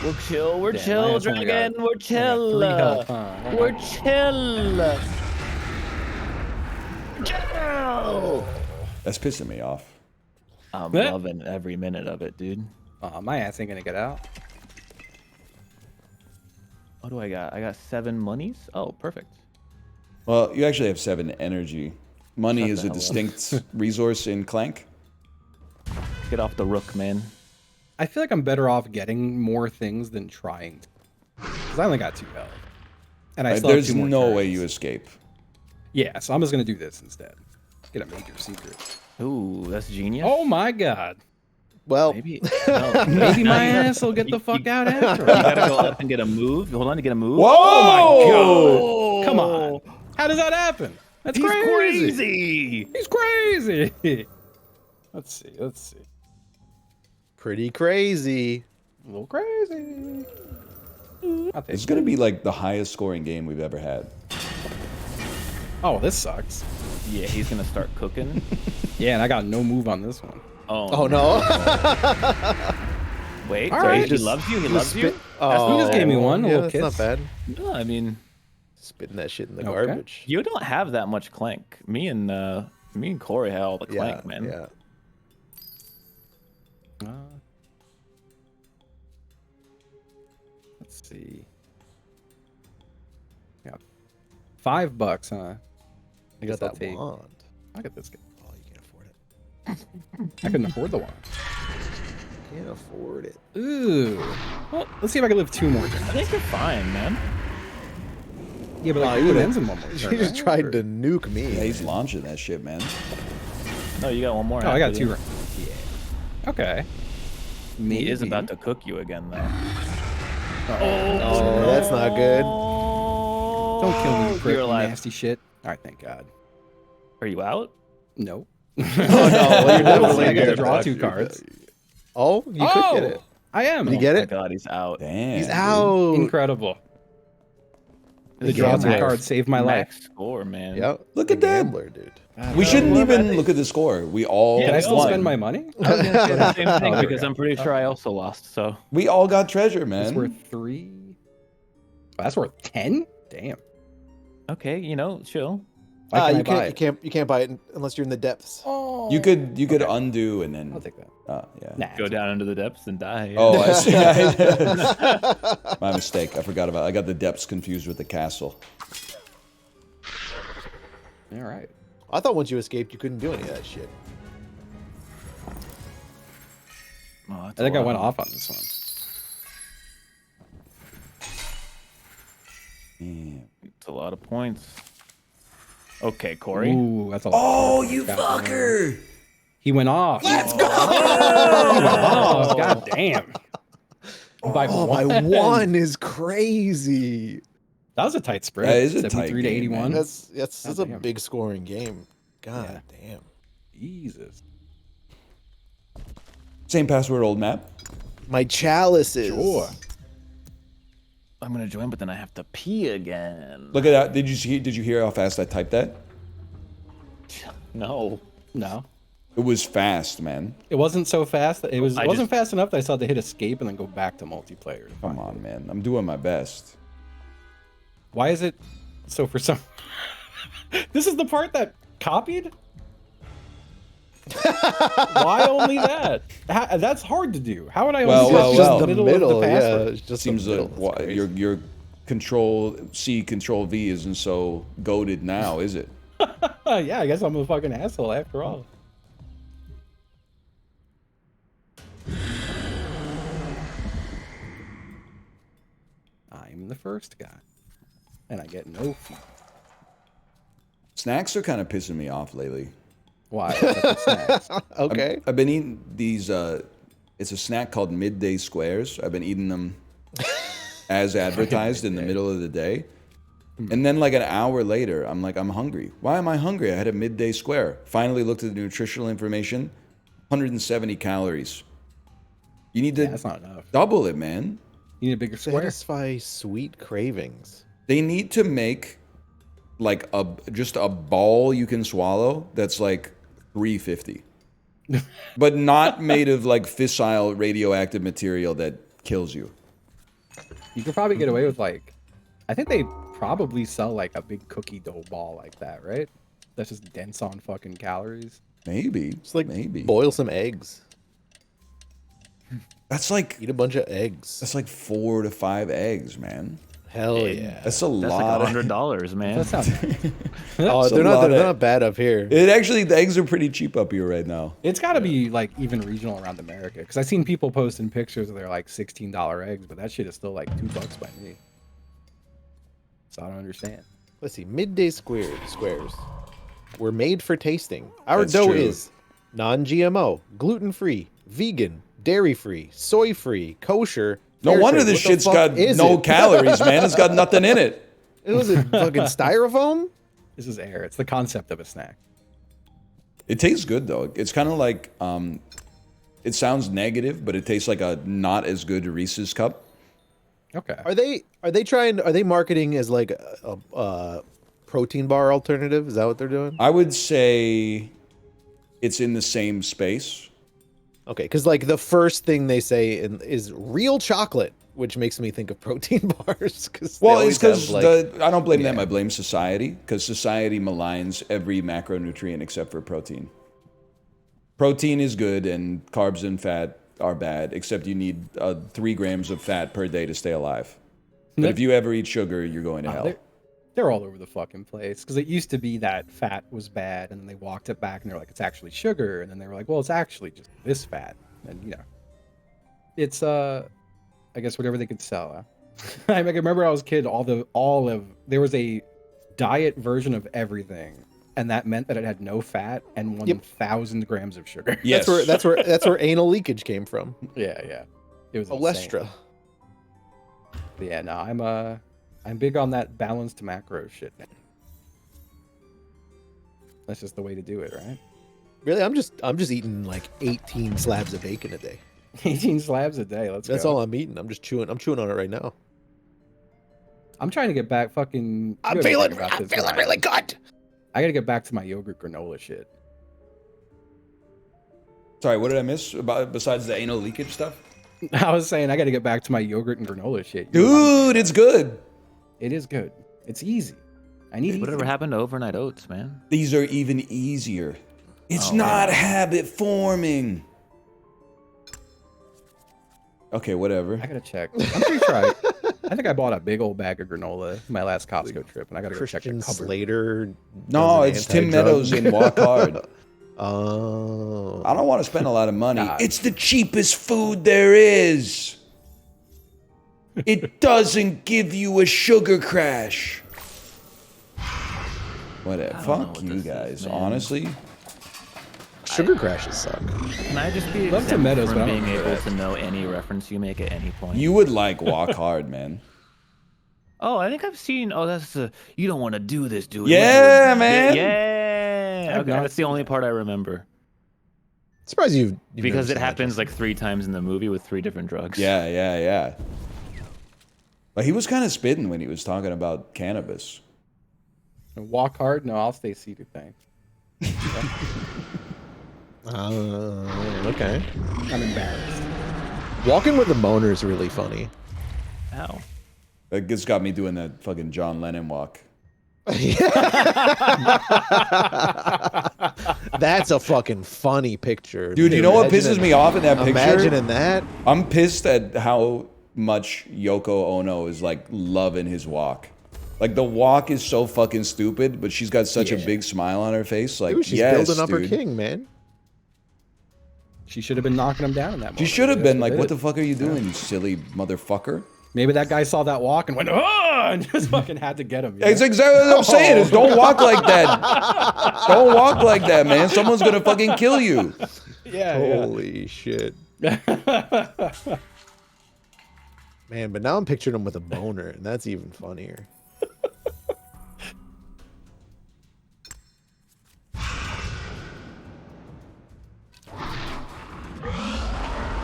We're chill. We're Damn, chill, I just only dragon. got- We're chill. 3 health, huh? We're chill. Chill. That's pissing me off. I'm loving every minute of it, dude. My ass ain't gonna get out. What do I got? I got 7 monies. Oh, perfect. Well, you actually have 7 energy. Money Shut is the a hell up. distinct resource in Clank. Get off the rook, man. I feel like I'm better off getting more things than trying to. Because I only got 2 health. And I still have There's 2 more no turns. way you escape. Yeah, so I'm just gonna do this instead. Get a major secret. Ooh, that's genius. Oh my god. Well, Maybe, no. Maybe my ass will get the fuck out after. You gotta go up and get a move. Hold on to get a move. Whoa! Oh my god. Come on. How does that happen? That's He's crazy. He's crazy. Let's see. Pretty crazy. A little crazy. It's gonna be like the highest scoring game we've ever had. Oh, this sucks. Yeah, he's gonna start cooking. Yeah, and I got no move on this one. Oh no. Wait, All so right. he loves you? He loves you? Oh, he just gave me one. A Yeah, little that's kiss. not bad. No, I mean, Spitting that shit in the Okay. garbage. you don't have that much Clank. Me and Corey had all the Clank, man. Yeah. Let's see. Yeah, $5, huh? You got I'll that take- wand. I got this guy. Oh, you can't afford it. I couldn't afford the wand. Can't afford it. Ooh. Well, let's see if I can live 2 more turns. I think you're fine, man. Yeah, but like, it ends in 1 more turn. You just right? tried Or- to nuke me. Yeah, he's launching that shit, man. No, you got one more. Oh, I got after 2 you. rounds. Yeah. Okay. He is Maybe. about to cook you again, though. Oh, that's not good. Don't kill me, you prick, You're you alive. nasty shit. All right, thank God. Are you out? No. Oh, no. Well, you're definitely I get to good, draw bud. 2 cards. Oh, you could get it. I am. Did you get Oh it? my God, he's out. Damn. He's dude. out. Incredible. The This draw is 2 max- card saved my max life. score, man. Yep. Look The at that. gambler, dude. We shouldn't even look at the score. We all Yeah, Can I still won. spend my money? I was gonna say the same thing Oh, there we because go. I'm pretty sure I also lost. So We all got treasure, That's man. worth 3. Oh, that's worth 10? Damn. okay, chill. Why can I you buy can't it? you can't buy it unless you're in the depths. Oh. You could undo and then. I'll take that. Yeah. Nah. Go down into the depths and die. yeah. Oh, I see. My mistake. I forgot about. I got the depths confused with the castle. All right. I thought once you escaped, you couldn't do any of that shit. Oh, I that's think a I lot. went off on this one. Damn. It's a lot of points. Okay, Corey. Ooh, that's a lot. Oh, you fucker! He went off. Let's go! Oh, God damn. By Oh, one. my 1 is crazy. That was a tight spread. That is a tight 73 to game, 81. man. That's a damn. big scoring game. God damn. Jesus. Same password, old map. My chalices. Sure. I'm gonna join, but then I have to pee again. Look at that. Did you hear how fast I typed that? No. No. It was fast, man. It wasn't so fast. It wasn't just- fast enough that I still had to hit escape and then go back to multiplayer. to Come find on, it. man. I'm doing my best. Why is it so for some? This is the part that copied. Why only that? That's hard to do. How would I only Well, see well, the well. middle of the password? it's just Seems the like middle. your Control C, Control V isn't so goated now, is it? Yeah, I guess I'm a fucking asshole after all. I'm the first guy, and I get no fee. Snacks are kind of pissing me off lately. Why? What's up with snacks? Okay. I've been eating these. It's a snack called Midday Squares. I've been eating them as advertised in the middle of the day. And then like an hour later, I'm like, I'm hungry. Why am I hungry? I had a midday square. Finally looked at the nutritional information. 170 calories. You need to That's not enough. double it, man. You need a bigger square. Satisfy sweet cravings. They need to make like just a ball you can swallow that's like 350. But not made of like fissile radioactive material that kills you. You could probably get away with like, I think they probably sell like a big cookie dough ball like that, right? That's just dense on fucking calories. Maybe. It's like maybe. boil some eggs. That's like Eat a bunch of eggs. that's like 4 to 5 eggs, man. Hell yeah. That's a That's lot. like $100, man. That sounds. Oh, That's a they're lot of- not bad up here. It actually, the eggs are pretty cheap up here right now. It's got to be like even regional around America, because I've seen people posting pictures of their like $16 eggs, but that shit is still like $2 by me. So I don't understand. Let's see. Midday squares were made for tasting. Our That's dough true. is non-GMO, gluten-free, vegan, dairy-free, soy-free, kosher. No fair wonder trade. this What the shit's fuck got is no it? calories, man. It's got nothing in it. It was a fucking styrofoam. This is air. It's the concept of a snack. It tastes good though. It's kind of like it sounds negative, but it tastes like a not as good Reese's cup. Okay. Are they marketing as like a protein bar alternative? Is that what they're doing? I would say it's in the same space. Okay, because like the first thing they say is real chocolate, which makes me think of protein bars. Well, it's because I don't blame them. I blame society, because society maligns every macronutrient except for protein. Protein is good and carbs and fat are bad, except you need 3 grams of fat per day to stay alive. But if you ever eat sugar, you're going to hell. They're all over the fucking place, because it used to be that fat was bad, and then they walked it back, and they're like, it's actually sugar, and then they were like, well, it's actually just this fat, and you know, it's I guess whatever they could sell. I remember I was a kid, there was a diet version of everything, and that meant that it had no fat and 1,000 grams of sugar. Yes. That's where anal leakage came from. Yeah. It was Olestra. But yeah, no, I'm big on that balanced macro shit. That's just the way to do it, right? Really, I'm just eating like 18 slabs of bacon a day. 18 slabs a day. That's all I'm eating. I'm chewing on it right now. I'm trying to get back fucking. I'm feeling really good. I gotta get back to my yogurt granola shit. Sorry, what did I miss besides the anal leakage stuff? I was saying I gotta get back to my yogurt and granola shit. Dude, it's good. It is good. It's easy. I need whatever happened to overnight oats, man. These are even easier. It's not habit forming. Okay, whatever. I gotta check. I'm pretty sure I think I bought a big old bag of granola my last Costco trip, and I gotta go check the cupboard. Slater. No, it's Tim Meadows in Walk Hard. Oh. I don't want to spend a lot of money. It's the cheapest food there is. It doesn't give you a sugar crash. Whatever. Fuck you guys. Honestly. Sugar crashes suck. Can I just be Love tomatoes, from but I being don't able to know any reference you make at any point? You would like Walk Hard, man. Oh, I think I've seen. Oh, that's you don't want to do this, do it. Yeah, man. Yeah. Okay, that's the only part I remember. Surprised you've because it happens like 3 times in the movie with 3 different drugs. Yeah. But he was kind of spitting when he was talking about cannabis. Walk hard? No, I'll stay seated, thanks. Okay. I'm embarrassed. Walking with a boner is really funny. Ow. That just got me doing that fucking John Lennon walk. That's a fucking funny picture. Dude, you know what pisses me off in that picture? Imagining that. I'm pissed at how much Yoko Ono is like loving his walk. Like the walk is so fucking stupid, but she's got such a big smile on her face. Like, dude, she's yes, building up her dude. king, man. She should have been knocking him down in that moment. She should have been like, what the fuck are you doing, you silly motherfucker? Maybe that guy saw that walk and went, oh, and just fucking had to get him. It's exactly what I'm saying. Is don't walk like that. Don't walk like that, man. Someone's gonna fucking kill you. Yeah. Holy shit. Man, but now I'm picturing him with a boner, and that's even funnier.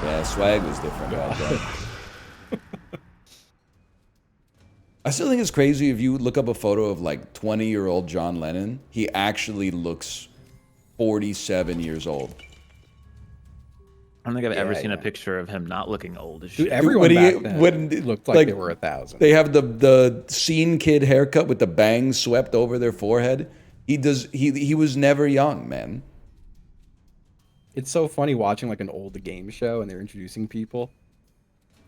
Yeah, swag was different back then. I still think it's crazy if you look up a photo of like 20-year-old John Lennon, he actually looks 47 years old. I don't think I've ever seen a picture of him not looking old as shit. Dude, everyone back then looked like they were 1,000. They have the scene kid haircut with the bangs swept over their forehead. He was never young, man. It's so funny watching like an old game show and they're introducing people.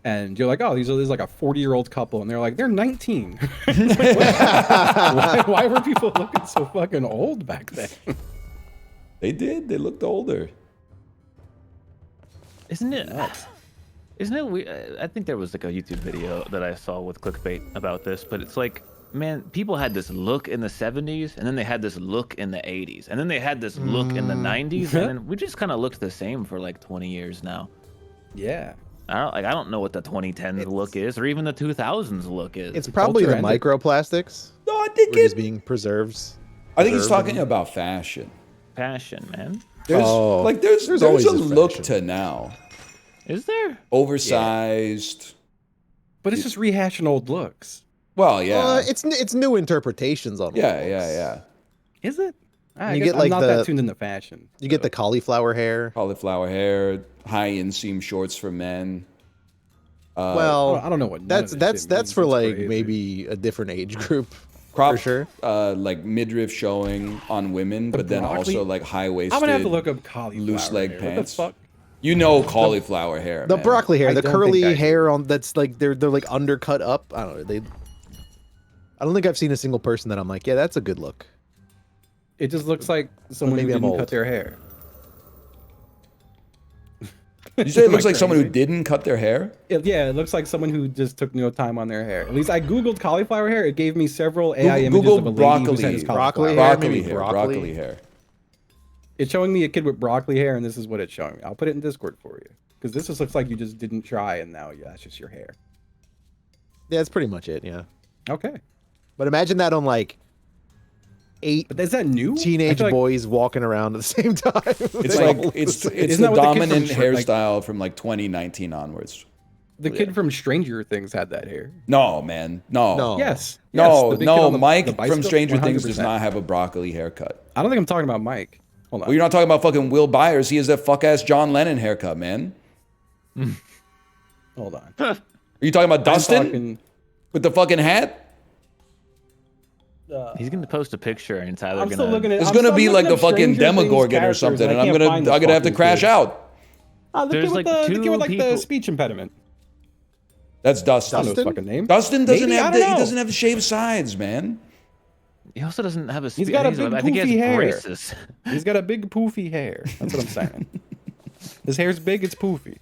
And you're like, oh, there's like a 40-year-old couple, and they're like, they're 19. why were people looking so fucking old back then? They did. They looked older. Isn't it weird? I think there was like a YouTube video that I saw with clickbait about this, but it's like, man, people had this look in the 70s, and then they had this look in the 80s, and then they had this look in the 90s, and then we just kind of looked the same for like 20 years now. Yeah. I don't know what the 2010s look is, or even the 2000s look is. It's probably the microplastics. No, I think it's being preserved. I think he's preserved talking about fashion. Fashion, man. There's there's always a this look fashion. to now. Is there? Oversized. But it's just rehashing old looks. Well, yeah. It's new interpretations on. Yeah, old yeah, looks. yeah. Is it? I You guess get like I'm not the that tuned into fashion. You get the cauliflower hair. Cauliflower hair, high inseam shorts for men. Well, I don't know what that's means. for It's like crazy. maybe a different age group. Crop, for sure. Like midriff showing on women, but then broccoli- also like high waisted. I'm gonna have to look up cauliflower loose leg hair. pants. What the fuck? You know cauliflower hair. The man. broccoli hair, I the don't think curly I do. hair on that's like they're like undercut up. I don't know. I don't think I've seen a single person that I'm like, yeah, that's a good look. It just looks like someone who maybe I'm didn't old. cut their hair. You say it Am I looks like someone who crazy? didn't cut their hair? Yeah, it looks like someone who just took no time on their hair. At least I googled cauliflower hair. It gave me several AI images Google of a lady broccoli, whose head is broccoli cauliflower. hair, broccoli maybe hair, broccoli. broccoli hair. It's showing me a kid with broccoli hair, and this is what it's showing me. I'll put it in Discord for you because this just looks like you just didn't try, and now that's just your hair. Yeah, that's pretty much it. Yeah. Okay, But imagine that on like 8 but is that new? I teenage feel like- boys walking around at the same time. It's like it's Isn't the that what the kid from dominant Shrek- like- hairstyle from like 2019 onwards. The kid from Stranger Things had that hair. No, man, no, No. Yes. no, the big kid no. on the Mike bicycle? from Stranger Things does 100%. not have a broccoli haircut. I don't think I'm talking about Mike. Hold on. Well, you're not talking about fucking Will Byers. He has that fuck ass John Lennon haircut, man. Hold on. Are you talking about Dustin talking- with the fucking hat? He's gonna post a picture and Tyler I'm gonna. still looking at. It's I'm gonna still be like looking the up fucking Stranger Things Demogorgon or characters, something, and I I'm can't gonna find the have to fucking crash kid. out. Oh, the There's kid with like the two kid with like the people- speech impediment. That's Dustin. I don't know his fucking name. Dustin doesn't Maybe? I have don't he know. doesn't have shaved sides, man. He also doesn't have a. He's got a big I think he poofy has hair. braces. He's got a big poofy hair. That's what I'm saying. His hair's big. It's poofy.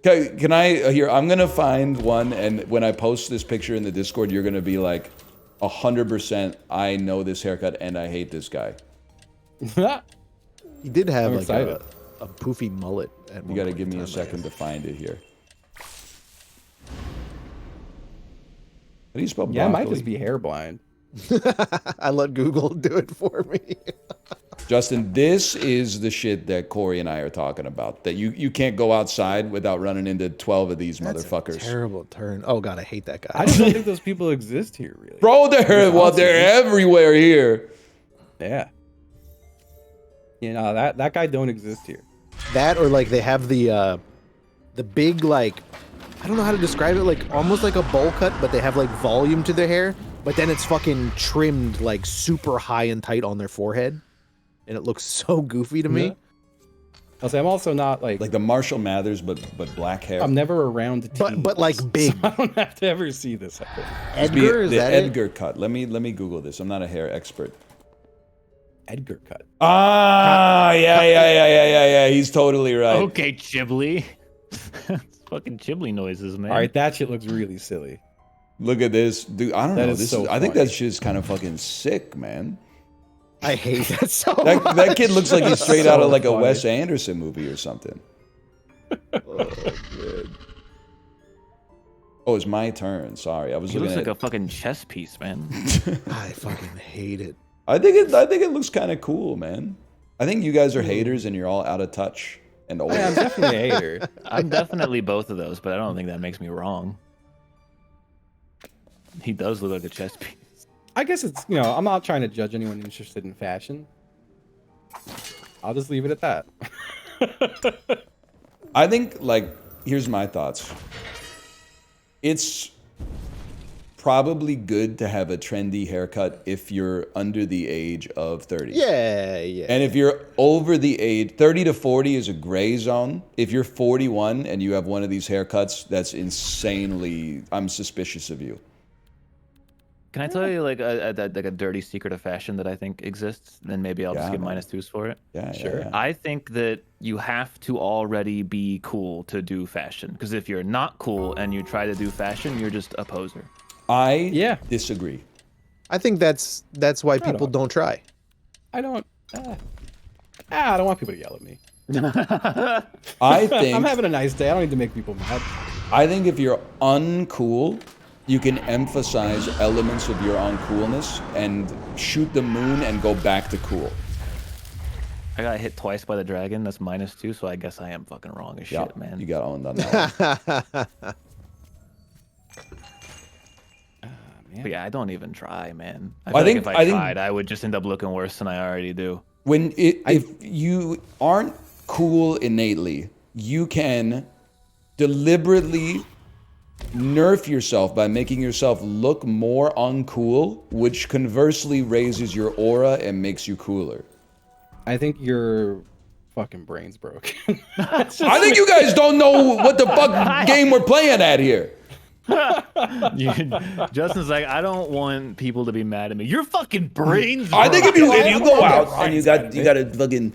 Okay, can I here? I'm gonna find one, and when I post this picture in the Discord, you're gonna be like, 100%. I know this haircut, and I hate this guy. He did have I'm like excited. a poofy mullet. At You gotta give me a second to find it here. How do you spell broccoli? Yeah, I might just be hair blind. I let Google do it for me. Justin, this is the shit that Corey and I are talking about. That you can't go outside without running into 12 of these motherfuckers. Terrible turn. Oh god, I hate that guy. I just don't think those people exist here, really. Bro, they're everywhere here. Yeah. You know that guy don't exist here. That or like they have the big like I don't know how to describe it, like almost like a bowl cut, but they have like volume to their hair, but then it's fucking trimmed like super high and tight on their forehead. And it looks so goofy to me. Yeah. I'll say I'm also not like the Marshall Mathers, but black hair. I'm never around teens, but like big. So I don't have to ever see this. Edgar, is the that it? Edgar cut. Let me Google this. I'm not a hair expert. Edgar cut. Ah, yeah. He's totally right. Okay, Chibli. Fucking Chibli noises, man. All right, that shit looks really silly. Look at this, dude. I don't That know. is This so I think funny. that shit's kind of fucking sick, man. I hate that so That kid looks like he's straight out of like a funny. Wes Anderson movie or something. Oh, it's my turn. Sorry, I was He looking looks at. like a fucking chess piece, man. I fucking hate it. I think it looks kind of cool, man. I think you guys are haters and you're all out of touch and old. I'm definitely a hater. I'm definitely both of those, but I don't think that makes me wrong. He does look like a chess piece. I guess it's, I'm not trying to judge anyone interested in fashion. I'll just leave it at that. I think, like, here's my thoughts. It's probably good to have a trendy haircut if you're under the age of 30. Yeah. And if you're over the age, 30 to 40 is a gray zone. If you're 41 and you have one of these haircuts, that's insanely, I'm suspicious of you. Can I tell you like a dirty secret of fashion that I think exists? Then maybe I'll just Yeah, get man. -2s for it. Yeah, Sure. yeah. I think that you have to already be cool to do fashion. Because if you're not cool and you try to do fashion, you're just a poser. I disagree. I think that's why people don't try. I don't. I don't want people to yell at me. I think I'm having a nice day. I don't need to make people mad. I think if you're uncool you can emphasize elements of your uncoolness and shoot the moon and go back to cool. I got hit twice by the dragon. That's -2, so I guess I am fucking wrong as shit, man. You got owned on that one. But yeah, I don't even try, man. I Well, feel like if I tried, I would just end up looking worse than I already do. If you aren't cool innately, you can deliberately nerf yourself by making yourself look more uncool, which conversely raises your aura and makes you cooler. I think your fucking brain's broken. I think you guys don't know what the fuck game we're playing at here. Justin's like, I don't want people to be mad at me. Your fucking brains. I think if you go out and you got a fucking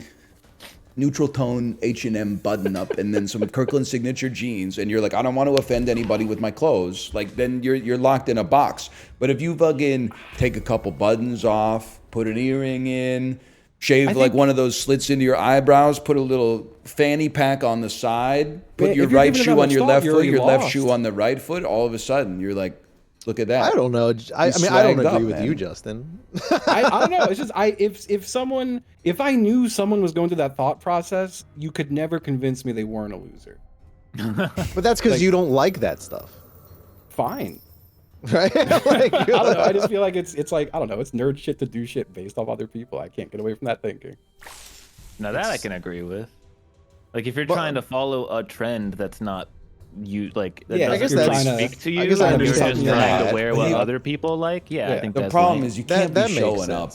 neutral tone H&M button up and then some Kirkland signature jeans and you're like, I don't want to offend anybody with my clothes, like then you're locked in a box. But if you fucking take a couple buttons off, put an earring in, shave like one of those slits into your eyebrows, put a little fanny pack on the side, put your right shoe on your left foot, your left shoe on the right foot, all of a sudden you're like, look at that. I don't know. I mean, I don't agree with you, Justin. I don't know. It's just if I knew someone was going through that thought process, you could never convince me they weren't a loser. But that's because you don't like that stuff. Fine. Right? Like, I don't know. I just feel like it's like, I don't know. It's nerd shit to do shit based off other people. I can't get away from that thinking. Now that I can agree with. Like if you're trying to follow a trend that's not you, like that doesn't really speak to you, and you're just trying to wear what other people like. Yeah, I think the problem is you can't be showing up.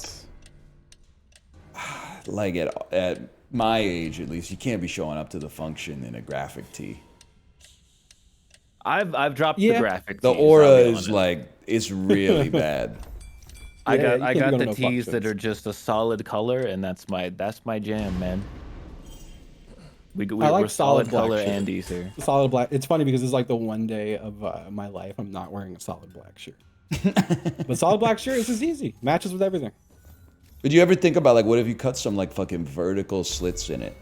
Like at my age, at least, you can't be showing up to the function in a graphic tee. I've dropped the graphic. The aura is like, it's really bad. I got the tees that are just a solid color, and that's my jam, man. I like we're solid color black Andes here. Solid black. It's funny because it's like the one day of my life I'm not wearing a solid black shirt. But solid black shirt is just easy. Matches with everything. Did you ever think about like, what if you cut some like fucking vertical slits in it?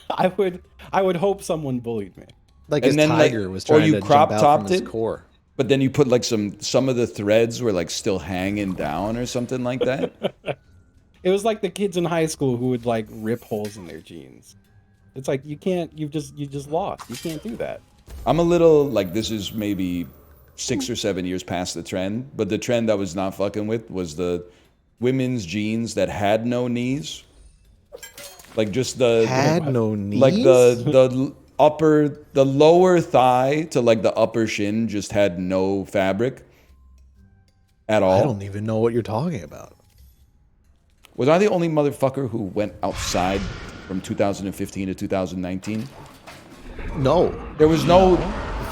I would hope someone bullied me. Like his tiger was trying to jump out from his core. But then you put like some of the threads were like still hanging down or something like that. It was like the kids in high school who would like rip holes in their jeans. It's like you just lost. You can't do that. I'm a little like, this is maybe 6 or 7 years past the trend, but the trend I was not fucking with was the women's jeans that had no knees. Like just no knees? Like the lower thigh to like the upper shin just had no fabric at all. I don't even know what you're talking about. Was I the only motherfucker who went outside from 2015 to 2019? No. There was no...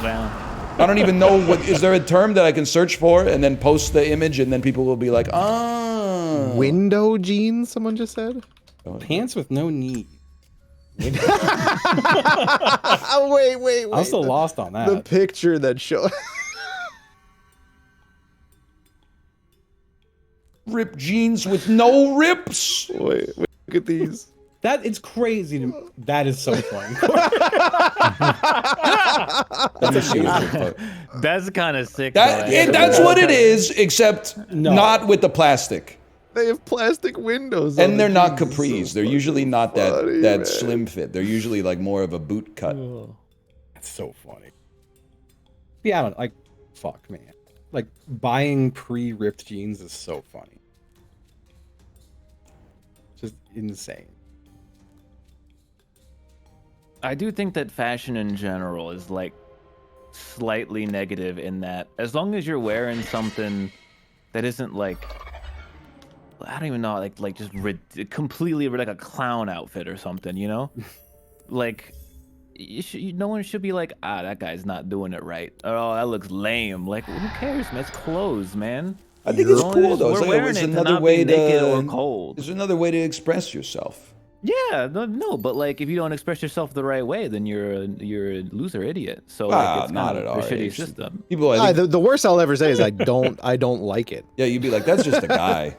I don't even know what... Is there a term that I can search for and then post the image and then people will be like, oh... Window jeans, someone just said? Pants with no knee. Wait. I'm still lost on that. The picture that shows... Ripped jeans with no rips. Wait, look at these. That it's crazy. That is so funny. That's kind of sick. That's what it is, except not with the plastic. They have plastic windows. And they're not capris. They're usually not that slim fit. They're usually like more of a boot cut. That's so funny. Yeah, I don't like. Fuck, man. Like buying pre-ripped jeans is so funny. Just insane. I do think that fashion in general is like slightly negative in that as long as you're wearing something that isn't like, I don't even know, like just completely like a clown outfit or something, you know? Like no one should be like, that guy's not doing it right. Oh, that looks lame. Like, who cares, man? It's clothes, man. I think it's cool though. We're wearing it to not be naked or cold. There's another way to express yourself. Yeah, no, but like if you don't express yourself the right way, then you're a loser idiot. So like, it's not kind at of our a shitty age. system. People, the worst I'll ever say is I don't like it. Yeah, you'd be like, that's just a guy.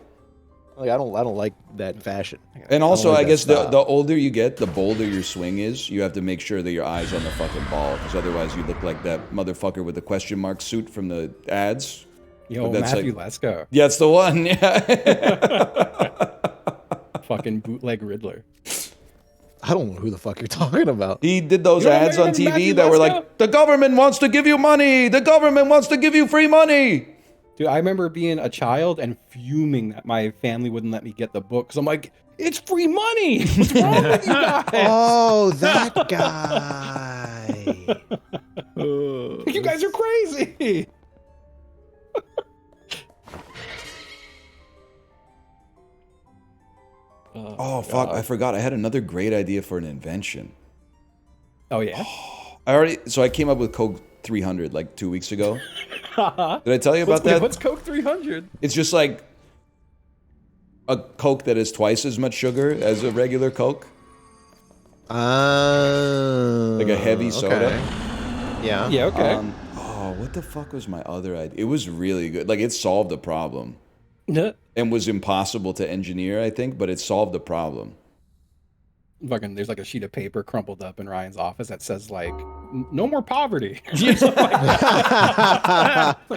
Like I don't like that fashion. And also, like I that guess the style. older you get, the bolder your swing is. You have to make sure that your eye's on the fucking ball, because otherwise you look like that motherfucker with the question mark suit from the ads. Yo, But that's Matthew, like, let's go. yeah, it's the one. Yeah. Fucking bootleg Riddler. I don't know who the fuck you're talking about. He did those You don't ads on remember TV Matthew that were Lesko? like, the government wants to give you money. The government wants to give you free money. Dude, I remember being a child and fuming that my family wouldn't let me get the book because I'm like, it's free money. What's wrong with you guys? Oh, that guy. You guys are crazy. Oh, fuck. I forgot. I had another great idea for an invention. Oh, yeah? So I came up with Coke 300 like 2 weeks ago. Did I tell you about that? What's Coke 300? It's just like a Coke that has twice as much sugar as a regular Coke. Like a heavy soda. Okay. Yeah. Yeah, okay. Oh, what the fuck was my other idea? It was really good. Like, it solved the problem. And was impossible to engineer, I think, but it solved the problem. Fucking, there's like a sheet of paper crumpled up in Ryan's office that says like, no more poverty. Like,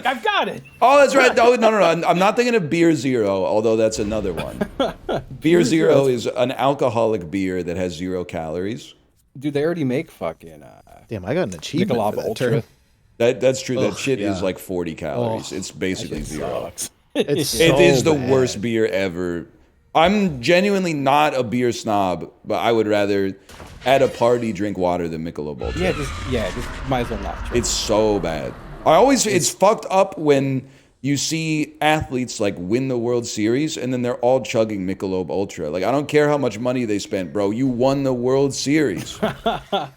I've got it. Oh, that's right. No. I'm not thinking of Beer Zero, although that's another one. Beer Zero is an alcoholic beer that has 0 calories. Dude, they already make fucking Damn, I got an achievement Michelob for that Ultra. term. That's true. That Ugh, shit yeah. is like 40 calories. It's basically That shit 0. sucks. It's It so is the bad. worst beer ever. I'm genuinely not a beer snob, but I would rather at a party drink water than Michelob Ultra. just might as well not. Try. It's so bad. It's fucked up when you see athletes like win the World Series and then they're all chugging Michelob Ultra. Like, I don't care how much money they spent, bro. You won the World Series.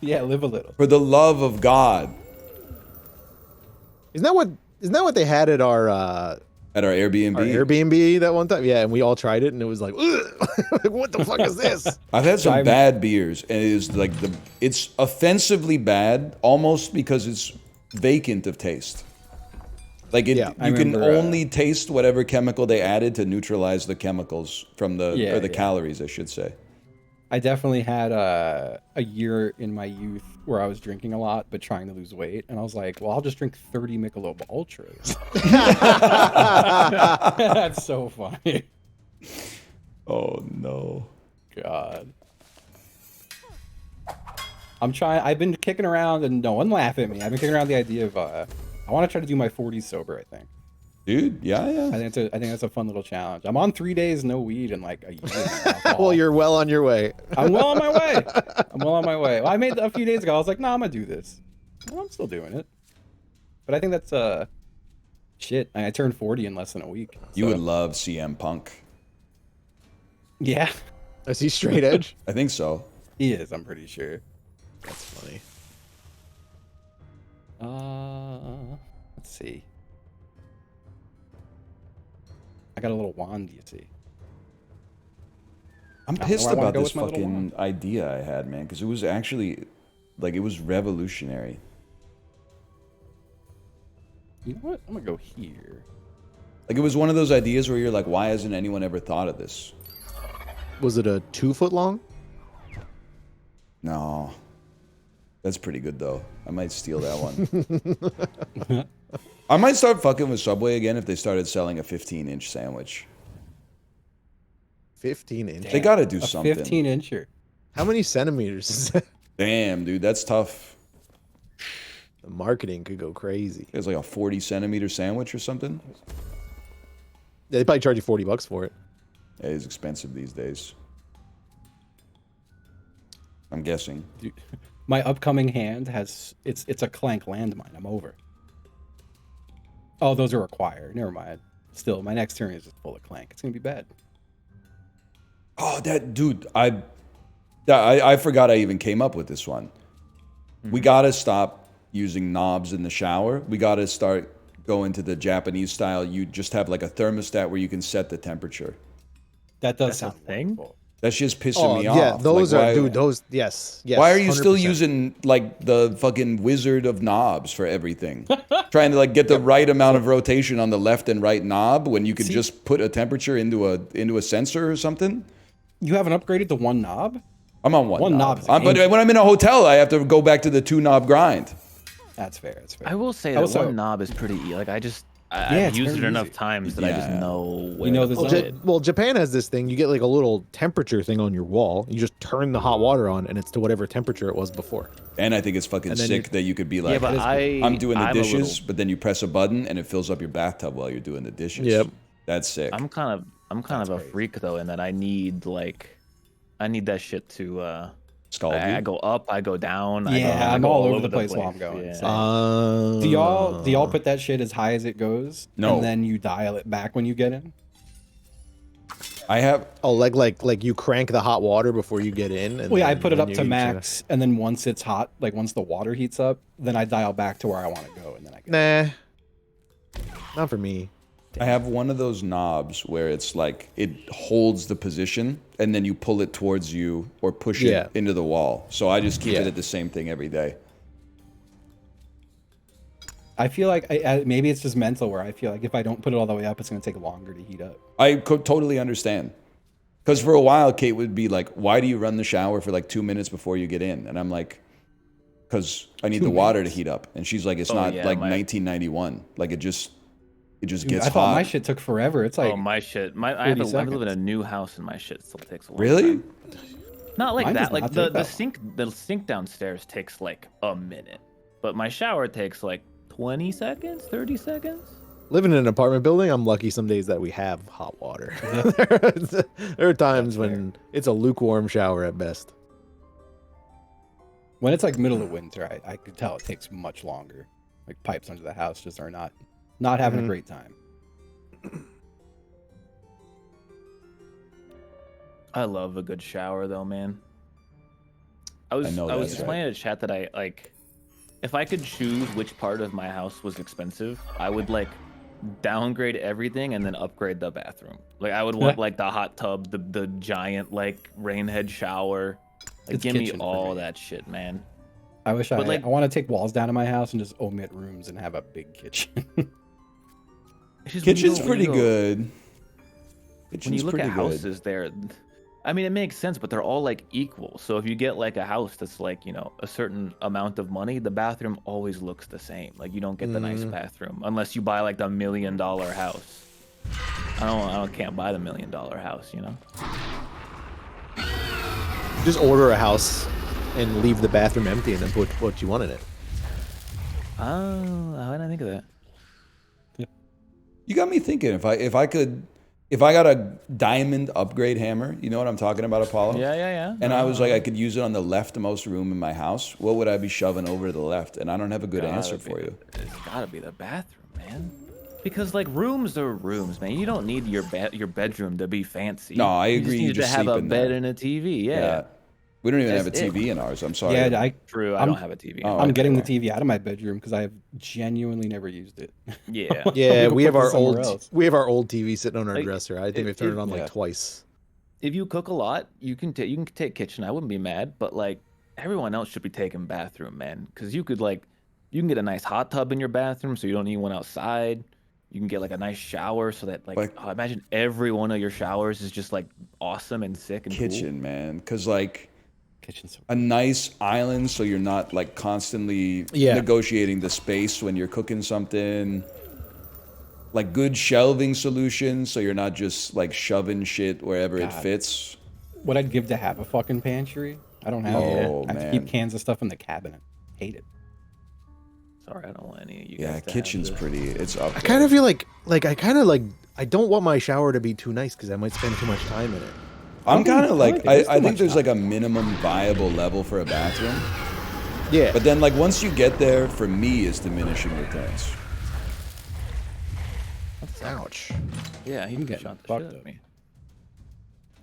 Yeah, live a little. For the love of God. Isn't that what they had at our Airbnb? Our Airbnb that one time? Yeah, and we all tried it and it was like, what the fuck is this? I've had some bad beers, and it is like it's offensively bad, almost because it's vacant of taste. Like you can only taste whatever chemical they added to neutralize the chemicals from the calories, I should say. I definitely had a year in my youth where I was drinking a lot but trying to lose weight, and I was like, well, I'll just drink 30 Michelob Ultras. That's so funny. Oh no. God. I've been kicking around, and no one laugh at me. I've been kicking around the idea of I want to try to do my 40s sober, I think. Dude, yeah. I think that's a fun little challenge. I'm on 3 days no weed in like a year. Well, you're well on your way. I'm well on my way. Well, I made a few days ago. I was like, no, I'm gonna do this. Well, I'm still doing it. But I think that's shit. I turned 40 in less than a week. You would love CM Punk. Yeah. Is he straight edge? I think so. He is, I'm pretty sure. That's funny. Let's see. I got a little wand, you see. I'm pissed about this fucking idea I had, man, because it was actually, like, it was revolutionary. You know what? I'm gonna go here. Like, it was one of those ideas where you're like, why hasn't anyone ever thought of this? Was it a 2 foot long? No. That's pretty good, though. I might steal that one. I might start fucking with Subway again if they started selling a 15-inch sandwich. 15-inch? They gotta do something. 15-incher. How many centimeters is that? Damn, dude, that's tough. The marketing could go crazy. It's like a 40-centimeter sandwich or something. Yeah, they probably charge you $40 for it. It is expensive these days. I'm guessing. Dude, my upcoming hand has it's a Clank landmine. I'm over. Oh, those are required. Never mind. Still, my next turn is just full of Clank. It's gonna be bad. Oh, that dude! I forgot I even came up with this one. We gotta stop using knobs in the shower. We gotta start going to the Japanese style. You just have like a thermostat where you can set the temperature. That does That's a sound thing? wonderful. That shit's pissing me off. Yeah, those like, are, dude, those, yes. Why are you still 100%. using like the fucking wizard of knobs for everything? Trying to like get the right amount of rotation on the left and right knob when you could just put a temperature into a sensor or something? You haven't upgraded to one knob? I'm on one knob. But when I'm in a hotel, I have to go back to the 2-knob grind. That's fair. That's fair. I will say that one knob is pretty easy. Like I've used it enough times that I just know where to put it. Well, Japan has this thing. You get like a little temperature thing on your wall. You just turn the hot water on, and it's to whatever temperature it was before. And I think it's fucking sick that you could be like, I'm doing the dishes, but then you press a button and it fills up your bathtub while you're doing the dishes. Yep. That's sick. I'm kind of a freak though, in that I need that shit to I go up, I go down. Yeah, I go all over the place while I'm going. Yeah. Do y'all put that shit as high as it goes? No. And then you dial it back when you get in? I have. Oh, like you crank the hot water before you get in. And well, yeah, I put it up to max, and then once it's hot, like once the water heats up, then I dial back to where I want to go, and then I go. Nah, not for me. I have one of those knobs where it's like it holds the position and then you pull it towards you or push it into the wall. So I just keep it at the same thing every day. I feel like maybe it's just mental where I feel like if I don't put it all the way up, it's going to take longer to heat up. I could totally understand. Because for a while, Kate would be like, why do you run the shower for like 2 minutes before you get in? And I'm like, because I need the water to heat up. And she's like, it's not like 1991. Like it just gets hot. I thought my shit took forever. It's like my shit. I live in a new house and my shit still takes a long really? time. Not like Mine that. does Like not the take the sink downstairs takes like a minute, but my shower takes like 20 seconds, 30 seconds. Living in an apartment building, I'm lucky some days that we have hot water. There are times when it's a lukewarm shower at best. When it's like middle of winter, I could tell it takes much longer. Like pipes under the house just are not having a great time. I love a good shower though, man. I was explaining to chat that I like, if I could choose which part of my house was expensive, I would like downgrade everything and then upgrade the bathroom. Like I would want like the hot tub, the giant like rain head shower. Like, give me all that shit, man. I wish I want to take walls down in my house and just omit rooms and have a big kitchen. Kitchen's pretty good. When you look at houses, I mean, it makes sense, but they're all like equal. So if you get like a house that's like, you know, a certain amount of money, the bathroom always looks the same. Like you don't get the nice bathroom unless you buy like the $1 million house. I can't buy the $1 million house, you know. Just order a house and leave the bathroom empty and then put what you want in it. Oh, how did I think of that? You got me thinking. If I got a diamond upgrade hammer, you know what I'm talking about, Apollo? Yeah. And I was like, I could use it on the leftmost room in my house. What would I be shoving over to the left? And I don't have a good answer for you. It's gotta be the bathroom, man. Because like rooms are rooms, man. You don't need your bedroom to be fancy. No, I agree. You just need to have a bed and a TV. Yeah. We don't even have a TV in ours. I'm sorry. Yeah, True. I don't have a TV. I'm getting the TV out of my bedroom because I have genuinely never used it. Yeah. Yeah, we have our old TV sitting on our dresser. I think we've turned it on like twice. If you cook a lot, you can take kitchen. I wouldn't be mad, but like everyone else should be taking bathroom, man. Because you can get a nice hot tub in your bathroom, so you don't need one outside. You can get like a nice shower, so that imagine every one of your showers is just like awesome and sick and kitchen, cool. man. Because like a nice island, so you're not like constantly negotiating the space when you're cooking something. Like good shelving solutions, so you're not just like shoving shit wherever it fits. What I'd give to have a fucking pantry. I don't have it. I have to keep cans of stuff in the cabinet. Hate it. Sorry, I don't want any of you guys. Yeah, kitchen's pretty. It's up. I kind of feel like I don't want my shower to be too nice because I might spend too much time in it. I'm kind of like I think there's like a minimum viable level for a bathroom. Yeah. But then like once you get there, for me, it's diminishing returns. Ouch. Yeah, he can shot the shit at me.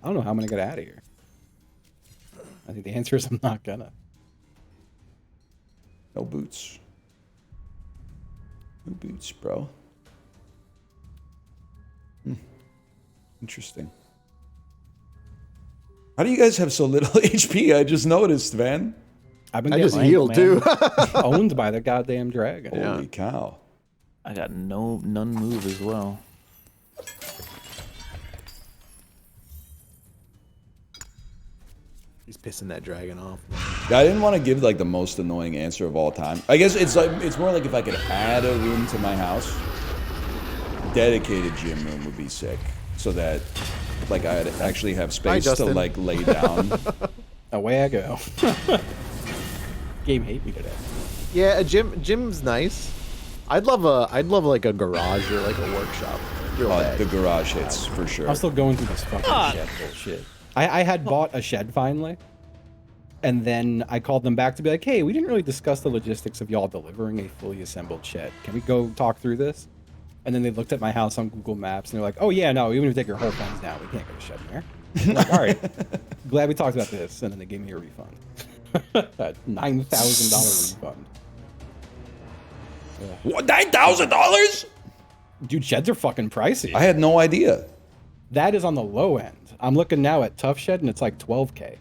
I don't know how I'm gonna get out of here. I think the answer is I'm not gonna. No boots. No boots, bro. Interesting. How do you guys have so little HP? I just noticed, man. I've been I just getting healed too. owned by the goddamn dragon. Holy cow. I got none move as well. He's pissing that dragon off. Yeah, I didn't want to give like the most annoying answer of all time. I guess it's more like if I could add a room to my house, dedicated gym room would be sick, so that like I'd actually have space to like lay down. Away I go. Game hate me today. Yeah, a gym's nice. I'd love like a garage or like a workshop. The garage hits for sure. I'm still going through this fucking shed bullshit. I had bought a shed finally, and then I called them back to be like, hey, we didn't really discuss the logistics of y'all delivering a fully assembled shed. Can we go talk through this? And then they looked at my house on Google Maps, and they're like, oh yeah, no, even if you take your whole fence down, we can't get a shed in there. I'm like, all right, glad we talked about this. And then they gave me a refund. A $9,000 refund. What, $9,000? Dude, sheds are fucking pricey. I had no idea. That is on the low end. I'm looking now at Tough Shed, and it's like $12K.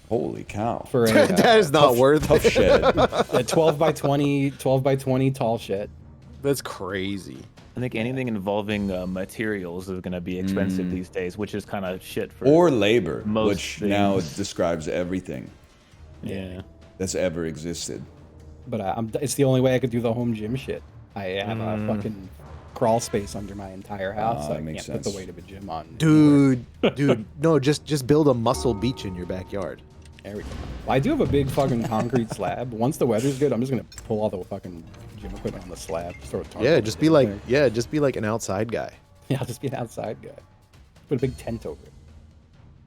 Holy cow. For a, that is not worth Tough Shed. A 12 by 20 tall shed. That's crazy. I think anything involving materials is going to be expensive these days, which is kind of shit for or labor, most which things. now describes everything. Yeah. That's ever existed. But it's the only way I could do the home gym shit. I have a fucking crawl space under my entire house, so I can't put the weight of a gym on. Dude, no, just build a muscle beach in your backyard. There we go. Well, I do have a big fucking concrete slab. Once the weather's good, I'm just gonna pull all the fucking gym equipment on the slab. Yeah, just be like an outside guy. Yeah, I'll just be an outside guy. Put a big tent over it.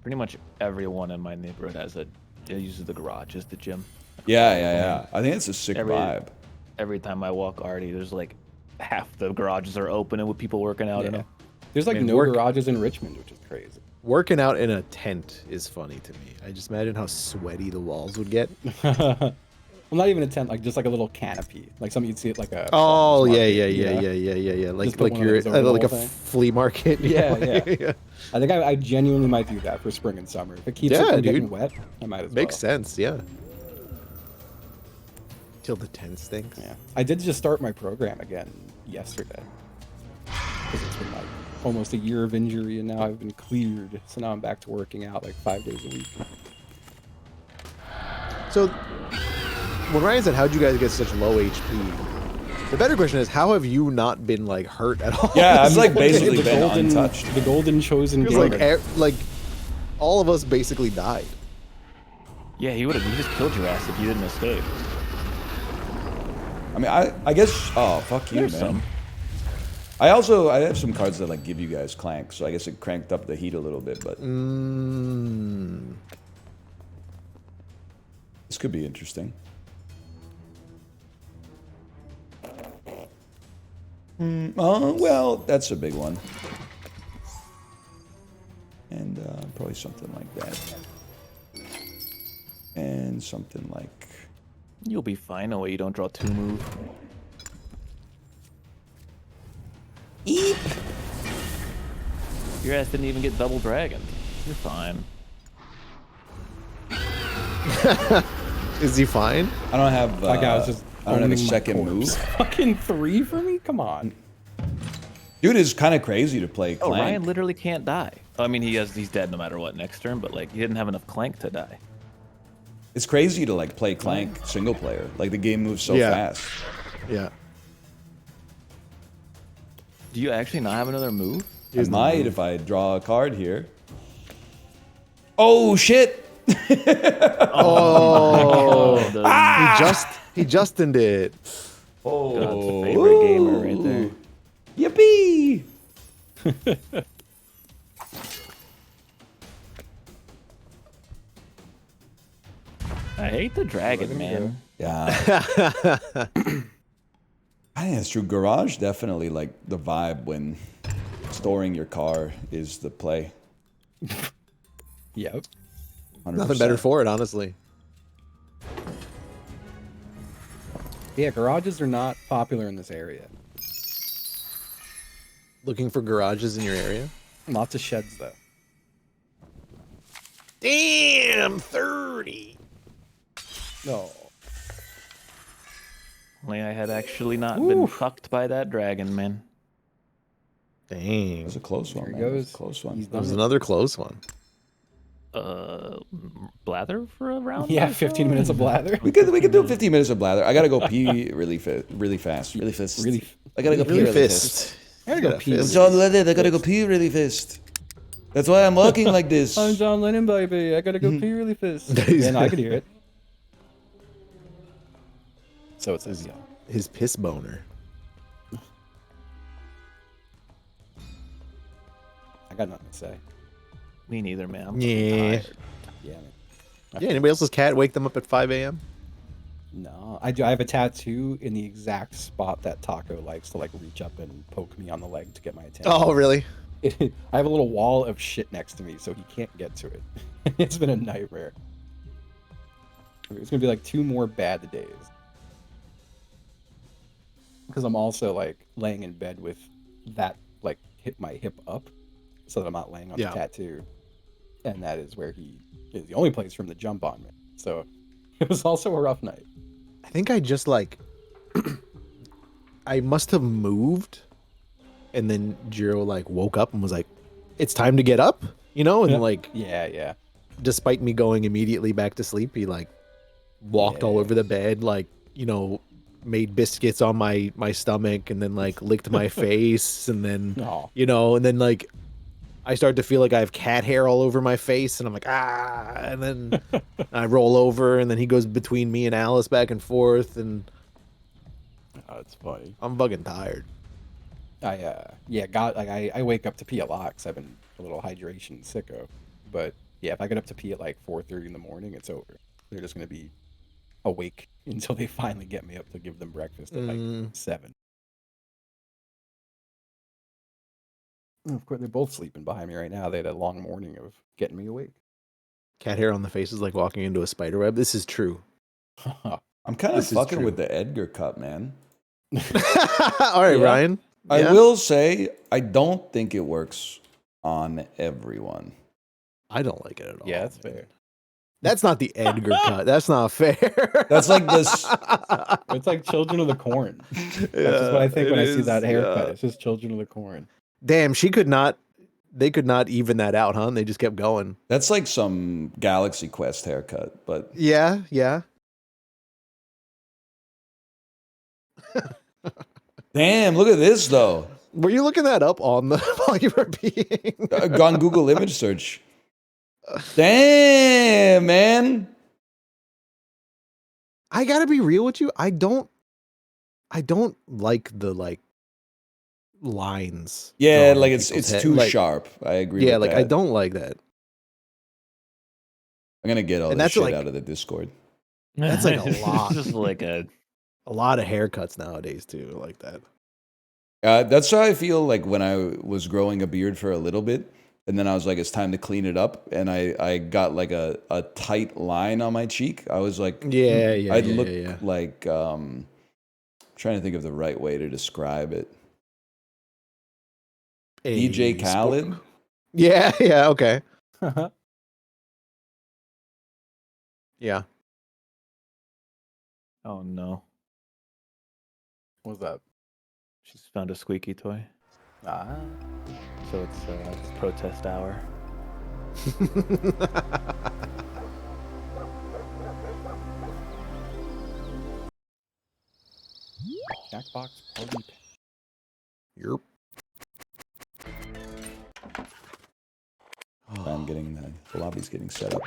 Pretty much everyone in my neighborhood uses the garage as the gym. Yeah. I think it's a sick vibe. Every time I walk Artie, there's like half the garages are open and with people working out in them. There's like no garages in Richmond, which is crazy. Working out in a tent is funny to me. I just imagine how sweaty the walls would get. Well, not even a tent, like just like a little canopy, like something you'd see at like a. Oh yeah. Like you're like a flea market. Yeah. I think I genuinely might do that for spring and summer. If it keeps it from getting wet, I might as well. Makes sense, yeah. Till the tent stinks. Yeah, I did just start my program again yesterday because it's been like almost a year of injury, and now I've been cleared. So now I'm back to working out like 5 days a week. So when Ryan said, how'd you guys get such low HP? The better question is, how have you not been like hurt at all? Yeah, I've like basically been untouched. The golden chosen game. Like all of us basically died. Yeah, he just killed your ass if you didn't escape. I mean, I guess. Oh, fuck you, man. I have some cards that like give you guys Clank, so I guess it cranked up the heat a little bit, but this could be interesting. Well, that's a big one, and probably something like that, and something like. You'll be fine. No way you don't draw 2 move. Eep. Your ass didn't even get double dragon. You're fine. Is he fine? I don't have. I don't have a second move. Fucking 3 for me? Come on. Dude, it's kind of crazy to play Clank. Oh, Ryan literally can't die. I mean, he's dead no matter what next turn, but like he didn't have enough Clank to die. It's crazy to like play Clank single player. Like the game moves so fast. Yeah. Do you actually not have another move? I might if I draw a card here. Oh shit! Oh, he Justined it. Oh, God's favorite gamer right there. Yippee! I hate the dragon, man. Yeah. I think that's true. Garage definitely like the vibe when storing your car is the play. Yep. 100%. Nothing better for it, honestly. Yeah, garages are not popular in this area. Looking for garages in your area? Lots of sheds though. Damn, 30. No. Only I had actually not been fucked by that dragon, man. Dang. It was a close one, There man. he It was goes. a close one. He's That was done it. another close one. Blather for a round? Yeah, or 15 so? minutes of blather. We could do 15 minutes of blather. I gotta go pee really fast. I gotta go pee really fast. I gotta go pee. I'm John Lennon. I gotta go pee really fast. That's why I'm walking like this. I'm John Lennon, baby. I gotta go pee really fast. And I could hear it. So it says, his piss boner. I got nothing to say. Me neither, man. I'm Yeah. tired. Yeah, man. Yeah, anybody else's cat wake them up at 5 a.m.? No, I do. I have a tattoo in the exact spot that Taco likes to like reach up and poke me on the leg to get my attention. Oh, really? I have a little wall of shit next to me, so he can't get to it. It's been a nightmare. It's gonna be like 2 more bad days. Because I'm also like laying in bed with that like hit my hip up, so that I'm not laying on the tattoo, and that is where he is the only place for him to jump on me. So it was also a rough night. I think I just like I must have moved, and then Jiro like woke up and was like, "It's time to get up," you know, and like yeah. Despite me going immediately back to sleep, he like walked all over the bed, like, you know, made biscuits on my stomach, and then like licked my face, and then you know, and then like I start to feel like I have cat hair all over my face, and I'm like, ah, and then I roll over, and then he goes between me and Alice back and forth, and it's funny. I'm fucking tired. I wake up to pee a lot because I've been a little hydration sicko. But yeah, if I get up to pee at like 4:30 in the morning, it's over. They're just gonna be awake until they finally get me up to give them breakfast at like 7. And of course, they're both sleeping behind me right now. They had a long morning of getting me awake. Cat hair on the face is like walking into a spider web. This is true. I'm kind of fucking with the Edgar cut, man. All right, Ryan. I will say I don't think it works on everyone. I don't like it at all. Yeah, that's fair. That's not the Edgar cut. That's not fair. That's like this. It's like Children of the Corn. That's just what I think when I see that haircut. It's just Children of the Corn. Damn, they could not even that out, huh? They just kept going. That's like some Galaxy Quest haircut, but yeah. Damn, look at this though. Were you looking that up on the while you were peeing? On Google image search. Damn, man. I gotta be real with you. I don't like the like lines. Yeah, drawn like on it's people's too head. sharp. I agree. Yeah, with like that. I don't like that. I'm gonna get all And this that's shit like- out of the Discord. That's like a lot. Just like a lot of haircuts nowadays too, like that. That's how I feel like when I was growing a beard for a little bit, and then I was like, it's time to clean it up, and I got like a tight line on my cheek. I was like, I'd look like trying to think of the right way to describe it. DJ Khaled. Yeah, okay. Yeah. Oh no. What's that? She's found a squeaky toy. Ah. So it's protest hour. Jackbox party. Yep. I'm getting the lobby's getting set up.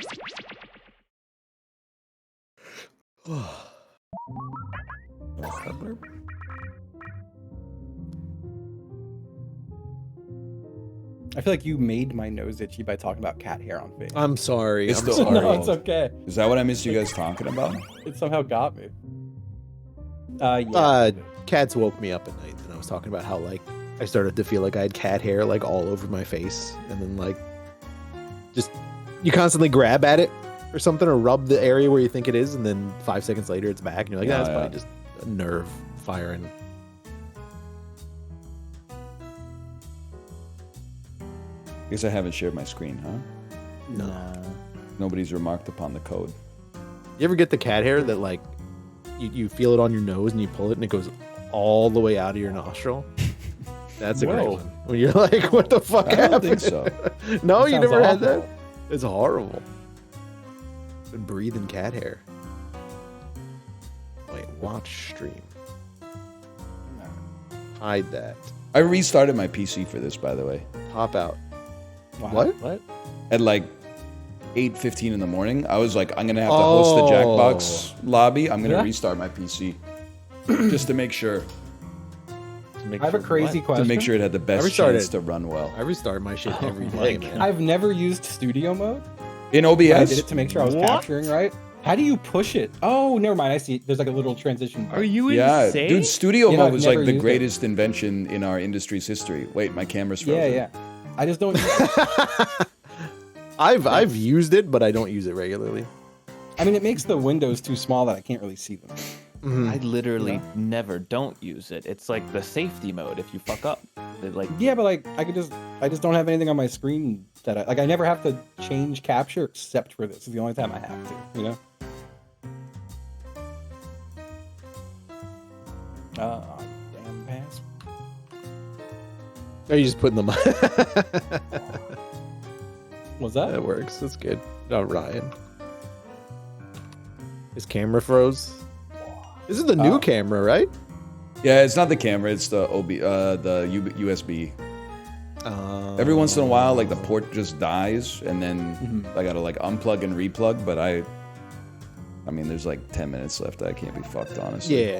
I feel like you made my nose itchy by talking about cat hair on face. I'm sorry. It's I'm still sorry. No, it's okay. Is that what I missed you guys talking about? It somehow got me. Yeah. Cats woke me up at night, and I was talking about how like I started to feel like I had cat hair like all over my face, and then like just you constantly grab at it or something, or rub the area where you think it is, and then 5 seconds later it's back, and you're like, that's probably just a nerve firing. Guess I haven't shared my screen, huh? No. Nobody's remarked upon the code. You ever get the cat hair that like you feel it on your nose and you pull it and it goes all the way out of your nostril? That's a great one. When you're like, what the fuck I don't happened? think so. No, That you sounds never had awful. that? It's horrible. Breathing cat hair. Wait, watch stream. Hide that. I restarted my PC for this, by the way. Pop out. Wow. What? At like 8:15 in the morning. I was like, I'm gonna have to host the Jackbox lobby. I'm gonna restart my PC just to make sure. I have a crazy question. To make sure it had the best chance to run well. I restart my shit every day, man. I've never used studio mode. In OBS? I did it to make sure I was capturing right. How do you push it? Oh, never mind. I see. There's like a little transition. Are you Yeah, insane? dude, studio You know, mode I've was like never the used it. greatest invention in our industry's history. Wait, my camera's frozen. Yeah. I just don't. Use it. I've used it, but I don't use it regularly. I mean, it makes the windows too small that I can't really see them. I literally never don't use it. It's like the safety mode if you fuck up. Like Yeah, but like I just don't have anything on my screen that I never have to change capture except for this. It's the only time I have to, you know. Damn pass. Are you just putting them? What's that? That works. That's good. Oh, Ryan. His camera froze. This is the new camera, right? Yeah, it's not the camera. It's the USB. Every once in a while, like the port just dies, and then I gotta like unplug and replug. But I mean, there's like 10 minutes left. I can't be fucked, honestly. Yeah.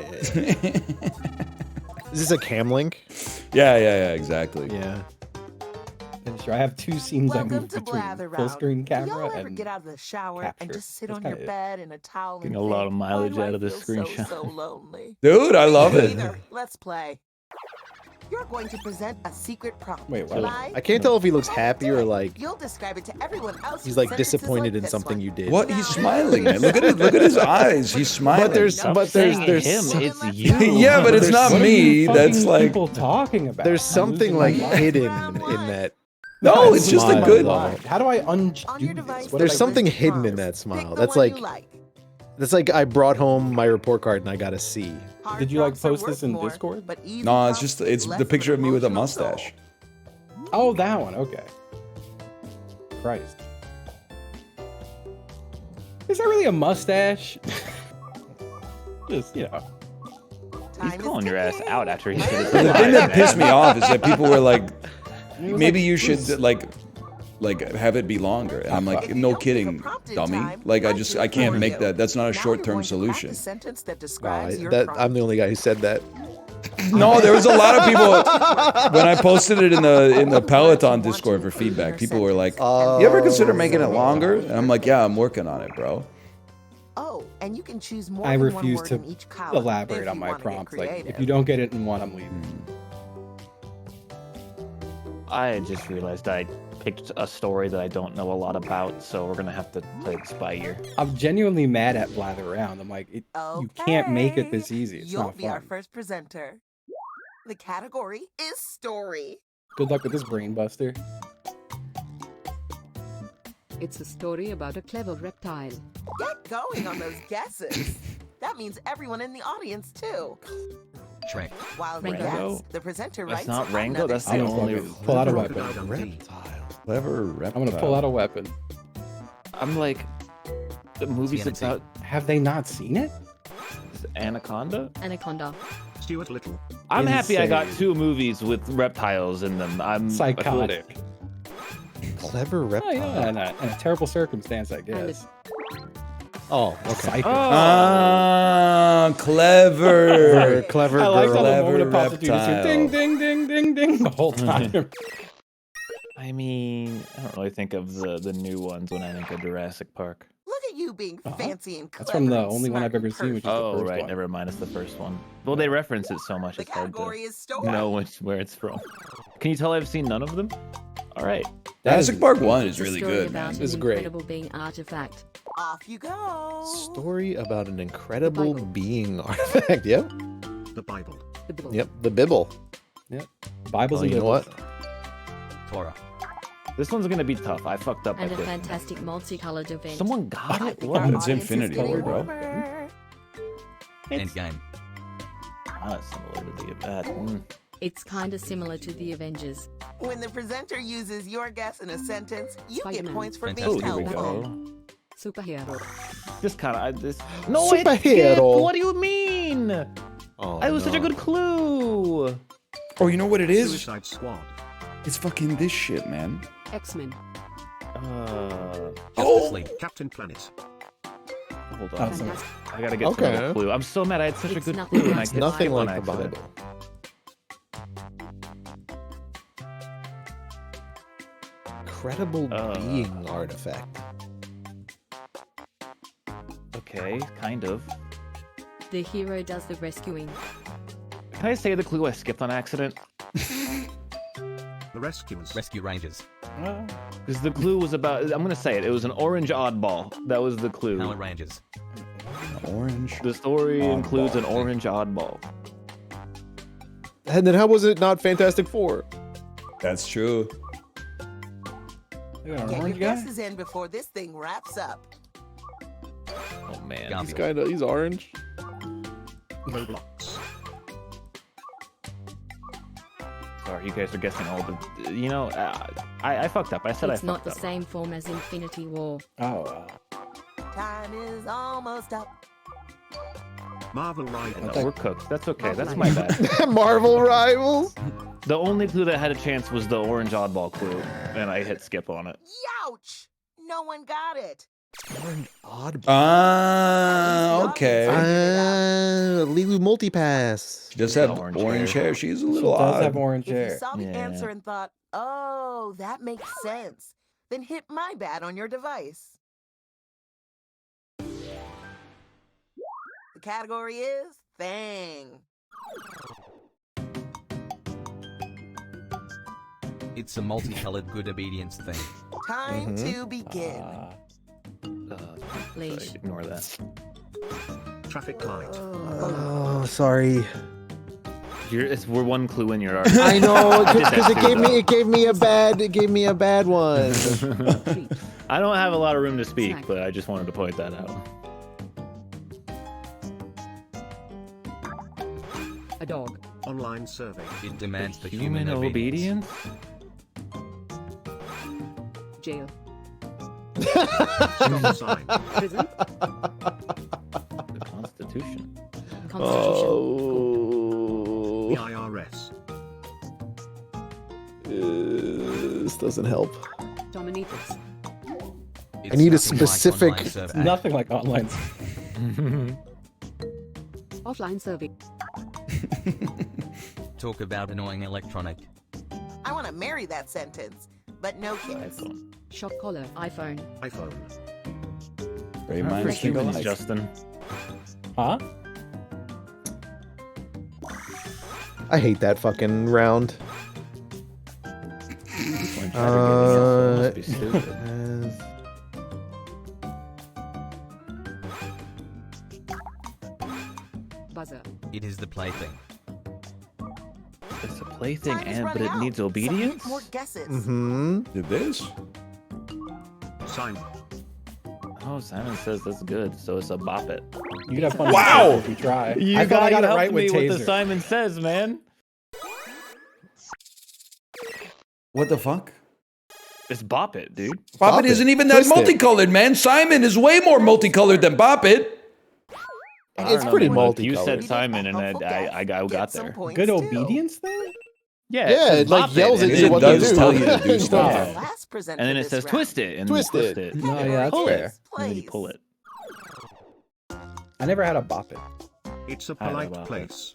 Is this a cam link? Yeah, exactly. Yeah. Sure, I have two scenes I Welcome move to between Blather full Round. screen Do y'all camera ever and get out of the shower and capture. just sit That's on your kinda it. bed in a towel getting and a lot think, of "Why mileage do I out of this feel screenshot. so lonely. Dude, I love Me it. neither. Let's play. You're going to present a secret prompt. Wait, what? Lie, I can't tell if he looks happy or like You'll describe it to everyone else. he's with like sentences disappointed like in this something one. you did. What? He's smiling, man. Look at his eyes. He's smiling. But there's Him, it's you. Yeah, but it's not What are me. you fucking That's like people talking about. There's I'm something losing like my mind. hidden in that. no. It's just a smile, good. though. How do I On undo your this? device, What There's did I something list hidden in prompts. that Pick smile. the That's one you like I brought home my report card and I got a C. Hard Did you like prompts are post this worth in more, Discord? but easy No, it's prompts just it's less the of picture an of me with a emotional toll. mustache. Oh, that one. Okay. Christ. Is that really a mustache? Just, you know. He's calling your ass out after he said it. The thing that pissed me off is that people were like, maybe you should like have it be longer. And I'm like, no kidding, dummy. Like I can't make that. That's not a short-term solution. A sentence that No, describes your I'm the only guy who said that. No, there was a lot of people when I posted it in the Peloton Discord for feedback. People were like, "You ever consider making it longer?" And I'm like, "Yeah, I'm working on it, bro." Oh, and you can choose more I than one refuse word to in each column elaborate if on you my wanna get prompts. Like, if creative. you don't get it in one, I'm leaving. I just realized I picked a story that I don't know a lot about, so we're gonna have to play this by ear. I'm genuinely mad at Blather Around. I'm like, you can't make it this easy. It's You'll not be our fun. first presenter. The category is story. Good luck with this brain buster. It's a story about a clever reptile. Get going on those guesses. That means everyone in the audience too. Shrek. While they Rango? guess, the presenter That's writes not Rango. another That's the I'm gonna only. fucking pull out a weapon. Clever reptile. I'm gonna pull out a weapon. I'm like, the movie's about Have they not seen it? Anaconda. Anaconda. Stuart Little. I'm happy I got Insane. 2 movies with reptiles in them. I feel like- Psychotic. Clever Oh, reptile. yeah, in a terrible circumstance, I guess. Oh, okay. Psycho. Ah, clever. Clever I like how the Clever moment of prostitute is here. reptile. Ding, ding, ding, ding, ding the whole time. I mean, I don't really think of the new ones when I think of Jurassic Park. Look at you being fancy and clever. That's from the and only one smart I've ever and seen, which is the Oh, first right. one. Never mind. It's the first one. Well, they reference it so much, The it's hard category to is story. know where it's from. Can you tell I've seen none of them? All right. Jurassic Park 1 is It's a really story good, about man. an It's great. incredible being artifact. Off you go. Story about an incredible Bible. being artifact. Yep. The Bible. The Bible. Yep. The Bibble. Yep. Bibles Oh, and you know what? Torah. This one's gonna be tough. I fucked up. And at a this. fantastic multicolored event. Someone got it. It's infinity, bro. Endgame. Similar to the event. It's kinda similar to the Avengers. When the presenter uses your guess in a sentence, you get Spider-Man. points for Oh, being here we helpful. go. Superhero. This kind of this. No, it's Superhero. Skip. What do you mean? Oh, It was such a good clue. Oh, you know what it is? Suicide Squad. It's fucking this shit, man. X-Men. Justice League. Captain Planet. Hold on. Fantastic. I gotta get Okay. to the clue. I'm so mad. I had such a It's good nothing clue and I like hit Nothing skip on like the accident. Bible. Incredible being artifact. Okay, kind of. The hero does the rescuing. Can I say the clue I skipped on accident? The Rescuers. Rescue Rangers. Because the clue was about. I'm gonna say it. It was an orange oddball. That was the clue. Power Rangers. Orange. The story Oddball. includes an orange oddball. And then how was it not Fantastic Four? That's true. Get your guesses in before this thing wraps up. Oh man. He's orange. Roblox. Sorry, you guys are guessing all the. You know, I fucked up. I said It's I not fucked the up. same form as Infinity War. Oh. Time is almost up. Marvel Rivals. No, we're cooked. That's okay. That's my bad. Marvel Rivals. The only clue that had a chance was the orange oddball clue, and I hit skip on it. Youch! No one got it. Okay. Lulu Multipass. Just have orange hair. She's a little She does odd. have orange If hair. you saw the answer and thought, oh, that makes sense, then hit my bad on your device. The category is Thing. It's a multicolored good obedience thing. Time to begin. Leash. Sorry, ignore that. Traffic light. Oh, sorry. We're one clue in your I know because it gave me a bad one. I don't have a lot of room to speak, but I just wanted to point that out. A dog. Online survey. It demands the Human obedience. Jail. Stop sign. Prison. The Constitution. Constitution. The IRS. This doesn't help. Dominatrix. I need a specific. Nothing like online. Offline survey. Talk about annoying electronic. I want to marry that sentence, but no kids. Shock collar. iPhone. iPhone. Very For minus thing humans, alike. Justin. Huh? I hate that fucking round. Must be stupid. Buzzer. It is the plaything. It's a plaything, Time is but running it out. needs Submit obedience. more guesses. Mm-hmm. Did this? Simon. Oh, Simon says that's good, so it's a bop it. You could have fun Wow! if you try. You I thought I got it right with what Taser. the Simon says, man. What the fuck? It's bop it, dude. Bop It isn't even that multicolored, man. Simon is way more multicolored than Bop It. I don't It's know, pretty man. You multicolored. said Simon, and I got some there. points Good too. obedience thing? Yeah, Yeah, says it, like, bop yells and at then you what it to does do. tell you to do You're stuff. the last presenter And then it this says round. twist it, and Twist you twist it. it. No, yeah, that's Pull fair. it, and then you pull it. I never had a bop it. It's a I know polite about place.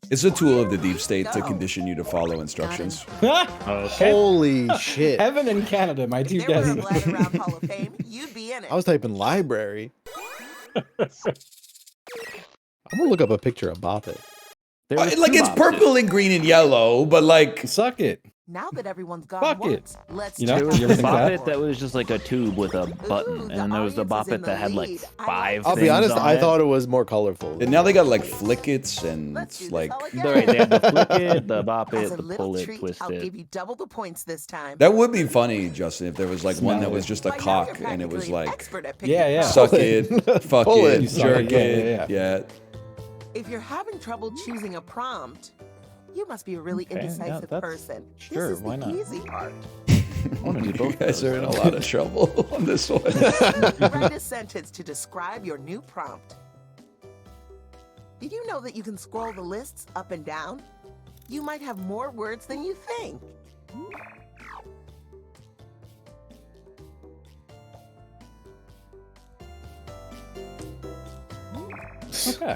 It's a tool of the deep state to condition you to follow instructions. Okay. Holy shit! Heaven and Canada, my two If there were a guesses. Bladder Round Hall of Fame, you'd be in it. I was typing library. I'm gonna look up a picture of Bop It. There was Like two it's options. purple and green and yellow, but like suck it. Now that everyone's gone Fuck it. once, let's You know, There check was you the ever think Bop that? It that was just like a tube with a button, and then there was the Bop It that had like 5 I'll be things honest, on I it. thought it was more colorful. and now they got like flickits and it's like Right, they had the Flick It, the Bop As It, a the little Pull It, treat, Twist I'll It. give you double the points this time. that would be funny, Justin, if there was like one Smell that was it. just a cock and it was like Expert at picking Yeah, yeah. suck Pull it, it. fuck Pull it, it. jerk Yeah, it, yeah, yeah. If you're having trouble choosing a prompt, you must be a really Okay, yeah, indecisive that's- person. sure, This is why the not? easy part. I want to do You both. guys those, are in a though. lot of trouble on this one. Write a sentence to describe your new prompt. Did you know that you can scroll the lists up and down? You might have more words than you think. Okay.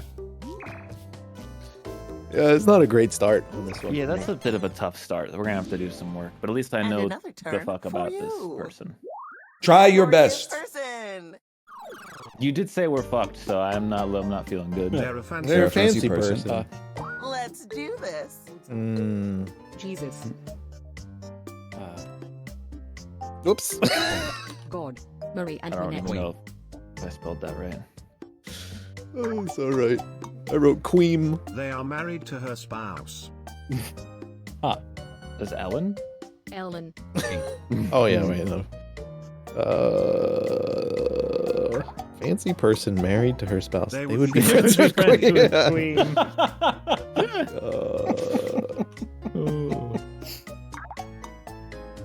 Yeah, it's not a great start on this one. Yeah, for that's me. a bit of a tough start. We're gonna have to do some work, but at least I And know another the turn fuck for about this you. person. Try your best. Person. You did say we're fucked, so I'm not feeling good. They're a fancy They're a fancy fancy person. person. Let's do this. Mm. Jesus. Oops. God. Marie I don't Antoinette. even know if I spelled that right. Oh, it's all right. I wrote queen. They are married to her spouse. Is Ellen? Ellen. Oh yeah, wait no. Fancy person married to her spouse. They would be friends with queen.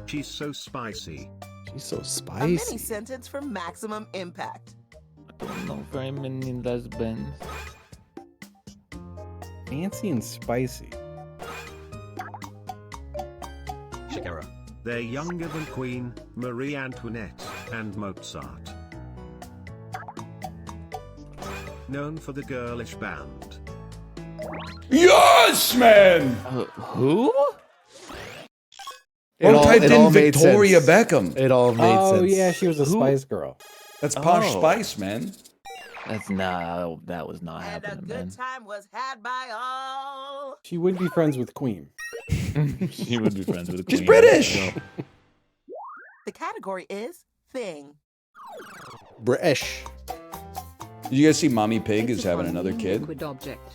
She's so spicy. She's so A mini spicy. sentence for maximum impact. I don't know very many lesbians. Fancy and spicy. Shakira. They're younger than Queen, Marie Antoinette, and Mozart. Known for the girlish band. Yes, man. Who? It Oh, all- typed it in all made Victoria sense. Beckham. It all made Oh sense. yeah, she was a Spice Girl. That's Posh Oh. Spice, man. That's not. That was not And a happening, good man. time was had by all. She would be friends with Queen. She would be friends with the She's queen. British. The category is thing. British. Did you guys see Mommy Pig is having another kid? Liquid object.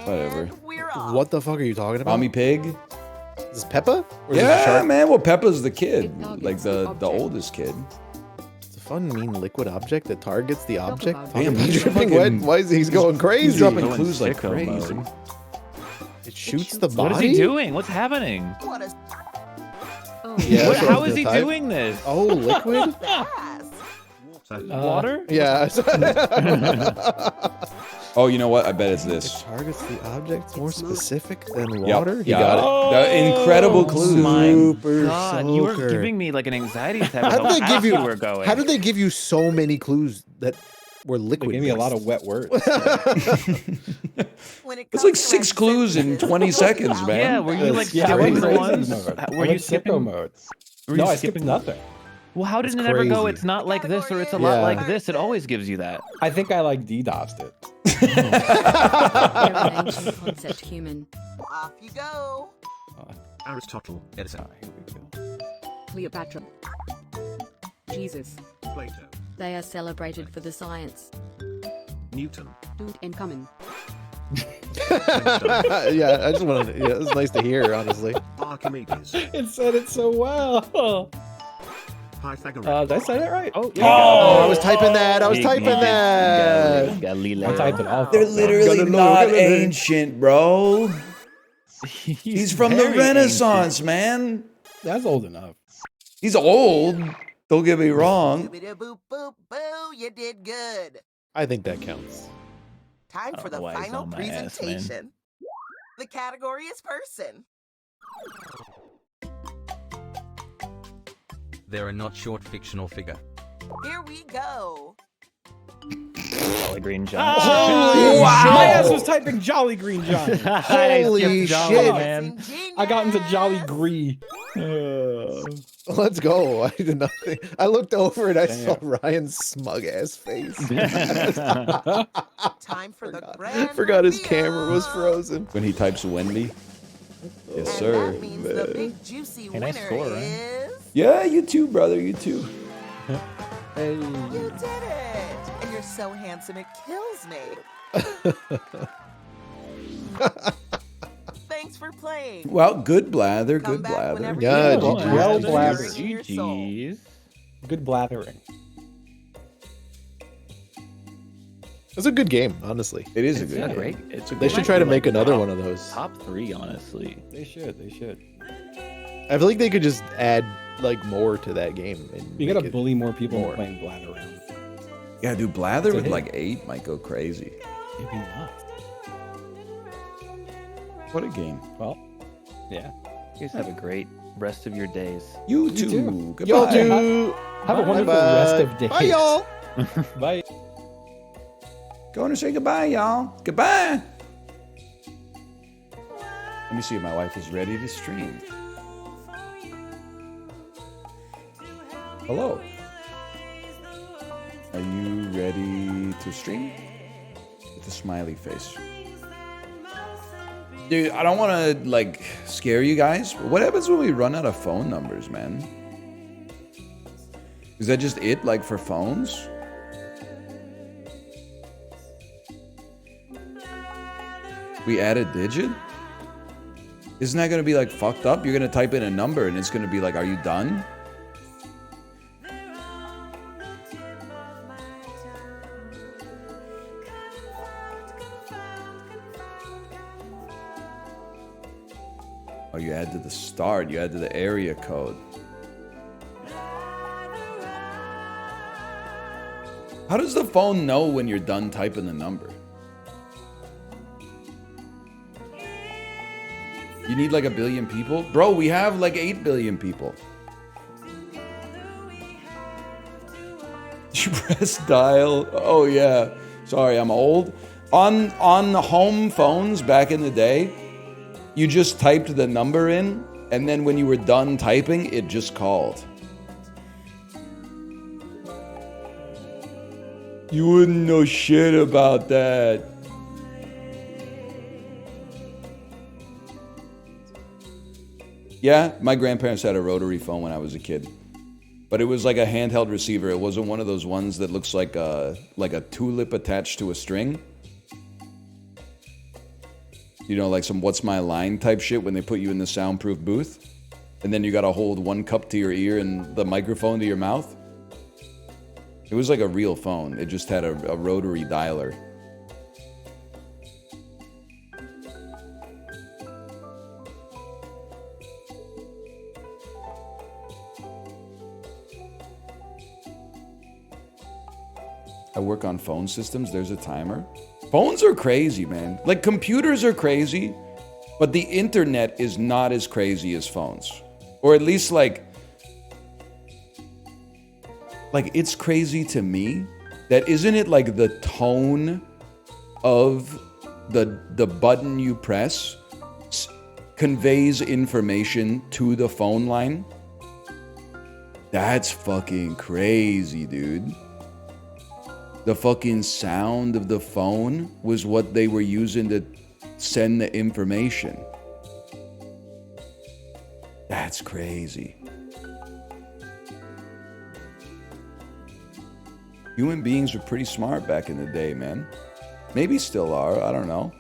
Whatever. And we're off. What the fuck are you talking about? Mommy Pig? Is this Peppa? Or is this a Yeah, shark? man. Well, Peppa's the kid, It targets like the the object. oldest kid. It's a fun, mean liquid object that targets the object. about Damn, Fucking he's tripping fucking- wet. Why is he's going crazy? He's dropping Going clues like sicko crazy. mode. It shoots the What body. is he doing? What's happening? What a Oh. Yeah, What, that's what I how was is he gonna type. doing this? Oh, liquid. fast. Water? Yeah. Oh, you know what? I bet it's It this. targets the object more specific than Yep, water. you got it. The incredible clues. My Super God, you were soaker. giving me like an anxiety attack. How did they give you? Were going. How did they give you so many clues that were They liquid? gave me a lot of wet words. When it It's comes like to 6 writing clues in sentences, 20 seconds, man. Yeah, were you like Yeah, I skipping went the crazy ones? mode. I Were went you sicko skipping? mode. Were No, you I skipped skipping? nothing. Well, how That's did it ever go? crazy. It's not like this, or it's a Yeah. lot like this. It always gives you that. I think I like DDoSed it. They're an ancient concept human. Off you go. Aristotle, Edison. Here we go. Cleopatra. Jesus. Plato, They are celebrated for the science. Newton. Dude incoming. Yeah, I just wanted. Yeah, it was nice to hear, honestly. Archimedes, It said it so well. Pythagoras. Did I say that right? Oh, Oh, I was typing that. I was typing You that. got I typed it off. They're literally Gotta know, not gotta know. ancient, bro. He's from the very Renaissance, man. That's old enough. He's old. Don't get me wrong. Boop boop boo. You did good. I think that counts. Time for the why he's final on my ass, man. presentation. The category is person. They're a not short fictional figure. Here we go. Jolly Green John. Holy My shit. ass was typing Jolly Green John. Holy Jolly, shit. man. It's ingenious. I got into Jolly Gree. Let's go. I did nothing. I looked over and I saw Damn. Ryan's smug ass face. Time for the grand Forgot his camera was frozen. When he types Wendy. Yes, And sir. that means the big juicy Hey, nice winner score, Ryan. is... Yeah, you too, brother. You too. Hey. You did it! And you're so handsome it kills me. Thanks for playing. Well, good blather. Come Good back blather. whenever Yeah, you want. GG. Well Just blathered. hearing your soul. GG's. Good blathering. It's a good game, honestly. It is a It's good a game. great. It's a They good should try to like make another top- one of those. Top 3, honestly. They should. They should. I feel like they could just add like more to that game. And You make gotta it bully more people more. into playing blather around. Yeah, dude, blather It's a with hit. like 8 might go crazy. Maybe not. What a game. Well, yeah. You guys have a great rest of your days. You too. too. Goodbye. Y'all too. Have a wonderful Bye. rest of day. Bye, y'all. Bye. Going to say goodbye, y'all. Goodbye. Let me see if my wife is ready to stream. Hello. Are you ready to stream? With a smiley face. Dude, I don't want to like scare you guys, but what happens when we run out of phone numbers, man? Is that just it, like for phones? We add a digit? Isn't that gonna be like fucked up? You're gonna type in a number and it's gonna be like, are you done? Oh, you add to the start, you add to the area code. How does the phone know when you're done typing the number? You need like 1 billion people? Bro, we have like 8 billion people. You press dial. Oh yeah. Sorry, I'm old. On home phones back in the day, you just typed the number in, and then when you were done typing, it just called. You wouldn't know shit about that. Yeah, my grandparents had a rotary phone when I was a kid. But it was like a handheld receiver. It wasn't one of those ones that looks like a tulip attached to a string. You know, like some What's My Line type shit when they put you in the soundproof booth. And then you gotta hold one cup to your ear and the microphone to your mouth. It was like a real phone. It just had a rotary dialer. I work on phone systems. There's a timer. Phones are crazy, man. Like computers are crazy, but the internet is not as crazy as phones. Or at least like it's crazy to me that isn't it like the tone of the button you press conveys information to the phone line? That's fucking crazy, dude. The fucking sound of the phone was what they were using to send the information. That's crazy. Human beings were pretty smart back in the day, man. Maybe still are, I don't know.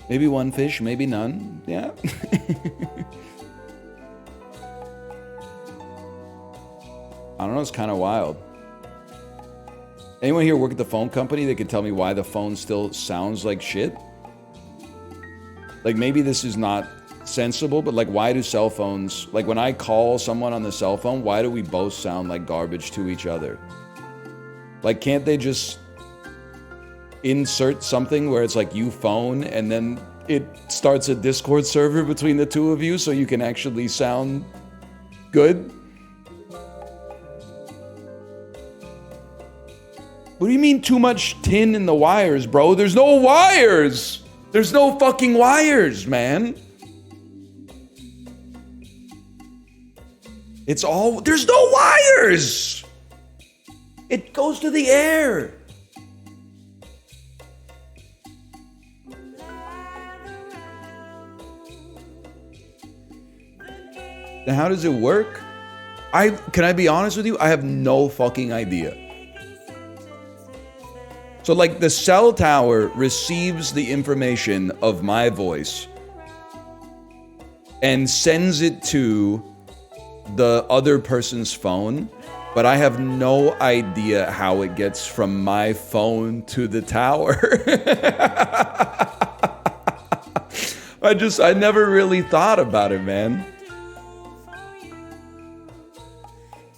Maybe one fish, maybe none. Yeah. I don't know, it's kind of wild. Anyone here work at the phone company that can tell me why the phone still sounds like shit? Like maybe this is not sensible, but like why do cell phones, like when I call someone on the cell phone, why do we both sound like garbage to each other? Like can't they just insert something where it's like you phone and then it starts a Discord server between the two of you so you can actually sound good? What do you mean too much tin in the wires, bro? There's no wires. There's no fucking wires, man. It's all, there's no wires. It goes to the air. Now, how does it work? Can I be honest with you? I have no fucking idea. So like the cell tower receives the information of my voice and sends it to the other person's phone, but I have no idea how it gets from my phone to the tower. I never really thought about it, man.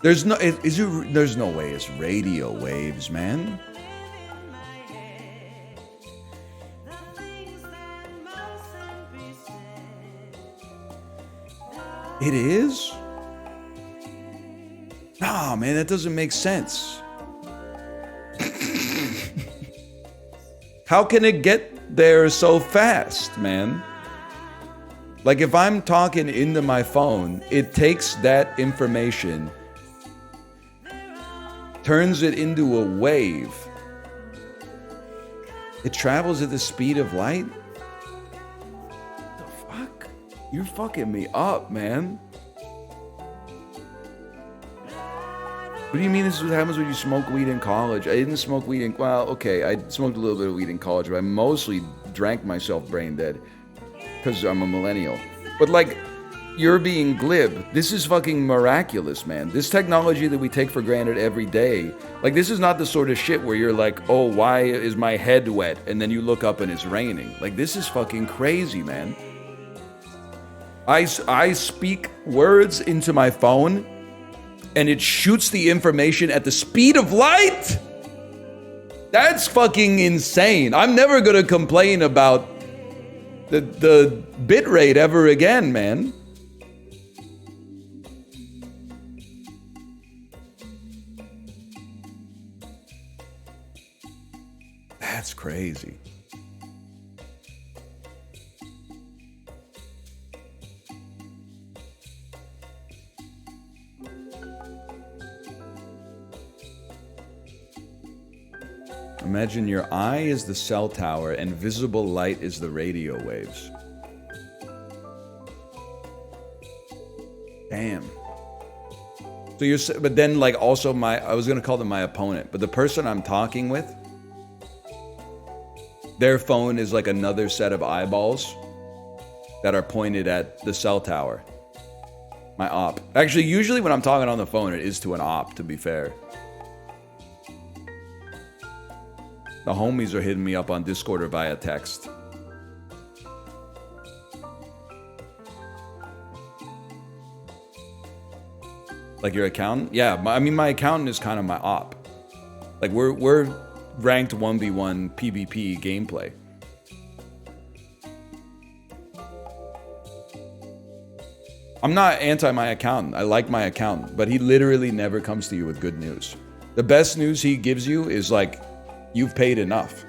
There's no way it's radio waves, man. It is? Nah, man, that doesn't make sense. How can it get there so fast, man? Like if I'm talking into my phone, it takes that information, turns it into a wave. It travels at the speed of light? You're fucking me up, man. What do you mean this is what happens when you smoke weed in college? I didn't smoke weed in... Well, okay, I smoked a little bit of weed in college, but I mostly drank myself brain dead. Because I'm a millennial. But like, you're being glib. This is fucking miraculous, man. This technology that we take for granted every day. Like, this is not the sort of shit where you're like, oh, why is my head wet? And then you look up and it's raining. Like, this is fucking crazy, man. I speak words into my phone and it shoots the information at the speed of light. That's fucking insane. I'm never gonna complain about the bit rate ever again, man. That's crazy. Imagine your eye is the cell tower and visible light is the radio waves. Damn. So you're, but then like also I was gonna call them my opponent, but the person I'm talking with, their phone is like another set of eyeballs that are pointed at the cell tower. My op. Actually, usually when I'm talking on the phone, it is to an op, to be fair. The homies are hitting me up on Discord or via text. Like your accountant? Yeah, I mean, my accountant is kind of my op. Like we're ranked 1v1 PvP gameplay. I'm not anti my accountant. I like my accountant, but he literally never comes to you with good news. The best news he gives you is like, you've paid enough.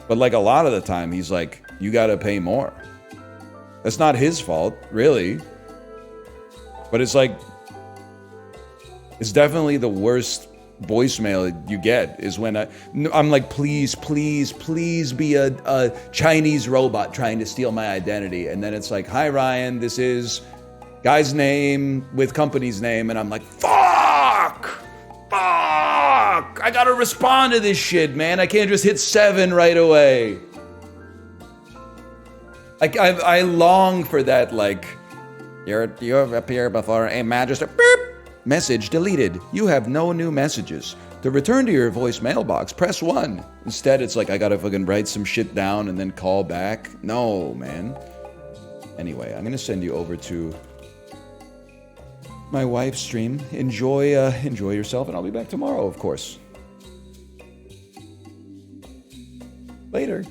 But like a lot of the time, he's like, you gotta pay more. That's not his fault, really. But it's like, it's definitely the worst voicemail you get is when I'm like, please, please, please be a Chinese robot trying to steal my identity. And then it's like, hi, Ryan, this is guy's name with company's name. And I'm like, fuck! Fuck! I gotta respond to this shit, man. I can't just hit 7 right away. Like, I long for that, like, you appear before a magistrate. Beep! Message deleted. You have no new messages. To return to your voice mailbox, press 1. Instead, it's like I gotta fucking write some shit down and then call back. No, man. Anyway, I'm gonna send you over to my wife's stream. Enjoy yourself, and I'll be back tomorrow, of course. Later.